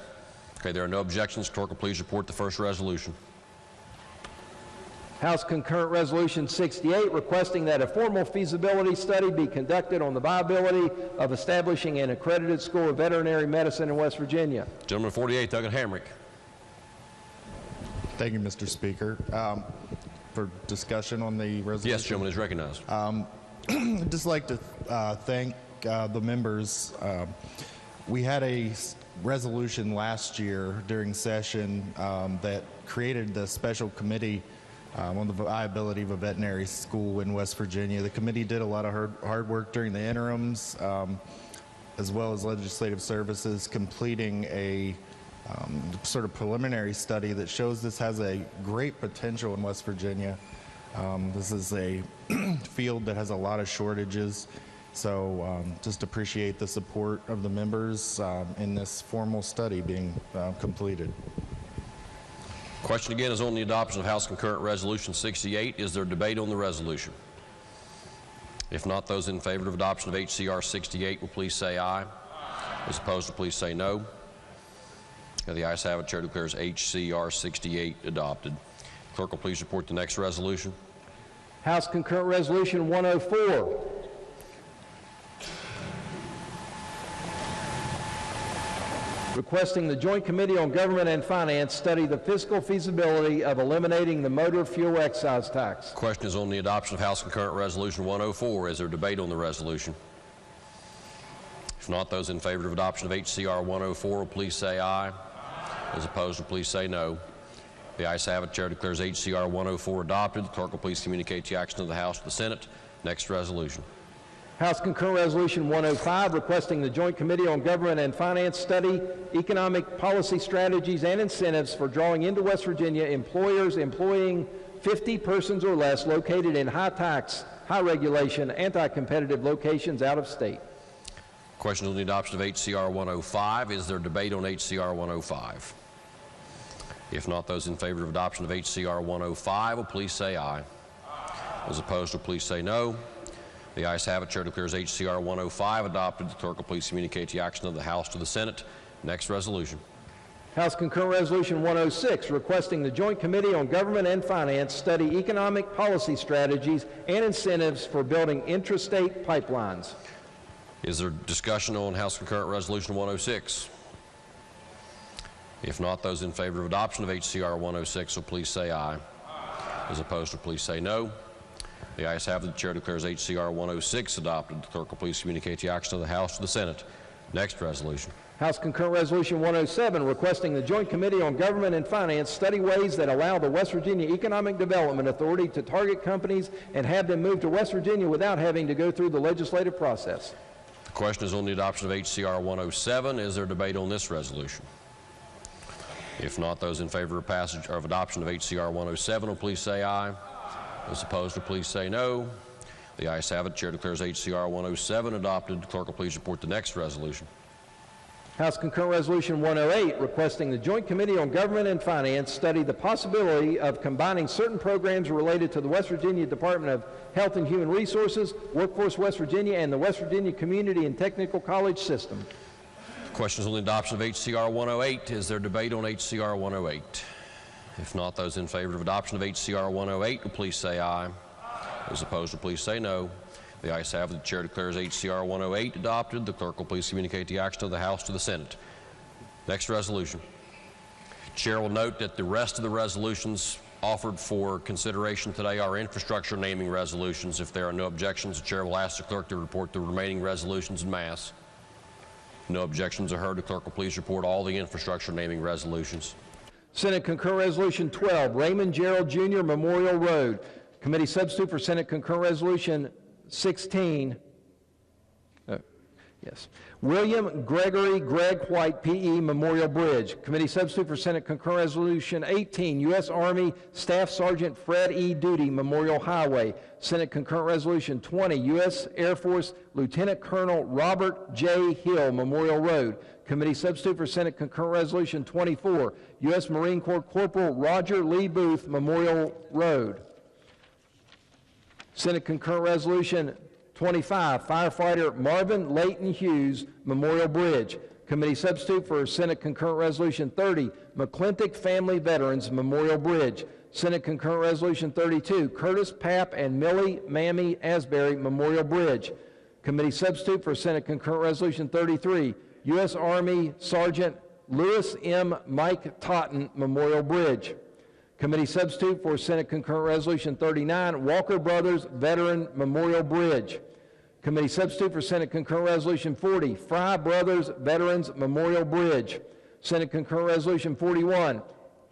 Okay, there are no objections. Clerk will please report the first resolution. House Concurrent Resolution 68, requesting that a formal feasibility study be conducted on the viability of establishing an accredited school of veterinary medicine in West Virginia. Gentleman 48, Doug Hamrick. Thank you, Mr. Speaker. For discussion on the resolution. Yes, gentleman is recognized. I'd just like to thank the members. We had a resolution last year during session that created the special committee on the viability of a veterinary school in West Virginia. The committee did a lot of hard work during the interims, as well as legislative services, completing a sort of preliminary study that shows this has a great potential in West Virginia. This is a field that has a lot of shortages, so just appreciate the support of the members in this formal study being completed. Question again is on the adoption of House Concurrent Resolution 68. Is there debate on the resolution? If not, those in favor of adoption of HCR 68 will please say aye. Those opposed will please say no. The ayes have it. Chair declares HCR 68 adopted. Clerk will please report the next resolution. House Concurrent Resolution 104. Requesting the Joint Committee on Government and Finance study the fiscal feasibility of eliminating the motor fuel excise tax. Question is on the adoption of House Concurrent Resolution 104. Is there debate on the resolution? If not, those in favor of adoption of HCR 104 will please say aye. Those opposed will please say no. The ayes have it. Chair declares HCR 104 adopted. The clerk will please communicate the action of the House to the Senate. Next resolution. House Concurrent Resolution 105, requesting the Joint Committee on Government and Finance study economic policy strategies and incentives for drawing into West Virginia employers employing 50 persons or less located in high tax, high regulation, anti-competitive locations out of state. Question on the adoption of HCR 105. Is there debate on HCR 105? If not, those in favor of adoption of HCR 105 will please say aye. Those opposed will please say no. The ayes have it. Chair declares HCR 105 adopted. The clerk will please communicate the action of the House to the Senate. Next resolution. House Concurrent Resolution 106, requesting the Joint Committee on Government and Finance study economic policy strategies and incentives for building intrastate pipelines. Is there discussion on House Concurrent Resolution 106? If not, those in favor of adoption of HCR 106 will please say aye. Those opposed will please say no. The ayes have it. The chair declares HCR 106 adopted. The clerk will please communicate the action of the House to the Senate. Next resolution. House Concurrent Resolution 107, requesting the Joint Committee on Government and Finance study ways that allow the West Virginia Economic Development Authority to target companies and have them move to West Virginia without having to go through the legislative process. The question is on the adoption of HCR 107. Is there debate on this resolution? If not, those in favor of passage or of adoption of HCR 107 will please say aye. Those opposed will please say no. The ayes have it. Chair declares HCR 107 adopted. The clerk will please report the next resolution. House Concurrent Resolution 108, requesting the Joint Committee on Government and Finance study the possibility of combining certain programs related to the West Virginia Department of Health and Human Resources, Workforce West Virginia, and the West Virginia Community and Technical College System. Questions on the adoption of HCR 108. Is there debate on HCR 108? If not, those in favor of adoption of HCR 108 will please say aye. Those opposed will please say no. The ayes have it. The chair declares HCR 108 adopted. The clerk will please communicate the action of the House to the Senate. Next resolution. Chair will note that the rest of the resolutions offered for consideration today are infrastructure naming resolutions. If there are no objections, the chair will ask the clerk to report the remaining resolutions en masse. No objections are heard. The clerk will please report all the infrastructure naming resolutions. Senate Concurrent Resolution 12, Raymond Gerald Jr. Memorial Road. Committee substitute for Senate Concurrent Resolution 16. Yes. William Gregory Greg White, P.E. Memorial Bridge. Committee substitute for Senate Concurrent Resolution 18, U.S. Army Staff Sergeant Fred E. Duty Memorial Highway. Senate Concurrent Resolution 20, U.S. Air Force Lieutenant Colonel Robert J. Hill Memorial Road. Committee substitute for Senate Concurrent Resolution 24, U.S. Marine Corps Corporal Roger Lee Booth Memorial Road. Senate Concurrent Resolution 25, firefighter Marvin Layton Hughes Memorial Bridge. Committee substitute for Senate Concurrent Resolution 30, McClintock Family Veterans Memorial Bridge. Senate Concurrent Resolution 32, Curtis Papp and Millie Mammy Asbury Memorial Bridge. Committee substitute for Senate Concurrent Resolution 33, U.S. Army Sergeant Lewis M. Mike Totten Memorial Bridge. Committee substitute for Senate Concurrent Resolution 39, Walker Brothers Veteran Memorial Bridge. Committee substitute for Senate Concurrent Resolution 40, Fry Brothers Veterans Memorial Bridge. Senate Concurrent Resolution 41,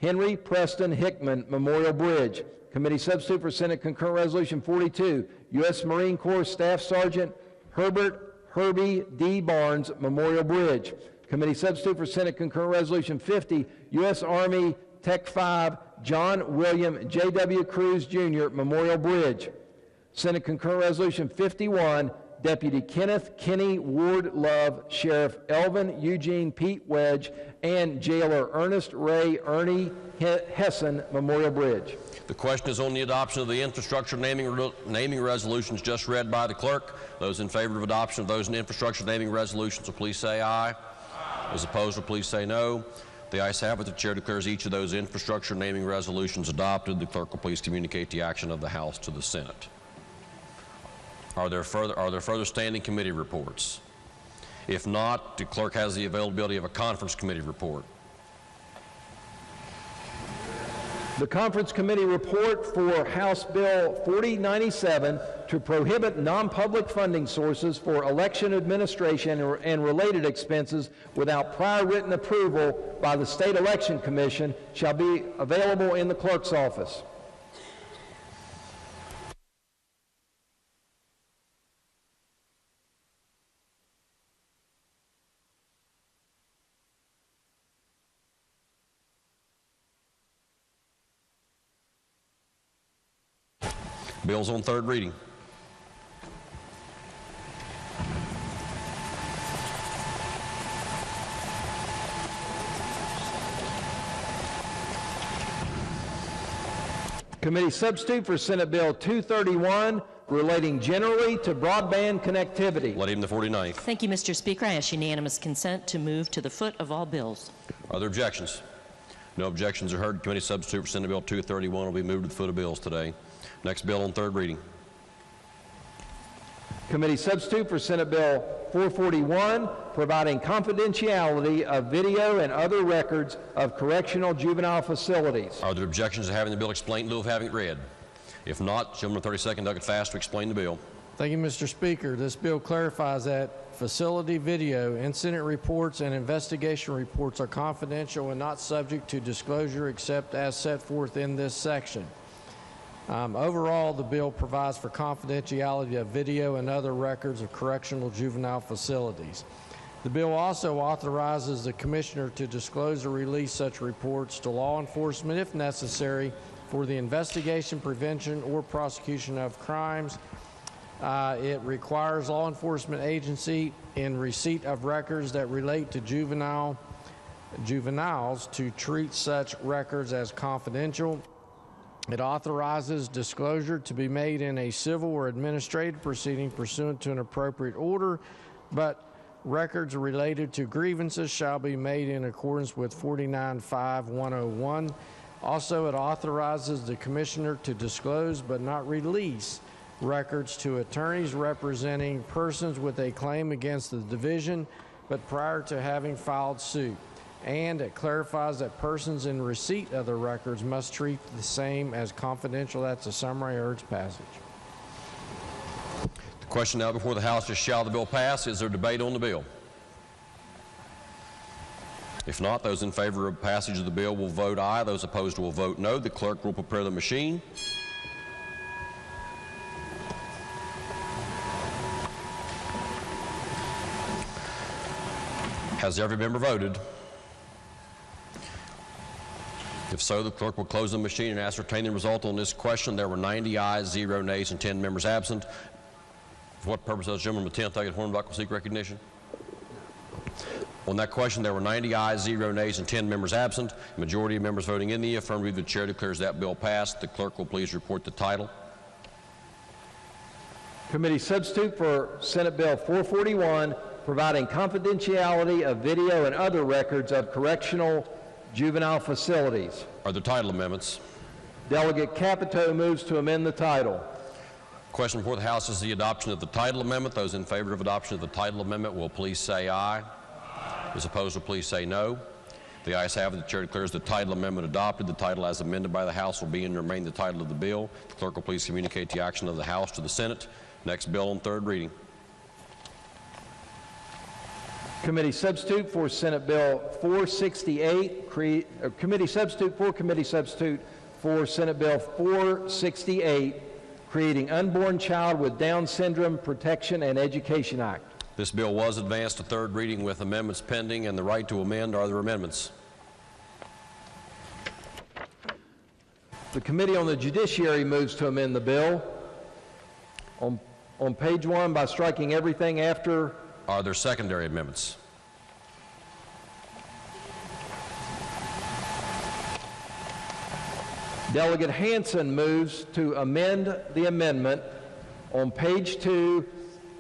Henry Preston Hickman Memorial Bridge. Committee substitute for Senate Concurrent Resolution 42, U.S. Marine Corps Staff Sergeant Herbert Herbie D. Barnes Memorial Bridge. Committee substitute for Senate Concurrent Resolution 50, U.S. Army Tech 5 John William J.W. Cruz Jr. Memorial Bridge. Senate Concurrent Resolution 51, Deputy Kenneth Kenny Ward Love, Sheriff Elvin Eugene Pete Wedge, and Jailer Ernest Ray Ernie Hessen Memorial Bridge. The question is on the adoption of the infrastructure naming resolutions just read by the clerk. Those in favor of adoption of those infrastructure naming resolutions will please say aye. Those opposed will please say no. The ayes have it. The chair declares each of those infrastructure naming resolutions adopted. The clerk will please communicate the action of the House to the Senate. Are there further standing committee reports? If not, the clerk has the availability of a conference committee report. The conference committee report for House Bill 4097 to prohibit non-public funding sources for election administration and related expenses without prior written approval by the State Election Commission shall be available in the clerk's office. Bills on third reading. Committee substitute for Senate Bill 231 relating generally to broadband connectivity. Let him the 49th. Thank you, Mr. Speaker. I ask unanimous consent to move to the foot of all bills. Are there objections? No objections are heard. Committee substitute for Senate Bill 231 will be moved to the foot of bills today. Next bill on third reading. Committee substitute for Senate Bill 441, providing confidentiality of video and other records of correctional juvenile facilities. Are there objections to having the bill explained in lieu of having it read? If not, gentleman, 32nd, Douglas Fast to explain the bill. Thank you, Mr. Speaker. This bill clarifies that facility video, incident reports, and investigation reports are confidential and not subject to disclosure except as set forth in this section. Overall, the bill provides for confidentiality of video and other records of correctional juvenile facilities. The bill also authorizes the Commissioner to disclose or release such reports to law enforcement if necessary for the investigation, prevention, or prosecution of crimes. It requires law enforcement agency in receipt of records that relate to juveniles to treat such records as confidential. It authorizes disclosure to be made in a civil or administrative proceeding pursuant to an appropriate order, but records related to grievances shall be made in accordance with 49.5.101. Also, it authorizes the Commissioner to disclose but not release records to attorneys representing persons with a claim against the division, but prior to having filed suit. And it clarifies that persons in receipt of the records must treat the same as confidential. That's a summary. I urge passage. The question now before the House is, shall the bill pass? Is there debate on the bill? If not, those in favor of passage of the bill will vote aye. Those opposed will vote no. The clerk will prepare the machine. Has every member voted? If so, the clerk will close the machine and ascertain the result on this question. There were 90 ayes, 0 nays, and 10 members absent. For what purpose does the gentleman with 10th Horn Buckle seek recognition? On that question, there were 90 ayes, 0 nays, and 10 members absent. The majority of members voting in the affirmative, the chair declares that bill passed. The clerk will please report the title. Committee substitute for Senate Bill 441, providing confidentiality of video and other records of correctional juvenile facilities. Are there title amendments? Delegate Capito moves to amend the title. Question before the House is the adoption of the title amendment. Those in favor of adoption of the title amendment will please say aye. Those opposed will please say no. The ayes have it. The chair declares the title amendment adopted. The title as amended by the House will be and remain the title of the bill. The clerk will please communicate the action of the House to the Senate. Next bill on third reading. Committee substitute for Senate Bill 468, Committee substitute for Senate Bill 468, creating Unborn Child with Down Syndrome Protection and Education Act. This bill was advanced to third reading with amendments pending and the right to amend. Are there amendments? The Committee on the Judiciary moves to amend the bill. On page 1 by striking everything after. Are there secondary amendments? Delegate Hansen moves to amend the amendment on page 2,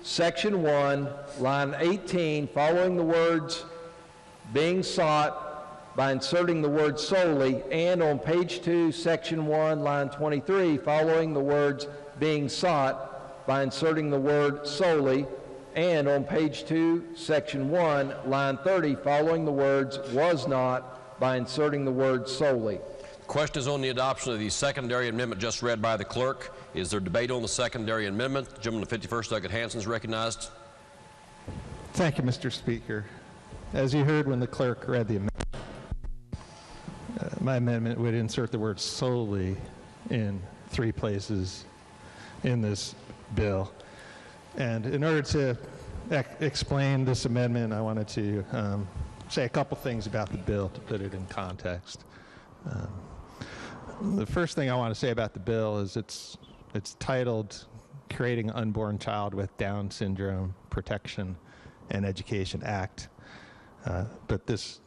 section 1, line 18, following the words being sought by inserting the word solely, and on page 2, section 1, line 23, following the words being sought by inserting the word solely, and on page 2, section 1, line 30, following the words was not by inserting the word solely. Question is on the adoption of the secondary amendment just read by the clerk. Is there debate on the secondary amendment? The gentleman of the 51st, Delegate Hansen, is recognized. Thank you, Mr. Speaker. As you heard when the clerk read the amendment, my amendment would insert the word solely in 3 places in this bill. And in order to explain this amendment, I wanted to say a couple things about the bill to put it in context. The first thing I want to say about the bill is it's titled Creating Unborn Child with Down Syndrome Protection and Education Act. But this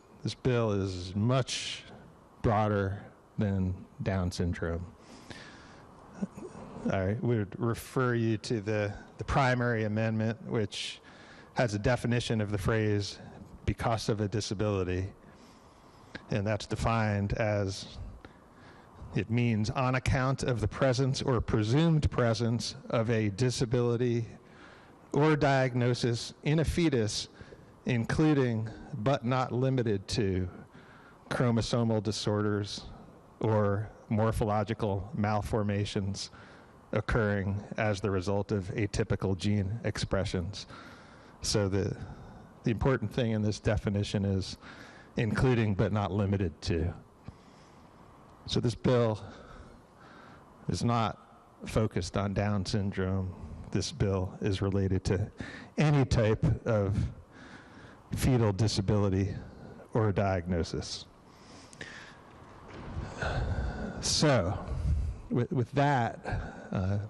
bill is much broader than Down syndrome. I would refer you to the primary amendment, which has a definition of the phrase because of a disability. And that's defined as it means on account of the presence or presumed presence of a disability or diagnosis in a fetus, including but not limited to chromosomal disorders or morphological malformations occurring as the result of atypical gene expressions. So the important thing in this definition is including but not limited to. So this bill is not focused on Down syndrome. This bill is related to any type of fetal disability or diagnosis. So with that,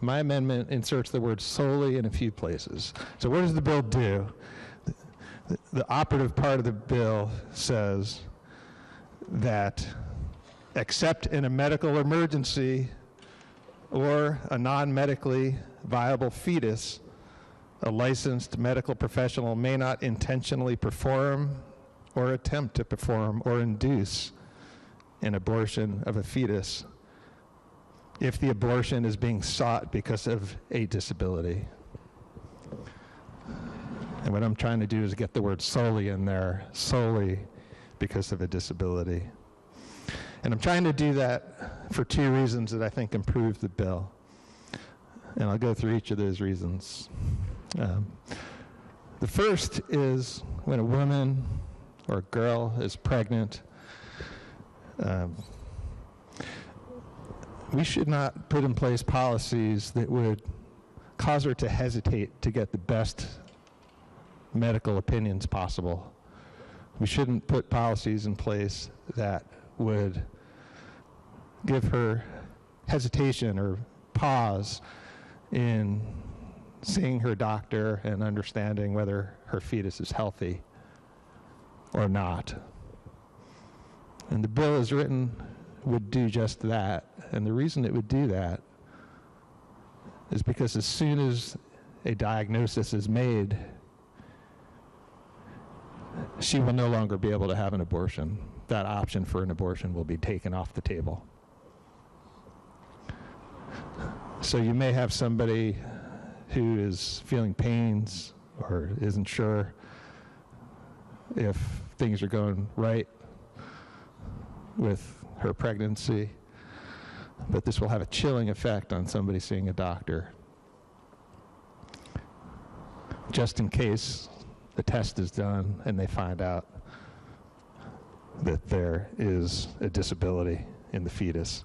my amendment inserts the word solely in a few places. So what does the bill do? The operative part of the bill says that except in a medical emergency or a non-medically viable fetus, a licensed medical professional may not intentionally perform or attempt to perform or induce an abortion of a fetus if the abortion is being sought because of a disability. And what I'm trying to do is get the word solely in there, solely because of a disability. And I'm trying to do that for 2 reasons that I think improve the bill. And I'll go through each of those reasons. The first is when a woman or a girl is pregnant, we should not put in place policies that would cause her to hesitate to get the best medical opinions possible. We shouldn't put policies in place that would give her hesitation or pause in seeing her doctor and understanding whether her fetus is healthy or not. And the bill as written would do just that. And the reason it would do that is because as soon as a diagnosis is made, she will no longer be able to have an abortion. That option for an abortion will be taken off the table. So you may have somebody who is feeling pains or isn't sure if things are going right with her pregnancy, but this will have a chilling effect on somebody seeing a doctor. Just in case the test is done and they find out that there is a disability in the fetus.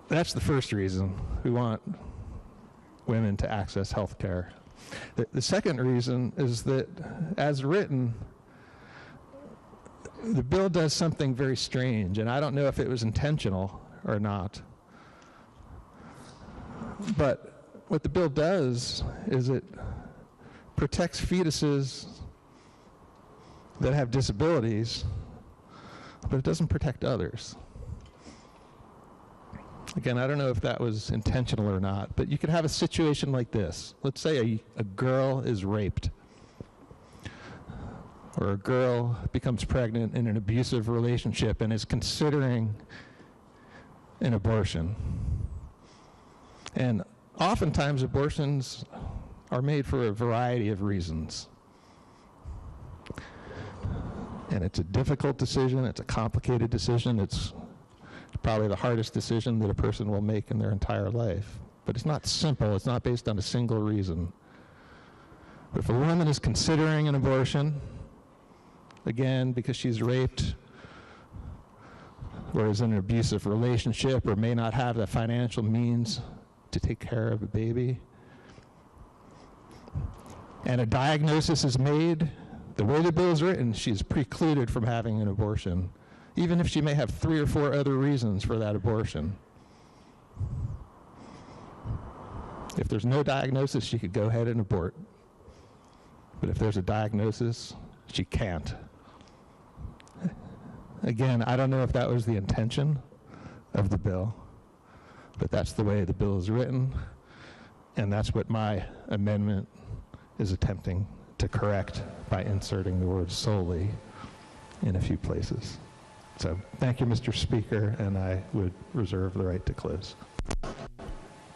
That's the first reason we want women to access health care. The second reason is that, as written, the bill does something very strange, and I don't know if it was intentional or not. But what the bill does is it protects fetuses that have disabilities, but it doesn't protect others. Again, I don't know if that was intentional or not, but you could have a situation like this. Let's say a girl is raped, or a girl becomes pregnant in an abusive relationship and is considering an abortion. And oftentimes abortions are made for a variety of reasons. And it's a difficult decision, it's a complicated decision, it's probably the hardest decision that a person will make in their entire life. But it's not simple, it's not based on a single reason. But if a woman is considering an abortion, again, because she's raped, or is in an abusive relationship, or may not have the financial means to take care of a baby, and a diagnosis is made, the way the bill is written, she's precluded from having an abortion, even if she may have 3 or 4 other reasons for that abortion. If there's no diagnosis, she could go ahead and abort. But if there's a diagnosis, she can't. Again, I don't know if that was the intention of the bill, but that's the way the bill is written, and that's what my amendment is attempting to correct by inserting the word solely in a few places. So thank you, Mr. Speaker, and I would reserve the right to close.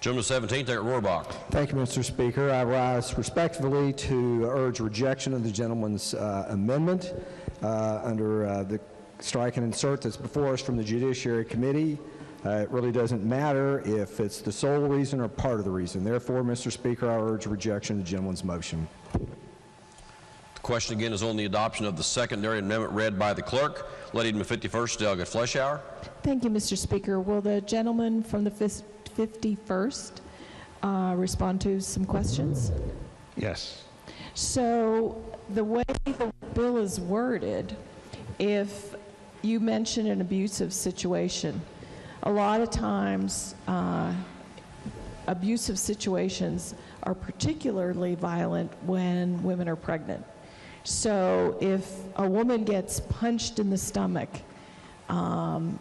Gentleman 17th, Eric Rohrbach. Thank you, Mr. Speaker. I rise respectfully to urge rejection of the gentleman's amendment under the strike and insert that's before us from the Judiciary Committee. It really doesn't matter if it's the sole reason or part of the reason. Therefore, Mr. Speaker, I urge rejection of the gentleman's motion. The question again is on the adoption of the secondary amendment read by the clerk. Leading the 51st, Delegate Fleischauer. Thank you, Mr. Speaker. Will the gentleman from the 51st respond to some questions? Yes. So the way the bill is worded, if you mention an abusive situation, a lot of times abusive situations are particularly violent when women are pregnant. So if a woman gets punched in the stomach and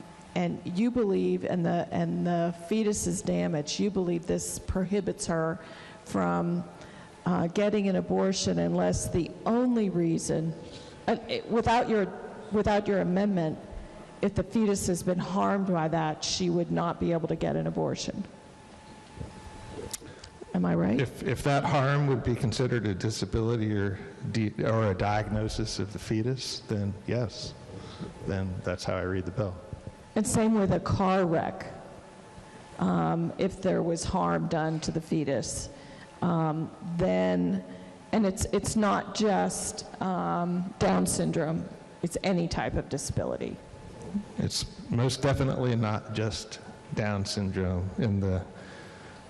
you believe, and the fetus is damaged, you believe this prohibits her from getting an abortion unless the only reason, without your amendment, if the fetus has been harmed by that, she would not be able to get an abortion. Am I right? If that harm would be considered a disability or a diagnosis of the fetus, then yes. Then that's how I read the bill. And same with a car wreck. If there was harm done to the fetus, then, and it's not just Down syndrome, it's any type of disability. It's most definitely not just Down syndrome.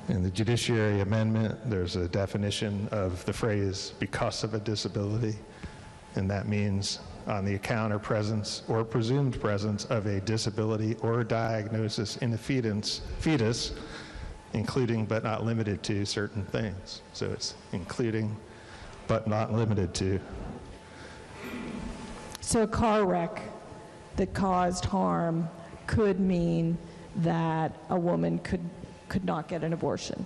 In the Judiciary Amendment, there's a definition of the phrase "because of a disability," and that means on the account or presence or presumed presence of a disability or diagnosis in a fetus, including but not limited to certain things. So it's including but not limited to. So a car wreck that caused harm could mean that a woman could could not get an abortion.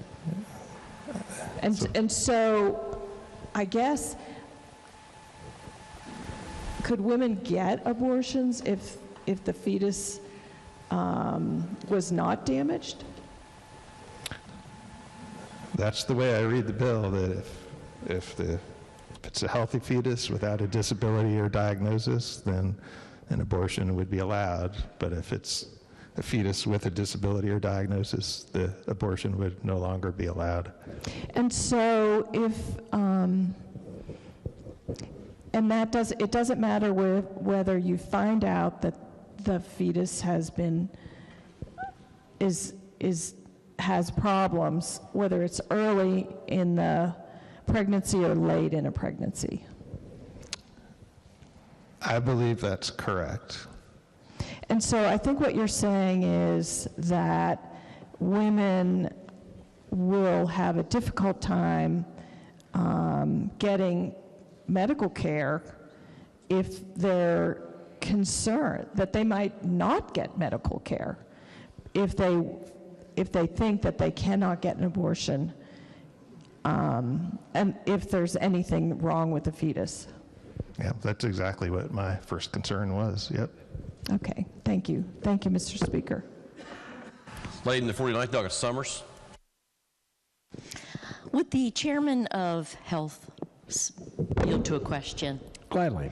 And so I guess, could women get abortions if the fetus was not damaged? That's the way I read the bill, that if it's a healthy fetus without a disability or diagnosis, then an abortion would be allowed. But if it's a fetus with a disability or diagnosis, the abortion would no longer be allowed. And so if, and that it doesn't matter whether you find out that the fetus has problems, whether it's early in the pregnancy or late in a pregnancy. I believe that's correct. And so I think what you're saying is that women will have a difficult time getting medical care if they're concerned that they might not get medical care, if they think that they cannot get an abortion, and if there's anything wrong with the fetus. Yeah, that's exactly what my first concern was. Yep. Okay, thank you. Thank you, Mr. Speaker. Lady in the 49th, Douglas Summers. Would the chairman of Health yield to a question? Gladly.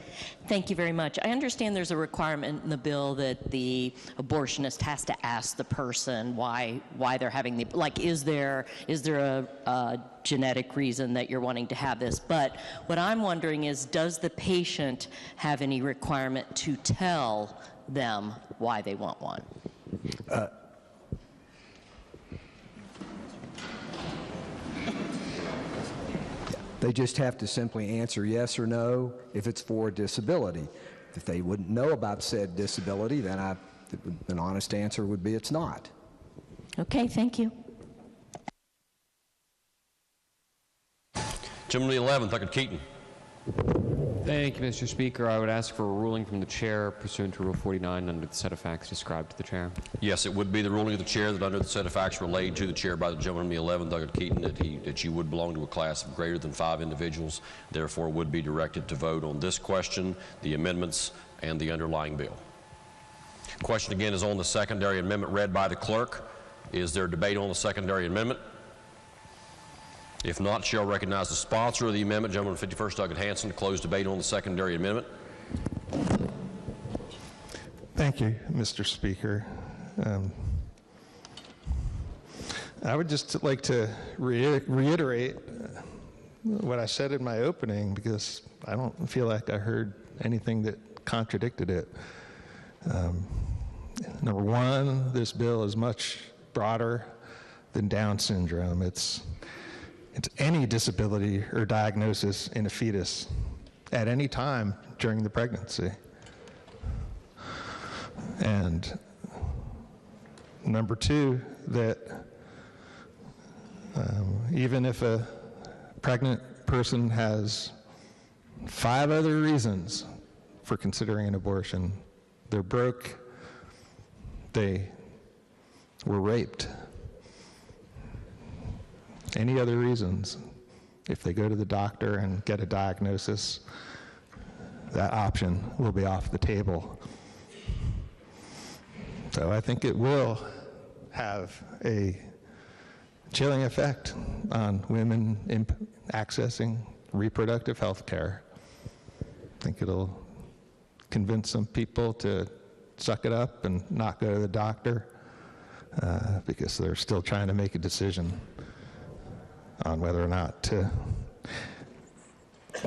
Thank you very much. I understand there's a requirement in the bill that the abortionist has to ask the person why they're having the, like, is there a genetic reason that you're wanting to have this? But what I'm wondering is, does the patient have any requirement to tell them why they want one? They just have to simply answer yes or no if it's for a disability. If they wouldn't know about said disability, then an honest answer would be it's not. Okay, thank you. Gentleman the 11th, Douglas Keaton. Thank you, Mr. Speaker. I would ask for a ruling from the chair pursuant to Rule 49 under the set of facts described to the chair. Yes, it would be the ruling of the chair that under the set of facts relayed to the chair by the gentleman the 11th, Douglas Keaton, that you would belong to a class of greater than 5 individuals, therefore would be directed to vote on this question, the amendments, and the underlying bill. Question again is on the secondary amendment read by the clerk. Is there debate on the secondary amendment? If not, shall recognize the sponsor of the amendment, gentleman 51st, Douglas Hanson, to close debate on the secondary amendment. Thank you, Mr. Speaker. I would just like to reiterate what I said in my opening, because I don't feel like I heard anything that contradicted it. Number one, this bill is much broader than Down syndrome. It's any disability or diagnosis in a fetus at any time during the pregnancy. And number two, that even if a pregnant person has 5 other reasons for considering an abortion, they're broke, they were raped, any other reasons, if they go to the doctor and get a diagnosis, that option will be off the table. So I think it will have a chilling effect on women accessing reproductive health care. I think it'll convince some people to suck it up and not go to the doctor because they're still trying to make a decision on whether or not to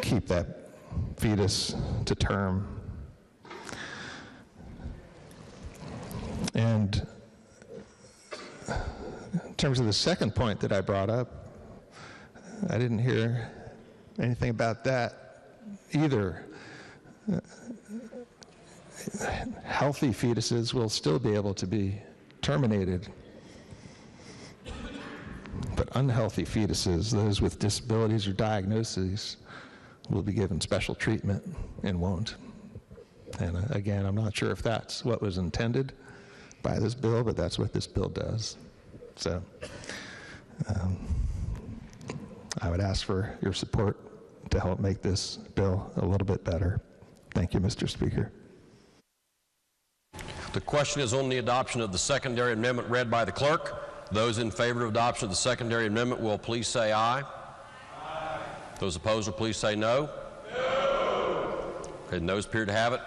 keep that fetus to term. And in terms of the second point that I brought up, I didn't hear anything about that either. Healthy fetuses will still be able to be terminated, but unhealthy fetuses, those with disabilities or diagnoses, will be given special treatment and won't. And again, I'm not sure if that's what was intended by this bill, but that's what this bill does. So I would ask for your support to help make this bill a little bit better. Thank you, Mr. Speaker. The question is on the adoption of the secondary amendment read by the clerk. Those in favor of adoption of the secondary amendment will please say aye. Aye. Those opposed will please say no. No. Okay, the noes appear to have it.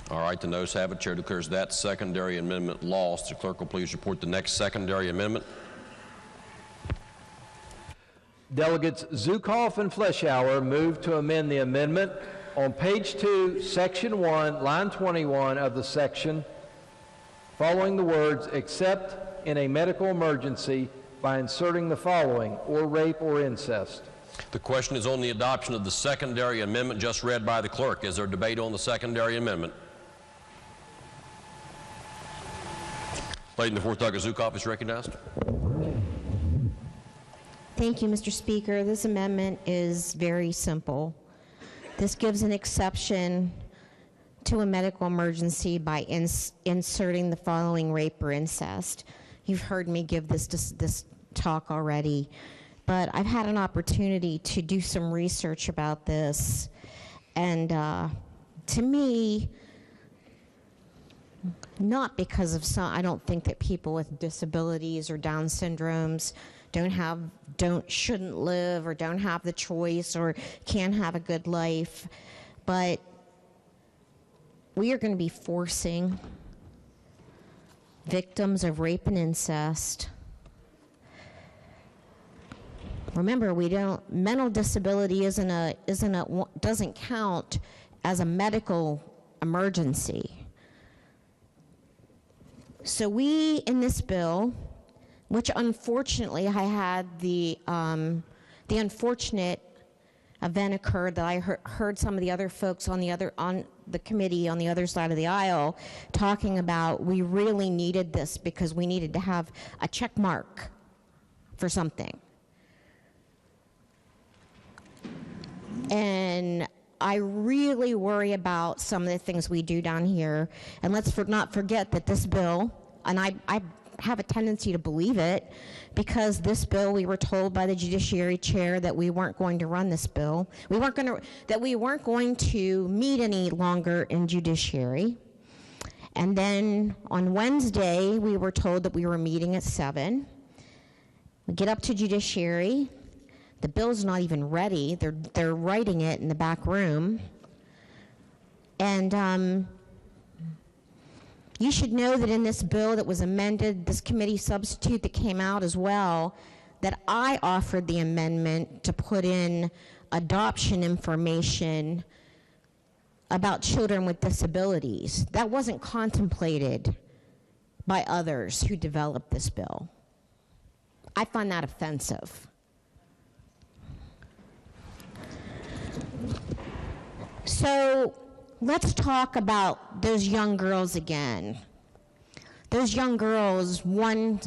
All right, the noes have it. Chair declares that secondary amendment lost. The clerk will please report the next secondary amendment. Delegates Zukoff and Fleischauer move to amend the amendment on page 2, section 1, line 21 of the section, following the words, except in a medical emergency, by inserting the following, or rape or incest. The question is on the adoption of the secondary amendment just read by the clerk. Is there debate on the secondary amendment? Lady in the fourth, Douglas Zukoff is recognized. Thank you, Mr. Speaker. This amendment is very simple. This gives an exception to a medical emergency by inserting the following rape or incest. You've heard me give this talk already, but I've had an opportunity to do some research about this, and to me, not because of I don't think that people with disabilities or Down syndromes shouldn't live or don't have the choice or can't have a good life, but we are going to be forcing victims of rape and incest. Remember, mental disability doesn't count as a medical emergency. So we, in this bill, which unfortunately I had the unfortunate event occurred that I heard some of the other folks on the committee on the other side of the aisle talking about we really needed this because we needed to have a check mark for something. And I really worry about some of the things we do down here. And let's not forget that this bill, and I have a tendency to believe it, because this bill, we were told by the Judiciary Chair that we weren't going to run this bill. That we weren't going to meet any longer in Judiciary. And then on Wednesday, we were told that we were meeting at 7. We get up to Judiciary. The bill's not even ready. They're writing it in the back room. And you should know that in this bill that was amended, this committee substitute that came out as well, that I offered the amendment to put in adoption information about children with disabilities. That wasn't contemplated by others who developed this bill. I find that offensive. So let's talk about those young girls again. Those young girls, one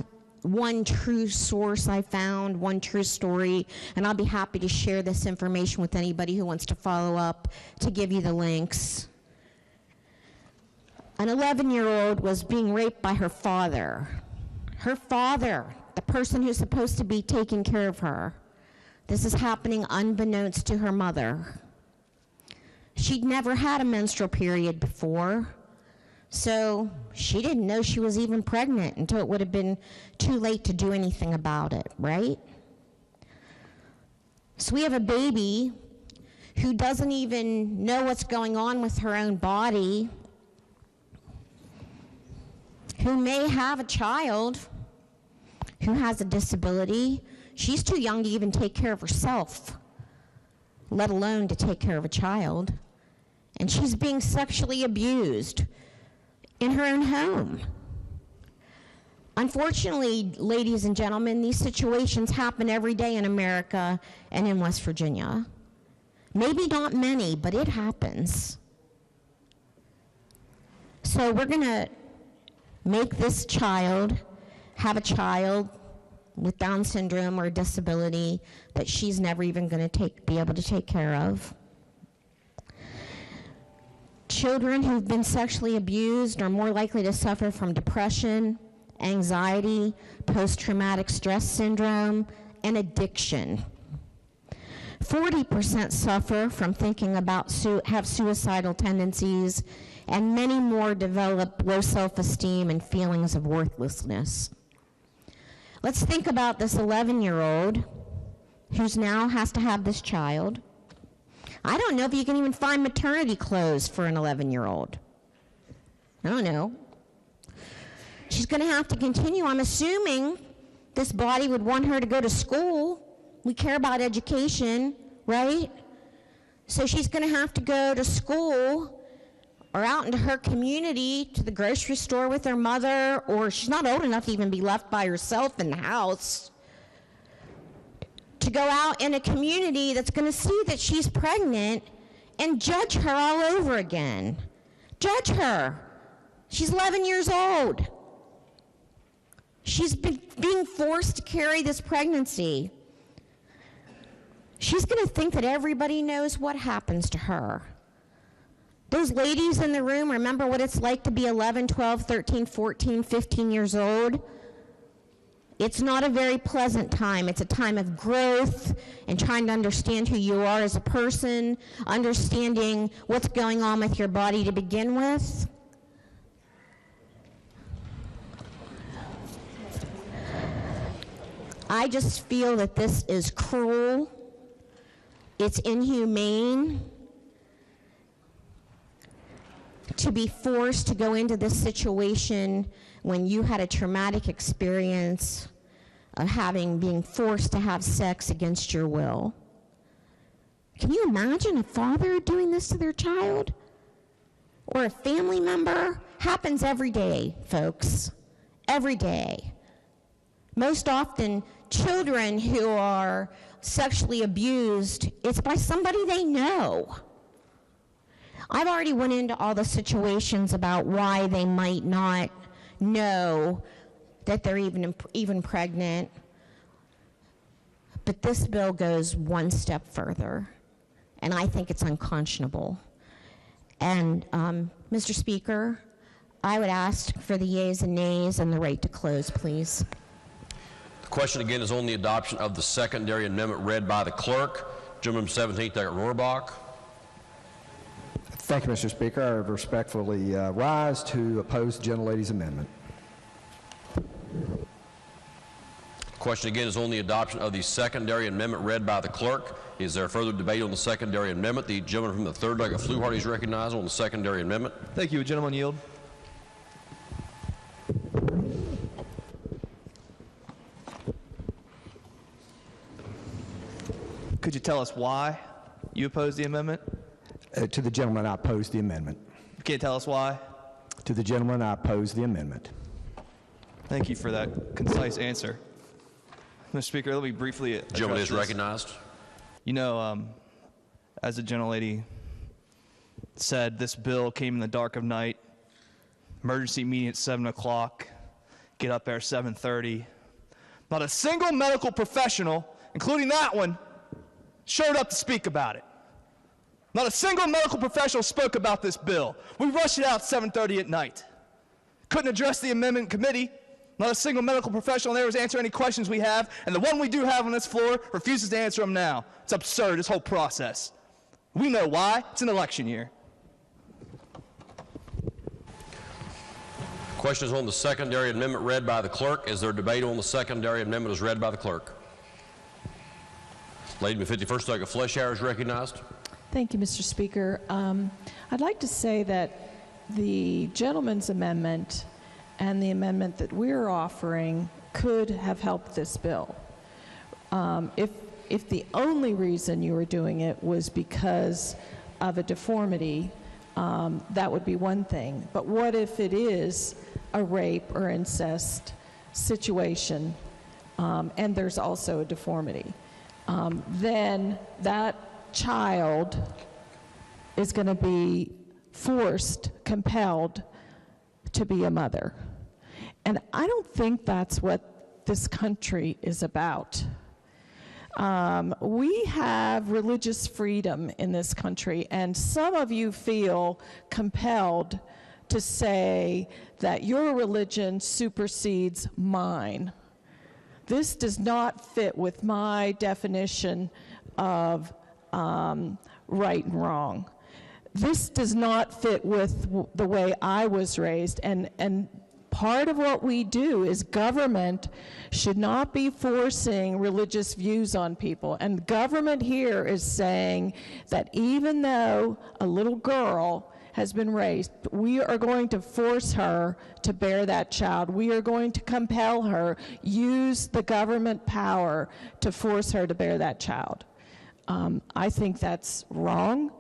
true source I found, one true story, and I'll be happy to share this information with anybody who wants to follow up to give you the links. An 11-year-old was being raped by her father. Her father, the person who's supposed to be taking care of her. This is happening unbeknownst to her mother. She'd never had a menstrual period before, so she didn't know she was even pregnant until it would have been too late to do anything about it, right? So we have a baby who doesn't even know what's going on with her own body, who may have a child who has a disability. She's too young to even take care of herself, let alone to take care of a child. And she's being sexually abused in her own home. Unfortunately, ladies and gentlemen, these situations happen every day in America and in West Virginia. Maybe not many, but it happens. So we're going to make this child have a child with Down syndrome or a disability that she's never even going to be able to take care of. Children who've been sexually abused are more likely to suffer from depression, anxiety, post-traumatic stress syndrome, and addiction. 40% suffer from thinking about have suicidal tendencies, and many more develop low self-esteem and feelings of worthlessness. Let's think about this 11-year-old who's now has to have this child. I don't know if you can even find maternity clothes for an 11-year-old. I don't know. She's going to have to continue. I'm assuming this body would want her to go to school. We care about education, right? So she's going to have to go to school or out into her community to the grocery store with her mother, or she's not old enough to even be left by herself in the house, to go out in a community that's going to see that she's pregnant and judge her all over again. Judge her. She's 11 years old. She's being forced to carry this pregnancy. She's going to think that everybody knows what happens to her. Those ladies in the room remember what it's like to be 11, 12, 13, 14, 15 years old. It's not a very pleasant time. It's a time of growth and trying to understand who you are as a person, understanding what's going on with your body to begin with. I just feel that this is cruel. It's inhumane to be forced to go into this situation when you had a traumatic experience of being forced to have sex against your will. Can you imagine a father doing this to their child? Or a family member? Happens every day, folks. Every day. Most often, children who are sexually abused, it's by somebody they know. I've already went into all the situations about why they might not know that they're even pregnant. But this bill goes one step further, and I think it's unconscionable. And Mr. Speaker, I would ask for the yeas and nays and the right to close, please. The question again is on the adoption of the secondary amendment read by the clerk. Gentleman 17th, Rohrbach. Thank you, Mr. Speaker. I respectfully rise to oppose the gentlelady's amendment. The question again is on the adoption of the secondary amendment read by the clerk. Is there further debate on the secondary amendment? The gentleman from the third delegate, Fluharty, is recognized on the secondary amendment. Thank you. Gentleman yield. Could you tell us why you oppose the amendment? To the gentleman, I oppose the amendment. You can't tell us why? To the gentleman, I oppose the amendment. Thank you for that concise answer. Mr. Speaker, let me briefly address this. Gentleman is recognized. You know, as the gentlelady said, this bill came in the dark of night. Emergency meeting at 7 o'clock. Get up there at 7:30. Not a single medical professional, including that one, showed up to speak about it. Not a single medical professional spoke about this bill. We rushed it out at 7:30 at night. Couldn't address the amendment committee. Not a single medical professional there was answering any questions we have, and the one we do have on this floor refuses to answer them now. It's absurd, this whole process. We know why. It's an election year. Question is on the secondary amendment read by the clerk. Is there debate on the secondary amendment as read by the clerk? Lady in the 51st Delegate Fleshauer is recognized. Thank you, Mr. Speaker. I'd like to say that the gentleman's amendment and the amendment that we're offering could have helped this bill. If the only reason you were doing it was because of a deformity, that would be one thing. But what if it is a rape or incest situation, and there's also a deformity? Then that child is going to be compelled to be a mother. And I don't think that's what this country is about. We have religious freedom in this country, and some of you feel compelled to say that your religion supersedes mine. This does not fit with my definition of right and wrong. This does not fit with the way I was raised, and part of what we do is government should not be forcing religious views on people. And government here is saying that even though a little girl has been raised, we are going to force her to bear that child. We are going to compel her, use the government power to force her to bear that child. I think that's wrong,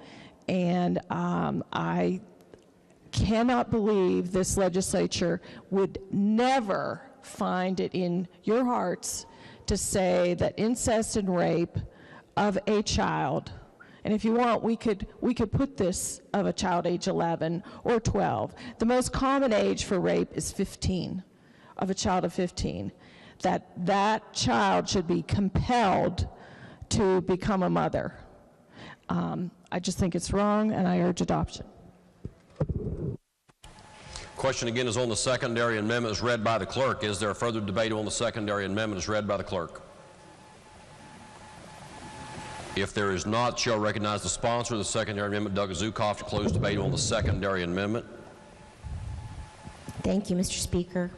and I cannot believe this legislature would never find it in your hearts to say that incest and rape of a child, and if you want, we could put this of a child age 11 or 12. The most common age for rape is 15, of a child of 15. That child should be compelled to become a mother. I just think it's wrong, and I urge adoption. Question again is on the secondary amendment as read by the clerk. Is there further debate on the secondary amendment as read by the clerk? If there is not, shall recognize the sponsor of the secondary amendment, Doug Zukoff, to close debate on the secondary amendment. Thank you, Mr. Speaker.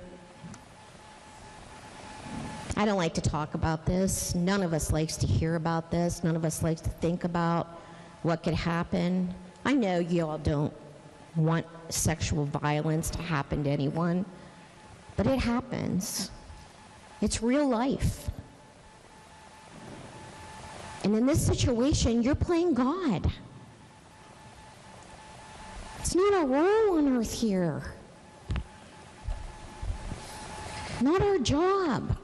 I don't like to talk about this. None of us likes to hear about this. None of us likes to think about what could happen. I know you all don't want sexual violence to happen to anyone, but it happens. It's real life. And in this situation, you're playing God. It's not our role on earth here. Not our job.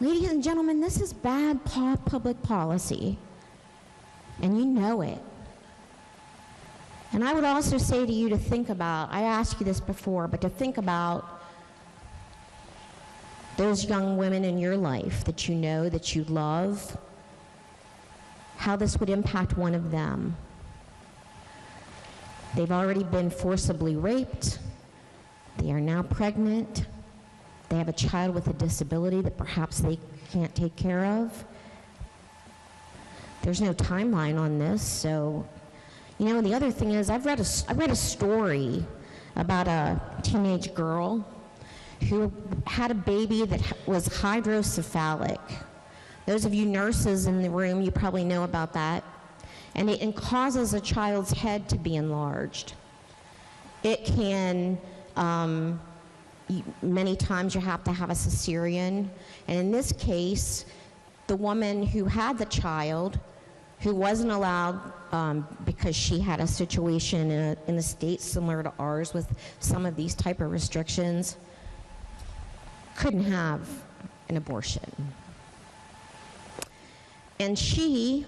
Ladies and gentlemen, this is bad public policy, and you know it. And I would also say to you to think about, I asked you this before, but to think about those young women in your life that you know, that you love, how this would impact one of them. They've already been forcibly raped. They are now pregnant. They have a child with a disability that perhaps they can't take care of. There's no timeline on this, so, you know, and the other thing is, I read a story about a teenage girl who had a baby that was hydrocephalic. Those of you nurses in the room, you probably know about that. And it causes a child's head to be enlarged. It can, many times you have to have a cesarean. And in this case, the woman who had the child, who wasn't allowed, because she had a situation in a state similar to ours with some of these type of restrictions, couldn't have an abortion. And she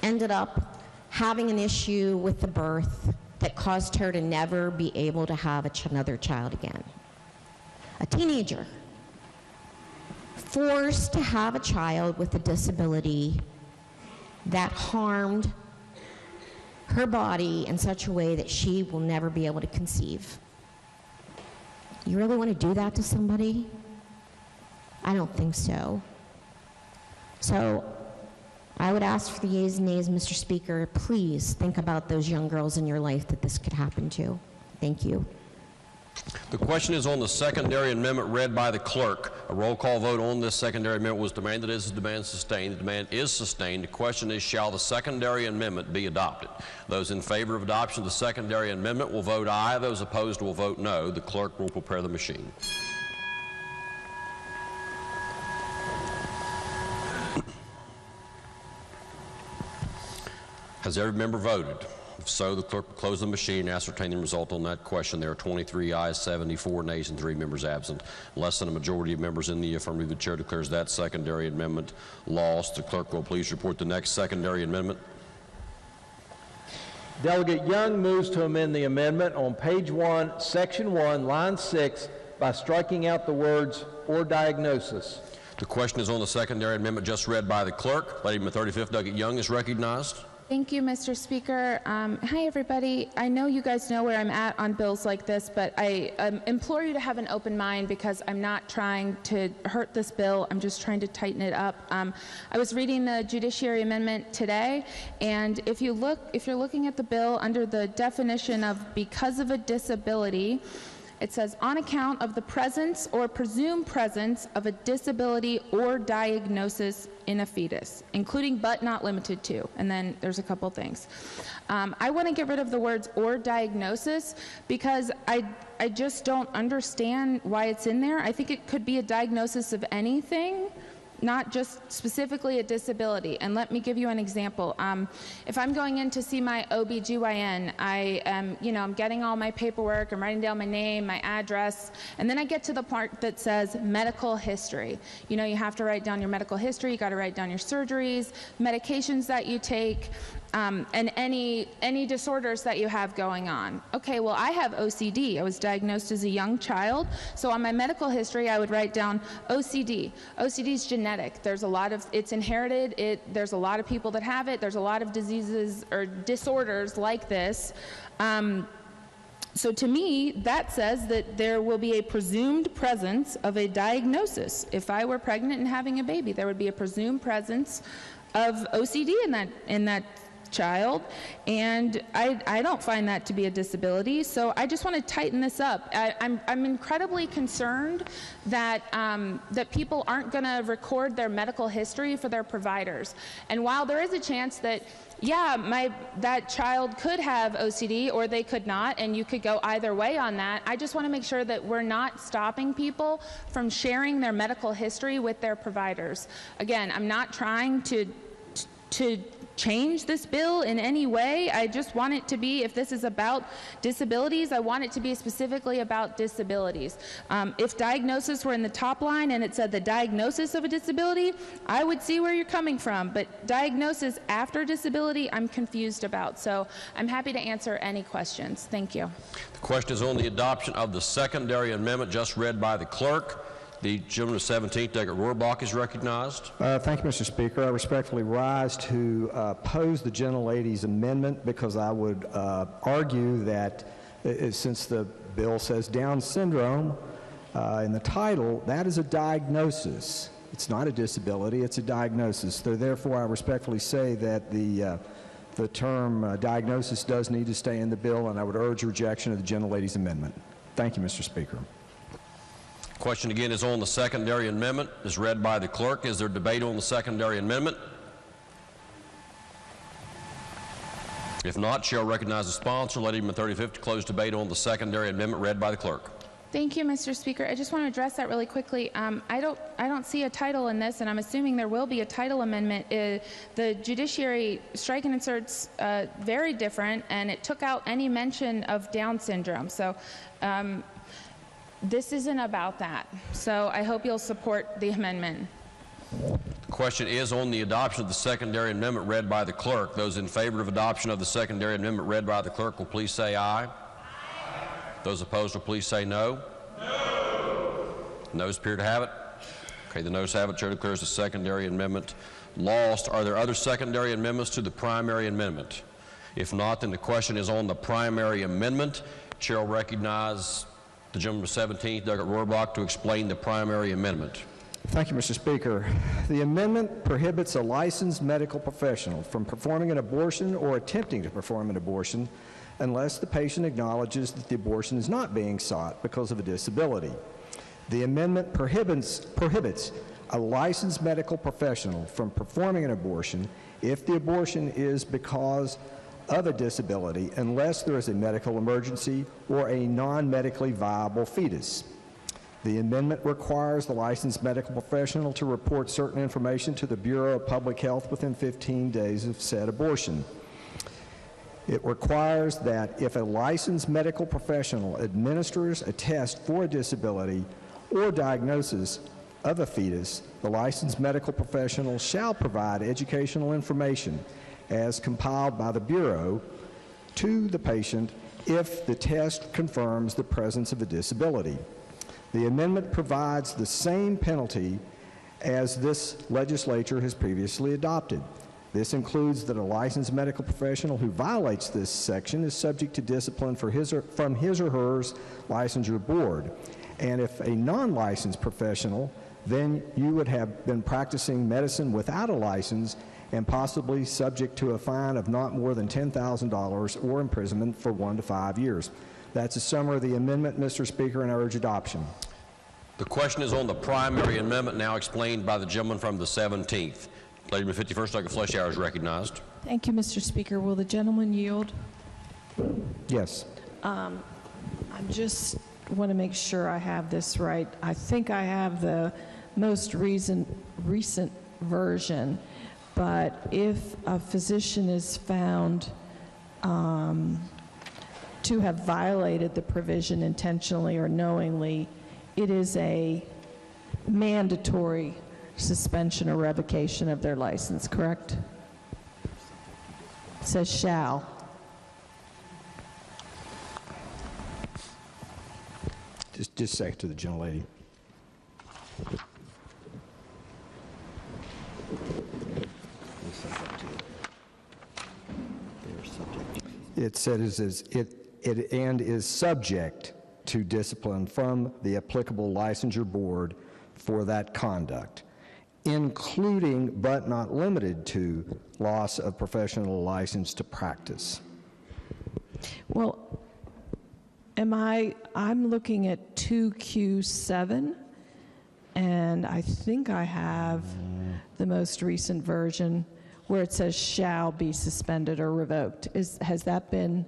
ended up having an issue with the birth that caused her to never be able to have another child again. A teenager, forced to have a child with a disability that harmed her body in such a way that she will never be able to conceive. You really want to do that to somebody? I don't think so. So I would ask for the yeas and nays, Mr. Speaker, please think about those young girls in your life that this could happen to. Thank you. The question is on the secondary amendment read by the clerk. A roll call vote on this secondary amendment was demanded. Is the demand sustained? The demand is sustained. The question is, shall the secondary amendment be adopted? Those in favor of adoption of the secondary amendment will vote aye. Those opposed will vote no. The clerk will prepare the machine. Has every member voted? If so, the clerk will close the machine and ascertain the result on that question. There are 23 ayes, 74 nays, and 3 members absent. Less than a majority of members in the affirmative. The chair declares that secondary amendment lost. The clerk will please report the next secondary amendment. Delegate Young moves to amend the amendment on page 1, section 1, line 6, by striking out the words "or diagnosis." The question is on the secondary amendment just read by the clerk. Lady from the 35th, Delegate Young, is recognized. Thank you, Mr. Speaker. Hi, everybody. I know you guys know where I'm at on bills like this, but I implore you to have an open mind because I'm not trying to hurt this bill. I'm just trying to tighten it up. I was reading the Judiciary Amendment today, and if you're looking at the bill under the definition of because of a disability, it says, on account of the presence or presumed presence of a disability or diagnosis in a fetus, including but not limited to, and then there's a couple things. I want to get rid of the words or diagnosis because I just don't understand why it's in there. I think it could be a diagnosis of anything, not just specifically a disability. And let me give you an example. If I'm going in to see my OBGYN, I'm getting all my paperwork, I'm writing down my name, my address, and then I get to the part that says medical history. You know, you have to write down your medical history, you got to write down your surgeries, medications that you take, and any disorders that you have going on. Okay, well, I have OCD. I was diagnosed as a young child, so on my medical history, I would write down OCD. OCD is genetic. There's a lot of, it's inherited. There's a lot of people that have it. There's a lot of diseases or disorders like this. So to me, that says that there will be a presumed presence of a diagnosis. If I were pregnant and having a baby, there would be a presumed presence of OCD in that child, and I don't find that to be a disability, so I just want to tighten this up. I'm incredibly concerned that that people aren't going to record their medical history for their providers, and while there is a chance that that child could have OCD or they could not, and you could go either way on that, I just want to make sure that we're not stopping people from sharing their medical history with their providers. Again, I'm not trying to change this bill in any way. I just want it to be, if this is about disabilities, I want it to be specifically about disabilities. If diagnosis were in the top line and it said the diagnosis of a disability, I would see where you're coming from, but diagnosis after disability, I'm confused about. So I'm happy to answer any questions. Thank you. The question is on the adoption of the secondary amendment just read by the clerk. The gentleman of 17th, Deckard Rohrbach, is recognized. Thank you, Mr. Speaker. I respectfully rise to oppose the gentlelady's amendment because I would argue that since the bill says Down syndrome in the title, that is a diagnosis. It's not a disability, it's a diagnosis. So therefore, I respectfully say that the term diagnosis does need to stay in the bill, and I would urge rejection of the gentlelady's amendment. Thank you, Mr. Speaker. Question again is on the secondary amendment, as read by the clerk. Is there debate on the secondary amendment? If not, Chair will recognize the sponsor, Lady from 35th, to close debate on the secondary amendment read by the clerk. Thank you, Mr. Speaker. I just want to address that really quickly. I don't see a title in this, and I'm assuming there will be a title amendment. The judiciary strike and insert's very different, and it took out any mention of Down syndrome. So. This isn't about that, so I hope you'll support the amendment. The question is on the adoption of the secondary amendment read by the clerk. Those in favor of adoption of the secondary amendment read by the clerk will please say aye. Aye. Those opposed will please say no. No. Noes appear to have it. Okay, the noes have it. Chair declares the secondary amendment lost. Are there other secondary amendments to the primary amendment? If not, then the question is on the primary amendment. Chair will recognize the gentleman of 17th, Deckard Rohrbach, to explain the primary amendment. Thank you, Mr. Speaker. The amendment prohibits a licensed medical professional from performing an abortion or attempting to perform an abortion unless the patient acknowledges that the abortion is not being sought because of a disability. The amendment prohibits a licensed medical professional from performing an abortion if the abortion is because of a disability unless there is a medical emergency or a non-medically viable fetus. The amendment requires the licensed medical professional to report certain information to the Bureau of Public Health within 15 days of said abortion. It requires that if a licensed medical professional administers a test for a disability or diagnosis of a fetus, the licensed medical professional shall provide educational information as compiled by the Bureau to the patient if the test confirms the presence of a disability. The amendment provides the same penalty as this legislature has previously adopted. This includes that a licensed medical professional who violates this section is subject to discipline from his or her licensure board. And if a non-licensed professional, then you would have been practicing medicine without a license and possibly subject to a fine of not more than $10,000 or imprisonment for 1 to 5 years. That's a summary of the amendment, Mr. Speaker, and I urge adoption. The question is on the primary amendment, now explained by the gentleman from the 17th. Lady from the 51st, Dr. Fleshauer is recognized. Thank you, Mr. Speaker. Will the gentleman yield? Yes. I just want to make sure I have this right. I think I have the most recent version, but if a physician is found to have violated the provision intentionally or knowingly, it is a mandatory suspension or revocation of their license, correct? It says shall. Just a second to the gentlelady. It says it and is subject to discipline from the applicable licensure board for that conduct, including but not limited to loss of professional license to practice. Well, I'm looking at 2Q7, and I think I have the most recent version where it says shall be suspended or revoked. Has that been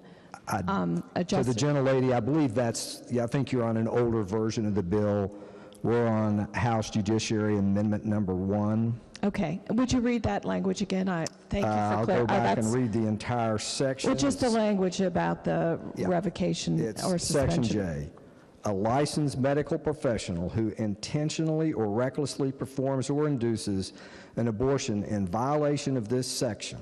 adjusted? To the gentlelady, I believe I think you're on an older version of the bill. We're on House Judiciary Amendment number 1. Okay. Would you read that language again? Thank you for I'll go back and read the entire section. Well, just the language about the revocation or suspension. Section J. A licensed medical professional who intentionally or recklessly performs or induces an abortion in violation of this section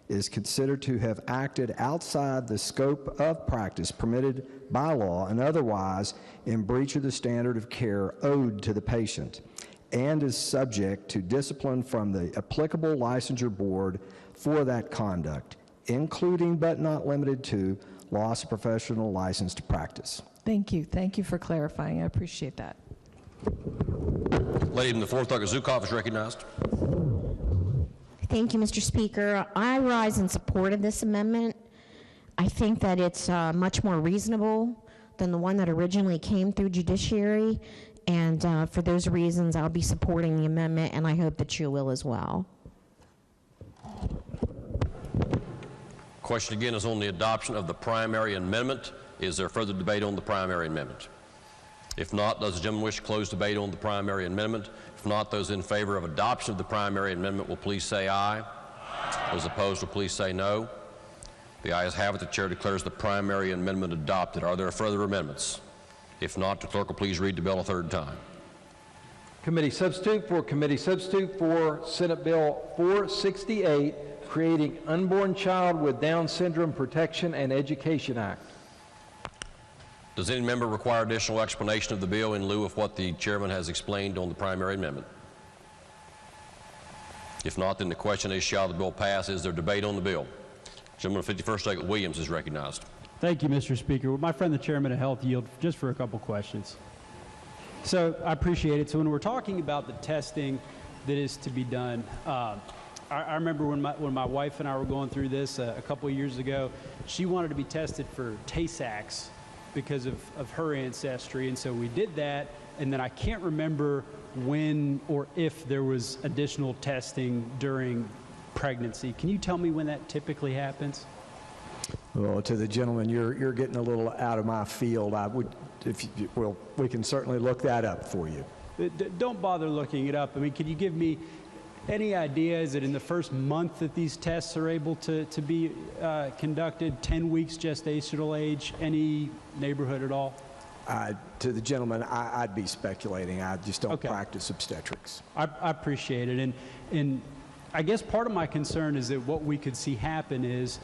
is considered to have acted outside the scope of practice permitted by law and otherwise in breach of the standard of care owed to the patient, and is subject to discipline from the applicable licensure board for that conduct, including but not limited to loss of professional license to practice. Thank you. Thank you for clarifying. I appreciate that. Lady from the 4th, Dr. Zukoff is recognized. Thank you, Mr. Speaker. I rise in support of this amendment. I think that it's much more reasonable than the one that originally came through Judiciary, and for those reasons, I'll be supporting the amendment, and I hope that you will as well. Question again is on the adoption of the primary amendment. Is there further debate on the primary amendment? If not, does the gentleman wish to close debate on the primary amendment? If not, those in favor of adoption of the primary amendment will please say aye. Those opposed will please say no. The ayes have it. The chair declares the primary amendment adopted. Are there further amendments? If not, the clerk will please read the bill a third time. Committee substitute for Senate Bill 468, creating Unborn Child with Down Syndrome Protection and Education Act. Does any member require additional explanation of the bill in lieu of what the chairman has explained on the primary amendment? If not, then the question is, shall the bill pass? Is there debate on the bill? Gentleman from 51st State Williams is recognized. Thank you, Mr. Speaker. Would my friend the chairman of Health yield just for a couple questions? So I appreciate it. So when we're talking about the testing that is to be done, I remember when my wife and I were going through this a couple of years ago, she wanted to be tested for Tay-Sachs because of her ancestry, and so we did that, and then I can't remember when or if there was additional testing during pregnancy. Can you tell me when that typically happens? Well, to the gentleman, you're getting a little out of my field. I would, we can certainly look that up for you. Don't bother looking it up. I mean, can you give me any idea? Is it in the first month that these tests are able to be conducted? 10 weeks gestational age? Any neighborhood at all? To the gentleman, I'd be speculating. I just don't practice obstetrics. I appreciate it. And I guess part of my concern is that what we could see happen is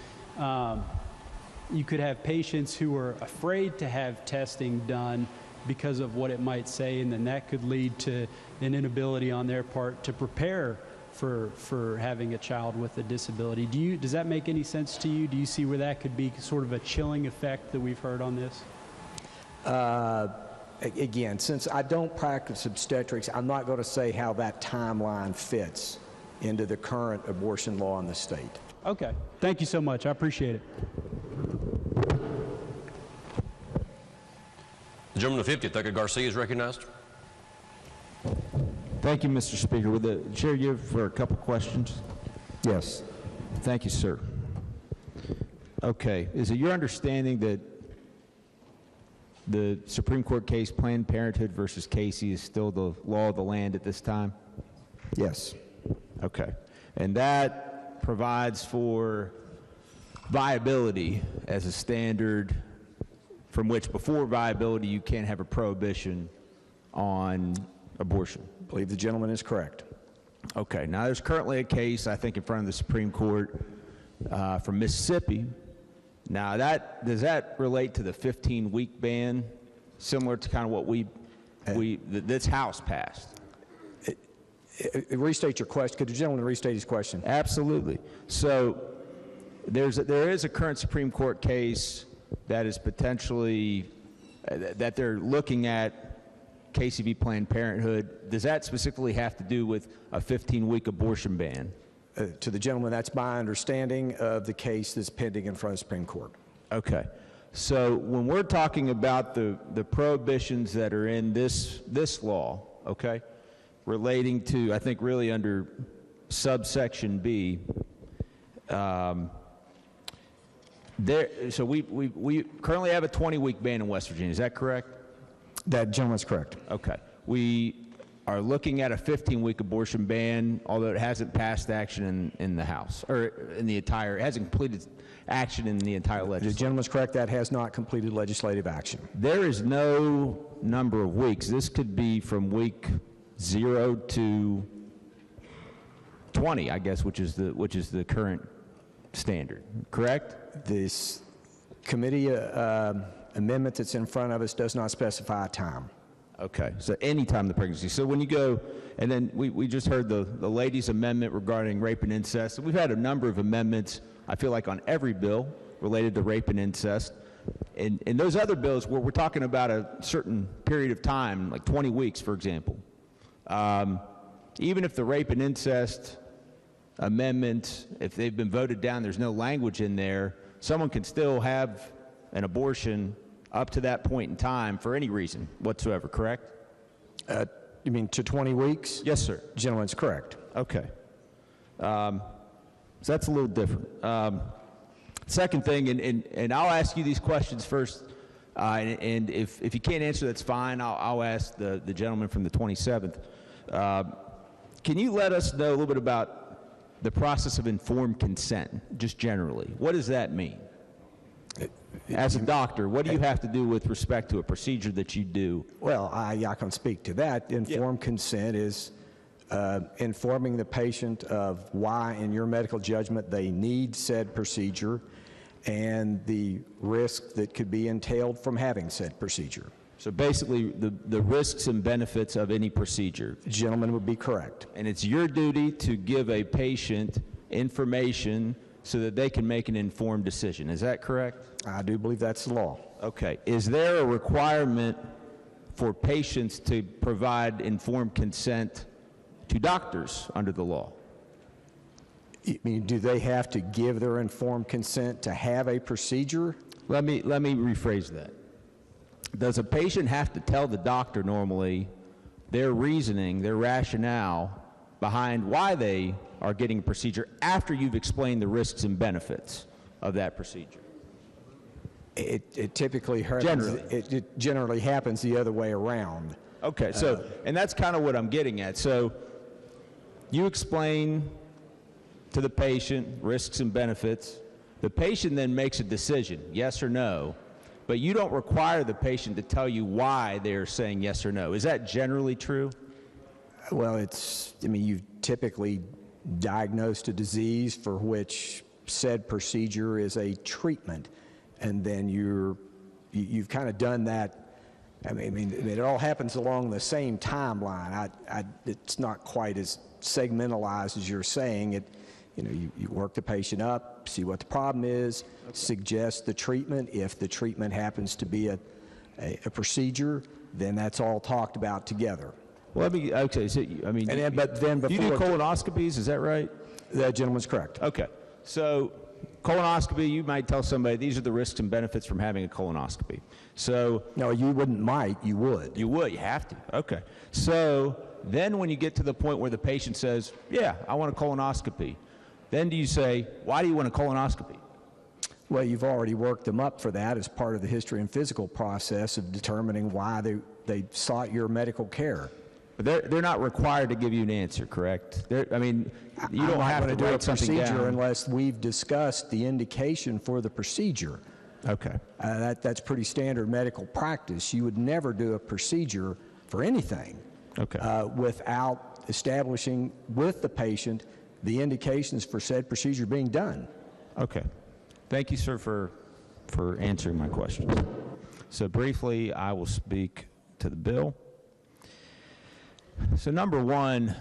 you could have patients who are afraid to have testing done because of what it might say, and then that could lead to an inability on their part to prepare for having a child with a disability. Does that make any sense to you? Do you see where that could be sort of a chilling effect that we've heard on this? Again, since I don't practice obstetrics, I'm not going to say how that timeline fits into the current abortion law in the state. Okay. Thank you so much. I appreciate it. The gentleman to 50th, Thurgood Garcia, is recognized. Thank you, Mr. Speaker. Would the chair give for a couple questions? Yes. Thank you, sir. Okay. Is it your understanding that the Supreme Court case Planned Parenthood versus Casey is still the law of the land at this time? Yes. Okay. And that provides for viability as a standard from which before viability you can't have a prohibition on abortion. I believe the gentleman is correct. Okay. Now there's currently a case, I think, in front of the Supreme Court from Mississippi. Now does that relate to the 15-week ban, similar to kind of what this House passed? Restate your question. Could the gentleman restate his question? Absolutely. So there is a current Supreme Court case that is potentially that they're looking at Casey v. Planned Parenthood. Does that specifically have to do with a 15-week abortion ban? To the gentleman, that's my understanding of the case that's pending in front of the Supreme Court. Okay. So when we're talking about the prohibitions that are in this law, okay, relating to, I think really under subsection B, so we currently have a 20-week ban in West Virginia. Is that correct? That gentleman's correct. Okay. We are looking at a 15-week abortion ban, although it hasn't passed action in the House, or in the entire, it hasn't completed action in the entire legislature. The gentleman's correct. That has not completed legislative action. There is no number of weeks. This could be from week 0 to 20, I guess, which is the current standard, correct? This committee amendment that's in front of us does not specify a time. Okay, so any time the pregnancy. So when you go, and then we just heard the ladies' amendment regarding rape and incest. We've had a number of amendments, I feel like, on every bill related to rape and incest. And those other bills where we're talking about a certain period of time, like 20 weeks, for example. Even if the rape and incest amendment, if they've been voted down, there's no language in there, someone can still have an abortion up to that point in time for any reason whatsoever, correct? You mean to 20 weeks? Yes, sir. Gentleman's correct. Okay. So that's a little different. Second thing, and I'll ask you these questions first, and if you can't answer, that's fine. I'll ask the gentleman from the 27th. Can you let us know a little bit about the process of informed consent, just generally? What does that mean? As a doctor, what do you have to do with respect to a procedure that you do? Well, I can speak to that. Informed consent is informing the patient of why, in your medical judgment, they need said procedure and the risk that could be entailed from having said procedure. So basically, the risks and benefits of any procedure. The gentleman would be correct. And it's your duty to give a patient information so that they can make an informed decision. Is that correct? I do believe that's the law. Okay. Is there a requirement for patients to provide informed consent to doctors under the law? I mean, do they have to give their informed consent to have a procedure? Let me rephrase that. Does a patient have to tell the doctor normally their reasoning, their rationale behind why they are getting a procedure after you've explained the risks and benefits of that procedure? It typically Generally. It generally happens the other way around. Okay, so, and that's kind of what I'm getting at. So you explain to the patient risks and benefits. The patient then makes a decision, yes or no, but you don't require the patient to tell you why they're saying yes or no. Is that generally true? Well, you've typically diagnosed a disease for which said procedure is a treatment, and then you've kind of done that. I mean, it all happens along the same timeline. It's not quite as segmentalized as you're saying. You work the patient up, see what the problem is, suggest the treatment. If the treatment happens to be a procedure, then that's all talked about together. Well, okay, so, But then you do colonoscopies, is that right? That gentleman's correct. Okay. So colonoscopy, you might tell somebody these are the risks and benefits from having a colonoscopy. So no, you wouldn't might, you would. You would, you have to. Okay. So then when you get to the point where the patient says, yeah, I want a colonoscopy, then do you say, why do you want a colonoscopy? Well, you've already worked them up for that as part of the history and physical process of determining why they sought your medical care. But they're not required to give you an answer, correct? You don't have to do a write something procedure down unless we've discussed the indication for the procedure. Okay. That's pretty standard medical practice. You would never do a procedure for anything without establishing with the patient the indications for said procedure being done. Okay. Thank you, sir, for answering my questions. So briefly, I will speak to the bill. So number one,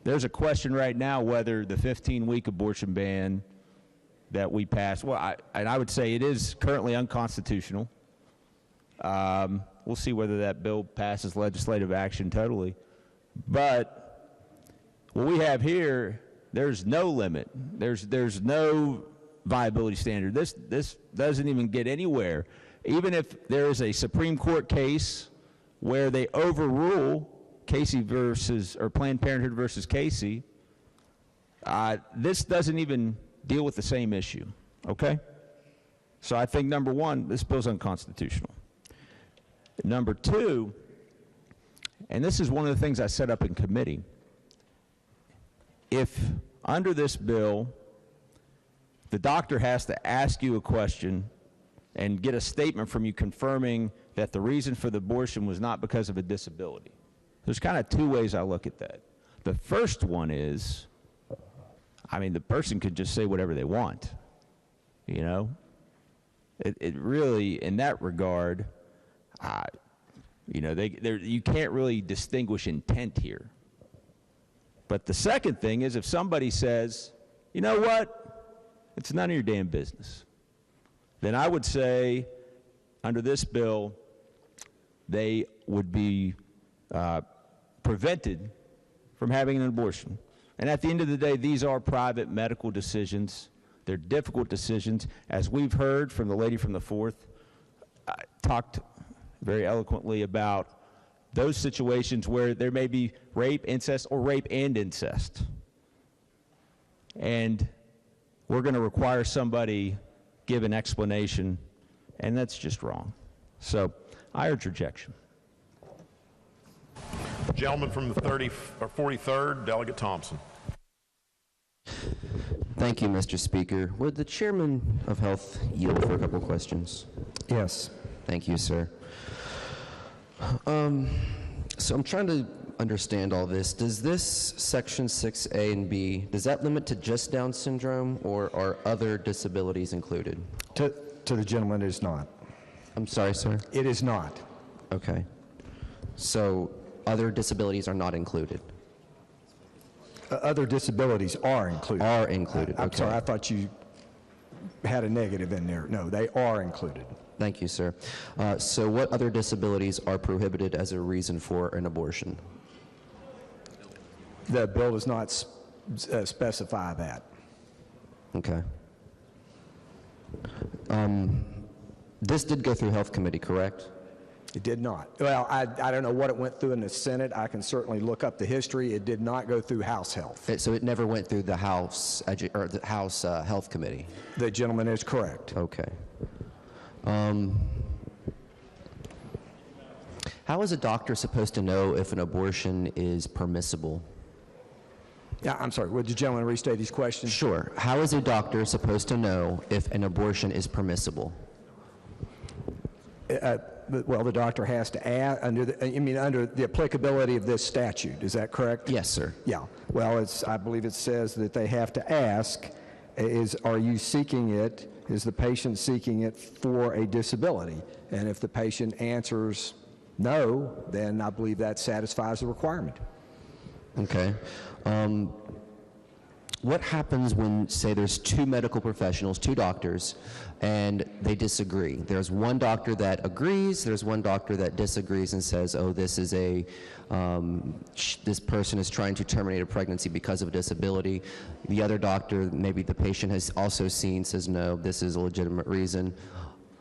there's a question right now whether the 15-week abortion ban that we passed, I would say it is currently unconstitutional. We'll see whether that bill passes legislative action totally. But what we have here, there's no limit. There's no viability standard. This doesn't even get anywhere. Even if there is a Supreme Court case where they overrule Casey or Planned Parenthood versus Casey, this doesn't even deal with the same issue, okay? So I think, number one, this bill's unconstitutional. Number two, and this is one of the things I set up in committee, if under this bill, the doctor has to ask you a question and get a statement from you confirming that the reason for the abortion was not because of a disability. There's kind of two ways I look at that. The first one is, the person could just say whatever they want, you know? It really, in that regard, you can't really distinguish intent here. But the second thing is if somebody says, you know what, it's none of your damn business, then I would say under this bill, they would be prevented from having an abortion. And at the end of the day, these are private medical decisions. They're difficult decisions. As we've heard from the lady from the 4th, talked very eloquently about those situations where there may be rape, incest, or rape and incest. And we're going to require somebody give an explanation, and that's just wrong. So I urge rejection. Gentleman from the 43rd, Delegate Thompson. Thank you, Mr. Speaker. Would the Chairman of Health yield for a couple questions? Yes. Thank you, sir. So I'm trying to understand all this. Does this Section 6A and B, does that limit to just Down syndrome, or are other disabilities included? To the gentleman, it is not. I'm sorry, sir? It is not. Okay. So other disabilities are not included? Other disabilities are included. Are included, I'm okay. sorry, I thought you had a negative in there. No, they are included. Thank you, sir. So what other disabilities are prohibited as a reason for an abortion? The bill does not specify that. Okay. This did go through Health Committee, correct? It did not. Well, I don't know what it went through in the Senate. I can certainly look up the history. It did not go through House Health. So it never went through the House Health Committee? The gentleman is correct. Okay. How is a doctor supposed to know if an abortion is permissible? Yeah, I'm sorry, would the gentleman restate his question? Sure. How is a doctor supposed to know if an abortion is permissible? Well, the doctor has to add, under the applicability of this statute, is that correct? Yes, sir. Yeah. Well, I believe it says that they have to ask, are you seeking it, is the patient seeking it for a disability? And if the patient answers no, then I believe that satisfies the requirement. Okay. What happens when, say, there's two medical professionals, two doctors, and they disagree? There's one doctor that agrees, there's one doctor that disagrees and says, oh, this is this person is trying to terminate a pregnancy because of a disability. The other doctor, maybe the patient has also seen, says, no, this is a legitimate reason.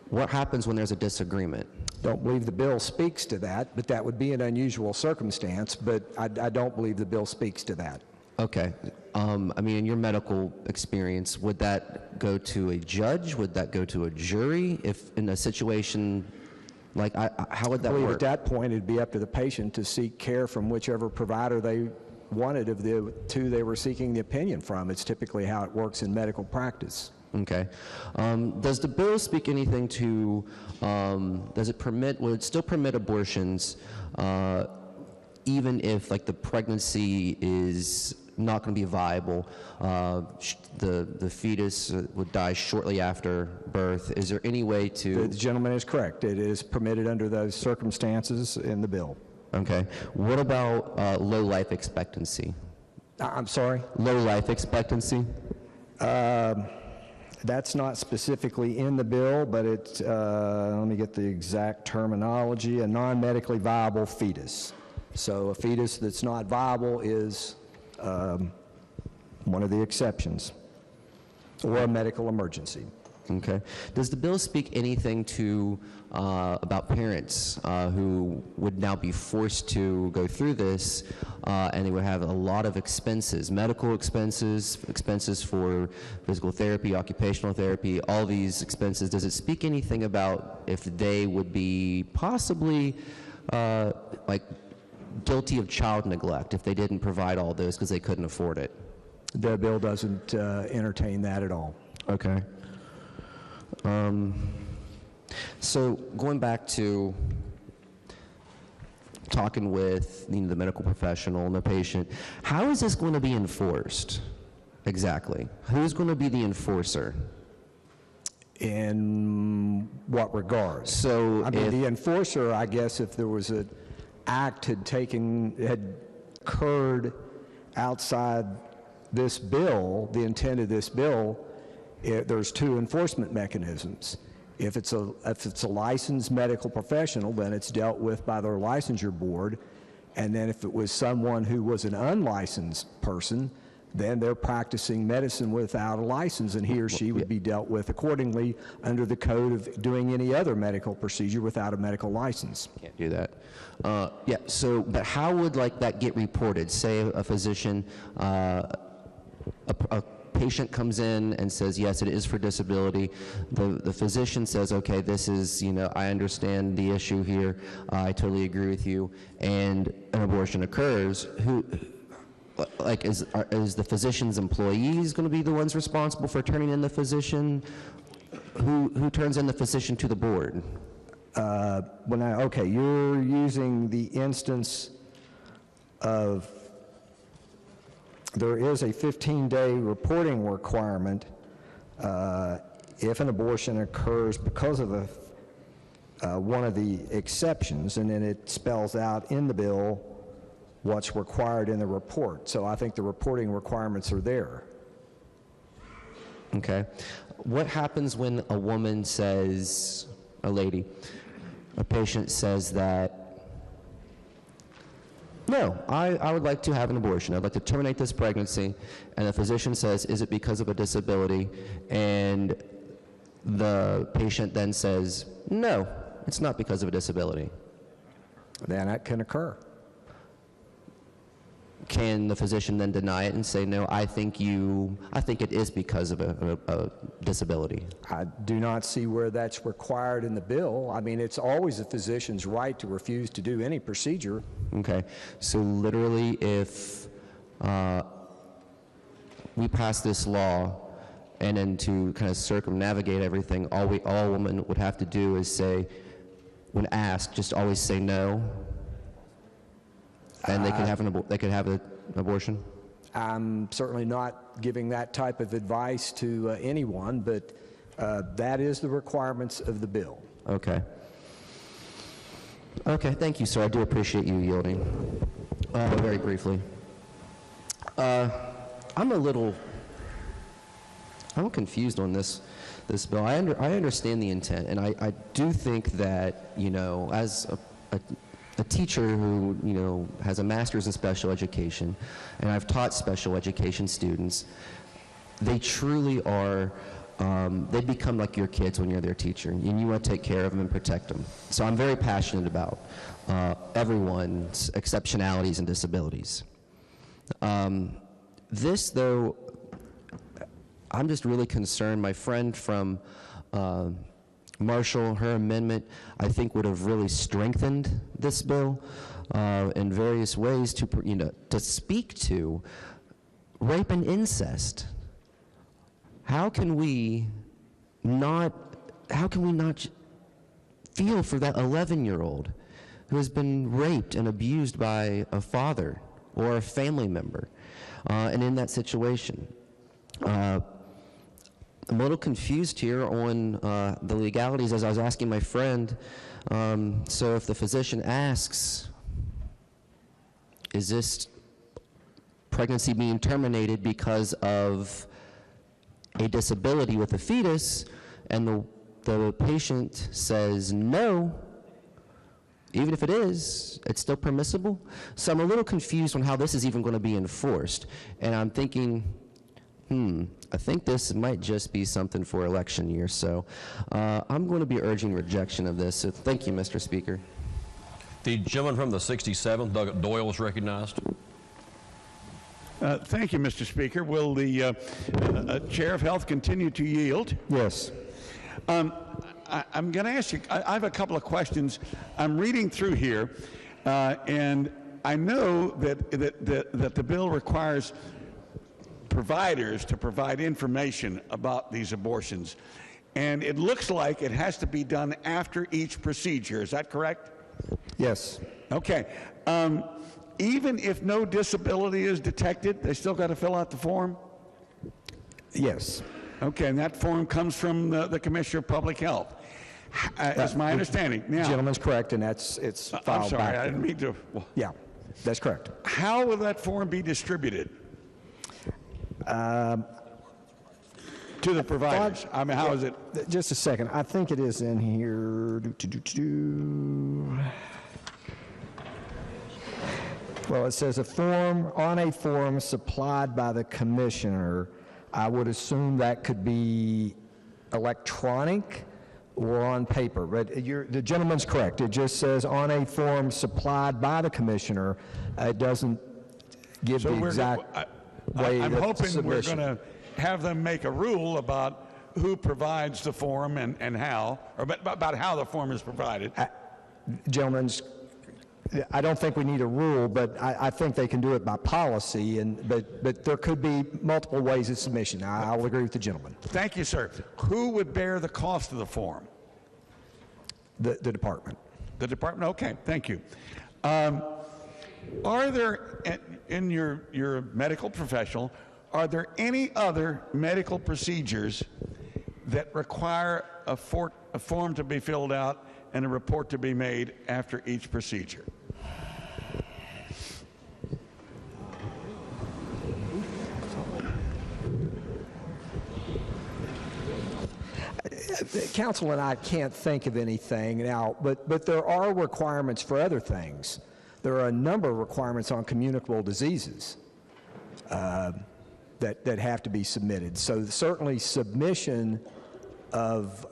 What happens when there's a disagreement? Don't believe the bill speaks to that, but that would be an unusual circumstance, but I don't believe the bill speaks to that. Okay. I mean, in your medical experience, would that go to a judge? Would that go to a jury? If in a situation like, how would that I believe work? at that point it'd be up to the patient to seek care from whichever provider they wanted of the two they were seeking the opinion from. It's typically how it works in medical practice. Okay. Does the bill speak anything to, would it still permit abortions even if like the pregnancy is not going to be viable, the fetus would die shortly after birth? Is there any way to... The gentleman is correct. It is permitted under those circumstances in the bill. Okay. What about low life expectancy? I'm sorry? Low life expectancy? That's not specifically in the bill, but it's, let me get the exact terminology, a non-medically viable fetus. So a fetus that's not viable is one of the exceptions, or a medical emergency. Okay. Does the bill speak anything to about parents who would now be forced to go through this, and they would have a lot of expenses, medical expenses, expenses for physical therapy, occupational therapy, all these expenses? Does it speak anything about if they would be possibly like guilty of child neglect if they didn't provide all those because they couldn't afford it? The bill doesn't entertain that at all. Okay. So going back to talking with the medical professional and the patient, how is this going to be enforced exactly? Who's going to be the enforcer? In what regard? So I mean, the enforcer, I guess, if there was an act had occurred outside this bill, the intent of this bill, there's two enforcement mechanisms. If it's a licensed medical professional, then it's dealt with by their licensure board, and then if it was someone who was an unlicensed person, then they're practicing medicine without a license, and he or she would be dealt with accordingly under the code of doing any other medical procedure without a medical license. Can't do that. Yeah. So, but how would that get reported? Say a physician, a patient comes in and says, yes, it is for disability. The physician says, okay, this is, I understand the issue here. I totally agree with you. And an abortion occurs. Is the physician's employees going to be the ones responsible for turning in the physician? Who turns in the physician to the board? Okay, you're using the instance of there is a 15-day reporting requirement if an abortion occurs because of one of the exceptions, and then it spells out in the bill what's required in the report. So I think the reporting requirements are there. Okay. What happens when a woman says, a patient says that, no, I would like to have an abortion. I'd like to terminate this pregnancy. And the physician says, is it because of a disability? And the patient then says, no, it's not because of a disability. Then that can occur. Can the physician then deny it and say, no, I think it is because of a disability? I do not see where that's required in the bill. I mean, it's always a physician's right to refuse to do any procedure. Okay. So literally, if we pass this law, and then to kind of circumnavigate everything, all a woman would have to do is say, when asked, just always say no, and they could have an abortion? I'm certainly not giving that type of advice to anyone, but that is the requirements of the bill. Okay. Okay, thank you, sir. I do appreciate you yielding. Very briefly. I'm confused on this bill. I understand the intent, and I do think that, you know, as a teacher who, you know, has a master's in special education, and I've taught special education students, they truly are, they become like your kids when you're their teacher, and you want to take care of them and protect them. So I'm very passionate about everyone's exceptionalities and disabilities. This, though, I'm just really concerned. My friend from Marshall, her amendment, I think would have really strengthened this bill in various ways to, you know, to speak to rape and incest. How can we not feel for that 11-year-old who has been raped and abused by a father or a family member, and in that situation? I'm a little confused here on the legalities, as I was asking my friend. So if the physician asks, is this pregnancy being terminated because of a disability with the fetus, and the patient says no, even if it is, it's still permissible? So I'm a little confused on how this is even going to be enforced. And I'm thinking, I think this might just be something for election year. So I'm going to be urging rejection of this. So thank you, Mr. Speaker. The gentleman from the 67th, Doug Doyle, is recognized. Thank you, Mr. Speaker. Will the Chair of Health continue to yield? Yes. I'm going to ask you, I have a couple of questions. I'm reading through here, and I know that the bill requires providers to provide information about these abortions, and it looks like it has to be done after each procedure. Is that correct? Yes. Okay. Even if no disability is detected, they still got to fill out the form? Yes. Okay, and that form comes from the Commissioner of Public Health. That's my understanding. Now, gentleman's correct, and it's filed I'm sorry, back. I didn't mean to. Yeah, that's correct. How will that form be distributed? To the providers. I mean, how is it? Just a second. I think it is in here. Well, it says on a form supplied by the commissioner. I would assume that could be electronic or on paper, but the gentleman's correct. It just says on a form supplied by the commissioner. It doesn't give the exact way. I'm hoping submission. we're going to have them make a rule about who provides the form and how, or about how the form is provided. Gentlemen's, I don't think we need a rule, but I think they can do it by policy, but there could be multiple ways of submission. I'll agree with the gentleman. Thank you, sir. Who would bear the cost of the form? The department. The department? Okay, thank you. Are there, in your medical professional, are there any other medical procedures that require a form to be filled out and a report to be made after each procedure? Council and I can't think of anything now, but there are requirements for other things. There are a number of requirements on communicable diseases that have to be submitted. So certainly submission of,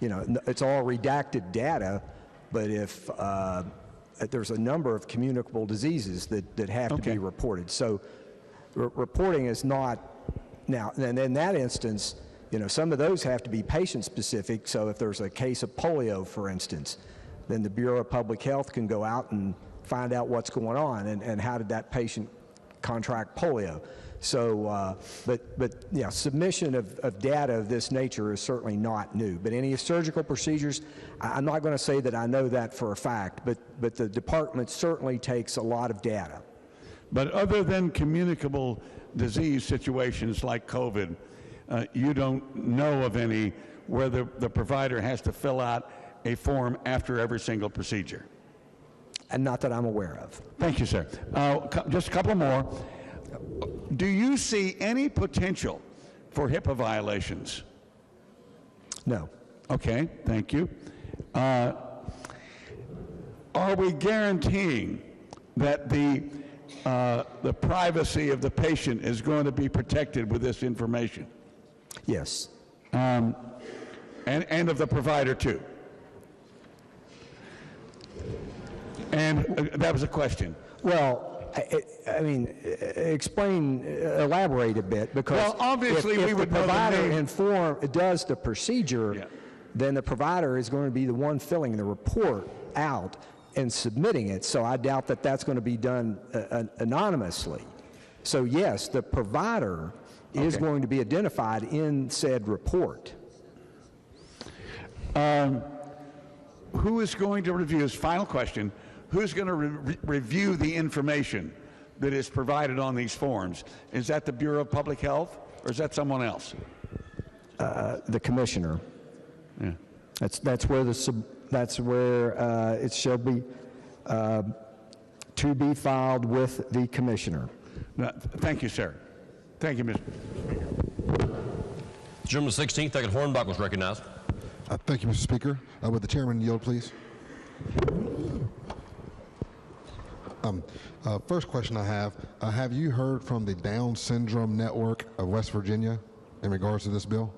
it's all redacted data, but if there's a number of communicable diseases that have to be reported. So reporting is not, now, and in that instance, some of those have to be patient-specific. So if there's a case of polio, for instance, then the Bureau of Public Health can go out and find out what's going on and how did that patient contract polio. So, but submission of data of this nature is certainly not new. But any surgical procedures, I'm not going to say that I know that for a fact, but the department certainly takes a lot of data. But other than communicable disease situations like COVID, you don't know of any where the provider has to fill out a form after every single procedure? And not that I'm aware of. Thank you, sir. Just a couple more. Do you see any potential for HIPAA violations? No. Okay, thank you. Are we guaranteeing that the privacy of the patient is going to be protected with this information? Yes. And of the provider too? And that was a question. Well, I mean, elaborate a bit, because well, obviously if we would the provider does the procedure, then the provider is going to be the one filling the report out and submitting it. So I doubt that that's going to be done anonymously. So yes, the provider is going to be identified in said report. Who is going to review, this final question, who's going to review the information that is provided on these forms? Is that the Bureau of Public Health, or is that someone else? The commissioner. Yeah. That's where it shall be to be filed with the commissioner. Thank you, sir. Thank you, Mr. Gentleman 16th, Douglas Hornbach was recognized. Thank you, Mr. Speaker. Would the chairman yield, please? First question I have you heard from the Down Syndrome Network of West Virginia in regards to this bill?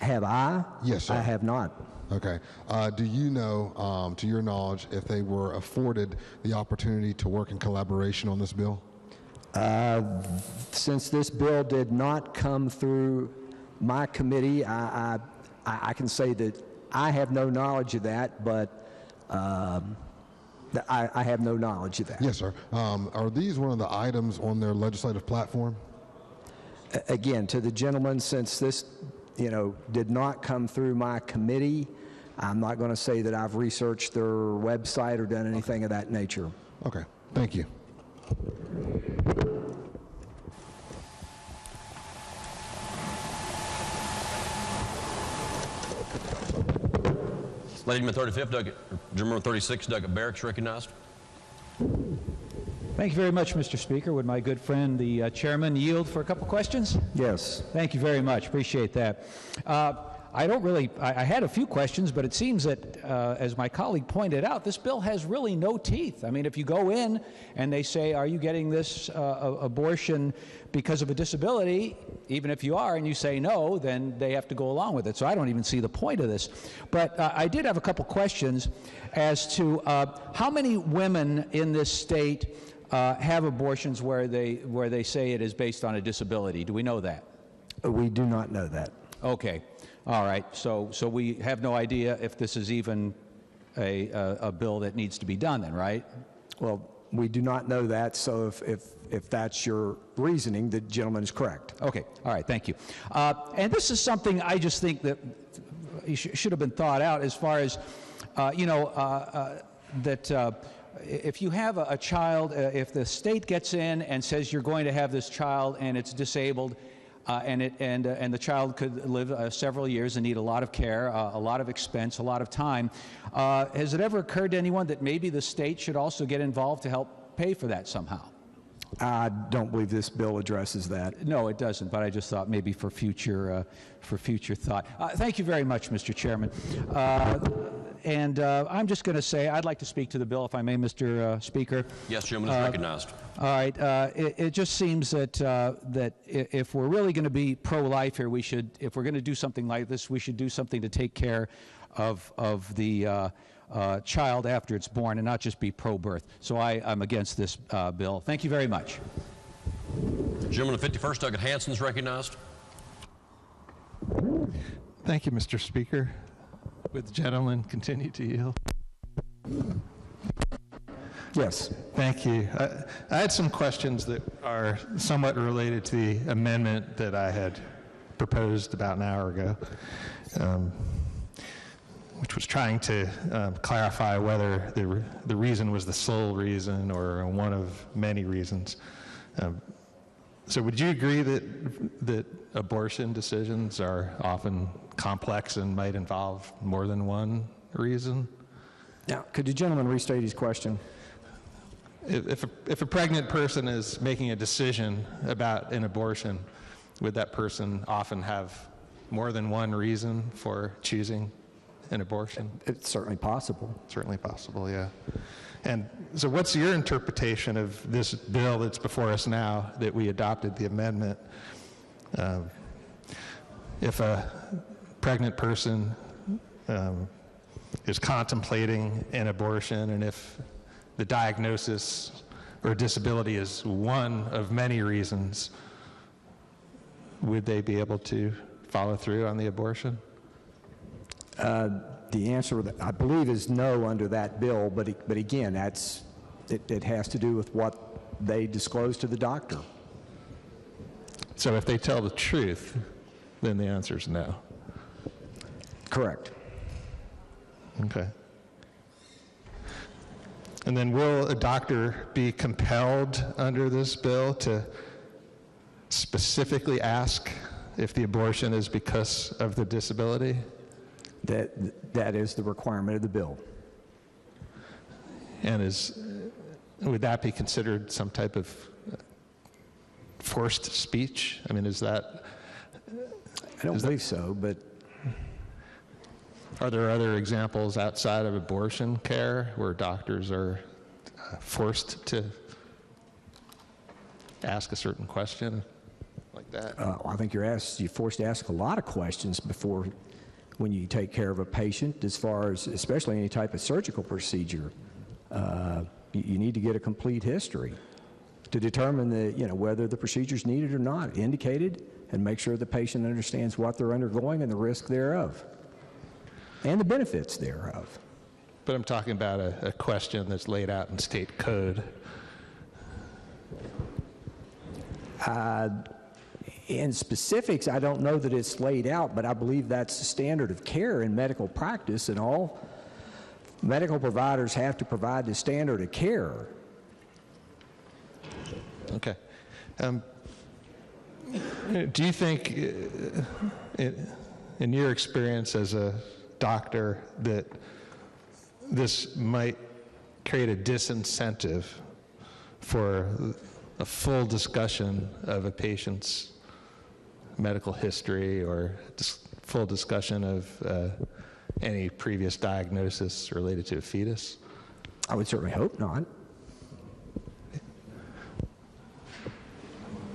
Have I? Yes, sir. I have not. Okay. Do you know, to your knowledge, if they were afforded the opportunity to work in collaboration on this bill? Since this bill did not come through my committee, I can say that I have no knowledge of that, but I have no knowledge of that. Yes, sir. Are these one of the items on their legislative platform? Again, to the gentleman, since this, did not come through my committee, I'm not going to say that I've researched their website or done anything of that nature. Okay. Thank you. Ladyman 35th, Gentleman 36, Doug Barracks recognized. Thank you very much, Mr. Speaker. Would my good friend, the chairman, yield for a couple questions? Yes. Thank you very much. Appreciate that. I had a few questions, but it seems that, as my colleague pointed out, this bill has really no teeth. I mean, if you go in and they say, are you getting this abortion because of a disability, even if you are, and you say no, then they have to go along with it. So I don't even see the point of this. But I did have a couple questions as to how many women in this state have abortions where they say it is based on a disability. Do we know that? We do not know that. Okay. All right. So we have no idea if this is even a bill that needs to be done then, right? Well, we do not know that, so if that's your reasoning, the gentleman is correct. Okay. All right. Thank you. And this is something I just think that should have been thought out as far as, that if you have a child, if the state gets in and says you're going to have this child and it's disabled, and the child could live several years and need a lot of care, a lot of expense, a lot of time. Has it ever occurred to anyone that maybe the state should also get involved to help pay for that somehow? I don't believe this bill addresses that. No, it doesn't, but I just thought maybe for future thought. Thank you very much, Mr. Chairman. And I'm just going to say I'd like to speak to the bill, if I may, Mr. Speaker. Yes, gentleman is recognized. All right. It just seems that if we're really going to be pro-life here, if we're going to do something like this, we should do something to take care of the child after it's born and not just be pro-birth. So I'm against this bill. Thank you very much. Gentleman 51st, Doug Hanson is recognized. Thank you, Mr. Speaker. Would the gentleman continue to yield? Yes. Thank you. I had some questions that are somewhat related to the amendment that I had proposed about an hour ago, which was trying to clarify whether the reason was the sole reason or one of many reasons. So would you agree that abortion decisions are often complex and might involve more than one reason? Now, could the gentleman restate his question? if a pregnant person is making a decision about an abortion, would that person often have more than one reason for choosing an abortion? It's certainly possible. Certainly possible, yeah. And so what's your interpretation of this bill that's before us now that we adopted the amendment? If a pregnant person is contemplating an abortion, and if the diagnosis or disability is one of many reasons, would they be able to follow through on the abortion? The answer, I believe, is no under that bill, but again, it has to do with what they disclose to the doctor. So if they tell the truth, then the answer is no. Correct. Okay. And then will a doctor be compelled under this bill to specifically ask if the abortion is because of the disability? That is the requirement of the bill. And would that be considered some type of forced speech? I mean, is that... I don't believe so, but... Are there other examples outside of abortion care where doctors are forced to ask a certain question like that? I think you're forced to ask a lot of questions before, when you take care of a patient, as far as especially any type of surgical procedure. You need to get a complete history to determine whether the procedure is needed or not, indicated, and make sure the patient understands what they're undergoing and the risk thereof, and the benefits thereof. But I'm talking about a question that's laid out in state code. In specifics, I don't know that it's laid out, but I believe that's the standard of care in medical practice, and all medical providers have to provide the standard of care. Okay. Do you think, in your experience as a doctor, that this might create a disincentive for a full discussion of a patient's medical history, or full discussion of any previous diagnosis related to a fetus? I would certainly hope not.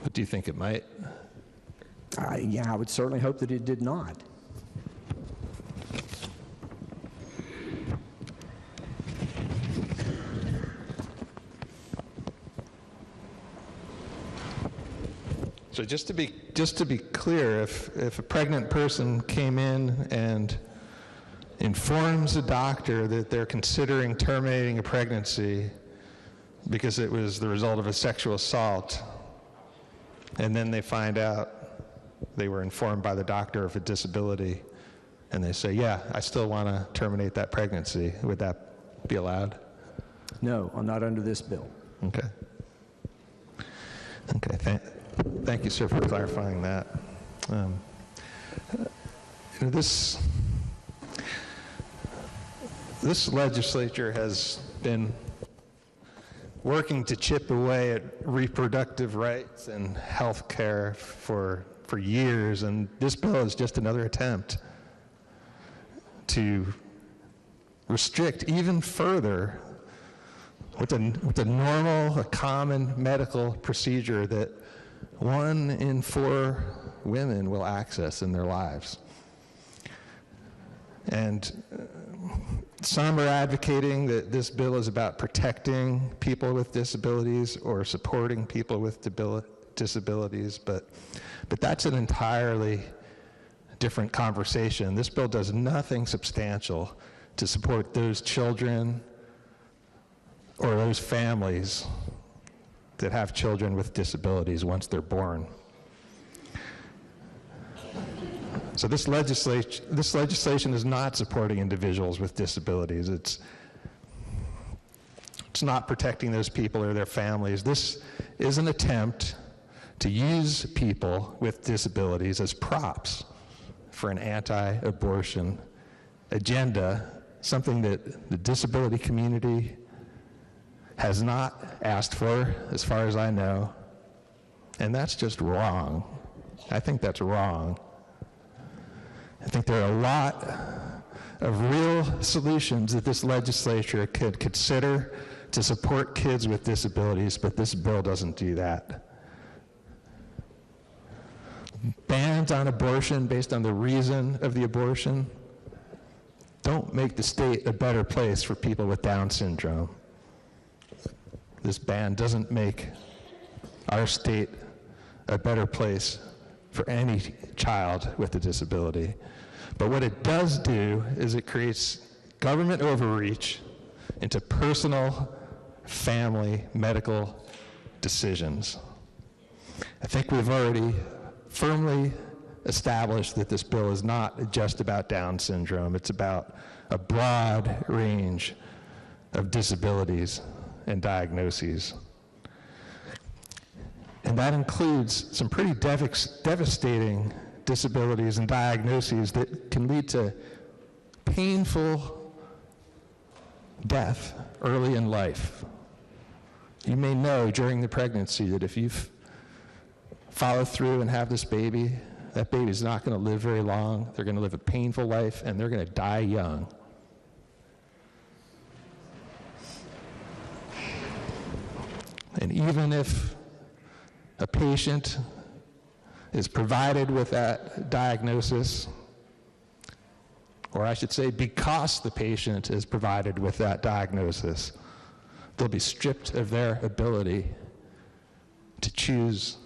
But do you think it might? Yeah, I would certainly hope that it did not. So just to be clear, if a pregnant person came in and informs a doctor that they're considering terminating a pregnancy because it was the result of a sexual assault, and then they find out they were informed by the doctor of a disability, and they say, yeah, I still want to terminate that pregnancy, would that be allowed? No, not under this bill. Okay. Okay, thank you, sir, for clarifying that. This legislature has been working to chip away at reproductive rights and health care for years, and this bill is just another attempt to restrict even further what's a normal, a common medical procedure that 1 in 4 women will access in their lives. And some are advocating that this bill is about protecting people with disabilities or supporting people with disabilities, but that's an entirely different conversation. This bill does nothing substantial to support those children or those families that have children with disabilities once they're born. So this legislation is not supporting individuals with disabilities. It's not protecting those people or their families. This is an attempt to use people with disabilities as props for an anti-abortion agenda, something that the disability community has not asked for, as far as I know, and that's just wrong. I think that's wrong. I think there are a lot of real solutions that this legislature could consider to support kids with disabilities, but this bill doesn't do that. Bans on abortion based on the reason of the abortion don't make the state a better place for people with Down syndrome. This ban doesn't make our state a better place for any child with a disability. But what it does do is it creates government overreach into personal, family, medical decisions. I think we've already firmly established that this bill is not just about Down syndrome. It's about a broad range of disabilities and diagnoses. And that includes some pretty devastating disabilities and diagnoses that can lead to painful death early in life. You may know during the pregnancy that if you follow through and have this baby, that baby's not going to live very long. They're going to live a painful life, and they're going to die young. And even if a patient is provided with that diagnosis, or I should say because the patient is provided with that diagnosis, they'll be stripped of their ability to choose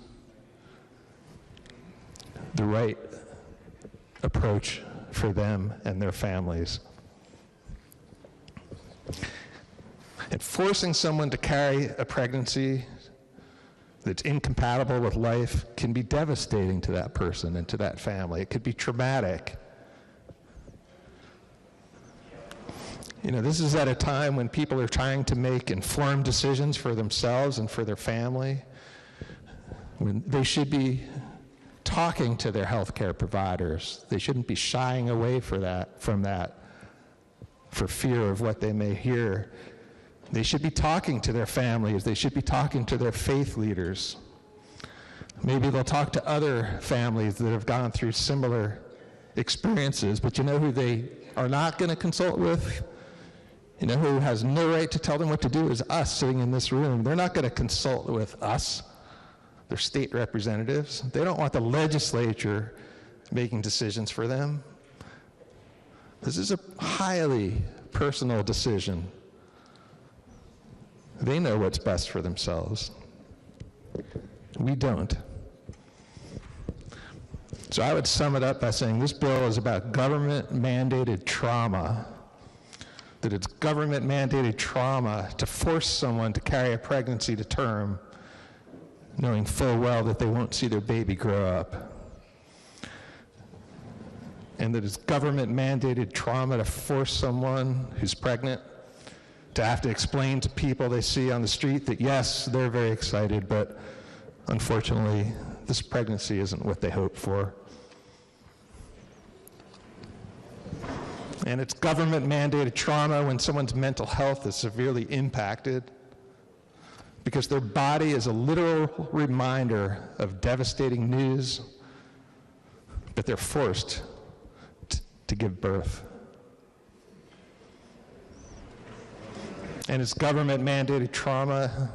the right approach for them and their families. And forcing someone to carry a pregnancy that's incompatible with life can be devastating to that person and to that family. It could be traumatic. You know, this is at a time when people are trying to make informed decisions for themselves and for their family, when they should be talking to their healthcare providers. They shouldn't be shying away from that for fear of what they may hear. They should be talking to their families. They should be talking to their faith leaders. Maybe they'll talk to other families that have gone through similar experiences, but you know who they are not going to consult with? You know who has no right to tell them what to do is us sitting in this room. They're not going to consult with us. They're state representatives. They don't want the legislature making decisions for them. This is a highly personal decision. They know what's best for themselves. We don't. So I would sum it up by saying this bill is about government-mandated trauma. That it's government-mandated trauma to force someone to carry a pregnancy to term, knowing full well that they won't see their baby grow up. And that it's government-mandated trauma to force someone who's pregnant to have to explain to people they see on the street that yes, they're very excited, but unfortunately, this pregnancy isn't what they hoped for. And it's government-mandated trauma when someone's mental health is severely impacted because their body is a literal reminder of devastating news, but they're forced to give birth. And it's government-mandated trauma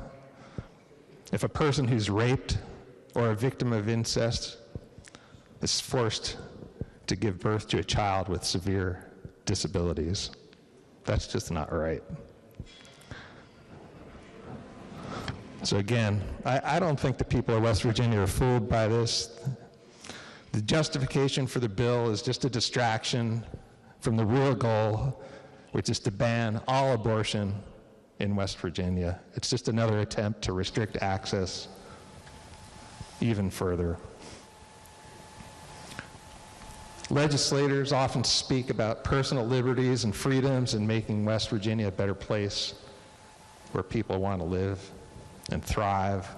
if a person who's raped or a victim of incest is forced to give birth to a child with severe disabilities. That's just not right. So again, I don't think the people of West Virginia are fooled by this. The justification for the bill is just a distraction from the real goal, which is to ban all abortion in West Virginia. It's just another attempt to restrict access even further. Legislators often speak about personal liberties and freedoms and making West Virginia a better place where people want to live and thrive.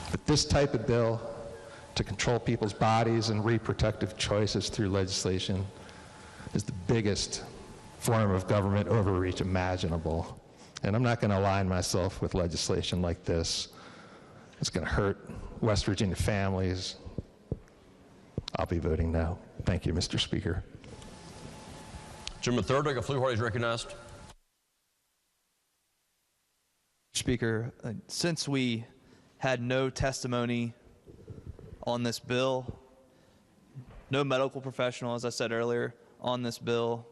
But this type of bill to control people's bodies and reproductive choices through legislation is the biggest form of government overreach imaginable. And I'm not going to align myself with legislation like this. It's going to hurt West Virginia families. I'll be voting no. Thank you, Mr. Speaker. Gentleman third, Doug Fluharty is recognized. Speaker, since we had no testimony on this bill, no medical professional, as I said earlier, on this bill,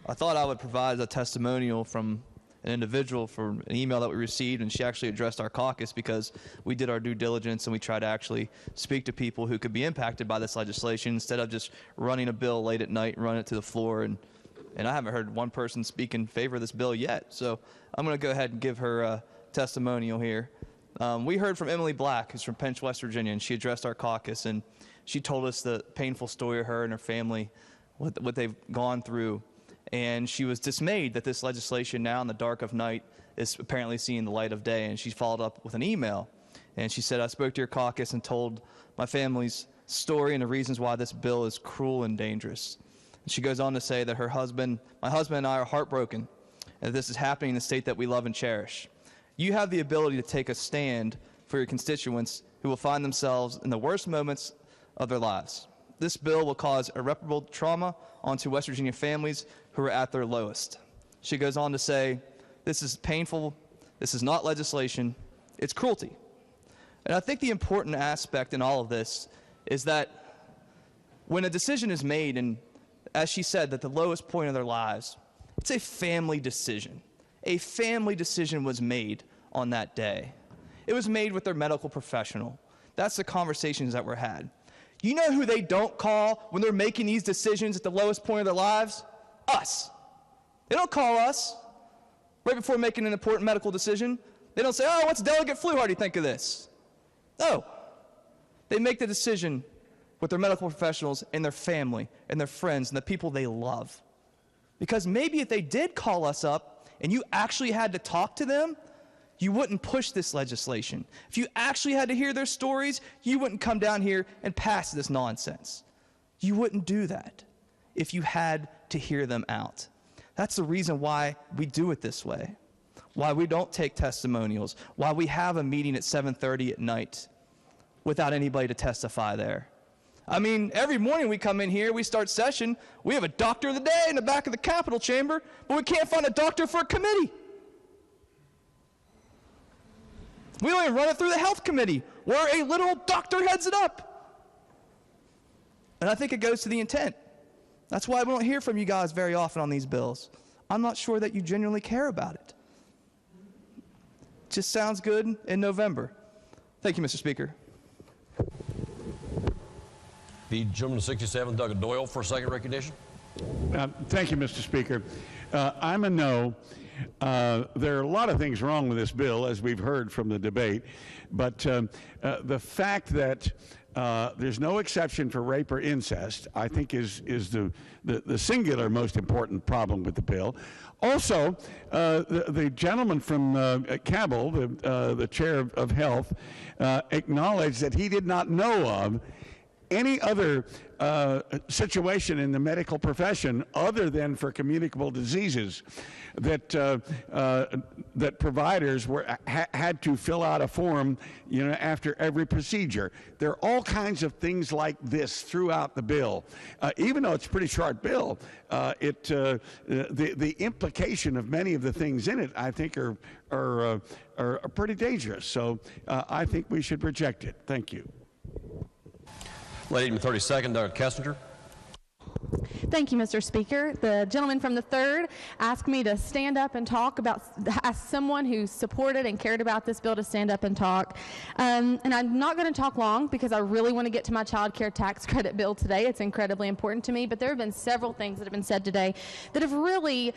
I thought I would provide a testimonial from an individual from an email that we received, and she actually addressed our caucus because we did our due diligence and we tried to actually speak to people who could be impacted by this legislation instead of just running a bill late at night and running it to the floor. And I haven't heard one person speak in favor of this bill yet. So I'm going to go ahead and give her a testimonial here. We heard from Emily Black, who's from Pinch, West Virginia, and she addressed our caucus, and she told us the painful story of her and her family, what they've gone through. And she was dismayed that this legislation now in the dark of night is apparently seeing the light of day. And she followed up with an email. And she said, I spoke to your caucus and told my family's story and the reasons why this bill is cruel and dangerous. And she goes on to say that my husband and I are heartbroken that this is happening in the state that we love and cherish. You have the ability to take a stand for your constituents who will find themselves in the worst moments of their lives. This bill will cause irreparable trauma onto West Virginia families who are at their lowest. She goes on to say, this is painful, this is not legislation, it's cruelty. And I think the important aspect in all of this is that when a decision is made, and as she said, at the lowest point of their lives, it's a family decision. A family decision was made on that day. It was made with their medical professional. That's the conversations that were had. You know who they don't call when they're making these decisions at the lowest point of their lives? Us. They don't call us right before making an important medical decision. They don't say, oh, what's Delegate Fluharty think of this? No. They make the decision with their medical professionals and their family and their friends and the people they love. Because maybe if they did call us up and you actually had to talk to them, you wouldn't push this legislation. If you actually had to hear their stories, you wouldn't come down here and pass this nonsense. You wouldn't do that if you had to hear them out. That's the reason why we do it this way, why we don't take testimonials, why we have a meeting at 7:30 at night without anybody to testify there. I mean, every morning we come in here, we start session, we have a doctor of the day in the back of the Capitol chamber, but we can't find a doctor for a committee. We don't even run it through the health committee, where a literal doctor heads it up. And I think it goes to the intent. That's why we don't hear from you guys very often on these bills. I'm not sure that you genuinely care about it. Just sounds good in November. Thank you, Mr. Speaker. The gentleman of 67, Doug Doyle, for a second recognition. Thank you, Mr. Speaker. I'm a no. There are a lot of things wrong with this bill, as we've heard from the debate, but the fact that there's no exception for rape or incest, I think is the singular most important problem with the bill. Also, the gentleman from Cabell, the chair of Health, acknowledged that he did not know of any other situation in the medical profession other than for communicable diseases that that providers had to fill out a form, after every procedure. There are all kinds of things like this throughout the bill. Even though it's a pretty short bill, the implication of many of the things in it, I think, are pretty dangerous. So I think we should reject it. Thank you. Lady in 32nd, Dr. Kessinger. Thank you, Mr. Speaker. The gentleman from the 3rd asked me to stand up and talk ask someone who supported and cared about this bill to stand up and talk. And I'm not going to talk long because I really want to get to my child care tax credit bill today. It's incredibly important to me, but there have been several things that have been said today that have really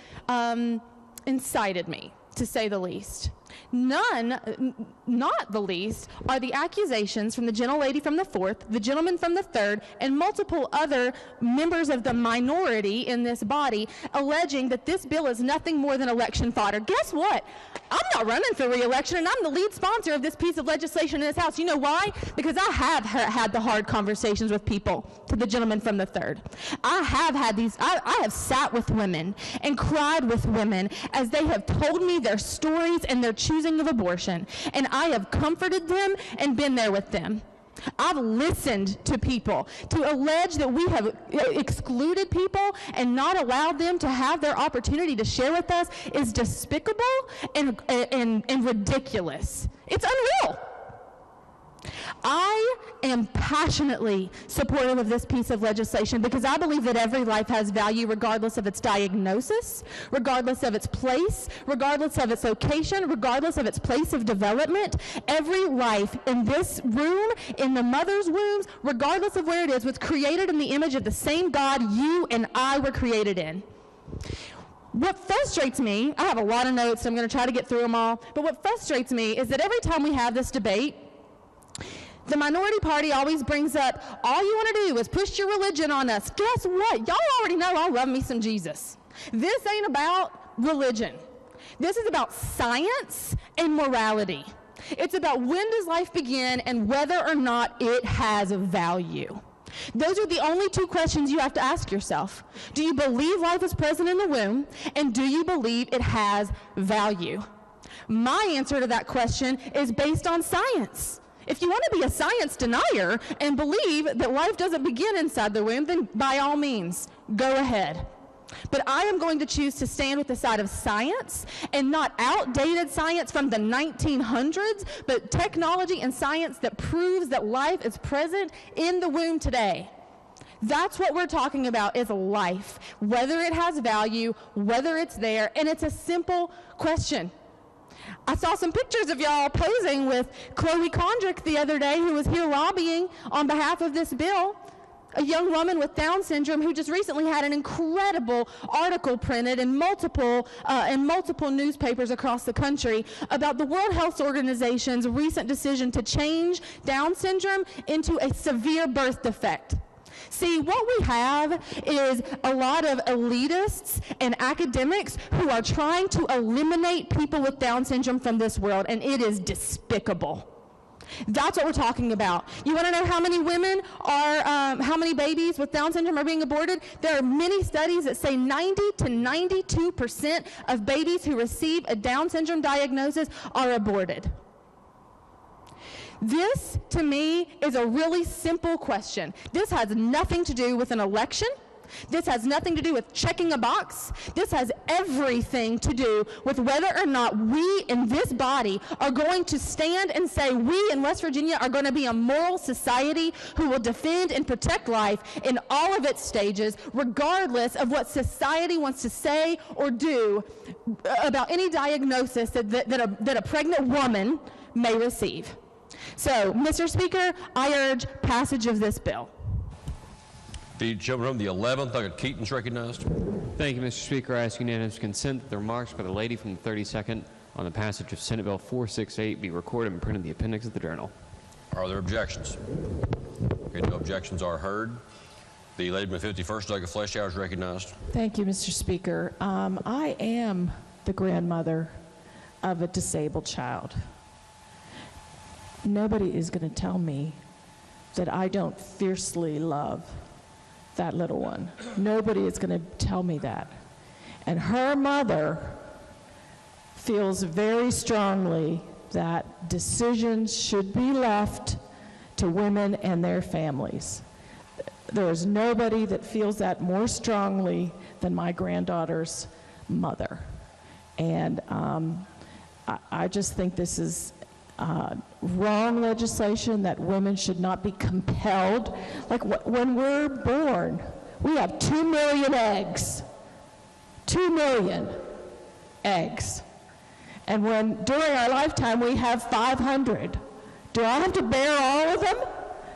incited me, to say the least. Not the least, are the accusations from the gentlelady from the 4th, the gentleman from the 3rd, and multiple other members of the minority in this body alleging that this bill is nothing more than election fodder. Guess what? I'm not running for re-election, and I'm the lead sponsor of this piece of legislation in this House. You know why? Because I have had the hard conversations with people, to the gentleman from the 3rd. I have had these, I have sat with women and cried with women as they have told me their stories and their choosing of abortion, and I have comforted them and been there with them. I've listened to people. To allege that we have excluded people and not allowed them to have their opportunity to share with us is despicable and ridiculous. It's unreal. I am passionately supportive of this piece of legislation because I believe that every life has value regardless of its diagnosis, regardless of its place, regardless of its location, regardless of its place of development. Every life in this room, in the mother's wombs, regardless of where it is, was created in the image of the same God you and I were created in. What frustrates me, I have a lot of notes, so I'm going to try to get through them all, but what frustrates me is that every time we have this debate, the minority party always brings up, all you want to do is push your religion on us. Guess what? Y'all already know I love me some Jesus. This ain't about religion. This is about science and morality. It's about when does life begin and whether or not it has value. Those are the only two questions you have to ask yourself. Do you believe life is present in the womb, and do you believe it has value? My answer to that question is based on science. If you want to be a science denier and believe that life doesn't begin inside the womb, then by all means, go ahead. But I am going to choose to stand with the side of science, and not outdated science from the 1900s, but technology and science that proves that life is present in the womb today. That's what we're talking about, is life, whether it has value, whether it's there, and it's a simple question. I saw some pictures of y'all posing with Chloe Condrick the other day, who was here lobbying on behalf of this bill, a young woman with Down syndrome who just recently had an incredible article printed in multiple newspapers across the country about the World Health Organization's recent decision to change Down syndrome into a severe birth defect. See, what we have is a lot of elitists and academics who are trying to eliminate people with Down syndrome from this world, and it is despicable. That's what we're talking about. You want to know how many women are, how many babies with Down syndrome are being aborted? There are many studies that say 90 to 92% of babies who receive a Down syndrome diagnosis are aborted. This, to me, is a really simple question. This has nothing to do with an election. This has nothing to do with checking a box. This has everything to do with whether or not we in this body are going to stand and say we in West Virginia are going to be a moral society who will defend and protect life in all of its stages, regardless of what society wants to say or do about any diagnosis that a pregnant woman may receive. So, Mr. Speaker, I urge passage of this bill. The gentleman from the 11th, Doug Keaton's recognized. Thank you, Mr. Speaker. I ask unanimous consent that the remarks by the lady from the 32nd on the passage of Senate Bill 468 be recorded and printed in the appendix of the journal. Are there objections? Okay, no objections are heard. The lady from the 51st, Doug Fleshour, is recognized. Thank you, Mr. Speaker. I am the grandmother of a disabled child. Nobody is going to tell me that I don't fiercely love that little one. Nobody is going to tell me that. And her mother feels very strongly that decisions should be left to women and their families. There is nobody that feels that more strongly than my granddaughter's mother. And I just think this is wrong legislation, that women should not be compelled. Like when we're born, we have 2 million eggs. 2 million eggs. And when during our lifetime we have 500. Do I have to bear all of them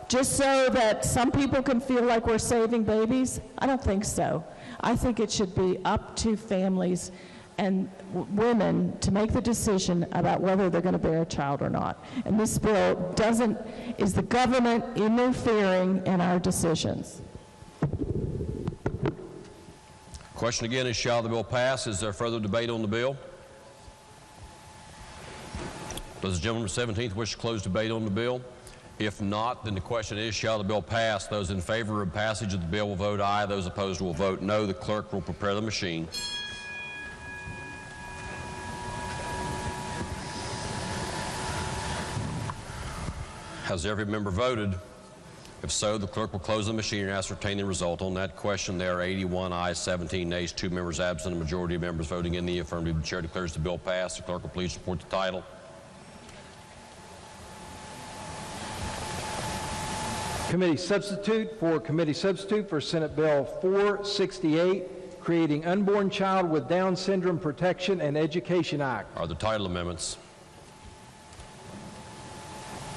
just so that some people can feel like we're saving babies? I don't think so. I think it should be up to families and women to make the decision about whether they're going to bear a child or not. And this bill is the government interfering in our decisions. Question again is, shall the bill pass? Is there further debate on the bill? Does the gentleman from the 17th wish to close debate on the bill? If not, then the question is, shall the bill pass? Those in favor of passage of the bill will vote aye. Those opposed will vote no. The clerk will prepare the machine. Has every member voted? If so, the clerk will close the machine and ascertain the result. On that question, there are 81 ayes, 17 nays, 2 members absent, a majority of members voting in the affirmative. The chair declares the bill passed. The clerk will please report the title. Committee substitute for Senate Bill 468, creating Unborn Child with Down Syndrome Protection and Education Act. Are the title amendments?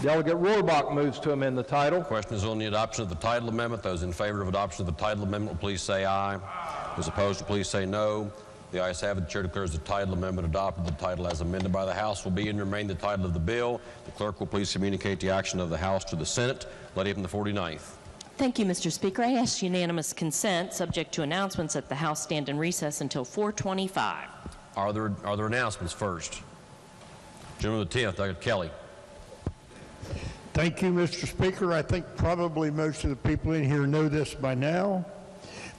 Delegate Rohrbach moves to amend the title. Question is on the adoption of the title amendment. Those in favor of adoption of the title amendment will please say aye. Those opposed will please say no. The ayes have it. The chair declares the title amendment adopted. The title as amended by the House will be and remain the title of the bill. The clerk will please communicate the action of the House to the Senate. Lady from the 49th. Thank you, Mr. Speaker. I ask unanimous consent, subject to announcements, that the House stand in recess until 4:25. Are there announcements first? Gentleman of the 10th, Dr. Kelly. Thank you, Mr. Speaker. I think probably most of the people in here know this by now,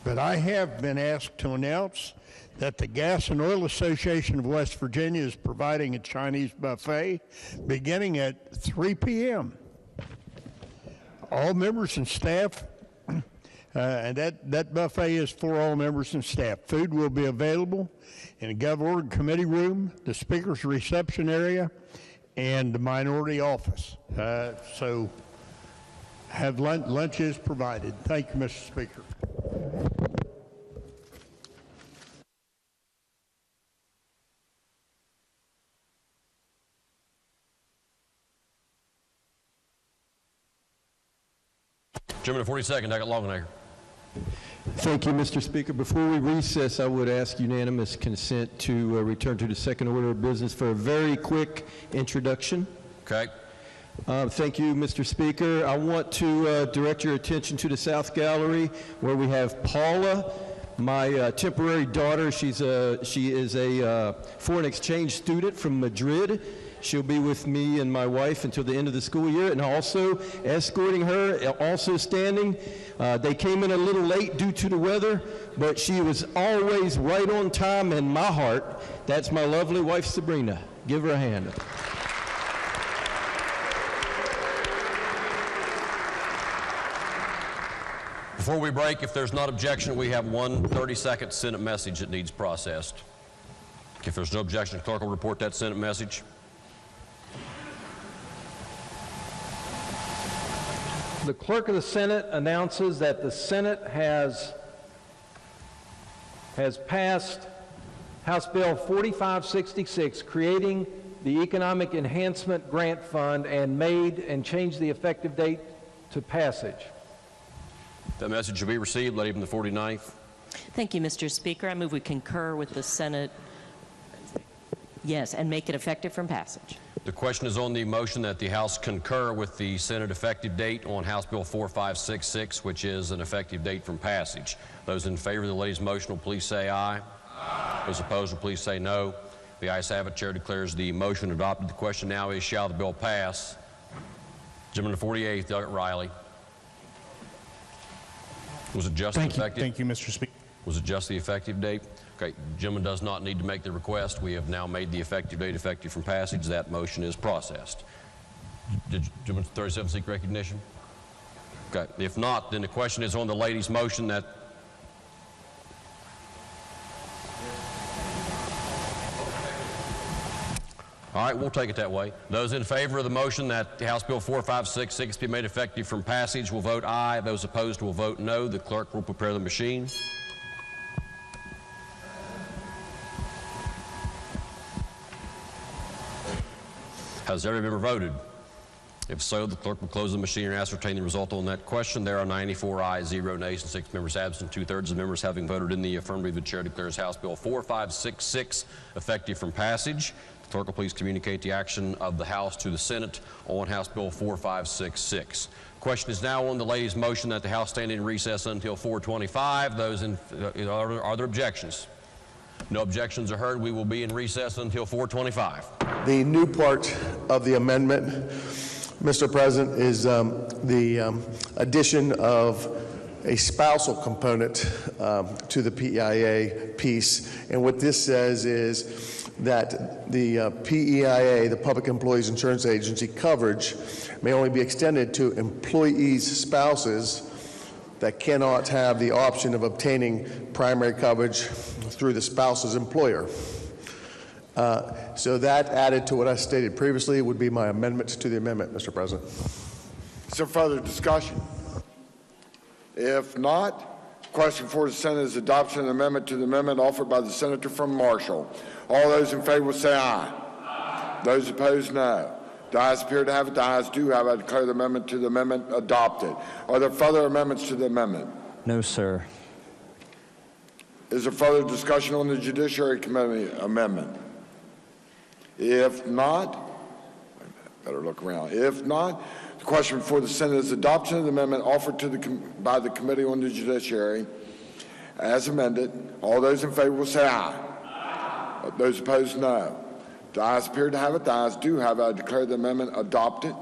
but I have been asked to announce that the Gas and Oil Association of West Virginia is providing a Chinese buffet beginning at 3 p.m. All members and staff, and that buffet is for all members and staff. Food will be available in the Gov Org Committee room, the Speaker's reception area, and the minority office. So have lunch is provided. Thank you, Mr. Speaker. Gentleman 42nd, Dr. Longenecker. Thank you, Mr. Speaker. Before we recess, I would ask unanimous consent to return to the second order of business for a very quick introduction. Okay. Thank you, Mr. Speaker. I want to direct your attention to the South Gallery, where we have Paula, my temporary daughter. She is a foreign exchange student from Madrid. She'll be with me and my wife until the end of the school year, and also escorting her, also standing. They came in a little late due to the weather, but she was always right on time in my heart. That's my lovely wife, Sabrina. Give her a hand. Before we break, if there's not objection, we have one 30-second Senate message that needs processed. If there's no objection, the clerk will report that Senate message. The clerk of the Senate announces that the Senate has passed House Bill 4566, creating the Economic Enhancement Grant Fund, and changed the effective date to passage. That message will be received. Lady from the 49th. Thank you, Mr. Speaker. I move we concur with the Senate, yes, and make it effective from passage. The question is on the motion that the House concur with the Senate effective date on House Bill 4566, which is an effective date from passage. Those in favor of the lady's motion will please say aye. Aye. Those opposed will please say no. The ayes have it. Chair declares the motion adopted. The question now is, shall the bill pass? Gentleman to 48th, Doug Riley. Was it just effective? Thank you, Mr. Speaker. Was it just the effective date? Okay, gentleman does not need to make the request. We have now made the effective date effective from passage. That motion is processed. Did gentleman 37 seek recognition? Okay, if not, then the question is on the lady's motion that all right, we'll take it that way. Those in favor of the motion that House Bill 4566 be made effective from passage will vote aye. Those opposed will vote no. The clerk will prepare the machine. Has every member voted? If so, the clerk will close the machine and ascertain the result on that question. There are 94 ayes, 0 nays, and 6 members absent. 2/3 of members having voted in the affirmative, the chair declares House Bill 4566 effective from passage. The clerk will please communicate the action of the House to the Senate on House Bill 4566. Question is now on the lady's motion that the House stand in recess until 4:25. Are there objections? No objections are heard. We will be in recess until 4:25. The new part of the amendment, Mr. President, is the addition of a spousal component to the PEIA piece. And what this says is that the PEIA, the Public Employees Insurance Agency coverage, may only be extended to employees' spouses that cannot have the option of obtaining primary coverage through the spouse's employer. So that, added to what I stated previously, would be my amendment to the amendment, Mr. President. Is there further discussion? If not, question for the Senate is adoption of the amendment to the amendment offered by the Senator from Marshall. All those in favor will say aye. Aye. Those opposed, no. The ayes appear to have it. The ayes do have it. I declare the amendment to the amendment adopted. Are there further amendments to the amendment? No, sir. Is there further discussion on the Judiciary Committee amendment? If not, better look around. If not, the question before the Senate is adoption of the amendment offered to by the Committee on the Judiciary as amended. All those in favor will say aye. Aye. Those opposed, no. The ayes appear to have it. The ayes do have it. I declare the amendment adopted.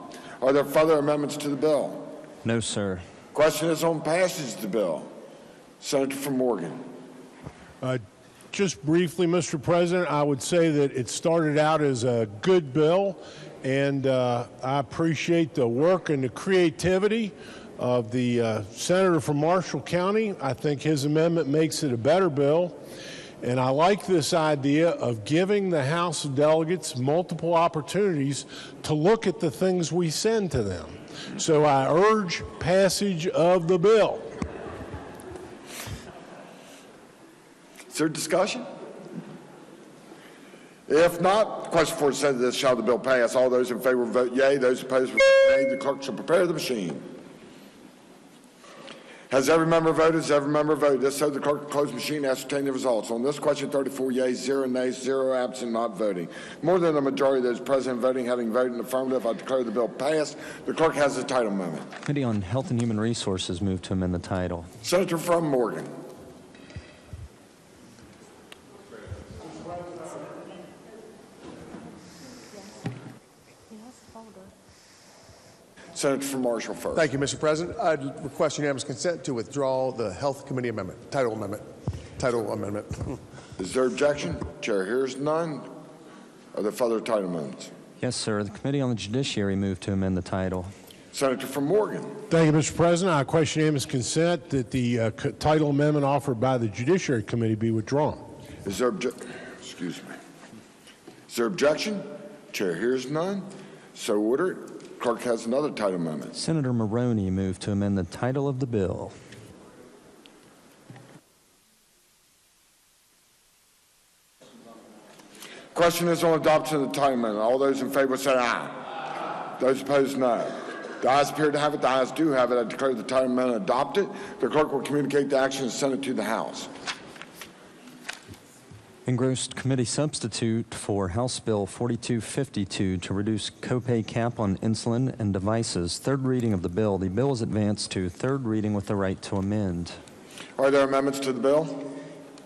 Are there further amendments to the bill? No, sir. Question is on passage of the bill. Senator from Morgan. Just briefly, Mr. President, I would say that it started out as a good bill, and I appreciate the work and the creativity of the senator from Marshall County. I think his amendment makes it a better bill, and I like this idea of giving the House of Delegates multiple opportunities to look at the things we send to them. So I urge passage of the bill. Is there discussion? If not, the question for the Senate is, shall the bill pass? All those in favor vote yea. Those opposed vote nay. The clerk shall prepare the machine. Has every member voted? Has every member voted? If so, the clerk will close the machine and ascertain the results. On this question, 34 yeas, 0 nays, 0 absent, not voting. More than a majority of those present voting having voted in the affirmative, I declare the bill passed. The clerk has the title amendment. Committee on Health and Human Resources move to amend the title. Senator from Morgan. Senator from Marshall first. Thank you, Mr. President. I'd request unanimous consent to withdraw the Health Committee amendment, title amendment. Is there objection? Chair hears none. Are there further title amendments? Yes, sir. The Committee on the Judiciary move to amend the title. Senator from Morgan. Thank you, Mr. President. I question unanimous consent that the title amendment offered by the Judiciary Committee be withdrawn. Is there excuse me. Is there objection? Chair hears none. So ordered. Clerk has another title amendment. Senator Maroney moved to amend the title of the bill. Question is on adoption of the title amendment. All those in favor say aye. Those opposed, no. The ayes appear to have it. The ayes do have it. I declare the title amendment adopted. The clerk will communicate the action and send it to the House. Engrossed committee substitute for House Bill 4252 to reduce copay cap on insulin and devices. Third reading of the bill. The bill is advanced to third reading with the right to amend. Are there amendments to the bill?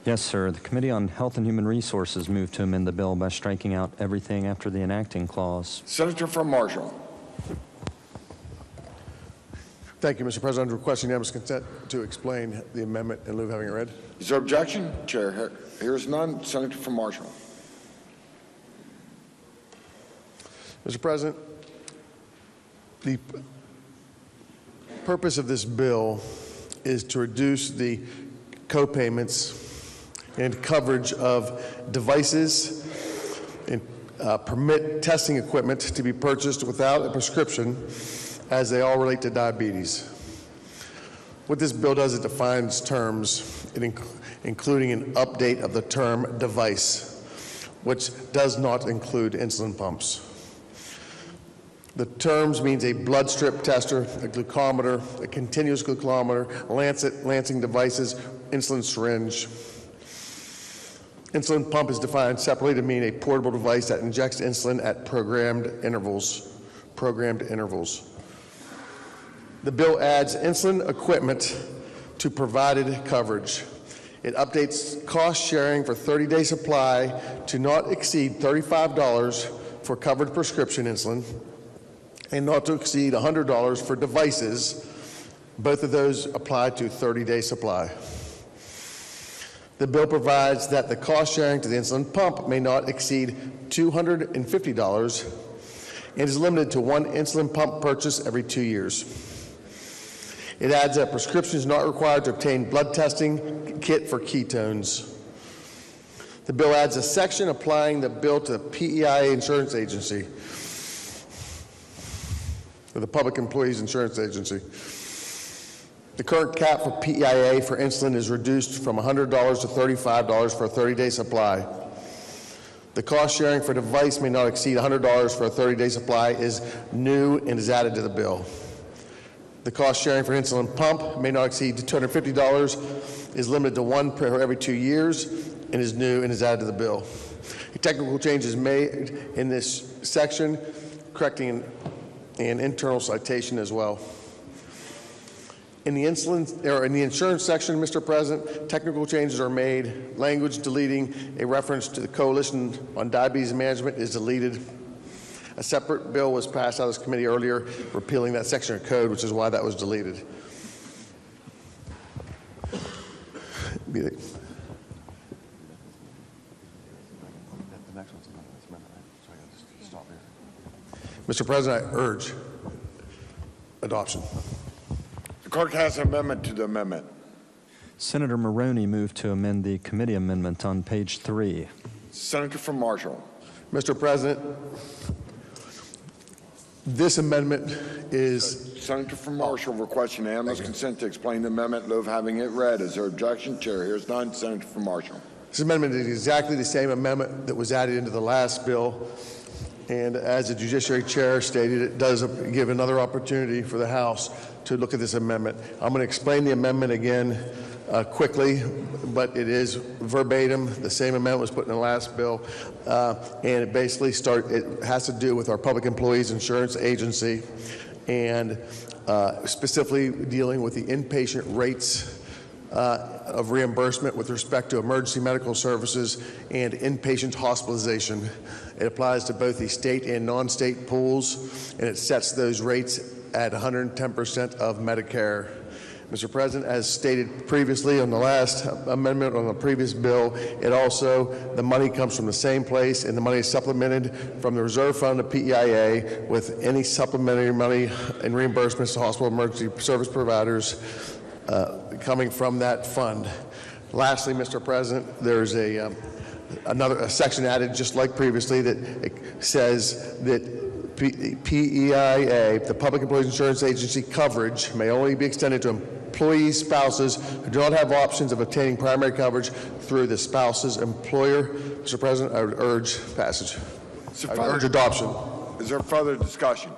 Yes, sir. The Committee on Health and Human Resources moved to amend the bill by striking out everything after the enacting clause. Senator from Marshall. Thank you, Mr. President. I request unanimous consent to explain the amendment in lieu of having it read. Is there objection? Chair hears none. Senator from Marshall. Mr. President, the purpose of this bill is to reduce the co-payments and coverage of devices and permit testing equipment to be purchased without a prescription, as they all relate to diabetes. What this bill does, it defines terms, including an update of the term device, which does not include insulin pumps. The terms means a blood strip tester, a glucometer, a continuous glucometer, lancing devices, insulin syringe. Insulin pump is defined separately to mean a portable device that injects insulin at programmed intervals. The bill adds insulin equipment to provided coverage. It updates cost sharing for 30-day supply to not exceed $35 for covered prescription insulin and not to exceed $100 for devices. Both of those apply to 30-day supply. The bill provides that the cost sharing to the insulin pump may not exceed $250 and is limited to one insulin pump purchase every 2 years. It adds that prescription is not required to obtain blood testing kit for ketones. The bill adds a section applying the bill to the PEIA Insurance Agency, or the Public Employees Insurance Agency. The current cap for PEIA for insulin is reduced from $100 to $35 for a 30-day supply. The cost sharing for device may not exceed $100 for a 30-day supply is new and is added to the bill. The cost sharing for insulin pump may not exceed $250, is limited to one per every 2 years, and is new and is added to the bill. A technical change is made in this section, correcting an internal citation as well. In the insurance section, Mr. President, technical changes are made. Language deleting a reference to the Coalition on Diabetes Management is deleted. A separate bill was passed out of this committee earlier, repealing that section of code, which is why that was deleted. Mr. President, I urge adoption. The clerk has an amendment to the amendment. Senator Maroney moved to amend the committee amendment on page 3. Senator from Marshall. Mr. President, this amendment is... Senator from Marshall requests unanimous consent to explain the amendment in lieu of having it read. Is there objection? Chair hears none. Senator from Marshall. This amendment is exactly the same amendment that was added into the last bill. And as the Judiciary Chair stated, it does give another opportunity for the House to look at this amendment. I'm going to explain the amendment again quickly, but it is verbatim. The same amendment was put in the last bill, and it basically it has to do with our Public Employees Insurance Agency, and specifically dealing with the inpatient rates of reimbursement with respect to emergency medical services and inpatient hospitalization. It applies to both the state and non-state pools, and it sets those rates at 110% of Medicare. Mr. President, as stated previously on the last amendment on the previous bill, the money comes from the same place, and the money is supplemented from the reserve fund of PEIA with any supplementary money and reimbursements to hospital emergency service providers coming from that fund. Lastly, Mr. President, there's a section added just like previously that says that PEIA, the Public Employees Insurance Agency coverage, may only be extended to employees' spouses who do not have options of obtaining primary coverage through the spouse's employer. Mr. President, I would urge passage. I would urge adoption. Is there further discussion?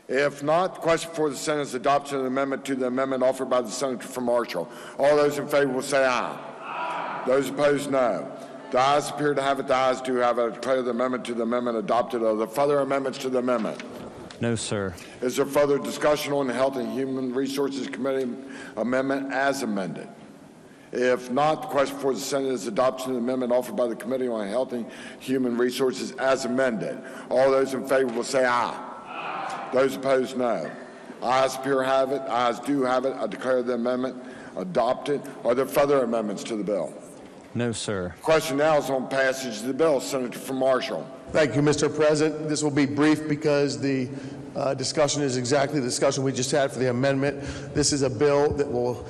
If not, the question for the Senate is adoption of the amendment to the amendment offered by the Senator from Marshall. All those in favor will say aye. Aye. Those opposed, no. The ayes appear to have it. The ayes do have it. I declare the amendment to the amendment adopted. Are there further amendments to the amendment? No, sir. Is there further discussion on the Health and Human Resources Committee amendment as amended? If not, the question for the Senate is adoption of the amendment offered by the Committee on Health and Human Resources as amended. All those in favor will say aye. Aye. Those opposed, no. Ayes appear to have it. Ayes do have it. I declare the amendment adopted. Are there further amendments to the bill? No, sir. Question now is on passage of the bill. Senator from Marshall. Thank you, Mr. President. This will be brief because the discussion is exactly the discussion we just had for the amendment. This is a bill that will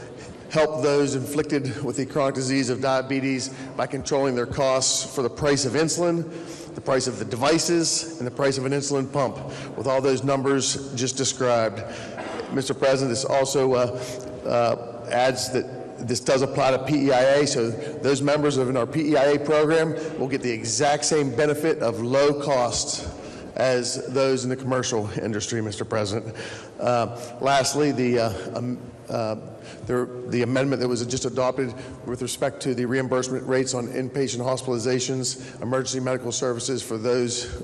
help those inflicted with the chronic disease of diabetes by controlling their costs for the price of insulin, the price of the devices, and the price of an insulin pump, with all those numbers just described. Mr. President, this also adds that this does apply to PEIA, so those members of our PEIA program will get the exact same benefit of low cost as those in the commercial industry, Mr. President. Lastly, the amendment that was just adopted with respect to the reimbursement rates on inpatient hospitalizations, emergency medical services for those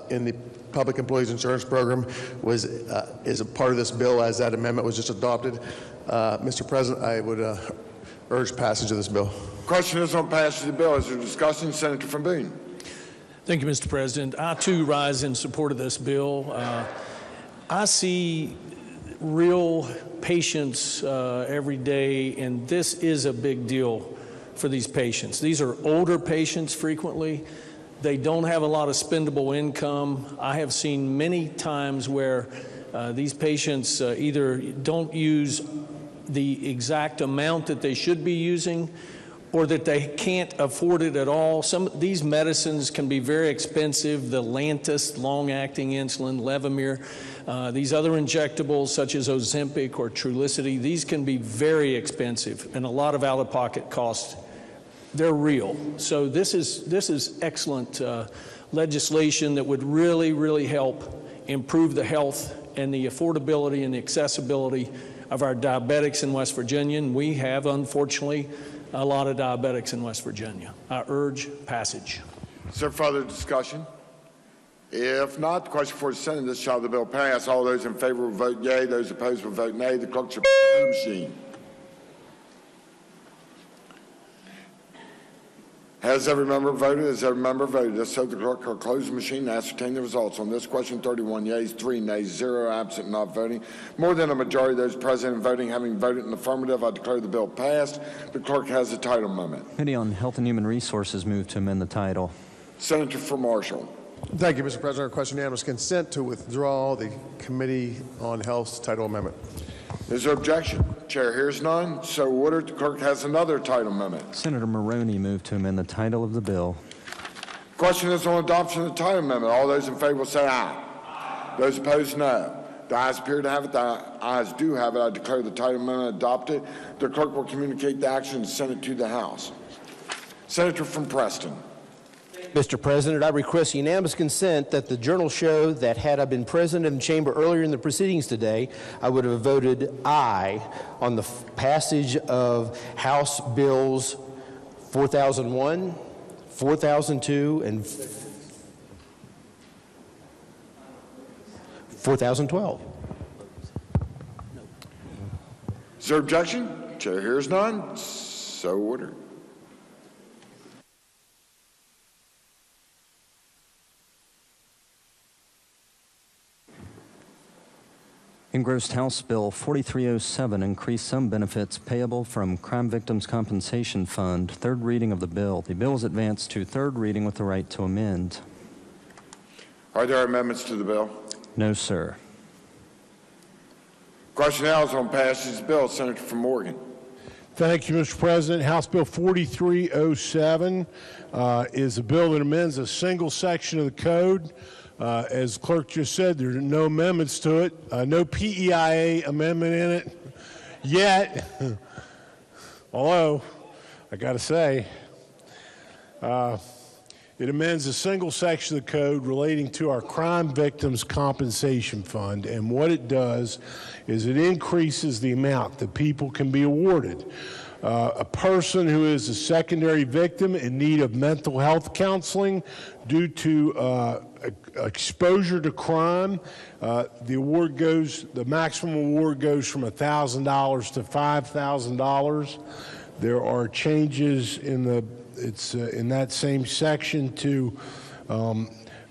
in the Public Employees Insurance Program is a part of this bill as that amendment was just adopted. Mr. President, I would urge passage of this bill. Question is on passage of the bill. Is there discussion? Senator from Boone. Thank you, Mr. President. I, too, rise in support of this bill. I see real patients every day, and this is a big deal for these patients. These are older patients frequently. They don't have a lot of spendable income. I have seen many times where these patients either don't use the exact amount that they should be using, or that they can't afford it at all. These medicines can be very expensive. The Lantus, long-acting insulin, Levemir, these other injectables such as Ozempic or Trulicity, these can be very expensive and a lot of out-of-pocket costs. They're real. So this is excellent legislation that would really, really help improve the health and the affordability and the accessibility of our diabetics in West Virginia, and we have, unfortunately, a lot of diabetics in West Virginia. I urge passage. Is there further discussion? If not, the question for the Senate, this shall the bill pass. All those in favor will vote yea. Those opposed will vote nay. The clerk shall the machine. Has every member voted? Has every member voted? If so, the clerk will close the machine and ascertain the results. On this question, 31 yeas, 3 nays, 0 absent, not voting. More than a majority of those present and voting having voted in the affirmative, I declare the bill passed. The clerk has the title amendment. Committee on Health and Human Resources move to amend the title. Senator from Marshall. Thank you, Mr. President. I request unanimous consent to withdraw the Committee on Health's title amendment. Is there objection? Chair hears none. So ordered. The clerk has another title amendment. Senator Maroney moved to amend the title of the bill. Question is on adoption of the title amendment. All those in favor will say aye. Those opposed, no. The ayes appear to have it. The ayes do have it. I declare the title amendment adopted. The clerk will communicate the action and send it to the House. Senator from Preston. Mr. President, I request unanimous consent that the journal show that had I been present in the chamber earlier in the proceedings today, I would have voted aye on the passage of House Bills 4001, 4002, and 4012. Is there objection? Chair hears none. So ordered. Engrossed House Bill 4307 increased some benefits payable from Crime Victims Compensation Fund. Third reading of the bill. The bill is advanced to third reading with the right to amend. Are there amendments to the bill? No, sir. Question now is on passage of the bill. Senator from Morgan. Thank you, Mr. President. House Bill 4307 is a bill that amends a single section of the code. As the clerk just said, there are no amendments to it, no PEIA amendment in it yet, although I got to say, it amends a single section of the code relating to our Crime Victims Compensation Fund, and what it does is it increases the amount that people can be awarded. A person who is a secondary victim in need of mental health counseling due to exposure to crime, the maximum award goes from $1,000 to $5,000. There are changes in in that same section to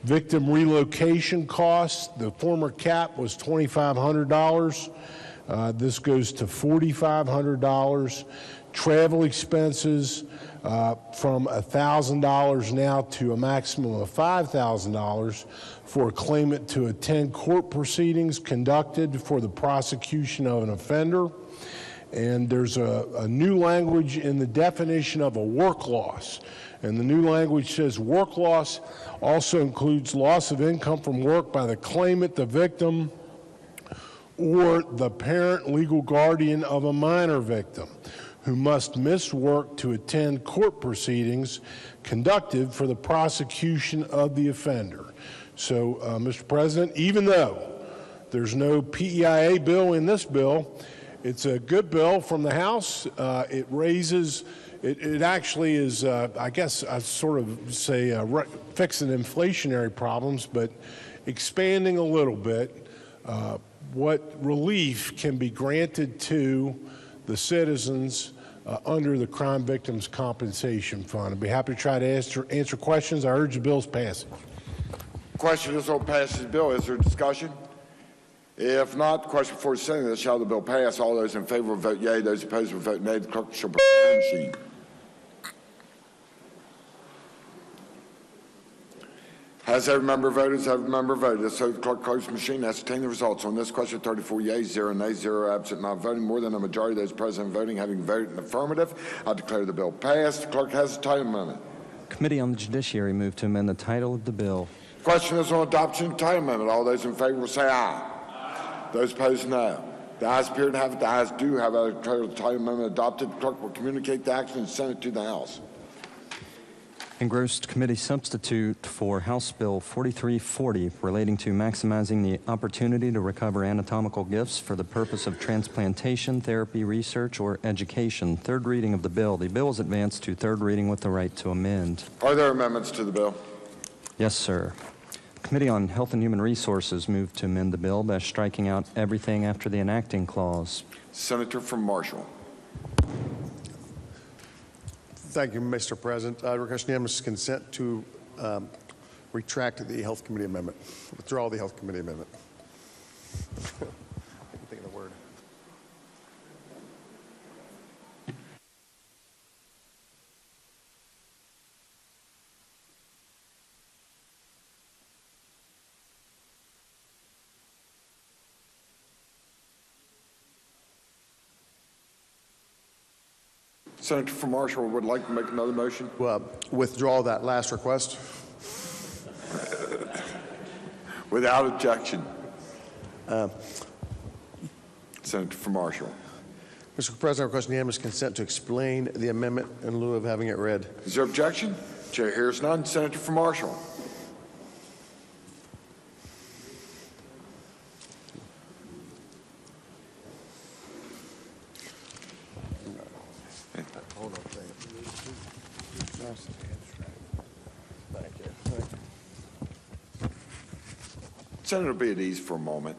victim relocation costs. The former cap was $2,500. This goes to $4,500. Travel expenses from $1,000 now to a maximum of $5,000 for a claimant to attend court proceedings conducted for the prosecution of an offender. And there's a new language in the definition of a work loss. And the new language says work loss also includes loss of income from work by the claimant, the victim, or the parent, legal guardian of a minor victim who must miss work to attend court proceedings conducted for the prosecution of the offender. So, Mr. President, even though there's no PEIA bill in this bill, it's a good bill from the House. It raises, it actually is, I guess I'd sort of say fixing inflationary problems, but expanding a little bit what relief can be granted to the citizens under the Crime Victims Compensation Fund. I'd be happy to try to answer questions. I urge the bill's passage. Question is on passage bill. Is there discussion? If not, the question before the Senate is, shall the bill pass? All those in favor will vote yea. Those opposed will vote nay. The clerk shall prepare the machine. Has every member voted? Has every member voted? So the clerk close the machine. Ascertain the results. On this question, 34 yeas, 0 nays, 0 absent, not voting. More than a majority of those present voting having voted in the affirmative, I declare the bill passed. The clerk has the title amendment. Committee on the Judiciary moved to amend the title of the bill. Question is on adoption of the title amendment. All those in favor will say aye. Those opposed, no. The ayes appear to have it. The ayes do have it. I declare the title amendment adopted. The clerk will communicate the action and send it to the House. Engrossed committee substitute for House Bill 4340 relating to maximizing the opportunity to recover anatomical gifts for the purpose of transplantation, therapy, research, or education. Third reading of the bill. The bill is advanced to third reading with the right to amend. Are there amendments to the bill? Yes, sir. Committee on Health and Human Resources moved to amend the bill by striking out everything after the enacting clause. Senator from Marshall. Thank you, Mr. President. I request unanimous consent to retract the Health Committee amendment, withdraw the Health Committee amendment. I can think of the word. Senator from Marshall would like to make another motion. Well, withdraw that last request. Without objection. Senator from Marshall. Mr. President, I request unanimous consent to explain the amendment in lieu of having it read. Is there objection? Chair hears none. Senator from Marshall. Hold on a second. Thank you. Senator, be at ease for a moment.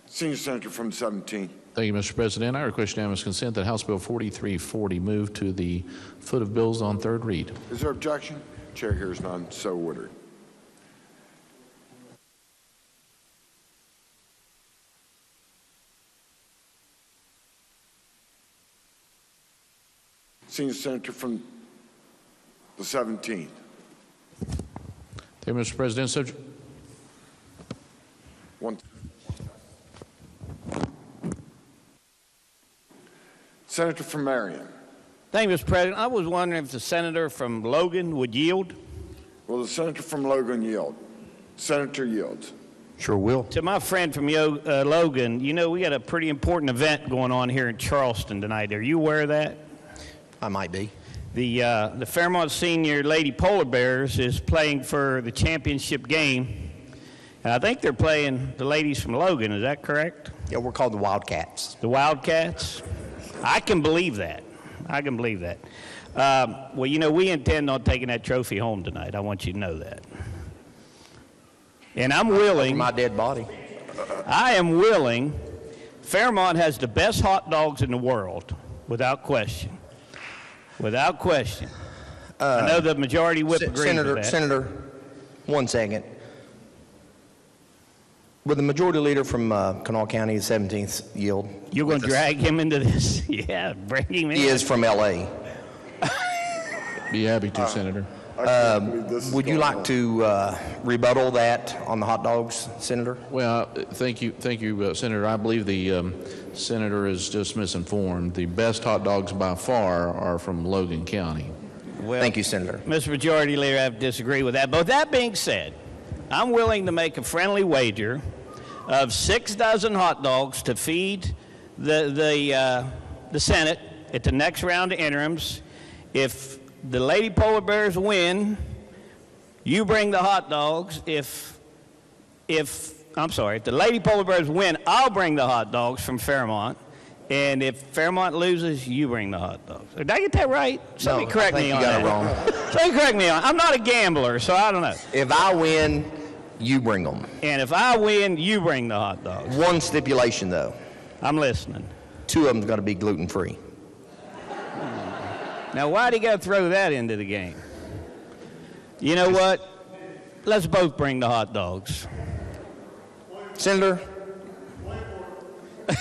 Senior Senator from 17. Thank you, Mr. President. I request unanimous consent that House Bill 4340 move to the foot of bills on third read. Is there objection? Chair hears none. So ordered. Senior Senator from the 17th. Thank you, Mr. President. One. Senator from Marion. Thank you, Mr. President. I was wondering if the senator from Logan would yield. Will the senator from Logan yield? Senator yields. Sure will. To my friend from Logan, you know, we got a pretty important event going on here in Charleston tonight. Are you aware of that? I might be. The Fairmont Senior Lady Polar Bears is playing for the championship game. And I think they're playing the ladies from Logan. Is that correct? Yeah, we're called the Wildcats. The Wildcats? I can believe that. I can believe that. Well, you know, we intend on taking that trophy home tonight. I want you to know that. And I'm willing. My dead body. I am willing. Fairmont has the best hot dogs in the world, without question. Without question. I know the majority whip agrees with that. Senator, 1 second. Would the majority leader from Kanawha County, 17th, yield? You're going to drag him into this? Yeah, bring him in. He is from L.A. Be happy to, Senator. Would you like to rebuttal that on the hot dogs, Senator? Well, thank you, Senator. I believe the senator is just misinformed. The best hot dogs by far are from Logan County. Well, thank you, Senator. Mr. Majority Leader, I have to disagree with that. But with that being said, I'm willing to make a friendly wager of 6 dozen hot dogs to feed the Senate at the next round of interims, if the Lady Polar Bears win, you bring the hot dogs. If the Lady Polar Bears win, I'll bring the hot dogs from Fairmont. And if Fairmont loses, you bring the hot dogs. Did I get that right? Somebody correct me on that. I think you got it wrong. Somebody correct me on it. I'm not a gambler, so I don't know. If I win, you bring them. And if I win, you bring the hot dogs. One stipulation, though. I'm listening. 2 of them's got to be gluten-free. Now, why'd he go throw that into the game? You know what? Let's both bring the hot dogs. Senator?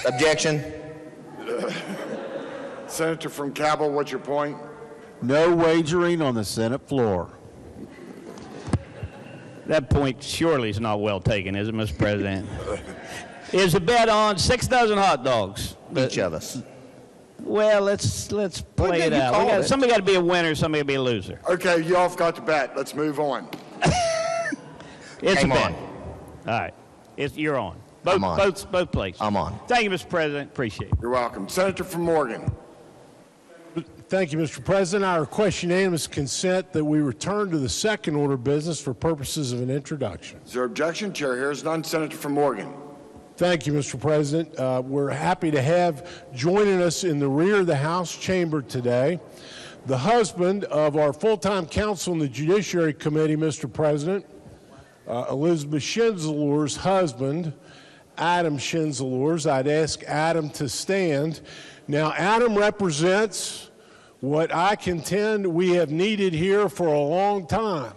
Objection? Senator from Cabell, what's your point? No wagering on the Senate floor. That point surely is not well taken, is it, Mr. President? Is a bet on 6 dozen hot dogs. Each of us. Well, let's play it out. Somebody got to be a winner, somebody got to be a loser. Okay, you all got to bet. Let's move on. It's Game a bet. on. All right. You're on. I'm on. Both places. I'm on. Thank you, Mr. President. Appreciate it. You're welcome. Senator from Morgan. Thank you, Mr. President. I request unanimous consent that we return to the second order of business for purposes of an introduction. Is there objection? Chair hears none. Senator from Morgan. Thank you, Mr. President. We're happy to have joining us in the rear of the House chamber today the husband of our full-time counsel in the Judiciary Committee, Mr. President, Elizabeth Schinzelor's husband, Adam Schinzelor's. I'd ask Adam to stand. Now, Adam represents what I contend we have needed here for a long time.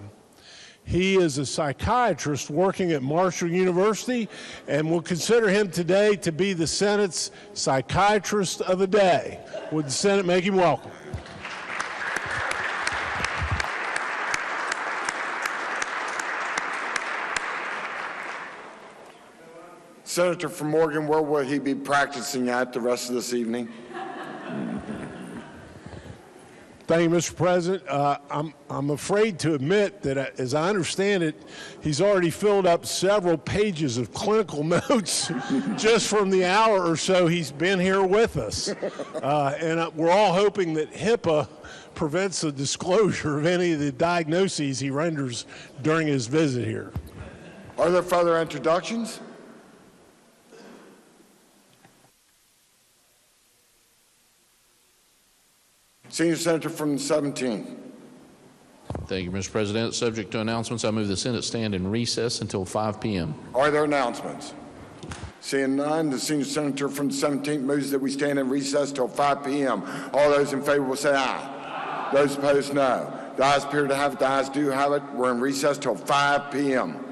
He is a psychiatrist working at Marshall University, and we'll consider him today to be the Senate's psychiatrist of the day. Would the Senate make him welcome? Senator from Morgan, where will he be practicing at the rest of this evening? Thank you, Mr. President. I'm afraid to admit that, as I understand it, he's already filled up several pages of clinical notes just from the hour or so he's been here with us. And we're all hoping that HIPAA prevents the disclosure of any of the diagnoses he renders during his visit here. Are there further introductions? Senior Senator from the 17th. Thank you, Mr. President. Subject to announcements, I move the Senate stand in recess until 5 p.m. Are there announcements? Seeing none, the Senior Senator from the 17th moves that we stand in recess till 5 p.m. All those in favor will say aye. Those opposed, no. The ayes appear to have it. The ayes do have it. We're in recess till 5 p.m.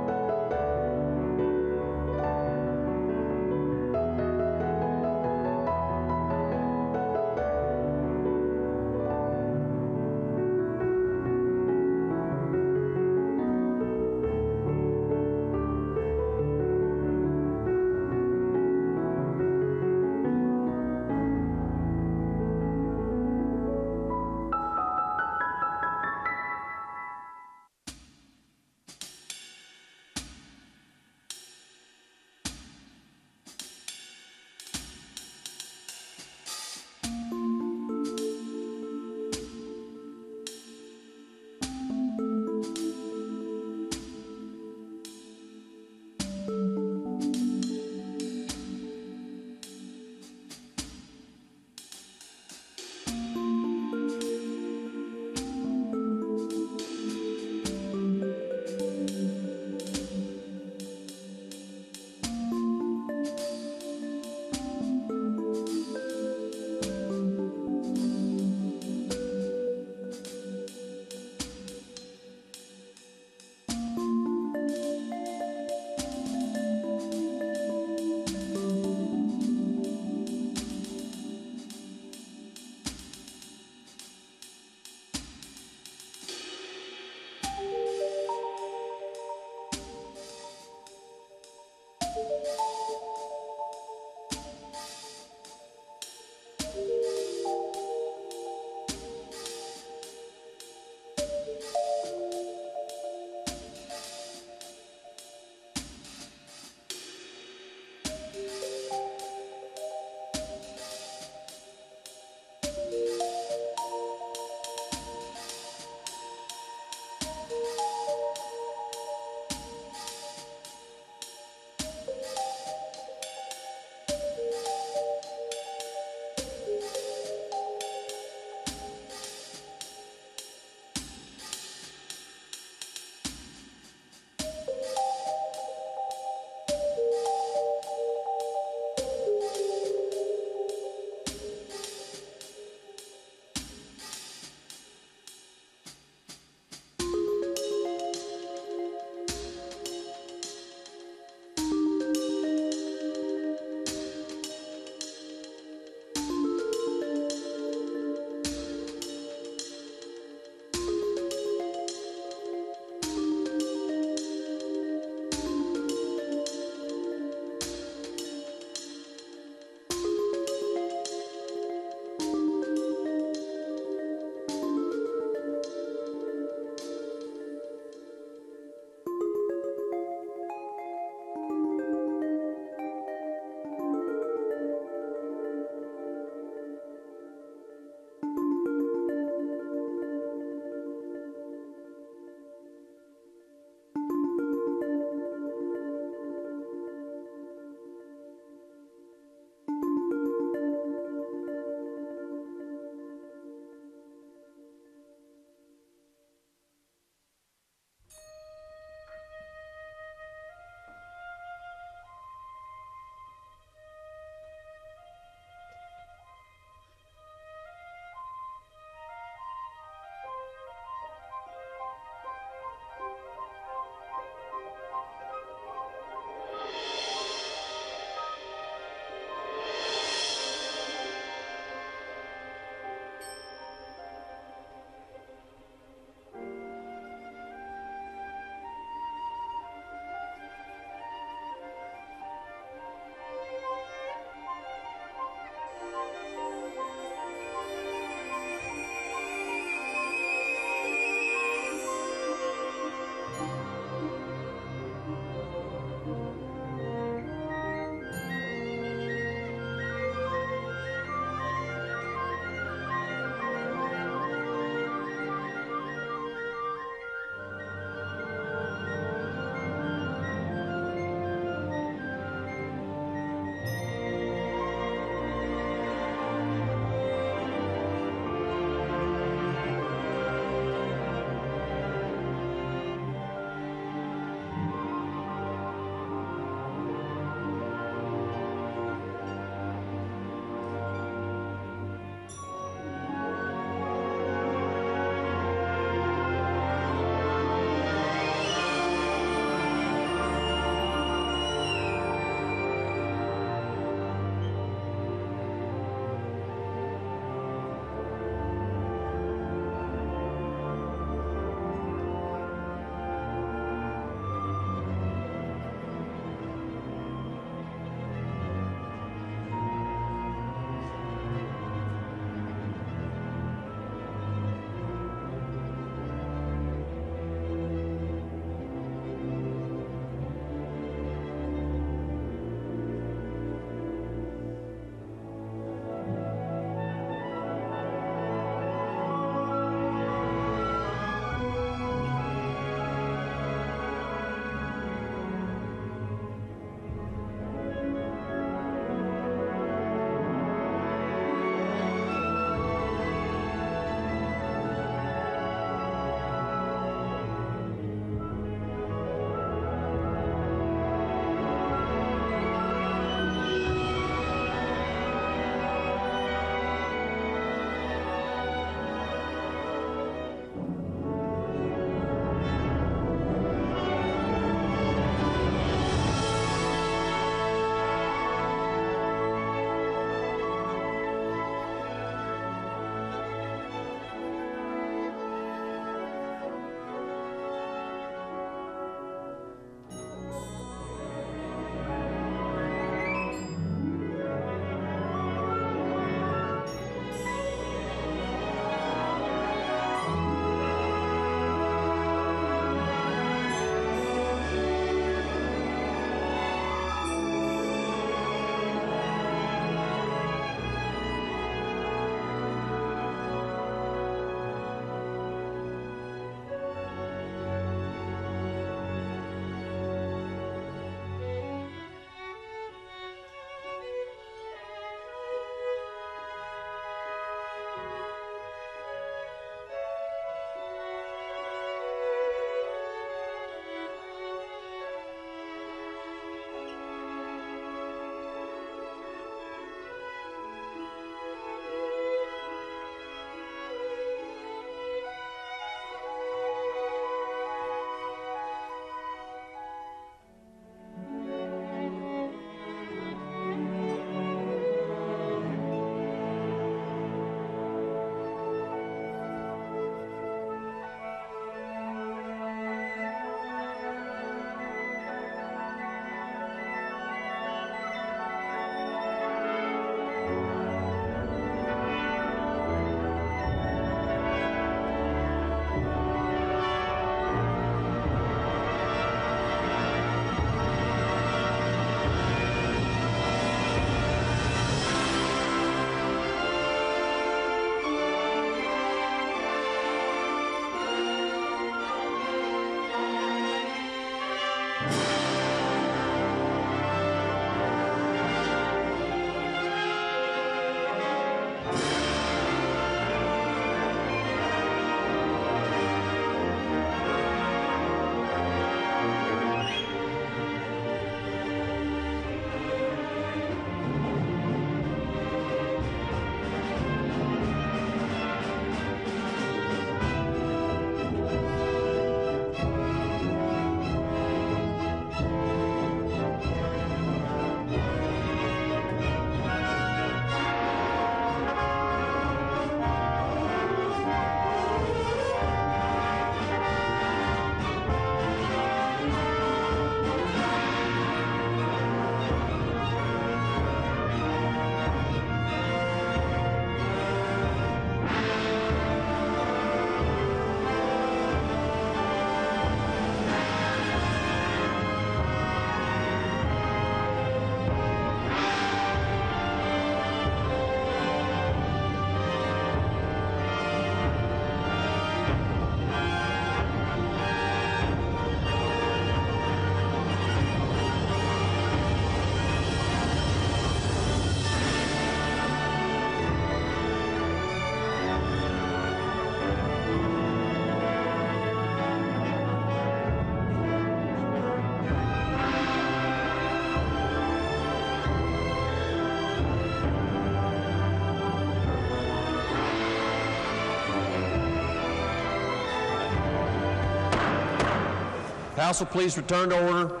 House will please return to order.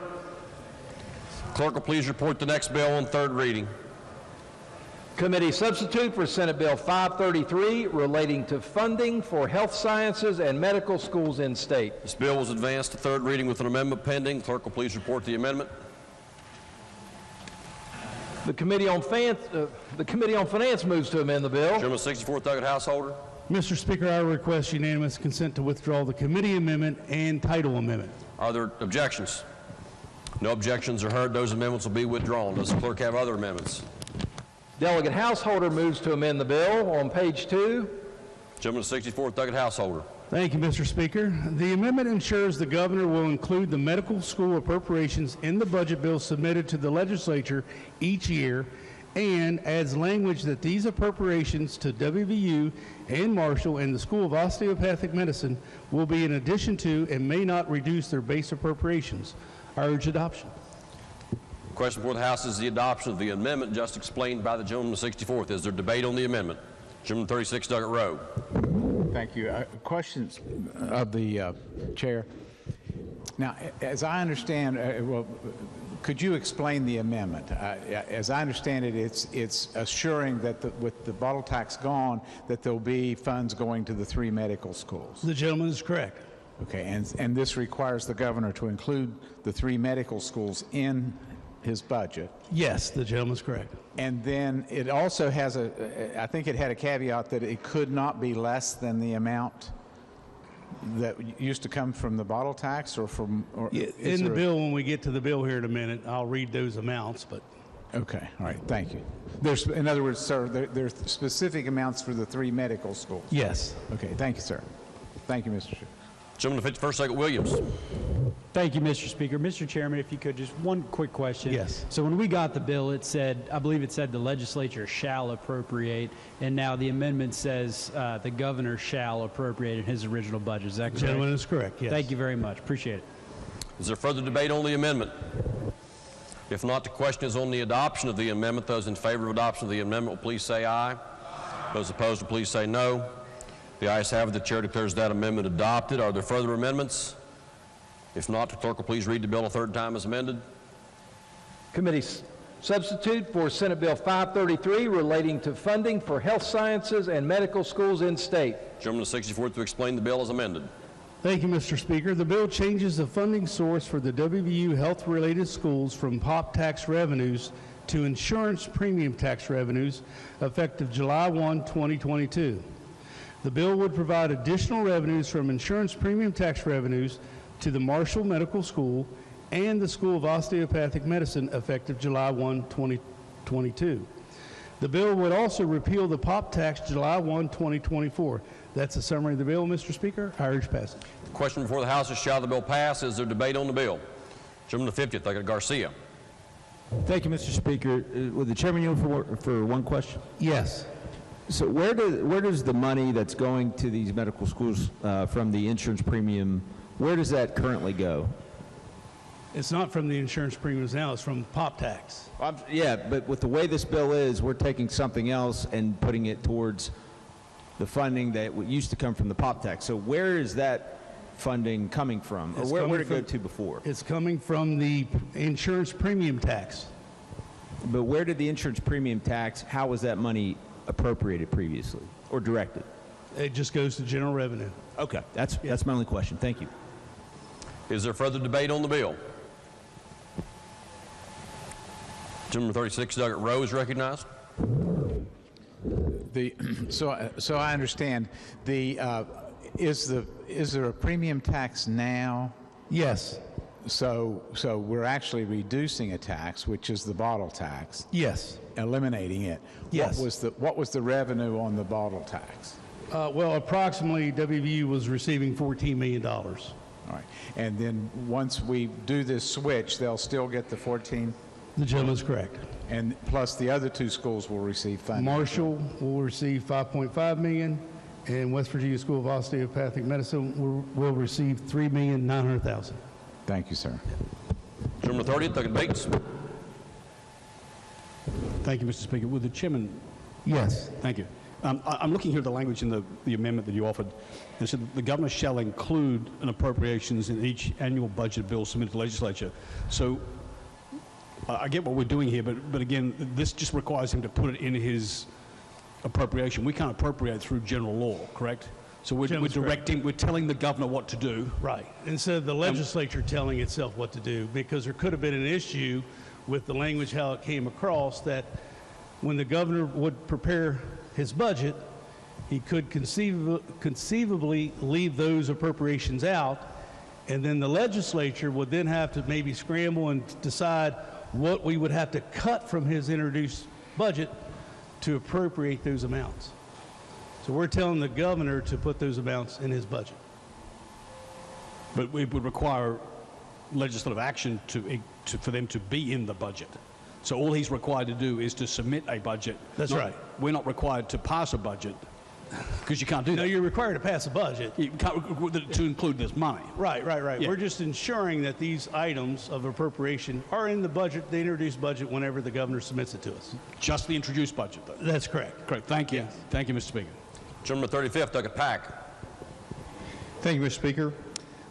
Clerk will please report the next bill on third reading. Committee substitute for Senate Bill 533 relating to funding for health sciences and medical schools in state. This bill was advanced to third reading with an amendment pending. Clerk will please report the amendment. The Committee on Finance moves to amend the bill. Gentleman 64th Doggett Householder. Mr. Speaker, I request unanimous consent to withdraw the committee amendment and title amendment. Are there objections? No objections are heard. Those amendments will be withdrawn. Does the clerk have other amendments? Delegate Householder moves to amend the bill on page 2. Gentleman 64th Doggett Householder. Thank you, Mr. Speaker. The amendment ensures the governor will include the medical school appropriations in the budget bill submitted to the legislature each year and adds language that these appropriations to WVU and Marshall and the School of Osteopathic Medicine will be in addition to and may not reduce their base appropriations. I urge adoption. The question before the House is the adoption of the amendment just explained by the gentleman 64th. Is there debate on the amendment? Gentleman 36 Doggett Rowe. Thank you. Questions of the chair. Now, as I understand, could you explain the amendment? As I understand it, it's assuring that with the bottle tax gone, that there'll be funds going to the 3 medical schools. The gentleman is correct. Okay, and this requires the governor to include the 3 medical schools in his budget. Yes, the gentleman's correct. And then it also has I think it had a caveat that it could not be less than the amount that used to come from the bottle tax or from... in the bill, when we get to the bill here in a minute, I'll read those amounts, but... Okay, all right, thank you. In other words, sir, there's specific amounts for the 3 medical schools? Yes. Okay, thank you, sir. Thank you, Mr. Chair. Gentleman 51st Doggett Williams. Thank you, Mr. Speaker. Mr. Chairman, if you could, just one quick question. Yes. So when we got the bill, it said, I believe it said the legislature shall appropriate, and now the amendment says the governor shall appropriate in his original budget. Is that correct? The gentleman is correct, yes. Thank you very much. Appreciate it. Is there further debate on the amendment? If not, the question is on the adoption of the amendment. Those in favor of adoption of the amendment will please say aye. Those opposed will please say no. The ayes have it. The chair declares that amendment adopted. Are there further amendments? If not, the clerk will please read the bill a third time as amended. Committee substitute for Senate Bill 533 relating to funding for health sciences and medical schools in state. Gentleman 64th to explain the bill as amended. Thank you, Mr. Speaker. The bill changes the funding source for the WVU health-related schools from POP tax revenues to insurance premium tax revenues effective July 1, 2022. The bill would provide additional revenues from insurance premium tax revenues to the Marshall Medical School and the School of Osteopathic Medicine effective July 1, 2022. The bill would also repeal the POP tax July 1, 2024. That's a summary of the bill, Mr. Speaker. I urge passage. The question before the House is, shall the bill pass? Is there debate on the bill? Gentleman 50th, Doggett Garcia. Thank you, Mr. Speaker. Would the chairman yield for one question? Yes. So where does the money that's going to these medical schools from the insurance premium, where does that currently go? It's not from the insurance premiums now, it's from POP tax. Yeah, but with the way this bill is, we're taking something else and putting it towards the funding that used to come from the POP tax. So where is that funding coming from? Or where did it go to before? It's coming from the insurance premium tax. But where did the insurance premium tax, how was that money appropriated previously or directed? It just goes to general revenue. Okay, that's my only question. Thank you. Is there further debate on the bill? Gentleman 36, Doggett Rowe is recognized. So I understand. Is there a premium tax now? Yes. So we're actually reducing a tax, which is the bottle tax. Yes. Eliminating it. Yes. What was the revenue on the bottle tax? Well, approximately WVU was receiving $14 million. All right. And then once we do this switch, they'll still get the 14? The gentleman's correct. And plus the other 2 schools will receive funding. Marshall will receive $5.5 million, and West Virginia School of Osteopathic Medicine will receive $3,900,000. Thank you, sir. Gentleman 30th, Doggett Bates. Thank you, Mr. Speaker. Would the chairman... Yes. Thank you. I'm looking here at the language in the amendment that you offered. It said the governor shall include an appropriations in each annual budget bill submitted to the legislature. So I get what we're doing here, but again, this just requires him to put it in his appropriation. We can't appropriate through general law, correct? So we're directing, we're telling the governor what to do. Right. Instead of the legislature telling itself what to do, because there could have been an issue with the language, how it came across, that when the governor would prepare his budget, he could conceivably leave those appropriations out, and then the legislature would then have to maybe scramble and decide what we would have to cut from his introduced budget to appropriate those amounts. So we're telling the governor to put those amounts in his budget. But it would require legislative action for them to be in the budget. So all he's required to do is to submit a budget. That's right. We're not required to pass a budget, because you can't do that. No, you're required to pass a budget. To include this money. Right. Yeah. We're just ensuring that these items of appropriation are in the budget, the introduced budget, whenever the governor submits it to us. Just the introduced budget, though. That's correct. Correct. Thank you. Yes. Thank you, Mr. Speaker. Gentleman 35th, Doug Pack. Thank you, Mr. Speaker.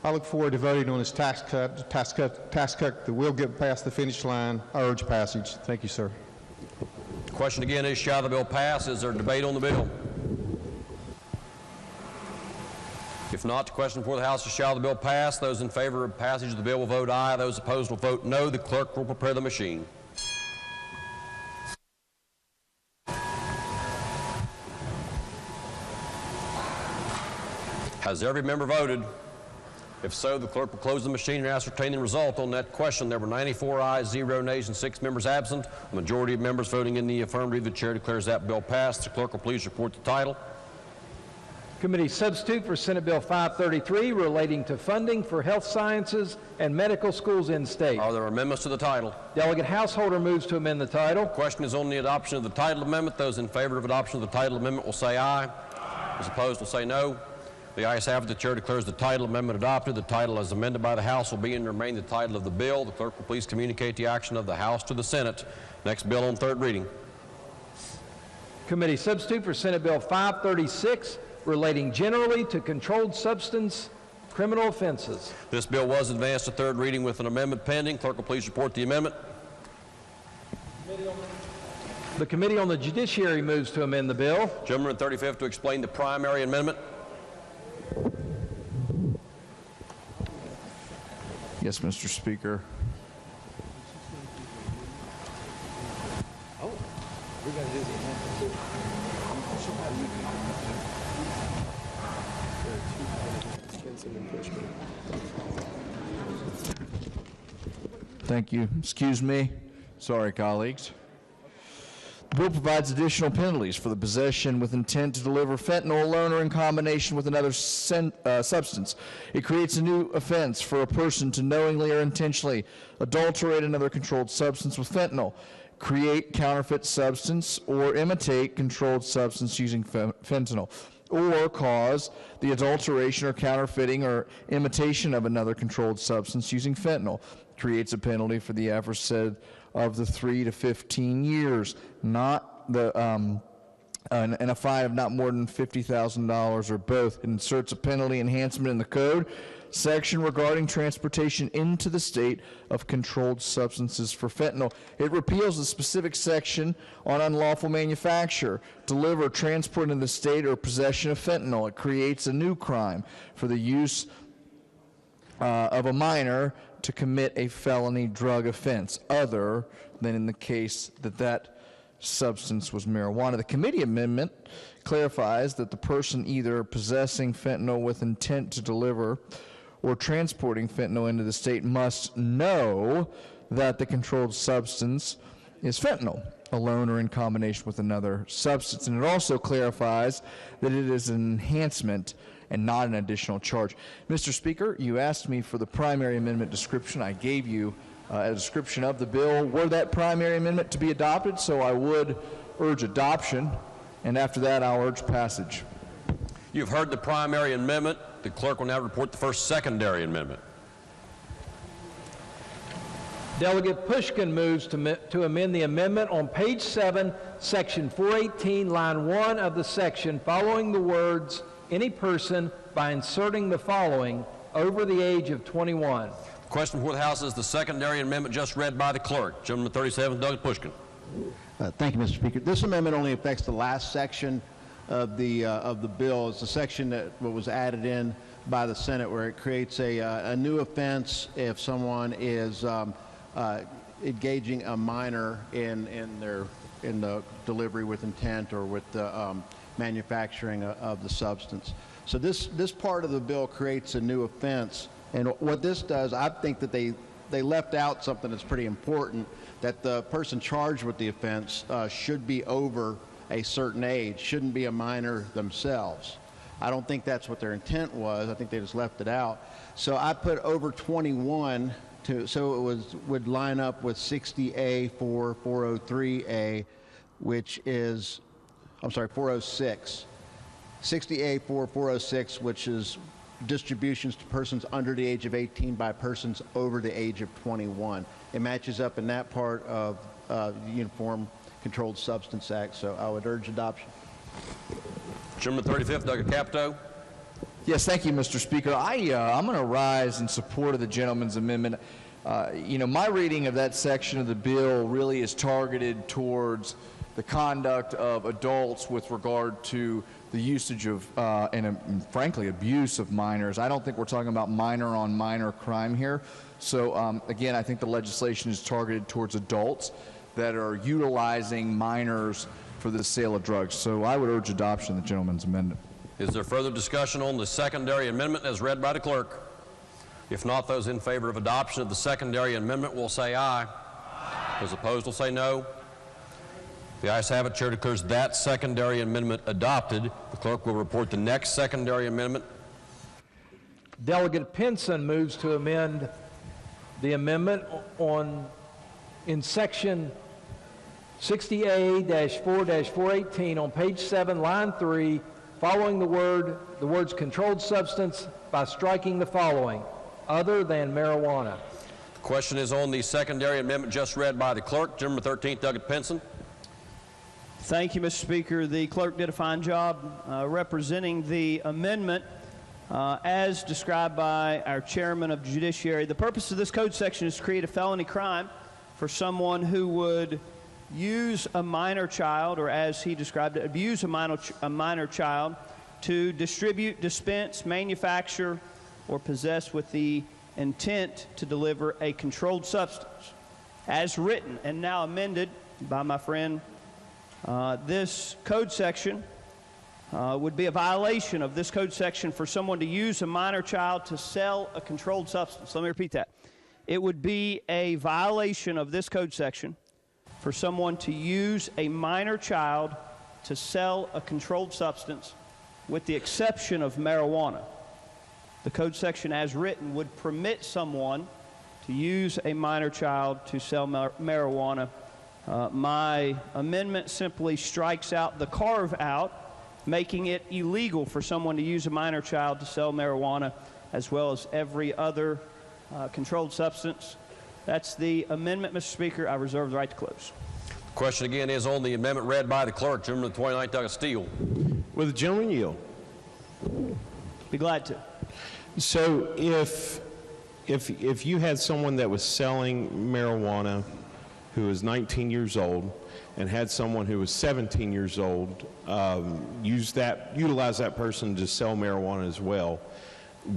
I look forward to voting on this tax cut that will get past the finish line. I urge passage. Thank you, sir. The question again is, shall the bill pass? Is there debate on the bill? If not, the question before the House is, shall the bill pass? Those in favor of passage of the bill will vote aye. Those opposed will vote no. The clerk will prepare the machine. Has every member voted? If so, the clerk will close the machine and ascertain the result on that question. There were 94 ayes, 0 nays, and 6 members absent. The majority of members voting in the affirmative. The chair declares that bill passed. The clerk will please report the title. Committee substitute for Senate Bill 533 relating to funding for health sciences and medical schools in state. Are there amendments to the title? Delegate Householder moves to amend the title. The question is on the adoption of the title amendment. Those in favor of adoption of the title amendment will say aye. Those opposed will say no. The ayes have it. The chair declares the title amendment adopted. The title as amended by the House will be and remain the title of the bill. The clerk will please communicate the action of the House to the Senate. Next bill on third reading. Committee substitute for Senate Bill 536 relating generally to controlled substance criminal offenses. This bill was advanced to third reading with an amendment pending. Clerk will please report the amendment. The Committee on the Judiciary moves to amend the bill. Gentleman 35th to explain the primary amendment. Yes, Mr. Speaker. Oh, we're going to do the amendment. Thank you. Excuse me. Sorry, colleagues. The bill provides additional penalties for the possession with intent to deliver fentanyl alone or in combination with another substance. It creates a new offense for a person to knowingly or intentionally adulterate another controlled substance with fentanyl, create counterfeit substance, or imitate controlled substance using fentanyl, or cause the adulteration or counterfeiting or imitation of another controlled substance using fentanyl. Creates a penalty for the aforesaid of the 3 to 15 years, not the and a fine of not more than $50,000 or both. It inserts a penalty enhancement in the code section regarding transportation into the state of controlled substances for fentanyl. It repeals the specific section on unlawful manufacture, deliver, transport into the state, or possession of fentanyl. It creates a new crime for the use of a minor to commit a felony drug offense, other than in the case that that substance was marijuana. The committee amendment clarifies that the person either possessing fentanyl with intent to deliver or transporting fentanyl into the state must know that the controlled substance is fentanyl, alone or in combination with another substance. And it also clarifies that it is an enhancement and not an additional charge. Mr. Speaker, you asked me for the primary amendment description. I gave you a description of the bill were that primary amendment to be adopted, so I would urge adoption, and after that I'll urge passage. You've heard the primary amendment. The clerk will now report the first secondary amendment. Delegate Pushkin moves to amend the amendment on page 7, section 418, line 1 of the section, following the words "any person" by inserting the following: over the age of 21. The question before the House is the secondary amendment just read by the clerk. Gentleman 37, Doug Pushkin. Thank you, Mr. Speaker. This amendment only affects the last section of the bill. It's the section that was added in by the Senate, where it creates a new offense if someone is engaging a minor in the delivery with intent or with the manufacturing of the substance. So this part of the bill creates a new offense, and what this does, I think that they left out something that's pretty important, that the person charged with the offense should be over a certain age, shouldn't be a minor themselves. I don't think that's what their intent was. I think they just left it out. So I put over 21 so it would line up with 60A for 403A, which is, I'm sorry, 406. 60A for 406, which is distributions to persons under the age of 18 by persons over the age of 21. It matches up in that part of the Uniform Controlled Substance Act, so I would urge adoption. Gentleman 35th, Doug Capito. Yes, thank you, Mr. Speaker. I'm going to rise in support of the gentleman's amendment. My reading of that section of the bill really is targeted towards the conduct of adults with regard to the usage of and frankly abuse of minors. I don't think we're talking about minor on minor crime here. So again, I think the legislation is targeted towards adults that are utilizing minors for the sale of drugs. So I would urge adoption of the gentleman's amendment. Is there further discussion on the secondary amendment as read by the clerk? If not, those in favor of adoption of the secondary amendment will say aye. Those opposed will say no. The ayes have it. Chair declares that secondary amendment adopted. The clerk will report the next secondary amendment. Delegate Pinson moves to amend the amendment in section 60A-4-418 on page 7, line 3, following the words controlled substance by striking the following: other than marijuana. The question is on the secondary amendment just read by the clerk. Gentleman 13th, Doug Pinson. Thank you, Mr. Speaker. The clerk did a fine job representing the amendment as described by our chairman of the Judiciary. The purpose of this code section is to create a felony crime for someone who would use a minor child, or as he described it, abuse a minor child to distribute, dispense, manufacture, or possess with the intent to deliver a controlled substance. As written and now amended by my friend, this code section would be a violation of this code section for someone to use a minor child to sell a controlled substance. Let me repeat that. It would be a violation of this code section for someone to use a minor child to sell a controlled substance, with the exception of marijuana. The code section as written would permit someone to use a minor child to sell marijuana. My amendment simply strikes out the carve out, making it illegal for someone to use a minor child to sell marijuana, as well as every other controlled substance. That's the amendment, Mr. Speaker. I reserve the right to close. The question again is on the amendment read by the clerk. Gentleman 29th, Doug Steele. Will the gentleman yield? Be glad to. So if you had someone that was selling marijuana who was 19 years old and had someone who was 17 years old utilize that person to sell marijuana as well,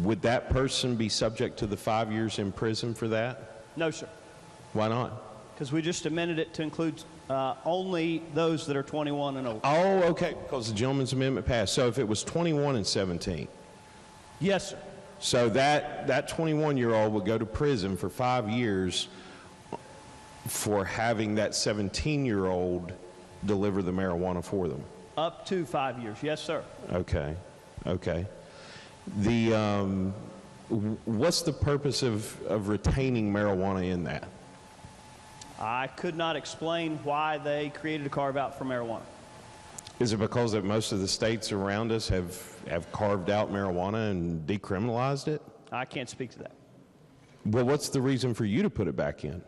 would that person be subject to the 5 years in prison for that? No, sir. Why not? Because we just amended it to include only those that are 21 and older. Oh, okay, because the gentleman's amendment passed. So if it was 21 and 17? Yes, sir. So that 21-year-old would go to prison for 5 years for having that 17-year-old deliver the marijuana for them? Up to 5 years, yes, sir. Okay, okay. What's the purpose of retaining marijuana in that? I could not explain why they created a carve-out for marijuana. Is it because that most of the states around us have carved out marijuana and decriminalized it? I can't speak to that. Well, what's the reason for you to put it back in?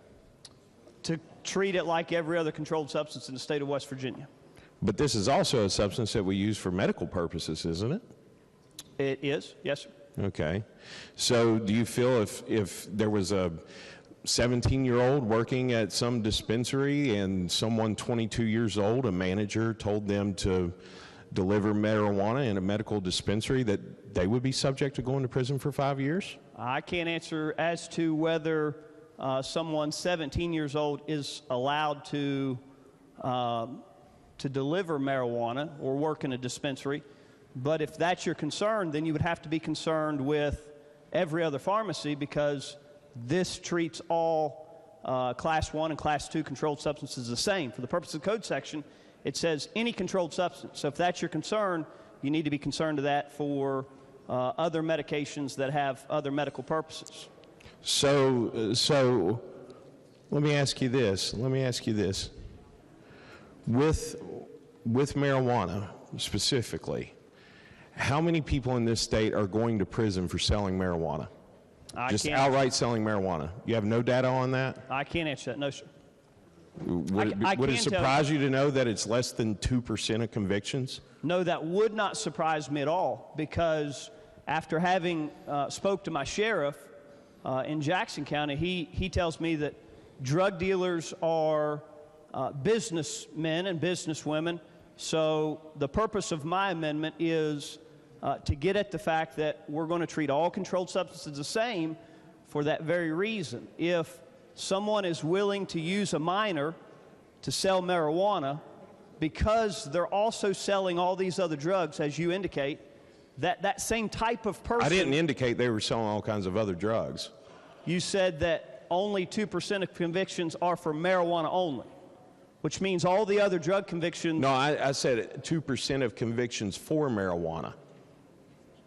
to treat it like every other controlled substance in the state of West Virginia. But this is also a substance that we use for medical purposes, isn't it? It is, yes, sir. Okay. So do you feel if there was a 17-year-old working at some dispensary and someone 22 years old, a manager, told them to deliver marijuana in a medical dispensary, that they would be subject to going to prison for 5 years? I can't answer as to whether someone 17 years old is allowed to deliver marijuana or work in a dispensary. But if that's your concern, then you would have to be concerned with every other pharmacy, because this treats all Class 1 and Class 2 controlled substances the same. For the purpose of the code section, it says any controlled substance. So if that's your concern, you need to be concerned of that for other medications that have other medical purposes. So let me ask you this. With marijuana specifically, how many people in this state are going to prison for selling marijuana? Just outright selling marijuana. You have no data on that? I can't answer that, no, sir. Would it surprise you to know that it's less than 2% of convictions? No, that would not surprise me at all, because after having spoke to my sheriff in Jackson County, he tells me that drug dealers are businessmen and businesswomen. So the purpose of my amendment is to get at the fact that we're going to treat all controlled substances the same for that very reason. If someone is willing to use a minor to sell marijuana because they're also selling all these other drugs, as you indicate, that same type of person... I didn't indicate they were selling all kinds of other drugs. You said that only 2% of convictions are for marijuana only, which means all the other drug convictions... No, I said 2% of convictions for marijuana.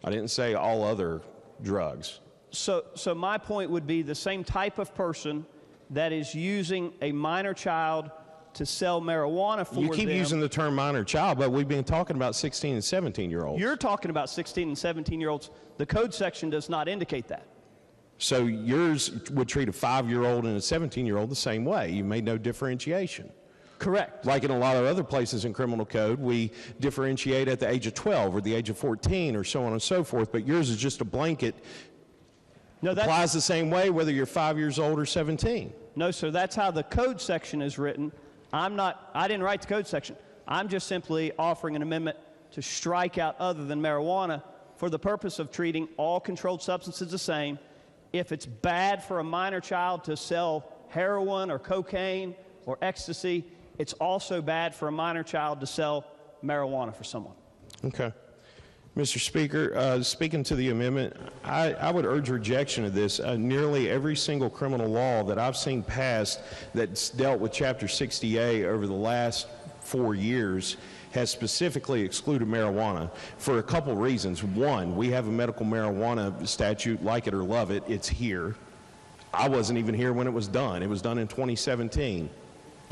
I didn't say all other drugs. So my point would be the same type of person that is using a minor child to sell marijuana for them. You keep using the term minor child, but we've been talking about 16 and 17-year-olds. You're talking about 16 and 17-year-olds. The code section does not indicate that. So yours would treat a 5-year-old and a 17-year-old the same way. You made no differentiation. Correct. Like in a lot of other places in criminal code, we differentiate at the age of 12 or the age of 14 or so on and so forth, but yours is just a blanket. No, that applies the same way whether you're 5 years old or 17. No, sir, that's how the code section is written. I didn't write the code section. I'm just simply offering an amendment to strike out other than marijuana for the purpose of treating all controlled substances the same. If it's bad for a minor child to sell heroin or cocaine or ecstasy, it's also bad for a minor child to sell marijuana for someone. Okay. Mr. Speaker, speaking to the amendment, I would urge rejection of this. Nearly every single criminal law that I've seen passed that's dealt with Chapter 60A over the last 4 years has specifically excluded marijuana for a couple reasons. One, we have a medical marijuana statute, like it or love it, it's here. I wasn't even here when it was done. It was done in 2017.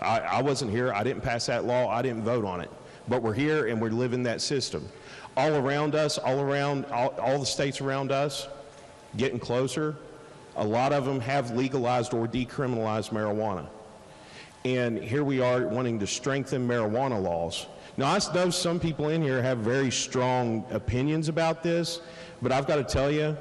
I wasn't here. I didn't pass that law. I didn't vote on it. But we're here and we're living that system. All around us, all the states around us, getting closer, a lot of them have legalized or decriminalized marijuana. And here we are wanting to strengthen marijuana laws. Now, I know some people in here have very strong opinions about this, but I've got to tell you,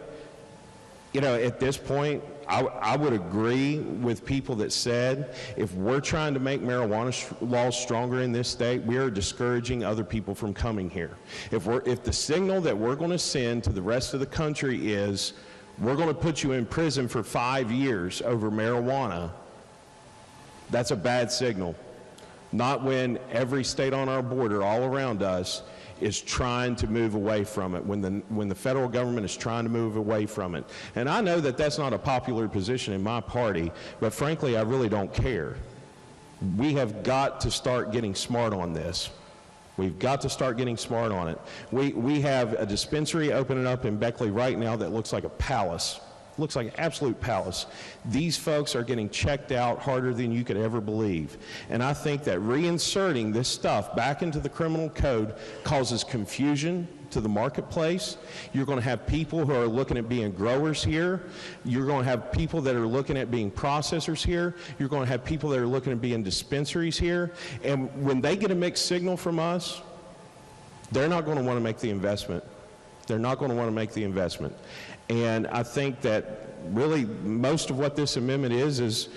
at this point, I would agree with people that said if we're trying to make marijuana laws stronger in this state, we are discouraging other people from coming here. If the signal that we're going to send to the rest of the country is we're going to put you in prison for 5 years over marijuana, that's a bad signal. Not when every state on our border, all around us, is trying to move away from it, when the federal government is trying to move away from it. And I know that that's not a popular position in my party, but frankly, I really don't care. We have got to start getting smart on this. We've got to start getting smart on it. We have a dispensary opening up in Beckley right now that looks like a palace. Looks like an absolute palace. These folks are getting checked out harder than you could ever believe. And I think that reinserting this stuff back into the criminal code causes confusion to the marketplace. You're going to have people who are looking at being growers here. You're going to have people that are looking at being processors here. You're going to have people that are looking at being dispensaries here. And when they get a mixed signal from us, they're not going to want to make the investment. They're not going to want to make the investment. And I think that really most of what this amendment is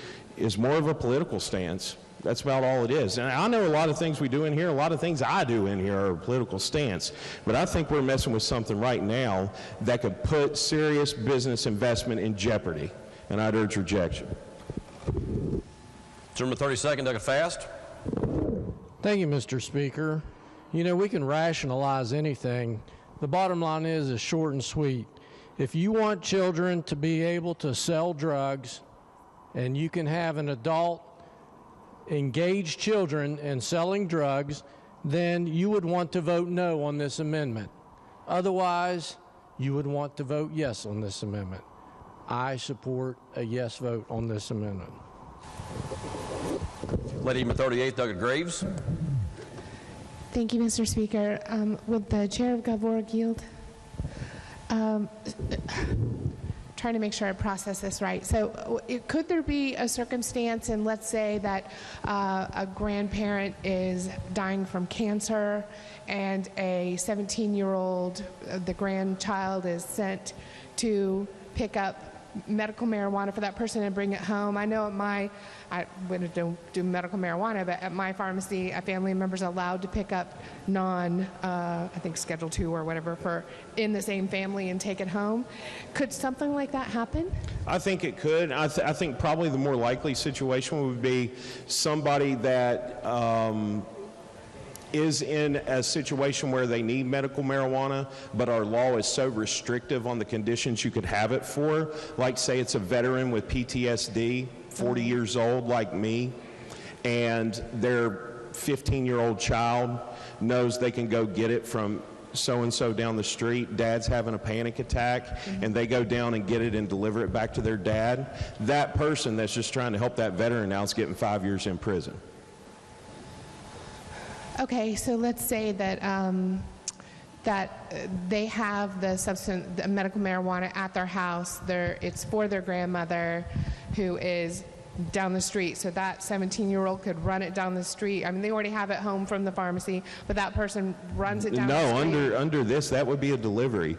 more of a political stance. That's about all it is. And I know a lot of things we do in here, a lot of things I do in here are a political stance. But I think we're messing with something right now that could put serious business investment in jeopardy. And I'd urge rejection. Gentleman, 32nd, Doug Fast. Thank you, Mr. Speaker. You know, we can rationalize anything. The bottom line is short and sweet. If you want children to be able to sell drugs, and you can have an adult engage children in selling drugs, then you would want to vote no on this amendment. Otherwise, you would want to vote yes on this amendment. I support a yes vote on this amendment. Lady number 38, Doug Graves. Thank you, Mr. Speaker. Would the chair of Gov. yield? Trying to make sure I process this right. So could there be a circumstance, and let's say that a grandparent is dying from cancer and a 17-year-old, the grandchild is sent to pick up medical marijuana for that person and bring it home? I know I wouldn't do medical marijuana, but at my pharmacy, a family member's allowed to pick up I think Schedule 2 or whatever in the same family and take it home. Could something like that happen? I think it could. I think probably the more likely situation would be somebody that is in a situation where they need medical marijuana, but our law is so restrictive on the conditions you could have it for. Like, say it's a veteran with PTSD, 40 years old like me, and their 15-year-old child knows they can go get it from so-and-so down the street. Dad's having a panic attack, and they go down and get it and deliver it back to their dad. That person that's just trying to help that veteran now is getting 5 years in prison. Okay, so let's say that they have the medical marijuana at their house. It's for their grandmother who is down the street. So that 17-year-old could run it down the street. I mean, they already have it home from the pharmacy, but that person runs it down the street. No, under this, that would be a delivery.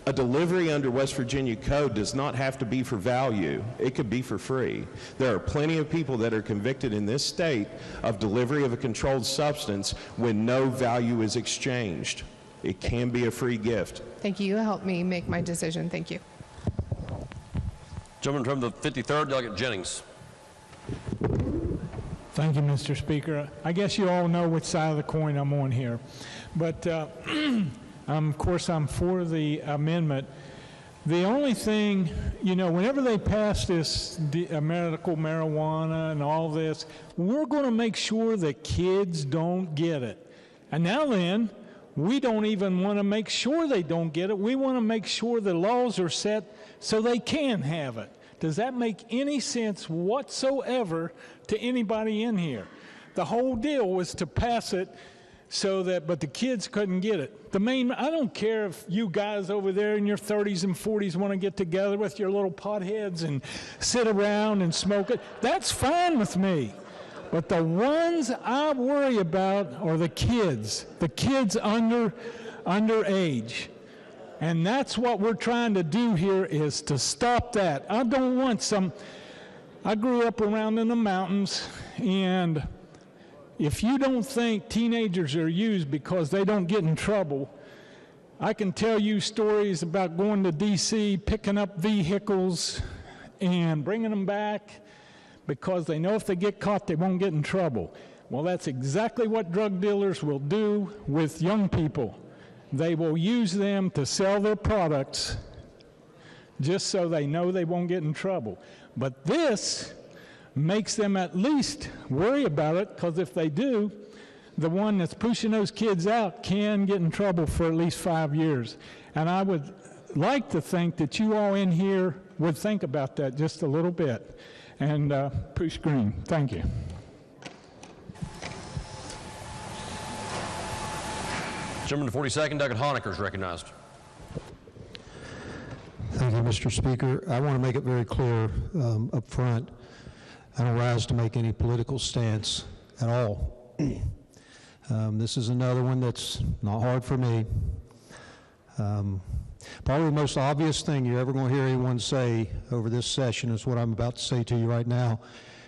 A delivery under West Virginia code does not have to be for value. It could be for free. There are plenty of people that are convicted in this state of delivery of a controlled substance when no value is exchanged. It can be a free gift. Thank you. You helped me make my decision. Thank you. Gentleman from the 53rd, Delegate Jennings. Thank you, Mr. Speaker. I guess you all know which side of the coin I'm on here. But of course, I'm for the amendment. The only thing, you know, whenever they pass this medical marijuana and all this, we're going to make sure that kids don't get it. And now then, we don't even want to make sure they don't get it. We want to make sure the laws are set so they can have it. Does that make any sense whatsoever to anybody in here? The whole deal was to pass it so that, but the kids couldn't get it. I don't care if you guys over there in your 30s and 40s want to get together with your little potheads and sit around and smoke it. That's fine with me. But the ones I worry about are the kids under age. And that's what we're trying to do here, is to stop that. I don't want I grew up around in the mountains, and if you don't think teenagers are used because they don't get in trouble, I can tell you stories about going to D.C., picking up vehicles, and bringing them back because they know if they get caught, they won't get in trouble. Well, that's exactly what drug dealers will do with young people. They will use them to sell their products just so they know they won't get in trouble. But this makes them at least worry about it, because if they do, the one that's pushing those kids out can get in trouble for at least 5 years. And I would like to think that you all in here would think about that just a little bit. And push green. Thank you. Gentleman to 42nd, Douglas Honaker is recognized. Thank you, Mr. Speaker. I want to make it very clear up front, I don't rise to make any political stance at all. This is another one that's not hard for me. Probably the most obvious thing you're ever going to hear anyone say over this session is what I'm about to say to you right now,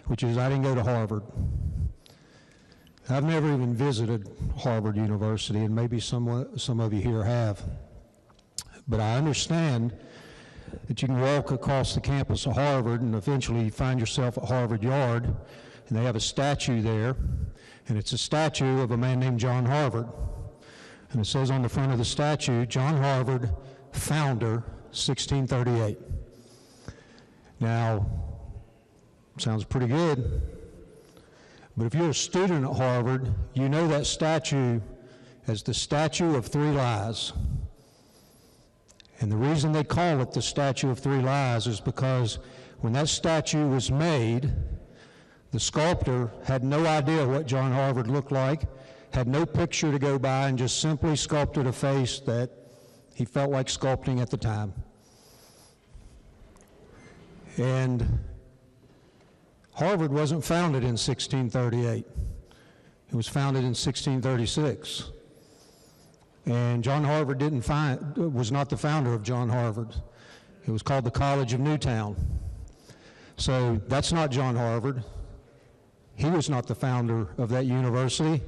which is I didn't go to Harvard. I've never even visited Harvard University, and maybe some of you here have. But I understand that you can walk across the campus of Harvard and eventually you find yourself at Harvard Yard, and they have a statue there, and it's a statue of a man named John Harvard. And it says on the front of the statue, John Harvard, founder, 1638. Now, sounds pretty good. But if you're a student at Harvard, you know that statue as the Statue of Three Lies. And the reason they call it the Statue of Three Lies is because when that statue was made, the sculptor had no idea what John Harvard looked like, had no picture to go by, and just simply sculpted a face that he felt like sculpting at the time. And Harvard wasn't founded in 1638. It was founded in 1636. And John Harvard was not the founder of John Harvard. It was called the College of Newtown. So that's not John Harvard. He was not the founder of that university,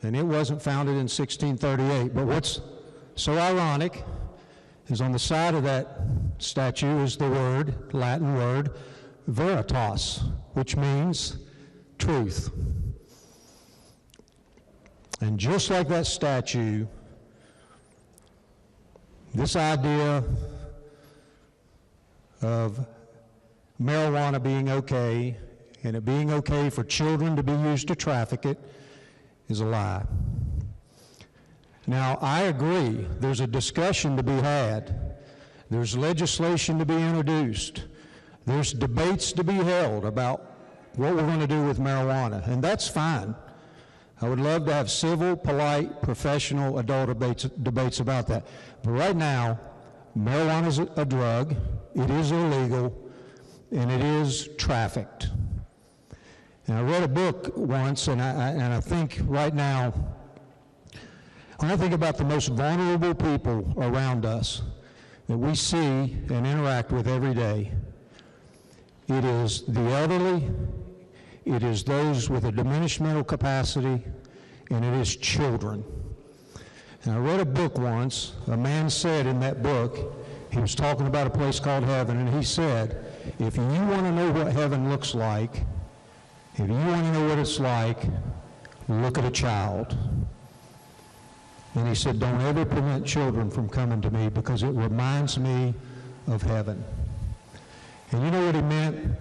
and it wasn't founded in 1638. But what's so ironic is on the side of that statue is the word, Latin word, veritas, which means truth. And just like that statue, this idea of marijuana being okay and it being okay for children to be used to traffic it is a lie. Now, I agree, there's a discussion to be had. There's legislation to be introduced. There's debates to be held about what we're going to do with marijuana, and that's fine. I would love to have civil, polite, professional, adult debates about that. But right now, marijuana is a drug, it is illegal, and it is trafficked. And I read a book once, and I think right now, when I think about the most vulnerable people around us that we see and interact with every day, it is the elderly, it is those with a diminished mental capacity, and it is children. And I read a book once, a man said in that book, he was talking about a place called heaven, and he said, if you want to know what heaven looks like, if you want to know what it's like, look at a child. And he said, don't ever prevent children from coming to me because it reminds me of heaven. And you know what he meant?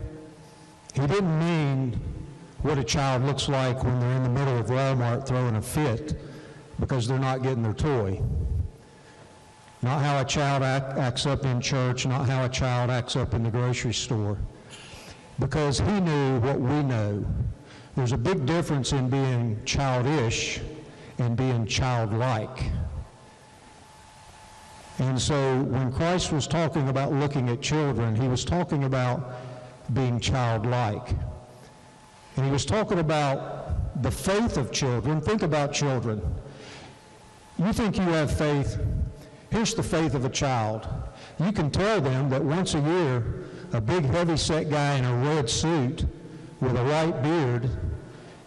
He didn't mean what a child looks like when they're in the middle of Walmart throwing a fit because they're not getting their toy. Not how a child acts up in church, not how a child acts up in the grocery store. Because he knew what we know. There's a big difference in being childish and being childlike. And so when Christ was talking about looking at children, he was talking about being childlike. And he was talking about the faith of children. Think about children. You think you have faith? Here's the faith of a child. You can tell them that once a year, a big heavy-set guy in a red suit with a white beard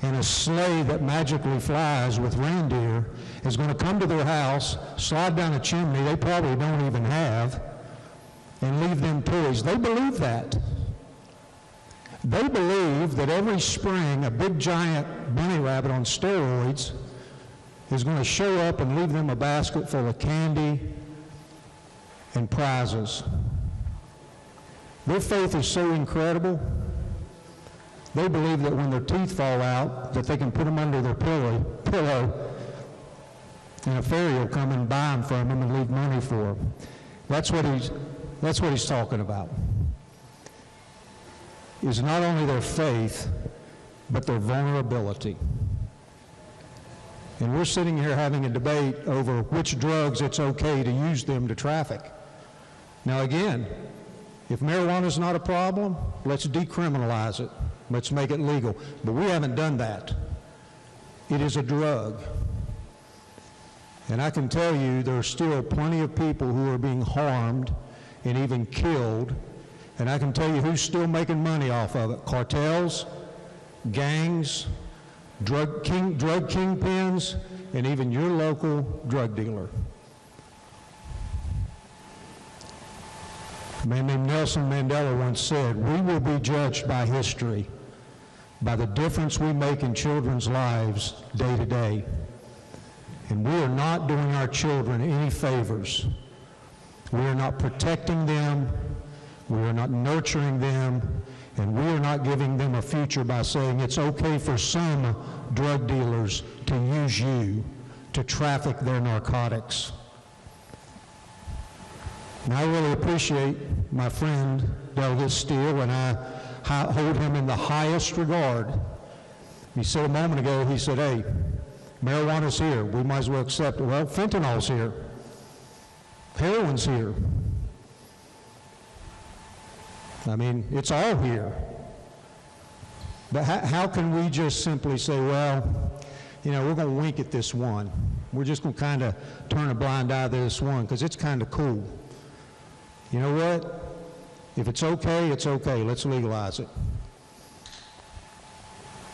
and a sleigh that magically flies with reindeer is going to come to their house, slide down a chimney they probably don't even have, and leave them toys. They believe that. They believe that every spring a big giant bunny rabbit on steroids is going to show up and leave them a basket full of candy and prizes. Their faith is so incredible. They believe that when their teeth fall out, that they can put them under their pillow, and a fairy will come and buy them from them and leave money for them. That's what he's talking about. Is not only their faith, but their vulnerability. And we're sitting here having a debate over which drugs it's okay to use them to traffic. Now again, if marijuana is not a problem, let's decriminalize it. Let's make it legal. But we haven't done that. It is a drug. And I can tell you there are still plenty of people who are being harmed and even killed. And I can tell you who's still making money off of it. Cartels, gangs, drug kingpins, and even your local drug dealer. A man named Nelson Mandela once said, "We will be judged by history, by the difference we make in children's lives day to day." And we are not doing our children any favors. We are not protecting them, we are not nurturing them, and we are not giving them a future by saying it's okay for some drug dealers to use you to traffic their narcotics. And I really appreciate my friend Delegate Steele, and I hold him in the highest regard. He said a moment ago, he said, "Hey, marijuana's here, we might as well accept it." Well, fentanyl's here. Heroin's here. I mean, it's all here. But how can we just simply say, well, you know, we're going to wink at this one. We're just going to kind of turn a blind eye to this one because it's kind of cool. You know what? If it's okay, it's okay. Let's legalize it.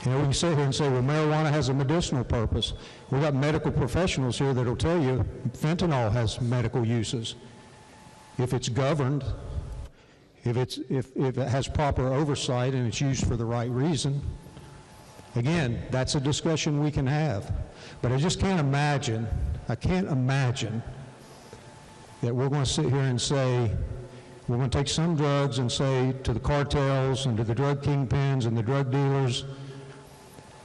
You know, we can sit here and say, well, marijuana has a medicinal purpose. We've got medical professionals here that will tell you fentanyl has medical uses. If it's governed, if it has proper oversight and it's used for the right reason, again, that's a discussion we can have. But I just can't imagine, that we're going to sit here and say, we're going to take some drugs and say to the cartels and to the drug kingpins and the drug dealers,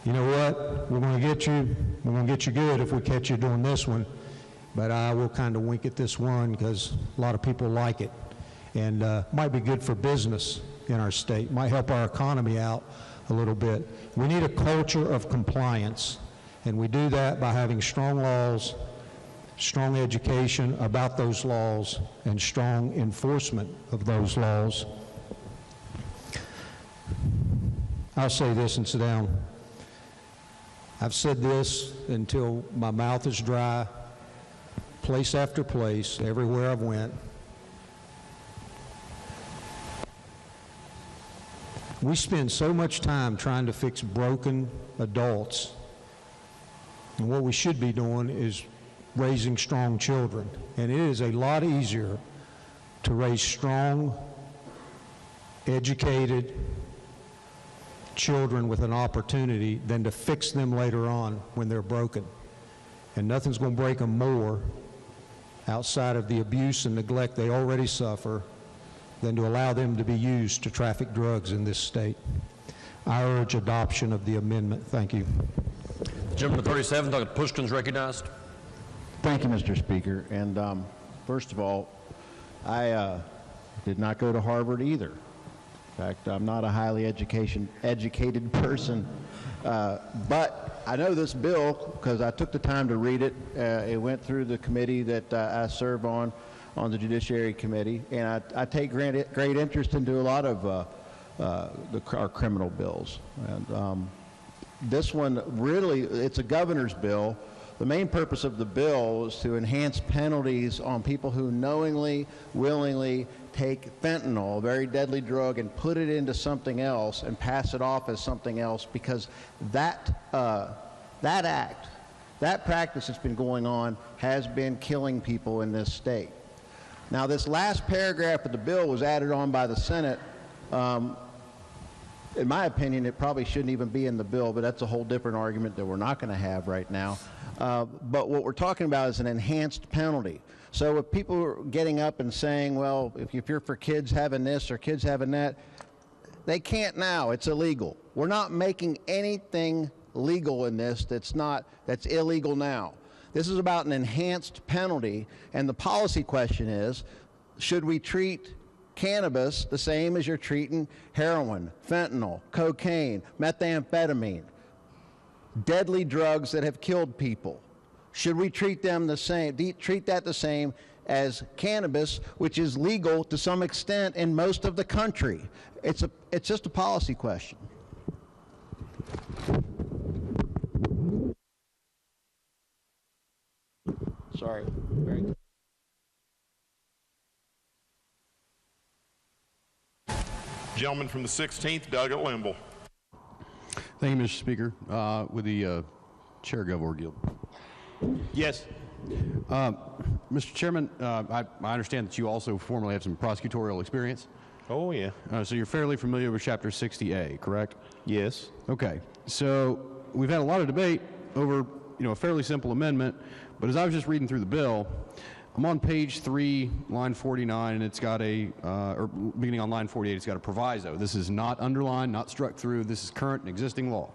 you know what, we're going to get you good if we catch you doing this one, but I will kind of wink at this one because a lot of people like it. And might be good for business in our state, might help our economy out a little bit. We need a culture of compliance, and we do that by having strong laws, strong education about those laws, and strong enforcement of those laws. I'll say this and sit down. I've said this until my mouth is dry, place after place, everywhere I've went. We spend so much time trying to fix broken adults, and what we should be doing is raising strong children. And it is a lot easier to raise strong, educated children with an opportunity than to fix them later on when they're broken. And nothing's going to break them more outside of the abuse and neglect they already suffer than to allow them to be used to traffic drugs in this state. I urge adoption of the amendment. Thank you. The gentleman at 37, Dr. Pushkin's recognized. Thank you, Mr. Speaker. And first of all, I did not go to Harvard either. In fact, I'm not a highly educated person. But I know this bill because I took the time to read it. It went through the committee that I serve on the Judiciary Committee, and I take great interest into a lot of our criminal bills. And this one really, it's a governor's bill. The main purpose of the bill is to enhance penalties on people who knowingly, willingly take fentanyl, a very deadly drug, and put it into something else and pass it off as something else, because that practice that's been going on has been killing people in this state. Now, this last paragraph of the bill was added on by the Senate. In my opinion, it probably shouldn't even be in the bill, but that's a whole different argument that we're not going to have right now. But what we're talking about is an enhanced penalty. So if people are getting up and saying, well, if you're for kids having this or kids having that, they can't now. It's illegal. We're not making anything legal in this that's illegal now. This is about an enhanced penalty, and the policy question is, should we treat cannabis the same as you're treating heroin, fentanyl, cocaine, methamphetamine? deadly drugs that have killed people. Should we treat them the same, treat that the same as cannabis, which is legal to some extent in most of the country? It's just a policy question. Sorry. Gentleman from the 16th, Doug at Limble. Thank you, Mr. Speaker. With the Chair Governor Guild. Yes. Mr. Chairman, I understand that you also formerly have some prosecutorial experience. Oh, yeah. So you're fairly familiar with Chapter 60A, correct? Yes. Okay. So we've had a lot of debate over, a fairly simple amendment, but as I was just reading through the bill, I'm on page 3, line 49, and it's got or beginning on line 48, it's got a proviso. This is not underlined, not struck through. This is current and existing law.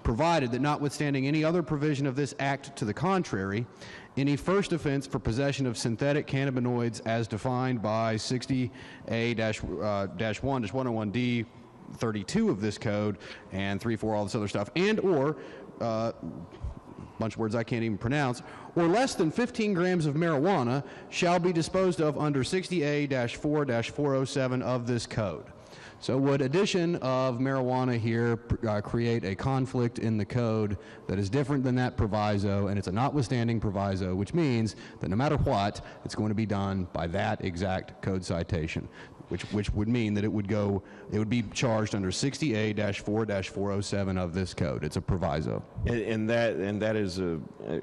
Provided that notwithstanding any other provision of this act to the contrary, any first offense for possession of synthetic cannabinoids as defined by 60A-1-101D 32 of this code and 3-4, all this other stuff, and or bunch of words I can't even pronounce, or less than 15 grams of marijuana shall be disposed of under 60A-4-407 of this code. So would addition of marijuana here create a conflict in the code that is different than that proviso, and it's a notwithstanding proviso, which means that no matter what, it's going to be done by that exact code citation, which would mean that it would be charged under 60A-4-407 of this code. It's a proviso. And that is a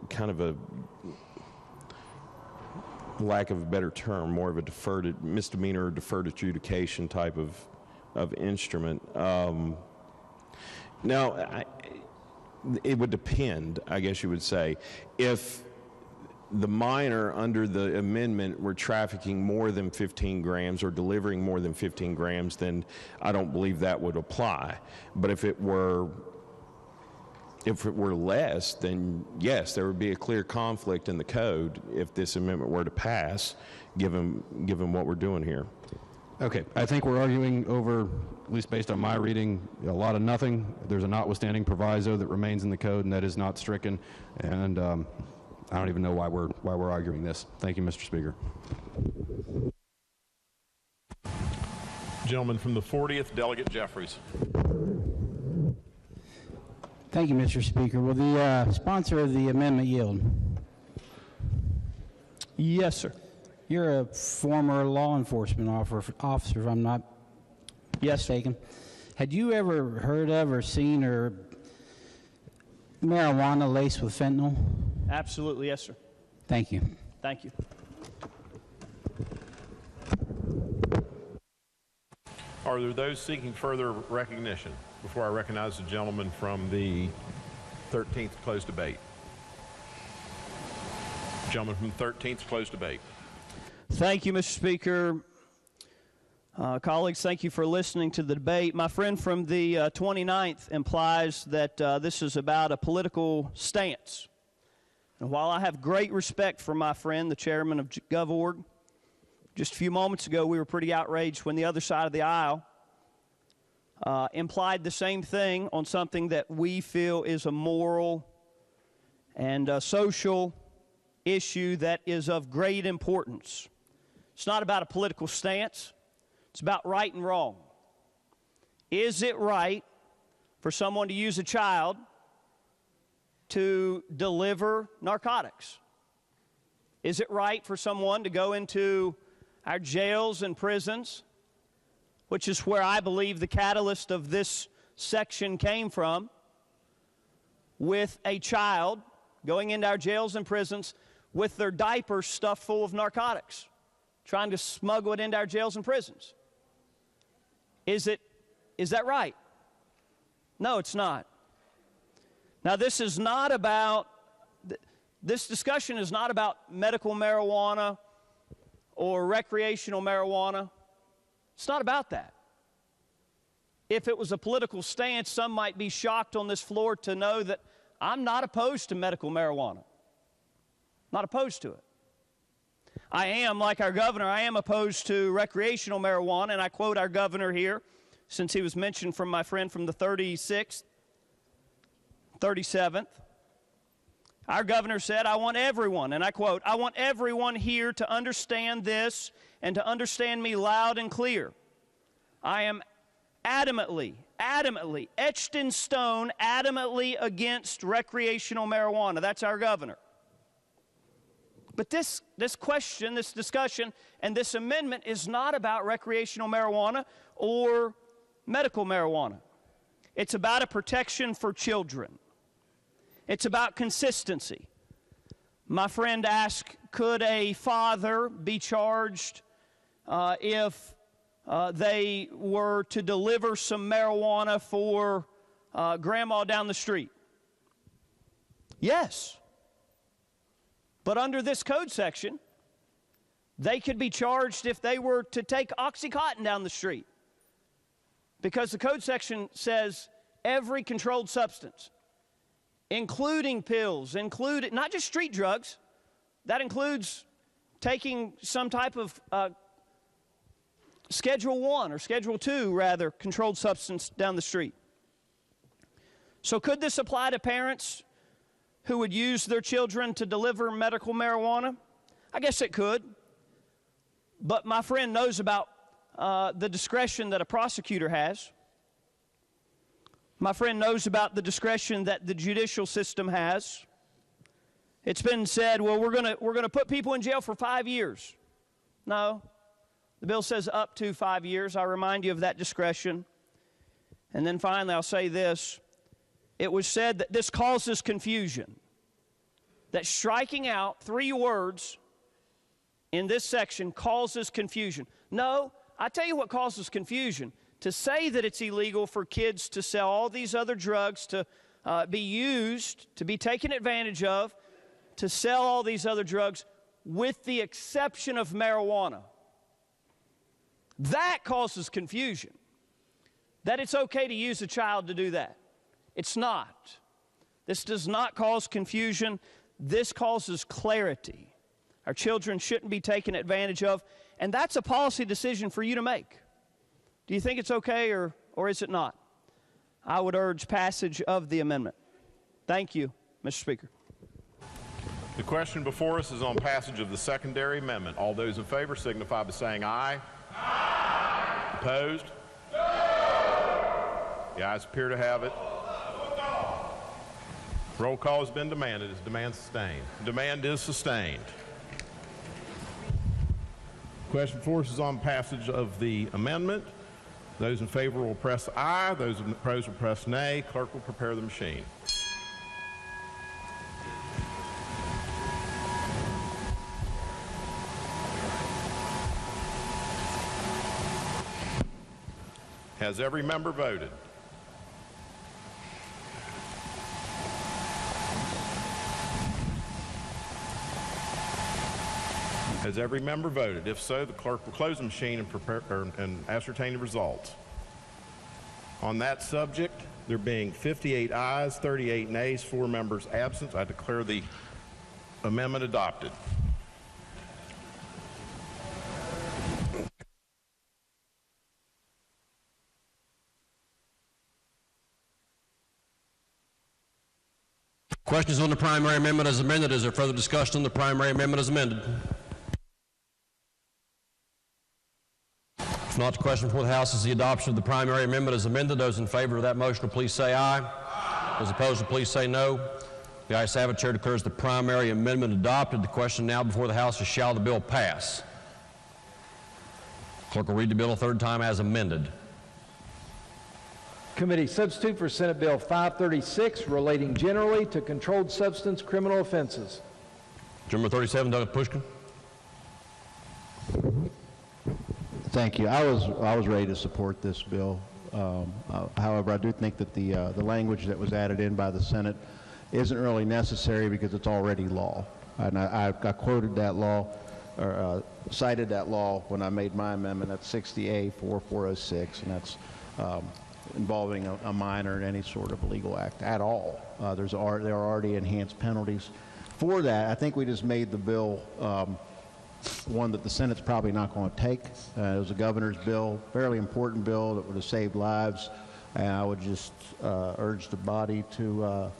kind of a, lack of a better term, more of a misdemeanor, deferred adjudication type of instrument. Now, it would depend, I guess you would say, if the minor under the amendment were trafficking more than 15 grams or delivering more than 15 grams, then I don't believe that would apply. But if it were less, then yes, there would be a clear conflict in the code if this amendment were to pass, given what we're doing here. Okay, I think we're arguing over, at least based on my reading, a lot of nothing. There's a notwithstanding proviso that remains in the code, and that is not stricken. And I don't even know why we're arguing this. Thank you, Mr. Speaker. Gentleman from the 40th, Delegate Jeffries. Thank you, Mr. Speaker. Will the sponsor of the amendment yield? Yes, sir. You're a former law enforcement officer, if I'm not mistaken. Had you ever heard of or seen marijuana laced with fentanyl? Absolutely, yes, sir. Thank you. Thank you. Are there those seeking further recognition before I recognize the gentleman from the 13th closed debate? Gentleman from the 13th closed debate. Thank you, Mr. Speaker. Colleagues, thank you for listening to the debate. My friend from the 29th implies that this is about a political stance. And while I have great respect for my friend, the chairman of GovOrg, just a few moments ago we were pretty outraged when the other side of the aisle implied the same thing on something that we feel is a moral and social issue that is of great importance. It's not about a political stance. It's about right and wrong. Is it right for someone to use a child to deliver narcotics? Is it right for someone to go into our jails and prisons, which is where I believe the catalyst of this section came from, with a child going into our jails and prisons with their diapers stuffed full of narcotics, trying to smuggle it into our jails and prisons? Is that right? No, it's not. Now, this discussion is not about medical marijuana or recreational marijuana. It's not about that. If it was a political stance, some might be shocked on this floor to know that I'm not opposed to medical marijuana. Not opposed to it. I am, like our governor, I am opposed to recreational marijuana, and I quote our governor here, since he was mentioned from my friend from the 36th. 37th, our governor said, I want everyone, and I quote, I want everyone here to understand this and to understand me loud and clear. I am adamantly, etched in stone, adamantly against recreational marijuana. That's our governor. But this question, this discussion, and this amendment is not about recreational marijuana or medical marijuana. It's about a protection for children. It's about consistency. My friend asked, could a father be charged if they were to deliver some marijuana for grandma down the street? Yes. But under this code section, they could be charged if they were to take Oxycontin down the street. Because the code section says every controlled substance, including pills, not just street drugs, that includes taking some type of Schedule 1 or Schedule 2, rather, controlled substance down the street. So could this apply to parents who would use their children to deliver medical marijuana? I guess it could. But my friend knows about the discretion that a prosecutor has. My friend knows about the discretion that the judicial system has. It's been said, well, we're going to put people in jail for 5 years. No. The bill says up to 5 years. I remind you of that discretion. And then finally, I'll say this. It was said that this causes confusion, that striking out 3 words in this section causes confusion. No, I tell you what causes confusion. To say that it's illegal for kids to sell all these other drugs, to be used, to be taken advantage of, to sell all these other drugs, with the exception of marijuana. That causes confusion. That it's okay to use a child to do that. It's not. This does not cause confusion. This causes clarity. Our children shouldn't be taken advantage of, and that's a policy decision for you to make. Do you think it's okay or is it not? I would urge passage of the amendment. Thank you, Mr. Speaker. The question before us is on passage of the secondary amendment. All those in favor signify by saying aye. Aye. Opposed? No. The ayes appear to have it. Roll call has been demanded. Is demand sustained? Demand is sustained. Question before us is on passage of the amendment. Those in favor will press aye. Those opposed will press nay. Clerk will prepare the machine. Has every member voted? Has every member voted? If so, the clerk will close the machine and ascertain the results. On that subject, there being 58 ayes, 38 nays, 4 members absent, I declare the amendment adopted. Questions on the primary amendment as amended. Is there further discussion on the primary amendment as amended? If not, the question before the House is the adoption of the primary amendment as amended. Those in favor of that motion will please say aye. Aye. Those opposed will please say no. The ayes have it. Chair declares the primary amendment adopted. The question now before the House is, shall the bill pass? Clerk will read the bill a third time as amended. Committee substitute for Senate Bill 536 relating generally to controlled substance criminal offenses. Number 37, Doug Pushkin. Thank you. I was ready to support this bill. However, I do think that the language that was added in by the Senate isn't really necessary because it's already law. And I quoted that law, or cited that law when I made my amendment. That's 60A 4406, and that's involving a minor in any sort of illegal act at all. There are already enhanced penalties for that. I think we just made the bill one that the Senate's probably not going to take. It was a governor's bill, fairly important bill that would have saved lives, and I would just urge the body to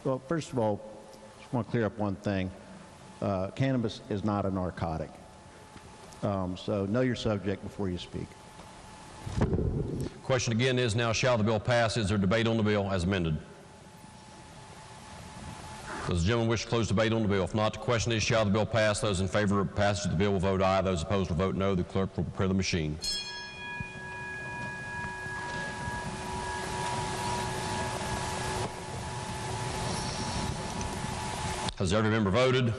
Well, first of all, just want to clear up one thing. Cannabis is not a narcotic. So know your subject before you speak. Question again is now, shall the bill pass? Is there debate on the bill as amended? Does the gentleman wish to close debate on the bill? If not, the question is, shall the bill pass? Those in favor of passage of the bill will vote aye. Those opposed will vote no. The clerk will prepare the machine. Has every member voted?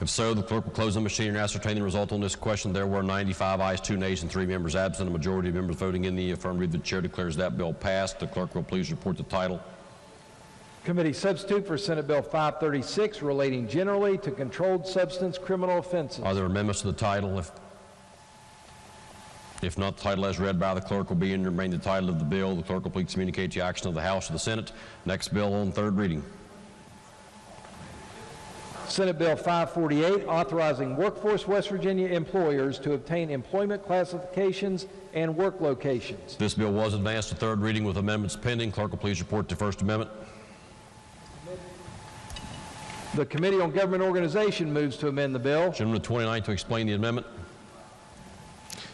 If so, the clerk will close the machine and ascertain the result on this question. There were 95 ayes, 2 nays, and 3 members absent. A majority of members voting in the affirmative. The chair declares that bill passed. The clerk will please report the title. Committee substitute for Senate Bill 536 relating generally to controlled substance criminal offenses. Are there amendments to the title? If not, the title as read by the clerk will be and remain the title of the bill. The clerk will please communicate the action of the House to the Senate. Next bill on third reading. Senate Bill 548, authorizing Workforce West Virginia employers to obtain employment classifications and work locations. This bill was advanced to third reading with amendments pending. Clerk will please report the First Amendment. The Committee on Government Organization moves to amend the bill. Gentleman 29 to explain the amendment.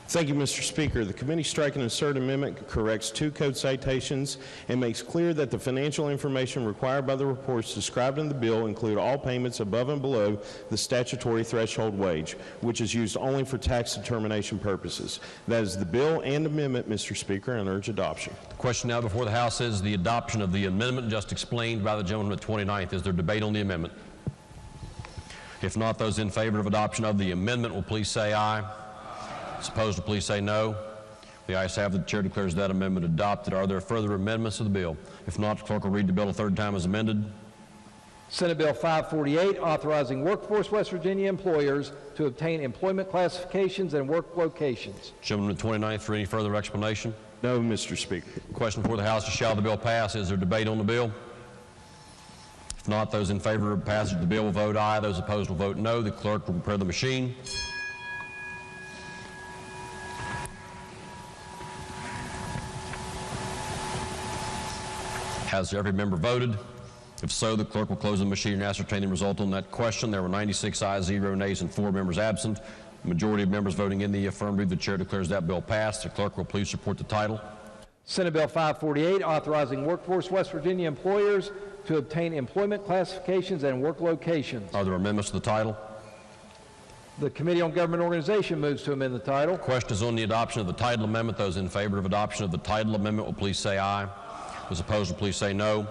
Thank you, Mr. Speaker. The committee strike and insert amendment corrects 2 code citations and makes clear that the financial information required by the reports described in the bill include all payments above and below the statutory threshold wage, which is used only for tax determination purposes. That is the bill and amendment, Mr. Speaker, and urge adoption. The question now before the House is the adoption of the amendment just explained by the gentleman at 29th. Is there debate on the amendment? If not, those in favor of adoption of the amendment will please say aye. Opposed will please say no. The ayes have it. The chair declares that amendment adopted. Are there further amendments to the bill? If not, the clerk will read the bill a third time as amended. Senate Bill 548, authorizing Workforce West Virginia employers to obtain employment classifications and work locations. Gentleman 29th for any further explanation? No, Mr. Speaker. Question before the House is, shall the bill pass? Is there debate on the bill? If not, those in favor of passage of the bill will vote aye. Those opposed will vote no. The clerk will prepare the machine. Has every member voted? If so, the clerk will close the machine and ascertain the result on that question. There were 96 ayes, 0 nays, and 4 members absent. The majority of members voting in the affirmative. The chair declares that bill passed. The clerk will please report the title. Senate Bill 548, authorizing Workforce West Virginia employers to obtain employment classifications and work locations. Are there amendments to the title? The Committee on Government Organization moves to amend the title. Question is on the adoption of the title amendment. Those in favor of adoption of the title amendment will please say aye. Those opposed will please say no.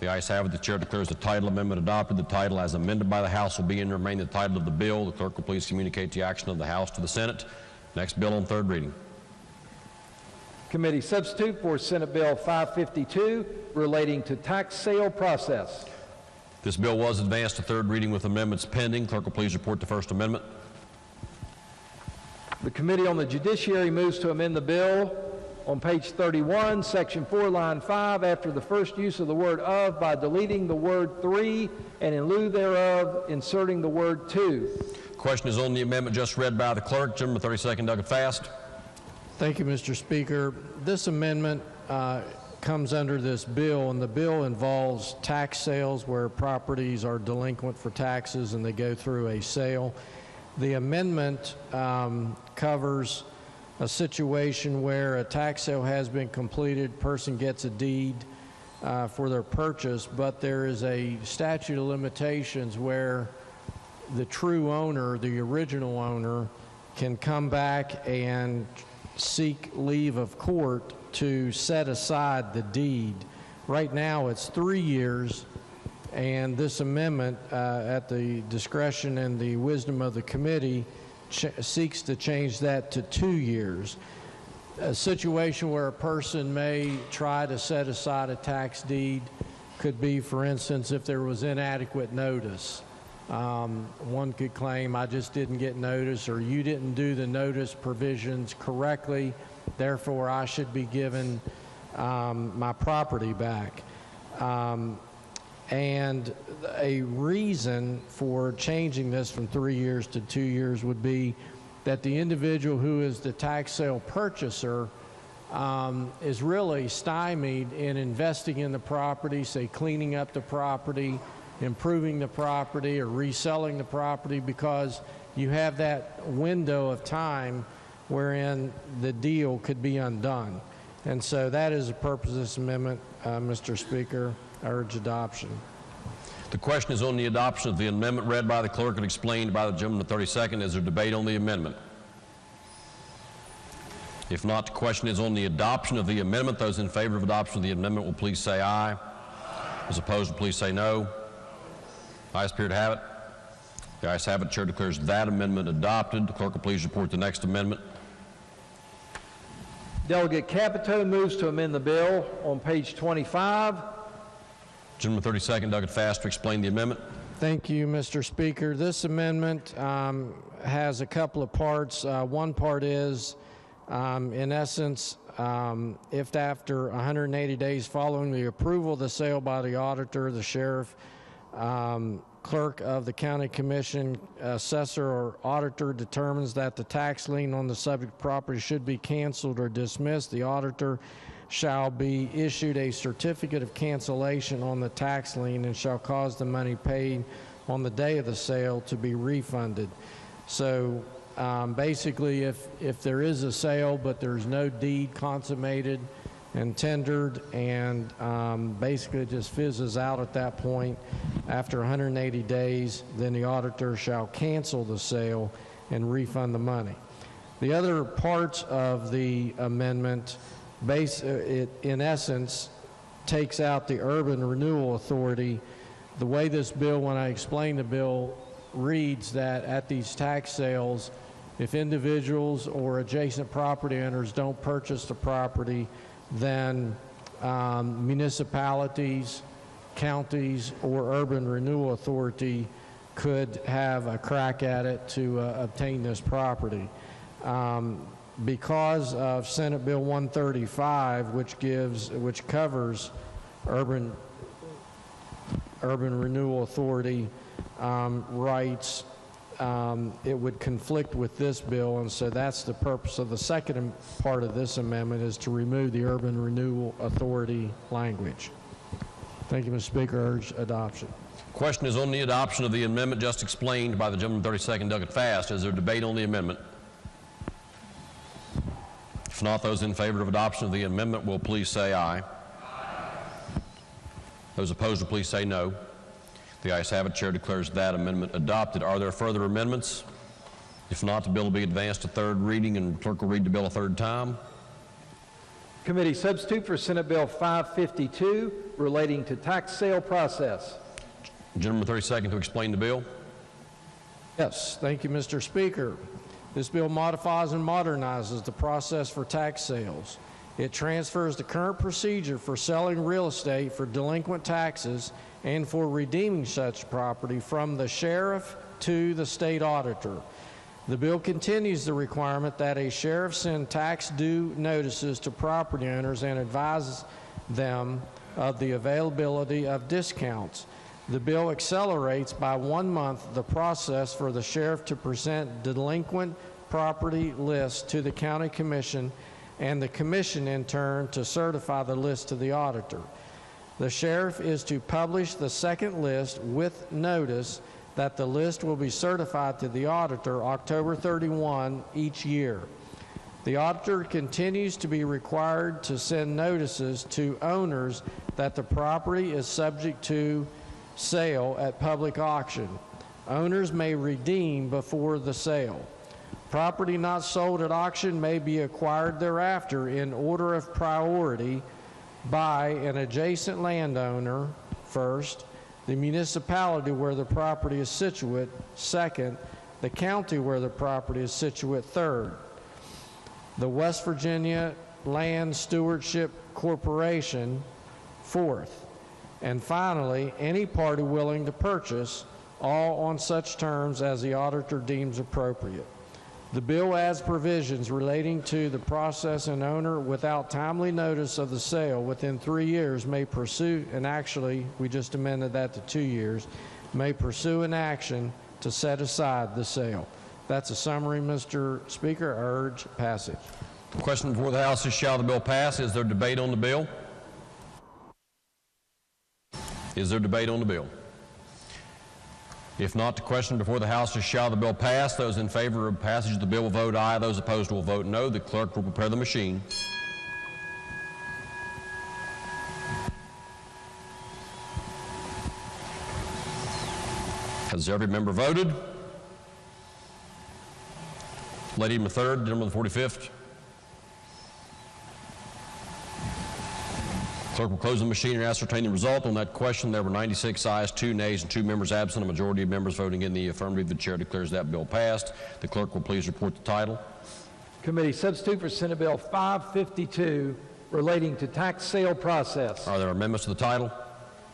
The ayes have it. The chair declares the title amendment adopted. The title as amended by the House will be and remain the title of the bill. The clerk will please communicate the action of the House to the Senate. Next bill on third reading. Committee substitute for Senate Bill 552 relating to tax sale process. This bill was advanced to third reading with amendments pending. Clerk will please report the First Amendment. The Committee on the Judiciary moves to amend the bill on page 31, section 4, line 5, after the first use of the word of by deleting the word 3 and in lieu thereof inserting the word 2. Question is on the amendment just read by the clerk. Gentleman 32nd, Doug Fast. Thank you, Mr. Speaker. This amendment comes under this bill, and the bill involves tax sales where properties are delinquent for taxes and they go through a sale. The amendment covers a situation where a tax sale has been completed, person gets a deed for their purchase, but there is a statute of limitations where the true owner, the original owner, can come back and seek leave of court to set aside the deed. Right now it's 3 years, and this amendment, at the discretion and the wisdom of the committee, seeks to change that to 2 years. A situation where a person may try to set aside a tax deed could be, for instance, if there was inadequate notice. One could claim, I just didn't get notice, or you didn't do the notice provisions correctly, therefore I should be given my property back. And a reason for changing this from 3 years to 2 years would be that the individual who is the tax sale purchaser is really stymied in investing in the property, say cleaning up the property, improving the property, or reselling the property, because you have that window of time wherein the deal could be undone. And so that is the purpose of this amendment, Mr. Speaker. I urge adoption. The question is on the adoption of the amendment read by the clerk and explained by the gentleman the 32nd. Is there debate on the amendment? If not, the question is on the adoption of the amendment. Those in favor of adoption of the amendment will please say aye. Those opposed will please say no. Ayes appear to have it. The ayes have it. Chair declares that amendment adopted. The clerk will please report the next amendment. Delegate Capito moves to amend the bill on page 25. Gentleman 32nd, Doug Fast, to explain the amendment. Thank you, Mr. Speaker. This amendment has a couple of parts. One part is, in essence, if after 180 days following the approval of the sale by the auditor, the sheriff, clerk of the county commission, assessor, or auditor determines that the tax lien on the subject property should be canceled or dismissed, the auditor shall be issued a certificate of cancellation on the tax lien and shall cause the money paid on the day of the sale to be refunded. So basically, if there is a sale but there's no deed consummated and tendered, and basically it just fizzes out at that point after 180 days, then the auditor shall cancel the sale and refund the money. The other parts of the amendment, in essence, takes out the Urban Renewal Authority. The way this bill, when I explain the bill, reads that at these tax sales, if individuals or adjacent property owners don't purchase the property, then municipalities, counties, or Urban Renewal Authority could have a crack at it to obtain this property. Because of Senate Bill 135, which covers Urban Renewal Authority rights, it would conflict with this bill, and so that's the purpose of the second part of this amendment, is to remove the Urban Renewal Authority language. Thank you, Mr. Speaker. I urge adoption. Question is on the adoption of the amendment just explained by the gentleman 32nd, Doug Fast. Is there debate on the amendment? If not, those in favor of adoption of the amendment will please say aye. Those opposed will please say no. The ayes have it. Chair declares that amendment adopted. Are there further amendments? If not, the bill will be advanced to third reading, and the clerk will read the bill a third time. Committee substitute for Senate Bill 552 relating to tax sale process. Gentleman 32nd to explain the bill. Yes, thank you, Mr. Speaker. This bill modifies and modernizes the process for tax sales. It transfers the current procedure for selling real estate for delinquent taxes and for redeeming such property from the sheriff to the state auditor. The bill continues the requirement that a sheriff send tax due notices to property owners and advises them of the availability of discounts. The bill accelerates by 1 month the process for the sheriff to present delinquent property lists to the county commission, and the commission in turn to certify the list to the auditor. The sheriff is to publish the second list with notice that the list will be certified to the auditor October 31 each year. The auditor continues to be required to send notices to owners that the property is subject to sale at public auction. Owners may redeem before the sale. Property not sold at auction may be acquired thereafter in order of priority by an adjacent landowner first, the municipality where the property is situate second, the county where the property is situate third, the West Virginia Land Stewardship Corporation fourth, and finally, any party willing to purchase, all on such terms as the auditor deems appropriate. The bill adds provisions relating to the process an owner without timely notice of the sale within 3 years may pursue, and actually we just amended that to 2 years, may pursue an action to set aside the sale. That's a summary, Mr. Speaker. I urge passage. The question before the House is, shall the bill pass? Is there debate on the bill? Is there debate on the bill? If not, the question before the House is, shall the bill pass? Those in favor of passage of the bill will vote aye. Those opposed will vote no. The clerk will prepare the machine. Has every member voted? Lady in the third, gentleman in the 45th. Clerk will close the machine and ascertain the result. On that question, there were 96 ayes, 2 nays, and 2 members absent. A majority of members voting in the affirmative. The chair declares that bill passed. The clerk will please report the title. Committee substitute for Senate Bill 552 relating to tax sale process. Are there amendments to the title?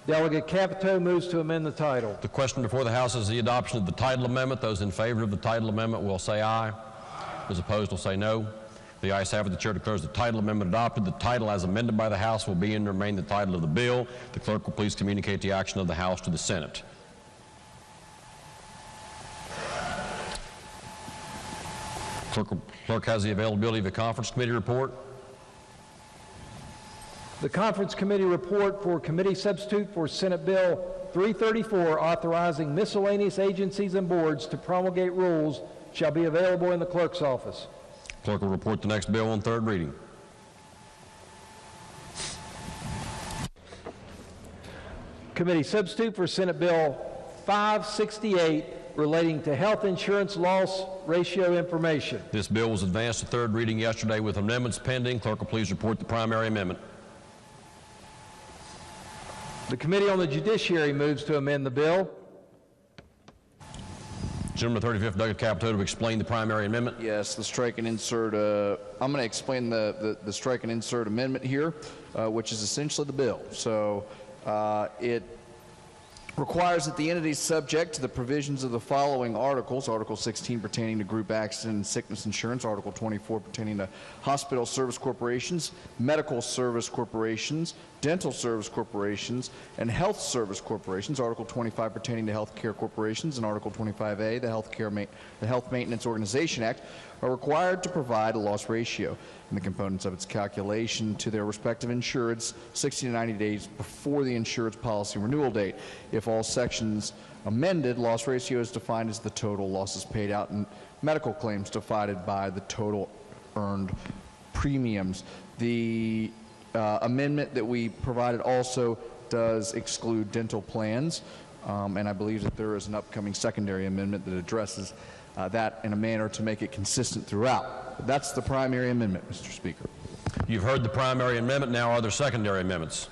Delegate Capito moves to amend the title. The question before the House is the adoption of the title amendment. Those in favor of the title amendment will say aye. Those opposed will say no. The ayes have it. The chair declares the title amendment adopted. The title as amended by the House will be and remain the title of the bill. The clerk will please communicate the action of the House to the Senate. Clerk has the availability of the conference committee report. The Conference Committee report for Committee Substitute for Senate Bill 334 authorizing miscellaneous agencies and boards to promulgate rules shall be available in the clerk's office. Clerk will report the next bill on third reading. Committee Substitute for Senate Bill 568 relating to health insurance loss ratio information. This bill was advanced to third reading yesterday with amendments pending. Clerk will please report the primary amendment. The Committee on the Judiciary moves to amend the bill. Gentleman 35th, Delegate Capito, to explain the primary amendment. Yes, the strike and insert, I'm going to explain the strike and insert amendment here, which is essentially the bill. So it requires that the entities subject to the provisions of the following articles: Article 16 pertaining to group accident and sickness insurance, Article 24 pertaining to hospital service corporations, medical service corporations, dental service corporations, and health service corporations, Article 25 pertaining to health care corporations, and Article 25A, the Health Maintenance Organization Act, are required to provide a loss ratio and the components of its calculation to their respective insureds 60 to 90 days before the insured's policy renewal date. If all sections amended, loss ratio is defined as the total losses paid out in medical claims divided by the total earned premiums. The amendment that we provided also does exclude dental plans, and I believe that there is an upcoming secondary amendment that addresses that in a manner to make it consistent throughout. That's the primary amendment, Mr. Speaker. You've heard the primary amendment. Now are there secondary amendments?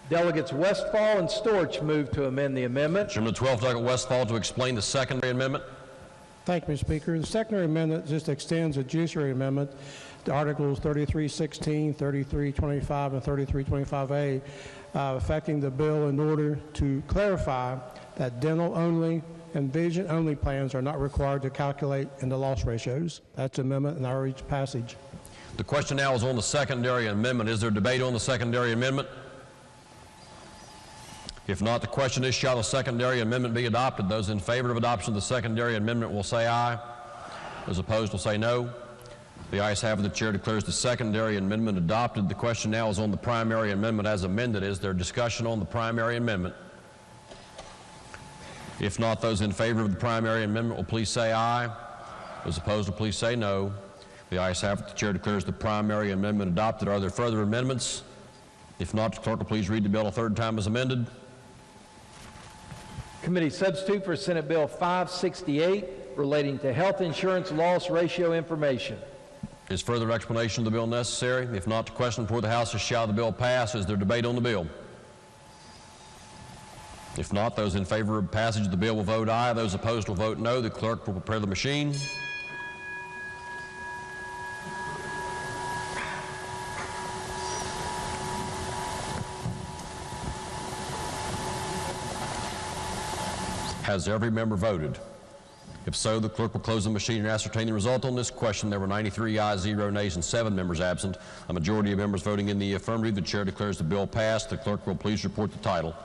Delegates Westfall and Storch move to amend the amendment. Chairman 12th, Delegate Westfall, to explain the secondary amendment. Thank you, Mr. Speaker. The secondary amendment just extends a judiciary amendment to Articles 3316, 3325, and 3325A, affecting the bill in order to clarify that dental-only and vision-only plans are not required to calculate in the loss ratios. That's the amendment, and I urge passage. The question now is on the secondary amendment. Is there debate on the secondary amendment? If not, the question is, shall the secondary amendment be adopted? Those in favor of adoption of the secondary amendment will say aye. Those opposed will say no. The ayes have it. The chair declares the secondary amendment adopted. The question now is on the primary amendment as amended. Is there discussion on the primary amendment? If not, those in favor of the primary amendment will please say aye. Those opposed will please say no. The ayes have it. The chair declares the primary amendment adopted. Are there further amendments? If not, the clerk will please read the bill a third time as amended. Committee substitute for Senate Bill 568 relating to health insurance loss ratio information. Is further explanation of the bill necessary? If not, the question before the House is, shall the bill pass? Is there debate on the bill? If not, those in favor of passage of the bill will vote aye. Those opposed will vote no. The clerk will prepare the machine. Has every member voted? If so, the clerk will close the machine and ascertain the result on this question. There were 93 ayes, 0 nays, and 7 members absent. A majority of members voting in the affirmative. The chair declares the bill passed. The clerk will please report the title.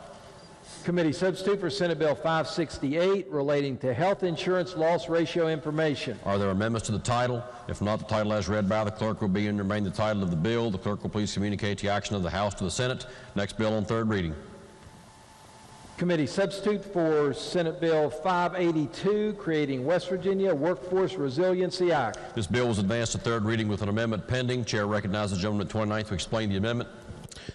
Committee substitute for Senate Bill 568 relating to health insurance loss ratio information. Are there amendments to the title? If not, the title as read by the clerk will be and remain the title of the bill. The clerk will please communicate the action of the House to the Senate. Next bill on third reading. Committee substitute for Senate Bill 582 creating West Virginia Workforce Resiliency Act. This bill was advanced to third reading with an amendment pending. Chair recognizes the gentleman at 29th to explain the amendment.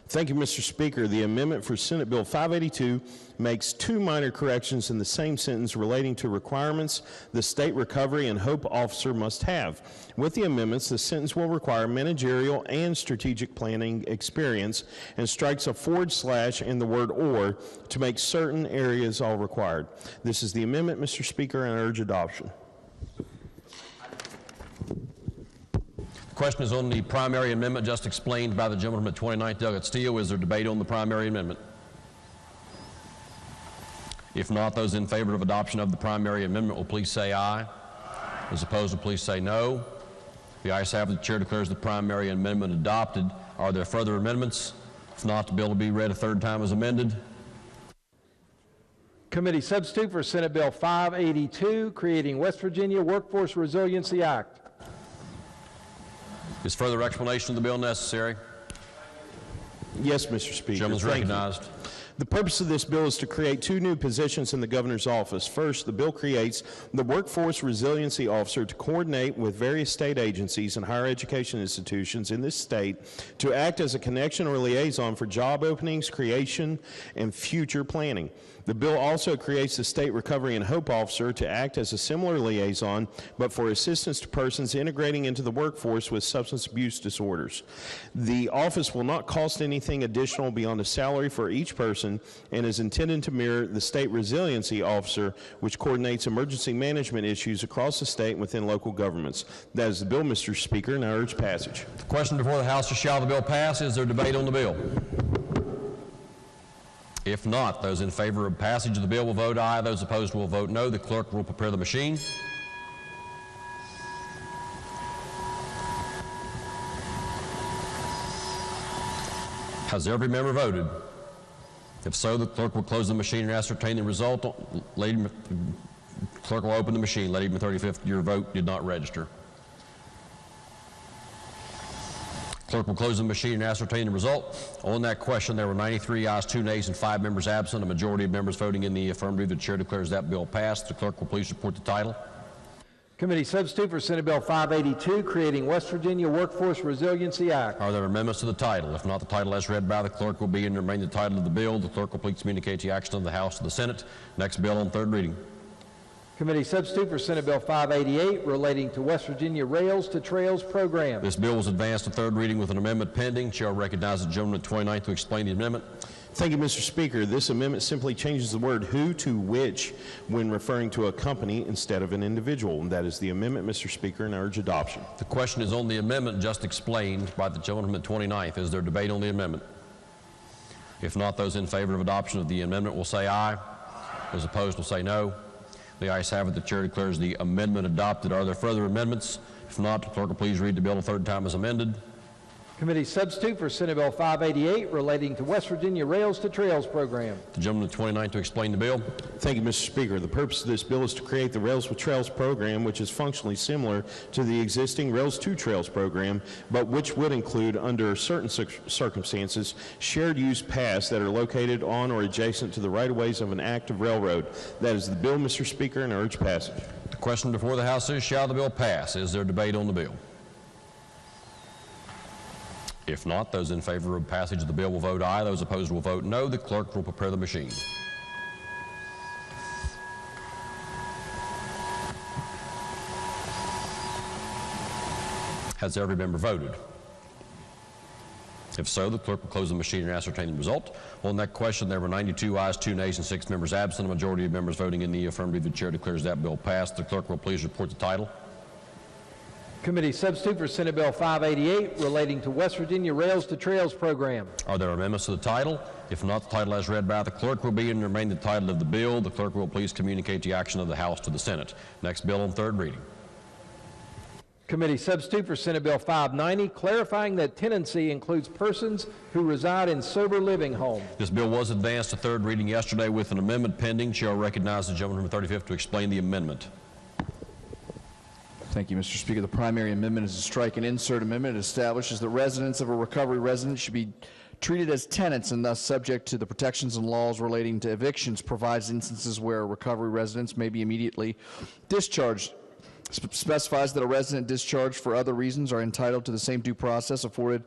Thank you, Mr. Speaker. The amendment for Senate Bill 582 makes two minor corrections in the same sentence relating to requirements the State Recovery and Hope Officer must have. With the amendments, the sentence will require managerial and strategic planning experience and strikes a / in the word or to make certain areas all required. This is the amendment, Mr. Speaker, and I urge adoption. The question is on the primary amendment just explained by the gentleman at 29th, Douglas Steele. Is there debate on the primary amendment? If not, those in favor of adoption of the primary amendment will please say aye. Those opposed will please say no. The ayes have it. The chair declares the primary amendment adopted. Are there further amendments? If not, the bill will be read a third time as amended. Committee substitute for Senate Bill 582 creating West Virginia Workforce Resiliency Act. Is further explanation of the bill necessary? Yes, Mr. Speaker. Gentleman's recognized. The purpose of this bill is to create two new positions in the governor's office. First, the bill creates the Workforce Resiliency Officer to coordinate with various state agencies and higher education institutions in this state to act as a connection or liaison for job openings, creation, and future planning. The bill also creates the State Recovery and Hope Officer to act as a similar liaison, but for assistance to persons integrating into the workforce with substance abuse disorders. The office will not cost anything additional beyond a salary for each person and is intended to mirror the State Resiliency Officer, which coordinates emergency management issues across the state and within local governments. That is the bill, Mr. Speaker, and I urge passage. The question before the House is, shall the bill pass? Is there debate on the bill? If not, those in favor of passage of the bill will vote aye. Those opposed will vote no. The clerk will prepare the machine. Has every member voted? If so, the clerk will close the machine and ascertain the result. Clerk will open the machine. Lady in the 35th, your vote did not register. Clerk will close the machine and ascertain the result. On that question, there were 93 ayes, 2 nays, and 5 members absent. A majority of members voting in the affirmative. The chair declares that bill passed. The clerk will please report the title. Committee substitute for Senate Bill 582 creating West Virginia Workforce Resiliency Act. Are there amendments to the title? If not, the title as read by the clerk will be and remain the title of the bill. The clerk will please communicate the action of the House to the Senate. Next bill on third reading. Committee substitute for Senate Bill 588 relating to West Virginia Rails to Trails program. This bill was advanced to third reading with an amendment pending. Chair recognizes the gentleman at 29th to explain the amendment. Thank you, Mr. Speaker. This amendment simply changes the word who to which when referring to a company instead of an individual. And that is the amendment, Mr. Speaker, and I urge adoption. The question is on the amendment just explained by the gentleman at 29th. Is there debate on the amendment? If not, those in favor of adoption of the amendment will say aye. Those opposed will say no. The ayes have it. The chair declares the amendment adopted. Are there further amendments? If not, the clerk will please read the bill a third time as amended. Committee substitute for Senate Bill 588 relating to West Virginia Rails to Trails program. The gentleman at 29th to explain the bill. Thank you, Mr. Speaker. The purpose of this bill is to create the Rails with Trails program, which is functionally similar to the existing Rails to Trails program, but which would include, under certain circumstances, shared use paths that are located on or adjacent to the right-of-ways of an active railroad. That is the bill, Mr. Speaker, and I urge passage. The question before the House is, shall the bill pass? Is there debate on the bill? If not, those in favor of passage of the bill will vote aye. Those opposed will vote no. The clerk will prepare the machine. Has every member voted? If so, the clerk will close the machine and ascertain the result. On that question, there were 92 ayes, 2 nays, and 6 members absent. A majority of members voting in the affirmative. The chair declares that bill passed. The clerk will please report the title. Committee substitute for Senate Bill 588 relating to West Virginia Rails to Trails program. Are there amendments to the title? If not, the title as read by the clerk will be and remain the title of the bill. The clerk will please communicate the action of the House to the Senate. Next bill on third reading. Committee substitute for Senate Bill 590, clarifying that tenancy includes persons who reside in sober living homes. This bill was advanced to third reading yesterday with an amendment pending. Chair will recognize the gentleman from 35th to explain the amendment. Thank you, Mr. Speaker. The primary amendment is a strike and insert amendment. It establishes that residents of a recovery residence should be treated as tenants and thus subject to the protections and laws relating to evictions, provides instances where a recovery residence may be immediately discharged. Specifies that a resident discharged for other reasons are entitled to the same due process afforded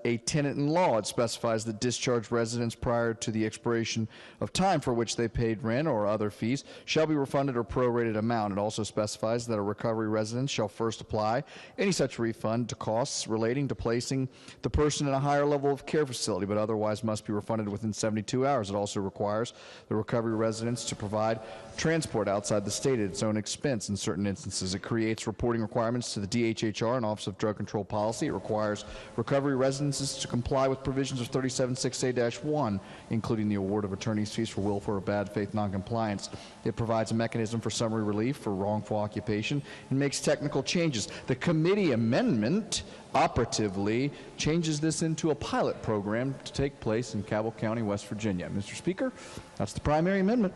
a tenant in law. It specifies that discharged residents prior to the expiration of time for which they paid rent or other fees shall be refunded or prorated amount. It also specifies that a recovery resident shall first apply any such refund to costs relating to placing the person in a higher level of care facility, but otherwise must be refunded within 72 hours. It also requires the recovery residents to provide transport outside the state at its own expense in certain instances. It creates reporting requirements to the DHHR and Office of Drug Control Policy. It requires recovery residences to comply with provisions of 37-6A-1, including the award of attorney's fees for willful or bad faith noncompliance. It provides a mechanism for summary relief for wrongful occupation and makes technical changes. The committee amendment operatively changes this into a pilot program to take place in Cabell County, West Virginia. Mr. Speaker, that's the primary amendment.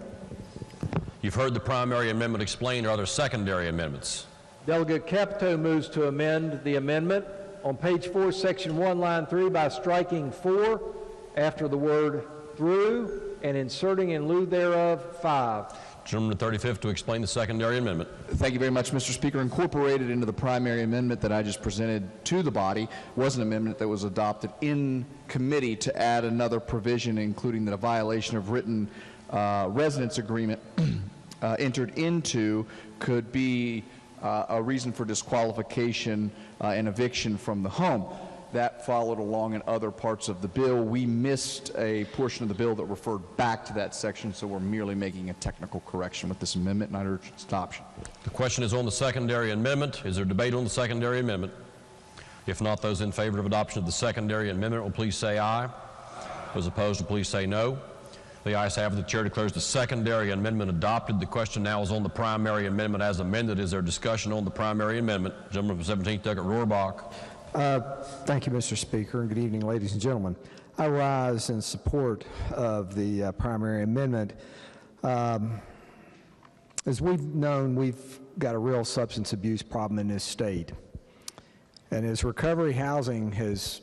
You've heard the primary amendment explained. Are there secondary amendments? Delegate Capito moves to amend the amendment on page 4, section 1, line 3 by striking 4 after the word through and inserting in lieu thereof 5. Gentleman to 35th to explain the secondary amendment. Thank you very much, Mr. Speaker. Incorporated into the primary amendment that I just presented to the body was an amendment that was adopted in committee to add another provision, including that a violation of written residence agreement entered into could be a reason for disqualification and eviction from the home. That followed along in other parts of the bill. We missed a portion of the bill that referred back to that section, so we're merely making a technical correction with this amendment, and I urge its adoption. The question is on the secondary amendment. Is there debate on the secondary amendment? If not, those in favor of adoption of the secondary amendment will please say aye. Those opposed will please say no. The ayes have it. The chair declares the secondary amendment adopted. The question now is on the primary amendment as amended. Is there discussion on the primary amendment? Gentleman from 17th District, Rohrbach. Thank you, Mr. Speaker, and good evening, ladies and gentlemen. I rise in support of the primary amendment. As we've known, we've got a real substance abuse problem in this state. And as recovery housing has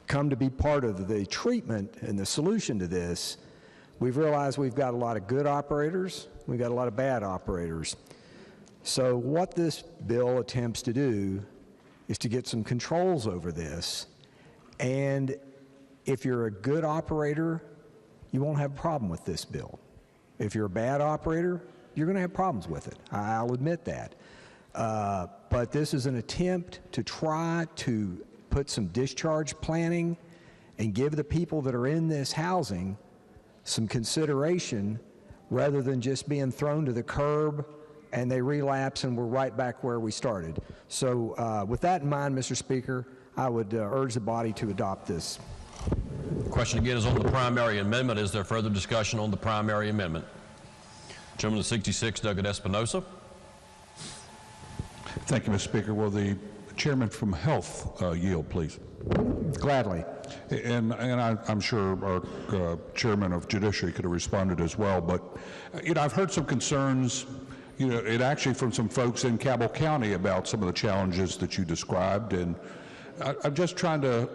come to be part of the treatment and the solution to this, we've realized we've got a lot of good operators, we've got a lot of bad operators. So what this bill attempts to do is to get some controls over this, and if you're a good operator, you won't have a problem with this bill. If you're a bad operator, you're going to have problems with it. I'll admit that. But this is an attempt to try to put some discharge planning and give the people that are in this housing some consideration rather than just being thrown to the curb and they relapse and we're right back where we started. So with that in mind, Mr. Speaker, I would urge the body to adopt this. The question again is on the primary amendment. Is there further discussion on the primary amendment? Gentleman to 66, Douglas Espinosa. Thank you, Mr. Speaker. Will the chairman from Health yield, please? Gladly. And I'm sure our chairman of Judiciary could have responded as well, but I've heard some concerns, actually from some folks in Cabell County about some of the challenges that you described, and I'm just trying to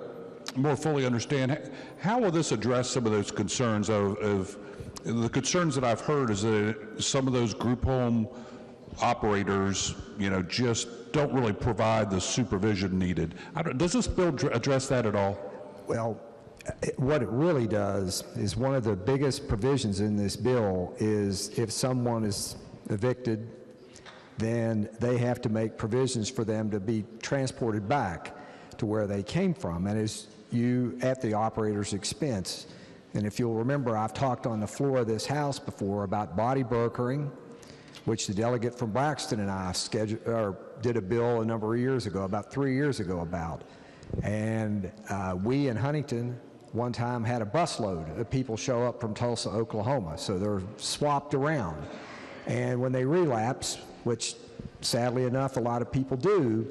more fully understand how will this address some of those concerns of the concerns that I've heard is that some of those group home operators, just don't really provide the supervision needed. Does this bill address that at all? Well, what it really does is one of the biggest provisions in this bill is if someone is evicted, then they have to make provisions for them to be transported back to where they came from, and at the operator's expense. And if you'll remember, I've talked on the floor of this House before about body brokering, which the delegate from Braxton and I did a bill a number of years ago, about 3 years ago about. And we in Huntington one time had a busload of people show up from Tulsa, Oklahoma, so they're swapped around. And when they relapse, which sadly enough, a lot of people do,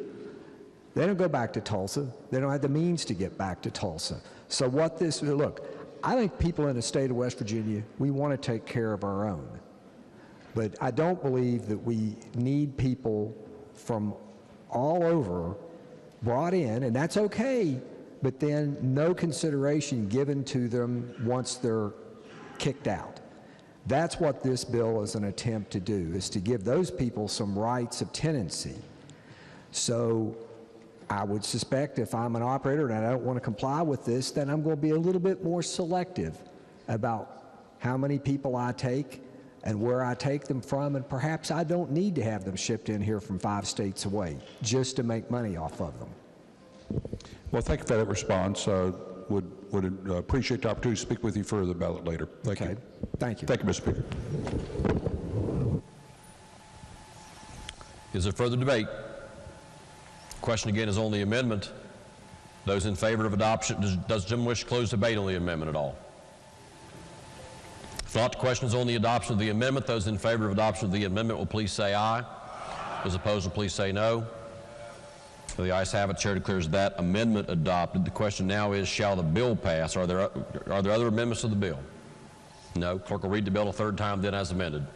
they don't go back to Tulsa. They don't have the means to get back to Tulsa. So look, I think people in the state of West Virginia, we want to take care of our own. But I don't believe that we need people from all over brought in, and that's okay, but then no consideration given to them once they're kicked out. That's what this bill is an attempt to do, is to give those people some rights of tenancy. So I would suspect if I'm an operator and I don't want to comply with this, then I'm going to be a little bit more selective about how many people I take and where I take them from, and perhaps I don't need to have them shipped in here from 5 states away just to make money off of them. Well, thank you for that response. Would appreciate the opportunity to speak with you further about it later. Thank you. Thank you. Thank you, Mr. Speaker. Is there further debate? Question again is on the amendment. Those in favor of adoption, does Jim wish to close debate on the amendment at all? If not, the question is on the adoption of the amendment. Those in favor of adoption of the amendment will please say aye. Those opposed will please say no. The ayes have it. Chair declares that amendment adopted. The question now is, shall the bill pass? Are there other amendments to the bill? No. Clerk will read the bill a third time, then as amended.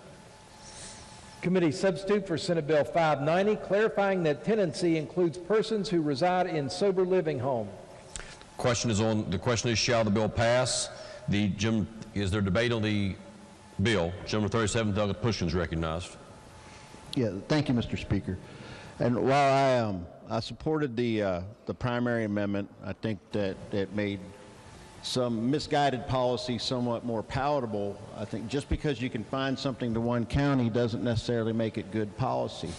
Committee substitute for Senate Bill 590, clarifying that tenancy includes persons who reside in sober living home. The question is, shall the bill pass? Is there debate on the bill? Gentleman 37, Douglas Pushkin is recognized. Yeah, thank you, Mr. Speaker. And while I supported the primary amendment, I think that it made some misguided policy somewhat more palatable. I think just because you can find something to one county doesn't necessarily make it good policy.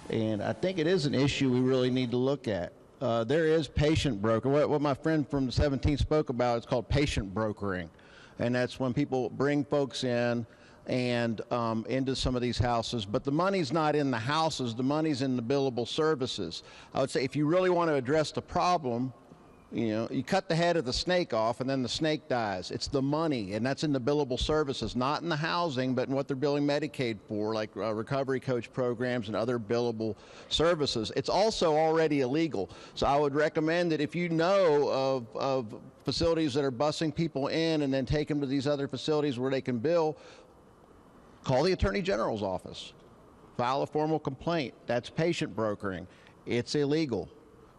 And I think it is an issue we really need to look at. There is patient broker. What my friend from the 17th spoke about is called patient brokering. And that's when people bring folks in and into some of these houses, but the money's not in the houses, the money's in the billable services. I would say if you really want to address the problem, you cut the head of the snake off and then the snake dies. It's the money, and that's in the billable services, not in the housing, but in what they're billing Medicaid for, like recovery coach programs and other billable services. It's also already illegal. So I would recommend that if you know of facilities that are busing people in and then take them to these other facilities where they can bill, call the Attorney General's office. File a formal complaint. That's patient brokering. It's illegal.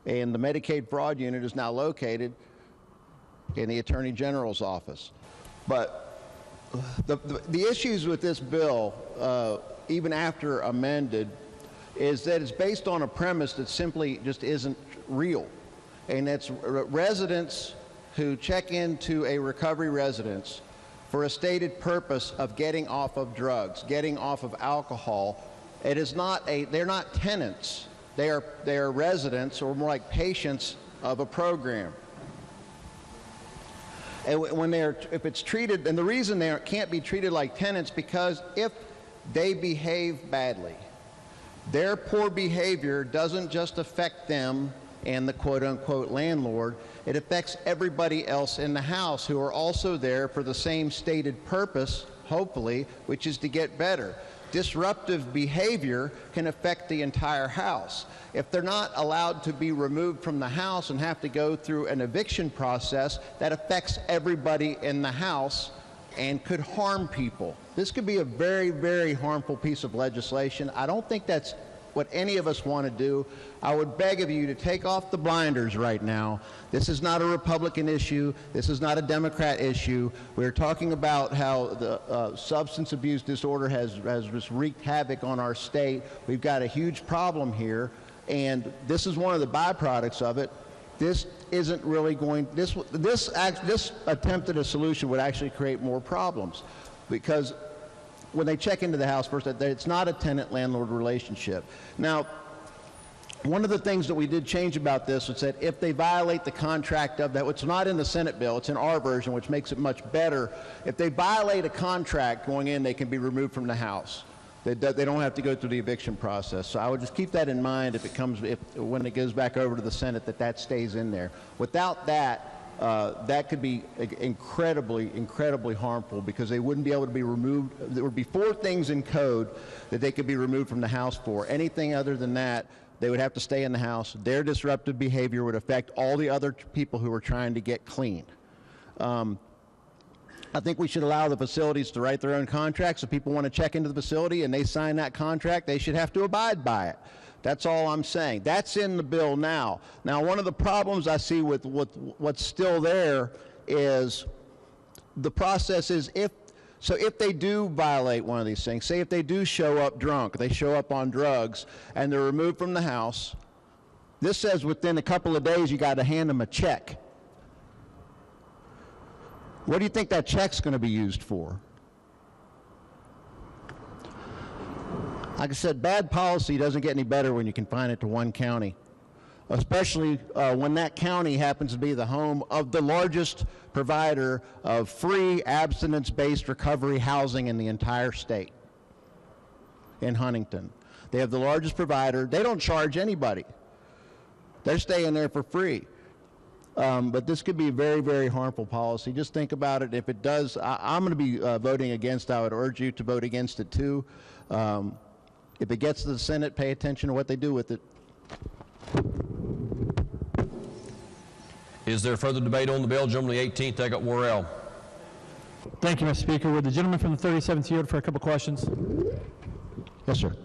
And the Medicaid fraud unit is now located in the Attorney General's office. But the issues with this bill, even after amended, is that it's based on a premise that simply just isn't real. And it's residents who check into a recovery residence for a stated purpose of getting off of drugs, getting off of alcohol. It is not they're not tenants. They are residents, or more like patients of a program. And if it's treated, and the reason they can't be treated like tenants, because if they behave badly, their poor behavior doesn't just affect them and the quote-unquote landlord, it affects everybody else in the house who are also there for the same stated purpose, hopefully, which is to get better. Disruptive behavior can affect the entire house. If they're not allowed to be removed from the house and have to go through an eviction process, that affects everybody in the house and could harm people. This could be a very, very harmful piece of legislation. I don't think that's what any of us want to do. I would beg of you to take off the blinders right now. This is not a Republican issue. This is not a Democrat issue. We're talking about how the substance abuse disorder has just wreaked havoc on our state. We've got a huge problem here, and this is one of the byproducts of it. This isn't really going, this attempt at a solution would actually create more problems, because when they check into the house first, it's not a tenant-landlord relationship. Now, one of the things that we did change about this was that if they violate the contract of that, it's not in the Senate bill, it's in our version, which makes it much better. If they violate a contract going in, they can be removed from the house. They don't have to go through the eviction process. So I would just keep that in mind when it goes back over to the Senate, that stays in there. Without that, that could be incredibly, incredibly harmful because they wouldn't be able to be removed. There would be 4 things in code that they could be removed from the house for. Anything other than that, they would have to stay in the house. Their disruptive behavior would affect all the other people who are trying to get clean. I think we should allow the facilities to write their own contracts. If people want to check into the facility and they sign that contract, they should have to abide by it. That's all I'm saying. That's in the bill now. Now, one of the problems I see with what's still there is the process is if they do violate one of these things, say if they do show up drunk, they show up on drugs, and they're removed from the house, this says within a couple of days you got to hand them a check. What do you think that check's going to be used for? Like I said, bad policy doesn't get any better when you confine it to one county, especially when that county happens to be the home of the largest provider of free abstinence-based recovery housing in the entire state, in Huntington. They have the largest provider. They don't charge anybody. They're staying there for free. But this could be a very, very harmful policy. Just think about it. If it does, I'm going to be voting against. I would urge you to vote against it too. If it gets to the Senate, pay attention to what they do with it. Is there further debate on the bill? Gentleman, the 18th, take up Worrell. Thank you, Mr. Speaker. Would the gentleman from the 37th yield for a couple questions? Yes, sir.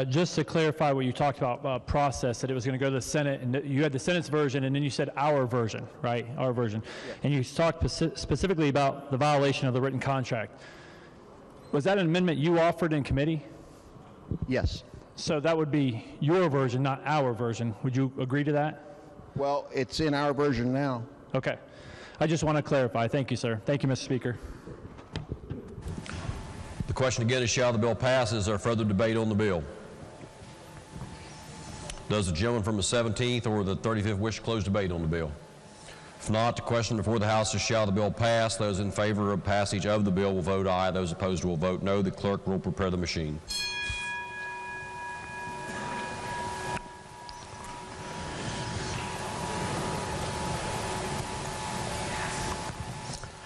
Just to clarify what you talked about process, that it was going to go to the Senate, and you had the Senate's version, and then you said our version, right? Our version. Yeah. And you talked specifically about the violation of the written contract. Was that an amendment you offered in committee? Yes. So that would be your version, not our version. Would you agree to that? Well, it's in our version now. Okay. I just want to clarify. Thank you, sir. Thank you, Mr. Speaker. The question again is, shall the bill pass? Is there further debate on the bill? Does the gentleman from the 17th or the 35th wish to close debate on the bill? If not, the question before the House is, shall the bill pass? Those in favor of passage of the bill will vote aye. Those opposed will vote no. The clerk will prepare the machine.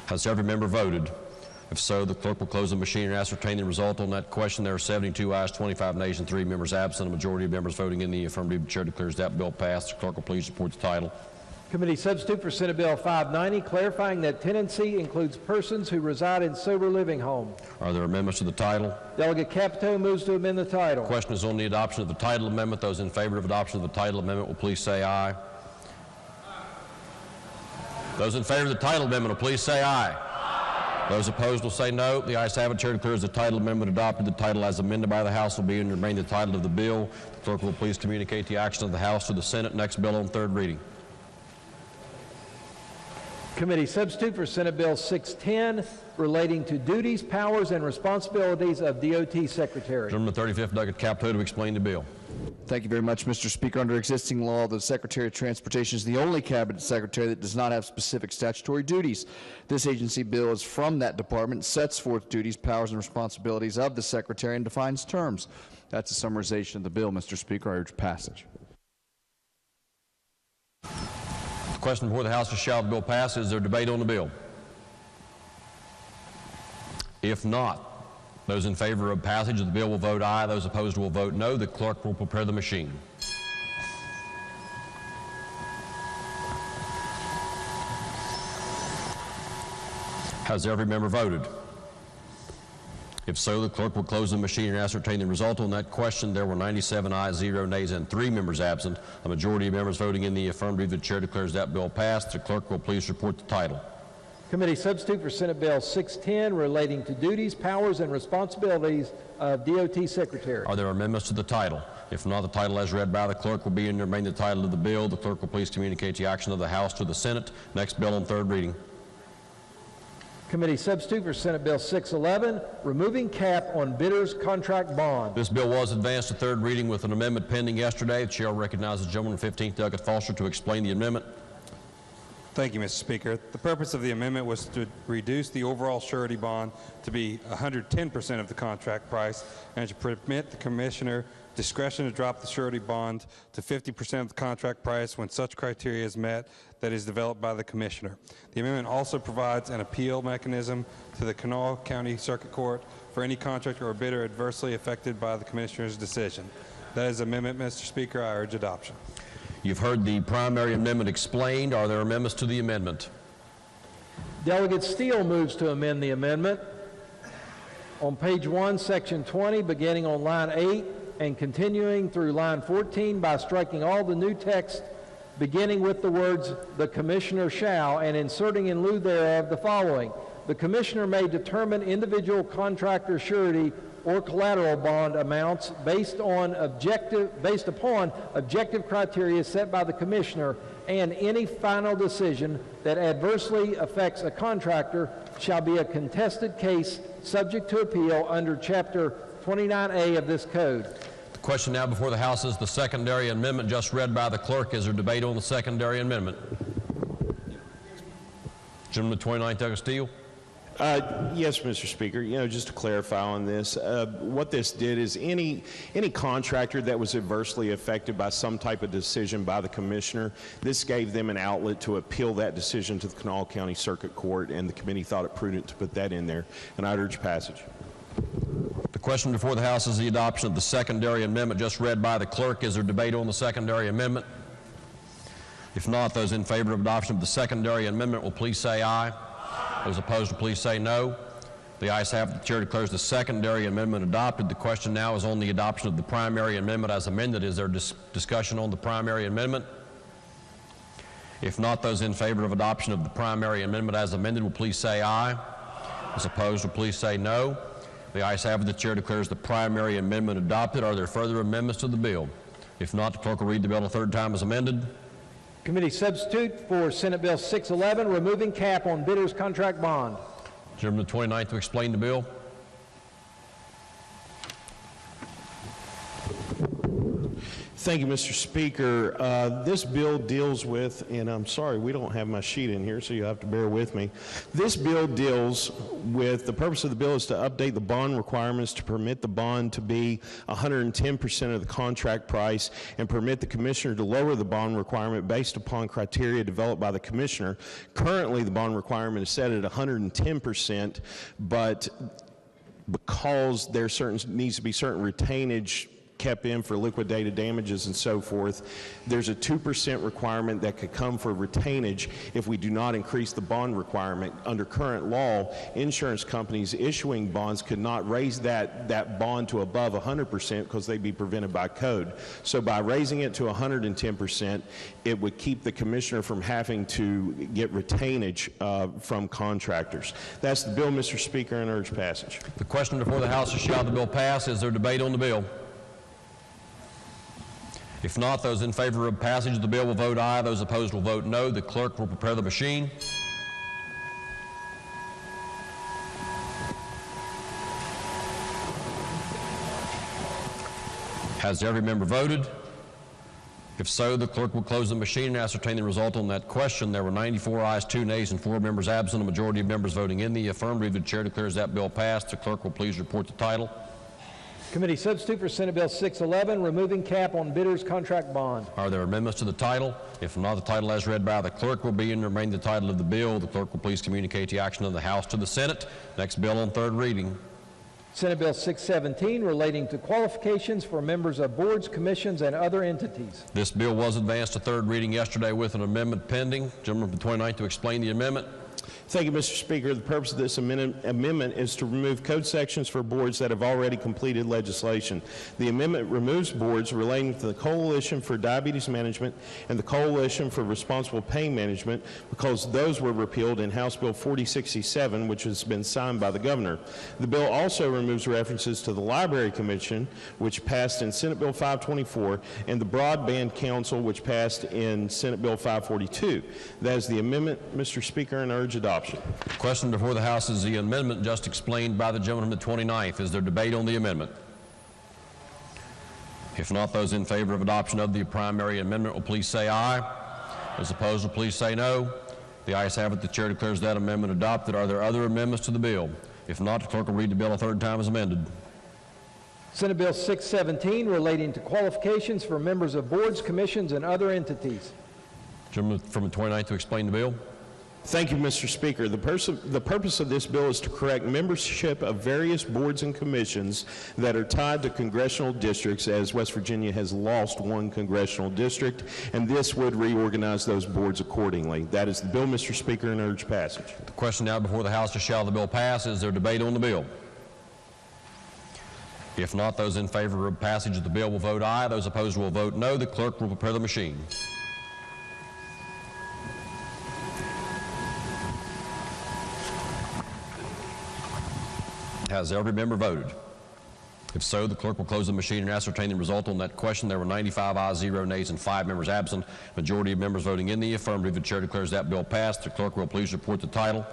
Has every member voted? If so, the clerk will close the machine and ascertain the result on that question. There are 72 ayes, 25 nays, and 3 members absent. A majority of members voting in the affirmative. The chair declares that bill passed. The clerk will please report the title. Committee substitute for Senate Bill 590, clarifying that tenancy includes persons who reside in sober living homes. Are there amendments to the title? Delegate Capito moves to amend the title. The question is on the adoption of the title amendment. Those in favor of adoption of the title amendment will please say aye. Those in favor of the title amendment will please say aye. Those opposed will say no. The ayes have it. Chair declares the title amendment adopted. The title as amended by the House will be and remain the title of the bill. The clerk will please communicate the action of the House to the Senate. Next bill on third reading. Committee substitute for Senate Bill 610, relating to duties, powers, and responsibilities of DOT Secretary. Gentleman, 35th, Delegate Capito, to explain the bill. Thank you very much, Mr. Speaker. Under existing law, the Secretary of Transportation is the only cabinet secretary that does not have specific statutory duties. This agency bill is from that department, sets forth duties, powers, and responsibilities of the secretary, and defines terms. That's a summarization of the bill, Mr. Speaker. I urge passage. The question before the House is, shall the bill pass? Is there debate on the bill? If not, those in favor of passage of the bill will vote aye. Those opposed will vote no. The clerk will prepare the machine. Has every member voted? If so, the clerk will close the machine and ascertain the result on that question. There were 97 ayes, 0 nays, and 3 members absent. A majority of members voting in the affirmative. The chair declares that bill passed. The clerk will please report the title. Committee substitute for Senate Bill 610, relating to duties, powers, and responsibilities of DOT Secretary. Are there amendments to the title? If not, the title as read by the clerk will be and remain the title of the bill. The clerk will please communicate the action of the House to the Senate. Next bill on third reading. Committee substitute for Senate Bill 611, removing cap on bidders' contract bond. This bill was advanced to third reading with an amendment pending yesterday. The chair will recognize the gentleman from 15th, Delegate Foster, to explain the amendment. Thank you, Mr. Speaker. The purpose of the amendment was to reduce the overall surety bond to be 110% of the contract price and to permit the commissioner discretion to drop the surety bond to 50% of the contract price when such criteria is met that is developed by the Commissioner. The amendment also provides an appeal mechanism to the Kanawha County Circuit Court for any contractor or bidder adversely affected by the Commissioner's decision. That is the amendment, Mr. Speaker. I urge adoption. You've heard the primary amendment explained. Are there amendments to the amendment? Delegate Steele moves to amend the amendment. On page 1, section 20, beginning on line 8 and continuing through line 14 by striking all the new text beginning with the words, "The Commissioner shall," and inserting in lieu thereof the following: "The Commissioner may determine individual contractor surety or collateral bond amounts based upon objective criteria set by the Commissioner, and any final decision that adversely affects a contractor shall be a contested case subject to appeal under Chapter 29A of this code." The question now before the House is the secondary amendment just read by the clerk. Is there debate on the secondary amendment? Gentleman 29th, Douglas Steele. Yes, Mr. Speaker. Just to clarify on this, what this did is any contractor that was adversely affected by some type of decision by the Commissioner, this gave them an outlet to appeal that decision to the Kanawha County Circuit Court, and the committee thought it prudent to put that in there, and I'd urge passage. The question before the House is the adoption of the secondary amendment just read by the clerk. Is there debate on the secondary amendment? If not, those in favor of adoption of the secondary amendment will please say aye. Those opposed will please say no. The ayes have it. The chair declares the secondary amendment adopted. The question now is on the adoption of the primary amendment as amended. Is there discussion on the primary amendment? If not, those in favor of adoption of the primary amendment as amended will please say aye. Those opposed will please say no. The ayes have it. The chair declares the primary amendment adopted. Are there further amendments to the bill? If not, the clerk will read the bill a third time as amended. Committee substitute for Senate Bill 611, removing cap on bidder's contract bond. Gentleman 29th to explain the bill. Thank you, Mr. Speaker. This bill deals with, and I'm sorry, we don't have my sheet in here, so you have to bear with me. This bill deals with, the purpose of the bill is to update the bond requirements to permit the bond to be 110% of the contract price and permit the Commissioner to lower the bond requirement based upon criteria developed by the Commissioner. Currently, the bond requirement is set at 110%, but because there needs to be certain retainage kept in for liquidated damages and so forth, there's a 2% requirement that could come for retainage if we do not increase the bond requirement. Under current law, insurance companies issuing bonds could not raise that bond to above 100% because they'd be prevented by code. So by raising it to 110%, it would keep the Commissioner from having to get retainage from contractors. That's the bill, Mr. Speaker, and urge passage. The question before the House is, shall the bill pass? Is there debate on the bill? If not, those in favor of passage of the bill will vote aye. Those opposed will vote no. The clerk will prepare the machine. Has every member voted? If so, the clerk will close the machine and ascertain the result on that question. There were 94 ayes, 2 nays, and 4 members absent. A majority of members voting in the affirmative. The chair declares that bill passed. The clerk will please report the title. Committee substitute for Senate Bill 611, removing cap on bidder's contract bond. Are there amendments to the title? If not, the title as read by the clerk will be and remain the title of the bill. The clerk will please communicate the action of the House to the Senate. Next bill on third reading. Senate Bill 617, relating to qualifications for members of boards, commissions, and other entities. This bill was advanced to third reading yesterday with an amendment pending. Gentleman from 29th to explain the amendment. Thank you, Mr. Speaker. The purpose of this amendment is to remove code sections for boards that have already completed legislation. The amendment removes boards relating to the Coalition for Diabetes Management and the Coalition for Responsible Pain Management because those were repealed in House Bill 4067, which has been signed by the governor. The bill also removes references to the Library Commission, which passed in Senate Bill 524, and the Broadband Council, which passed in Senate Bill 542. That is the amendment, Mr. Speaker, and urge adoption. The question before the House is the amendment just explained by the gentleman from the 29th. Is there debate on the amendment? If not, those in favor of adoption of the primary amendment will please say aye. Those opposed will please say no. The ayes have it. The chair declares that amendment adopted. Are there other amendments to the bill? If not, the clerk will read the bill a third time as amended. Senate Bill 617 relating to qualifications for members of boards, commissions, and other entities. Gentleman from the 29th to explain the bill. Thank you, Mr. Speaker. The purpose of this bill is to correct membership of various boards and commissions that are tied to congressional districts, as West Virginia has lost one congressional district, and this would reorganize those boards accordingly. That is the bill, Mr. Speaker, and urge passage. The question now before the House is, shall the bill pass? Is there debate on the bill? If not, those in favor of passage of the bill will vote aye. Those opposed will vote no. The clerk will prepare the machine. Has every member voted? If so, the clerk will close the machine and ascertain the result on that question. There were 95 ayes, 0 nays, and 5 members absent. Majority of members voting in the affirmative. The chair declares that bill passed. The clerk will please report the title.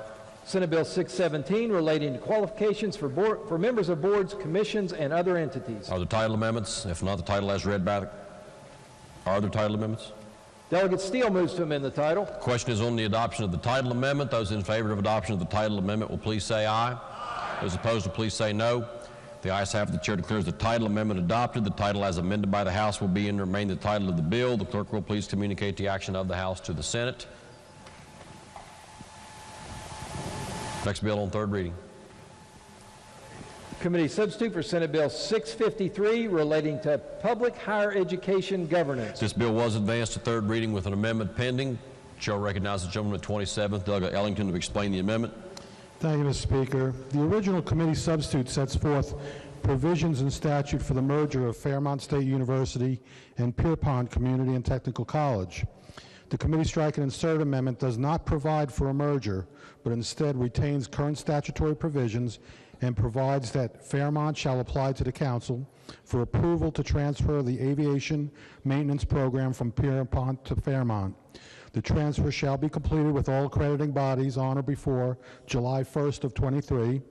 Senate Bill 617 relating to qualifications for members of boards, commissions, and other entities. Are there title amendments? If not, the title as read by the... Are there title amendments? Delegate Steele moves to amend the title. The question is on the adoption of the title amendment. Those in favor of adoption of the title amendment will please say aye. Those opposed will please say no. The ayes have it. The chair declares the title amendment adopted. The title as amended by the House will be and remain the title of the bill. The clerk will please communicate the action of the House to the Senate. Next bill on third reading. Committee substitute for Senate Bill 653 relating to public higher education governance. This bill was advanced to third reading with an amendment pending. Chair will recognize the gentleman at 27th, Delegate Ellington, to explain the amendment. Thank you, Mr. Speaker. The original committee substitute sets forth provisions in statute for the merger of Fairmont State University and Pierpont Community and Technical College. The committee strike and insert amendment does not provide for a merger, but instead retains current statutory provisions and provides that Fairmont shall apply to the council for approval to transfer the aviation maintenance program from Pierpont to Fairmont. The transfer shall be completed with all accrediting bodies on or before July 1st of 23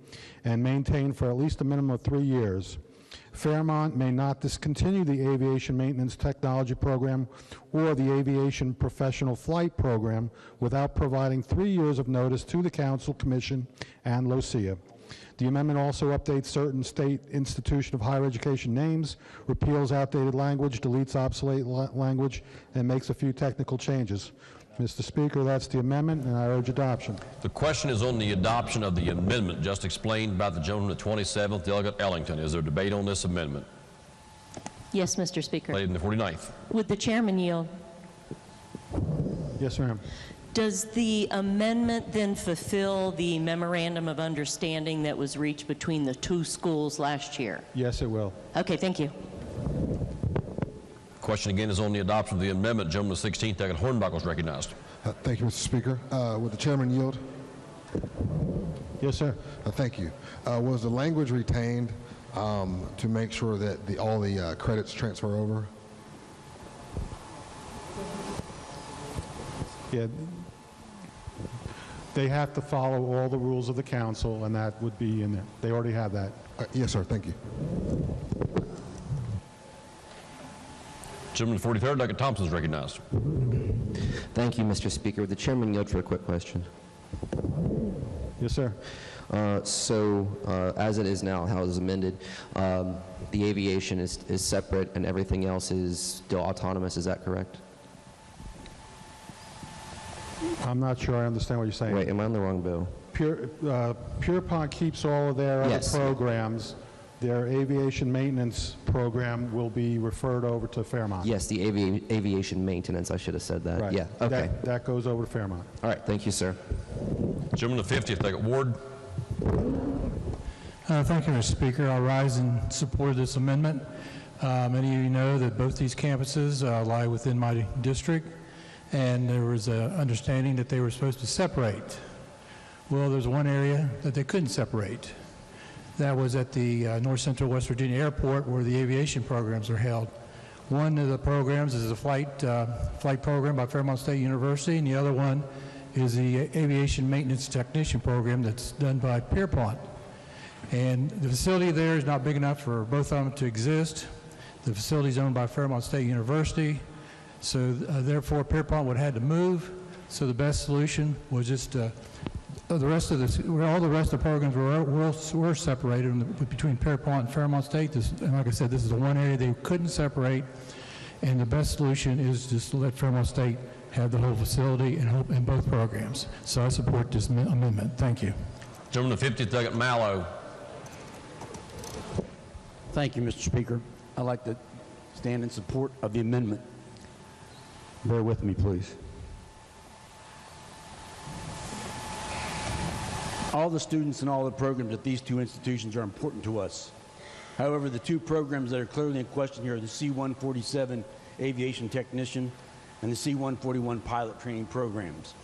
and maintained for at least a minimum of 3 years. Fairmont may not discontinue the aviation maintenance technology program or the aviation professional flight program without providing 3 years of notice to the Council, Commission, and LOCIA. The amendment also updates certain state institution of higher education names, repeals outdated language, deletes obsolete language, and makes a few technical changes. Mr. Speaker, that's the amendment, and I urge adoption. The question is on the adoption of the amendment just explained by the gentleman at 27th, Delegate Ellington. Is there debate on this amendment? Yes, Mr. Speaker. Lady in the 49th. Would the chairman yield? Yes, ma'am. Does the amendment then fulfill the memorandum of understanding that was reached between the two schools last year? Yes, it will. Okay, thank you. Question again is on the adoption of the amendment. Gentleman 16th, Delegate Hornbuckle is recognized. Thank you, Mr. Speaker. Would the chairman yield? Yes, sir. Thank you. Was the language retained to make sure that all the credits transfer over? Yeah. They have to follow all the rules of the council, and that would be in there. They already have that. Yes, sir. Thank you. Gentleman 43rd, Delegate Thompson is recognized. Thank you, Mr. Speaker. Would the chairman yield for a quick question? Yes, sir. As it is now, how it is amended, the aviation is separate and everything else is still autonomous. Is that correct? I'm not sure I understand what you're saying. Wait, am I on the wrong bill? Pierpont keeps all of their other programs. Their aviation maintenance program will be referred over to Fairmont. Yes, the aviation maintenance. I should have said that. Right. Yeah, okay. That goes over to Fairmont. All right, thank you, sir. Gentleman the 50th, Delegate Ward. Thank you, Mr. Speaker. I'll rise in support of this amendment. Many of you know that both these campuses lie within my district, and there was an understanding that they were supposed to separate. Well, there's one area that they couldn't separate. That was at the North Central West Virginia Airport, where the aviation programs are held. One of the programs is a flight program by Fairmont State University, and the other one is the aviation maintenance technician program that's done by Pierpont. And the facility there is not big enough for both of them to exist. The facility is owned by Fairmont State University, so therefore Pierpont would have had to move. So the best solution was just all the rest of the programs were separated between Pierpont and Fairmont State. And like I said, this is the one area they couldn't separate, and the best solution is just to let Fairmont State have the whole facility and both programs. So I support this amendment. Thank you. Gentleman, the 52nd Mallow. Thank you, Mr. Speaker. I'd like to stand in support of the amendment. Bear with me, please. All the students and all the programs at these two institutions are important to us. However, the two programs that are clearly in question here are the C-147 Aviation Technician and the C-141 Pilot Training programs.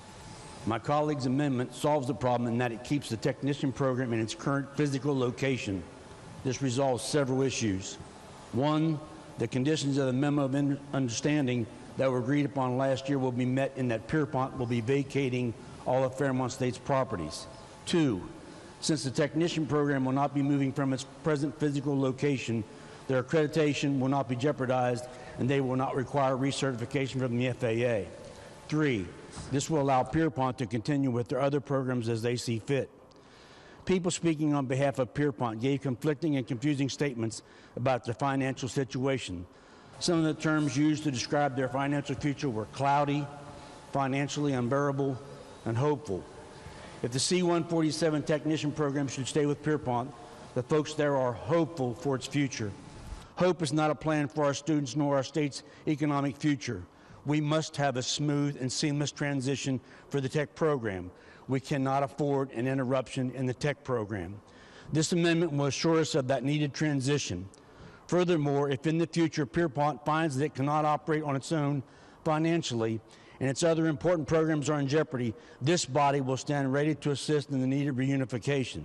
My colleague's amendment solves the problem in that it keeps the technician program in its current physical location. This resolves several issues. One, the conditions of the memo of understanding that were agreed upon last year will be met in that Pierpont will be vacating all of Fairmont State's properties. Two, since the technician program will not be moving from its present physical location, their accreditation will not be jeopardized and they will not require recertification from the FAA. Three, this will allow Pierpont to continue with their other programs as they see fit. People speaking on behalf of Pierpont gave conflicting and confusing statements about their financial situation. Some of the terms used to describe their financial future were cloudy, financially unbearable, and hopeful. If the C-147 technician program should stay with Pierpont, the folks there are hopeful for its future. Hope is not a plan for our students nor our state's economic future. We must have a smooth and seamless transition for the tech program. We cannot afford an interruption in the tech program. This amendment will assure us of that needed transition. Furthermore, if in the future Pierpont finds that it cannot operate on its own financially and its other important programs are in jeopardy, this body will stand ready to assist in the needed reunification.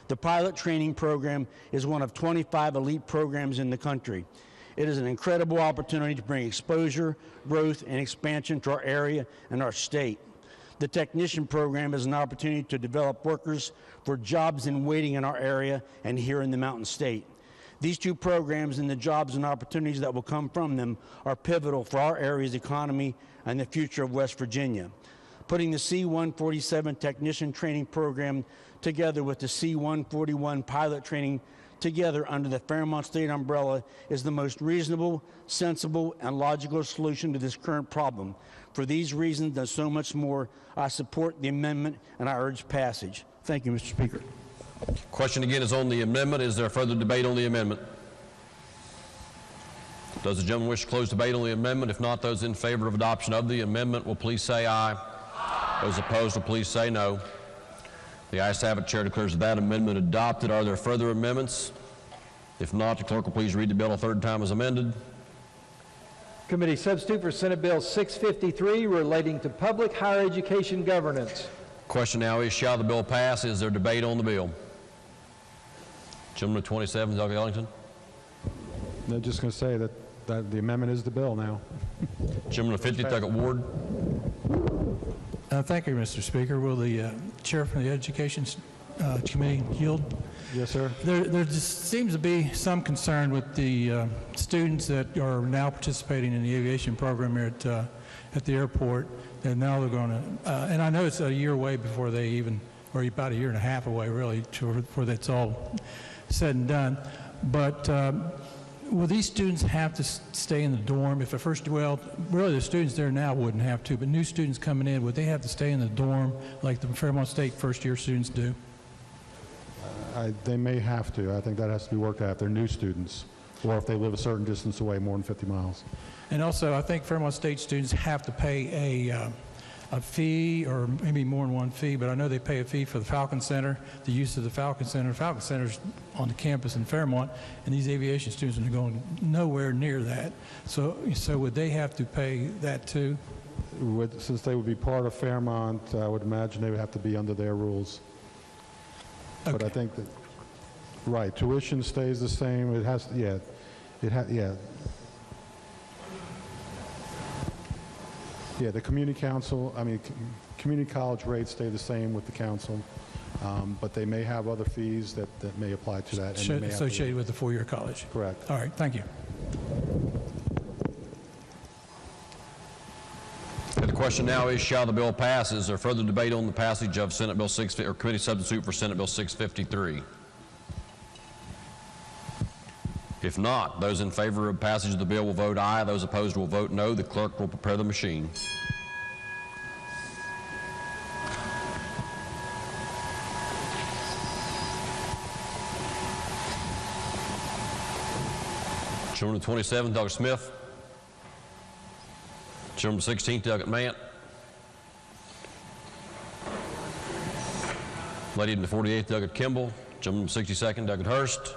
The pilot training program is one of 25 elite programs in the country. It is an incredible opportunity to bring exposure, growth, and expansion to our area and our state. The technician program is an opportunity to develop workers for jobs in waiting in our area and here in the Mountain State. These two programs and the jobs and opportunities that will come from them are pivotal for our area's economy and the future of West Virginia. Putting the C-147 technician training program together with the C-141 pilot training together under the Fairmont State umbrella is the most reasonable, sensible, and logical solution to this current problem. For these reasons and so much more, I support the amendment and I urge passage. Thank you, Mr. Speaker. Question again is on the amendment. Is there further debate on the amendment? Does the gentleman wish to close debate on the amendment? If not, those in favor of adoption of the amendment will please say aye. Aye. Those opposed will please say no. The ayes have it. Chair declares that amendment adopted. Are there further amendments? If not, the clerk will please read the bill a third time as amended. Committee substitute for Senate Bill 653 relating to public higher education governance. Question now is, shall the bill pass? Is there debate on the bill? Gentleman 27, Doug Ellington. I'm just going to say that the amendment is the bill now. Gentleman 50, Doug Ward. Thank you, Mr. Speaker. Will the chair from the Education Committee yield? Yes, sir. There just seems to be some concern with the students that are now participating in the aviation program here at the airport. And now they're going to, and I know it's a year away before they even, or about a year and a half away, really, before that's all said and done. But will these students have to stay in the dorm? If the first, well, really the students there now wouldn't have to, but new students coming in, would they have to stay in the dorm like the Fairmont State first-year students do? They may have to. I think that has to be worked out if they're new students, or if they live a certain distance away, more than 50 miles. And also, I think Fairmont State students have to pay a fee, or maybe more than one fee, but I know they pay a fee for the Falcon Center, the use of the Falcon Center. The Falcon Center's on the campus in Fairmont, and these aviation students are going nowhere near that. So would they have to pay that too? Since they would be part of Fairmont, I would imagine they would have to be under their rules. Okay. But I think that, right, tuition stays the same. It has, yeah, yeah. Yeah, the community council, community college rates stay the same with the council, but they may have other fees that may apply to that. And associated with the four-year college. Correct. All right, thank you. The question now is, shall the bill pass? Is there further debate on the passage of Senate Bill 650, or committee substitute for Senate Bill 653? If not, those in favor of passage of the bill will vote aye. Those opposed will vote no. The clerk will prepare the machine. Chairman 27, Doug Smith. Chairman 16, Doug Mant. Lady in the 48th, Doug Kimball. Chairman 62nd, Doug Hurst.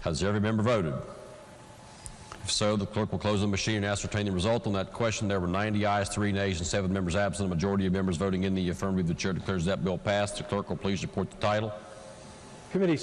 Has every member voted? If so, the clerk will close the machine and ascertain the result on that question. There were 90 ayes, 3 nays, and 7 members absent. A majority of members voting in the affirmative. The chair declares that bill passed. The clerk will please report the title. Committee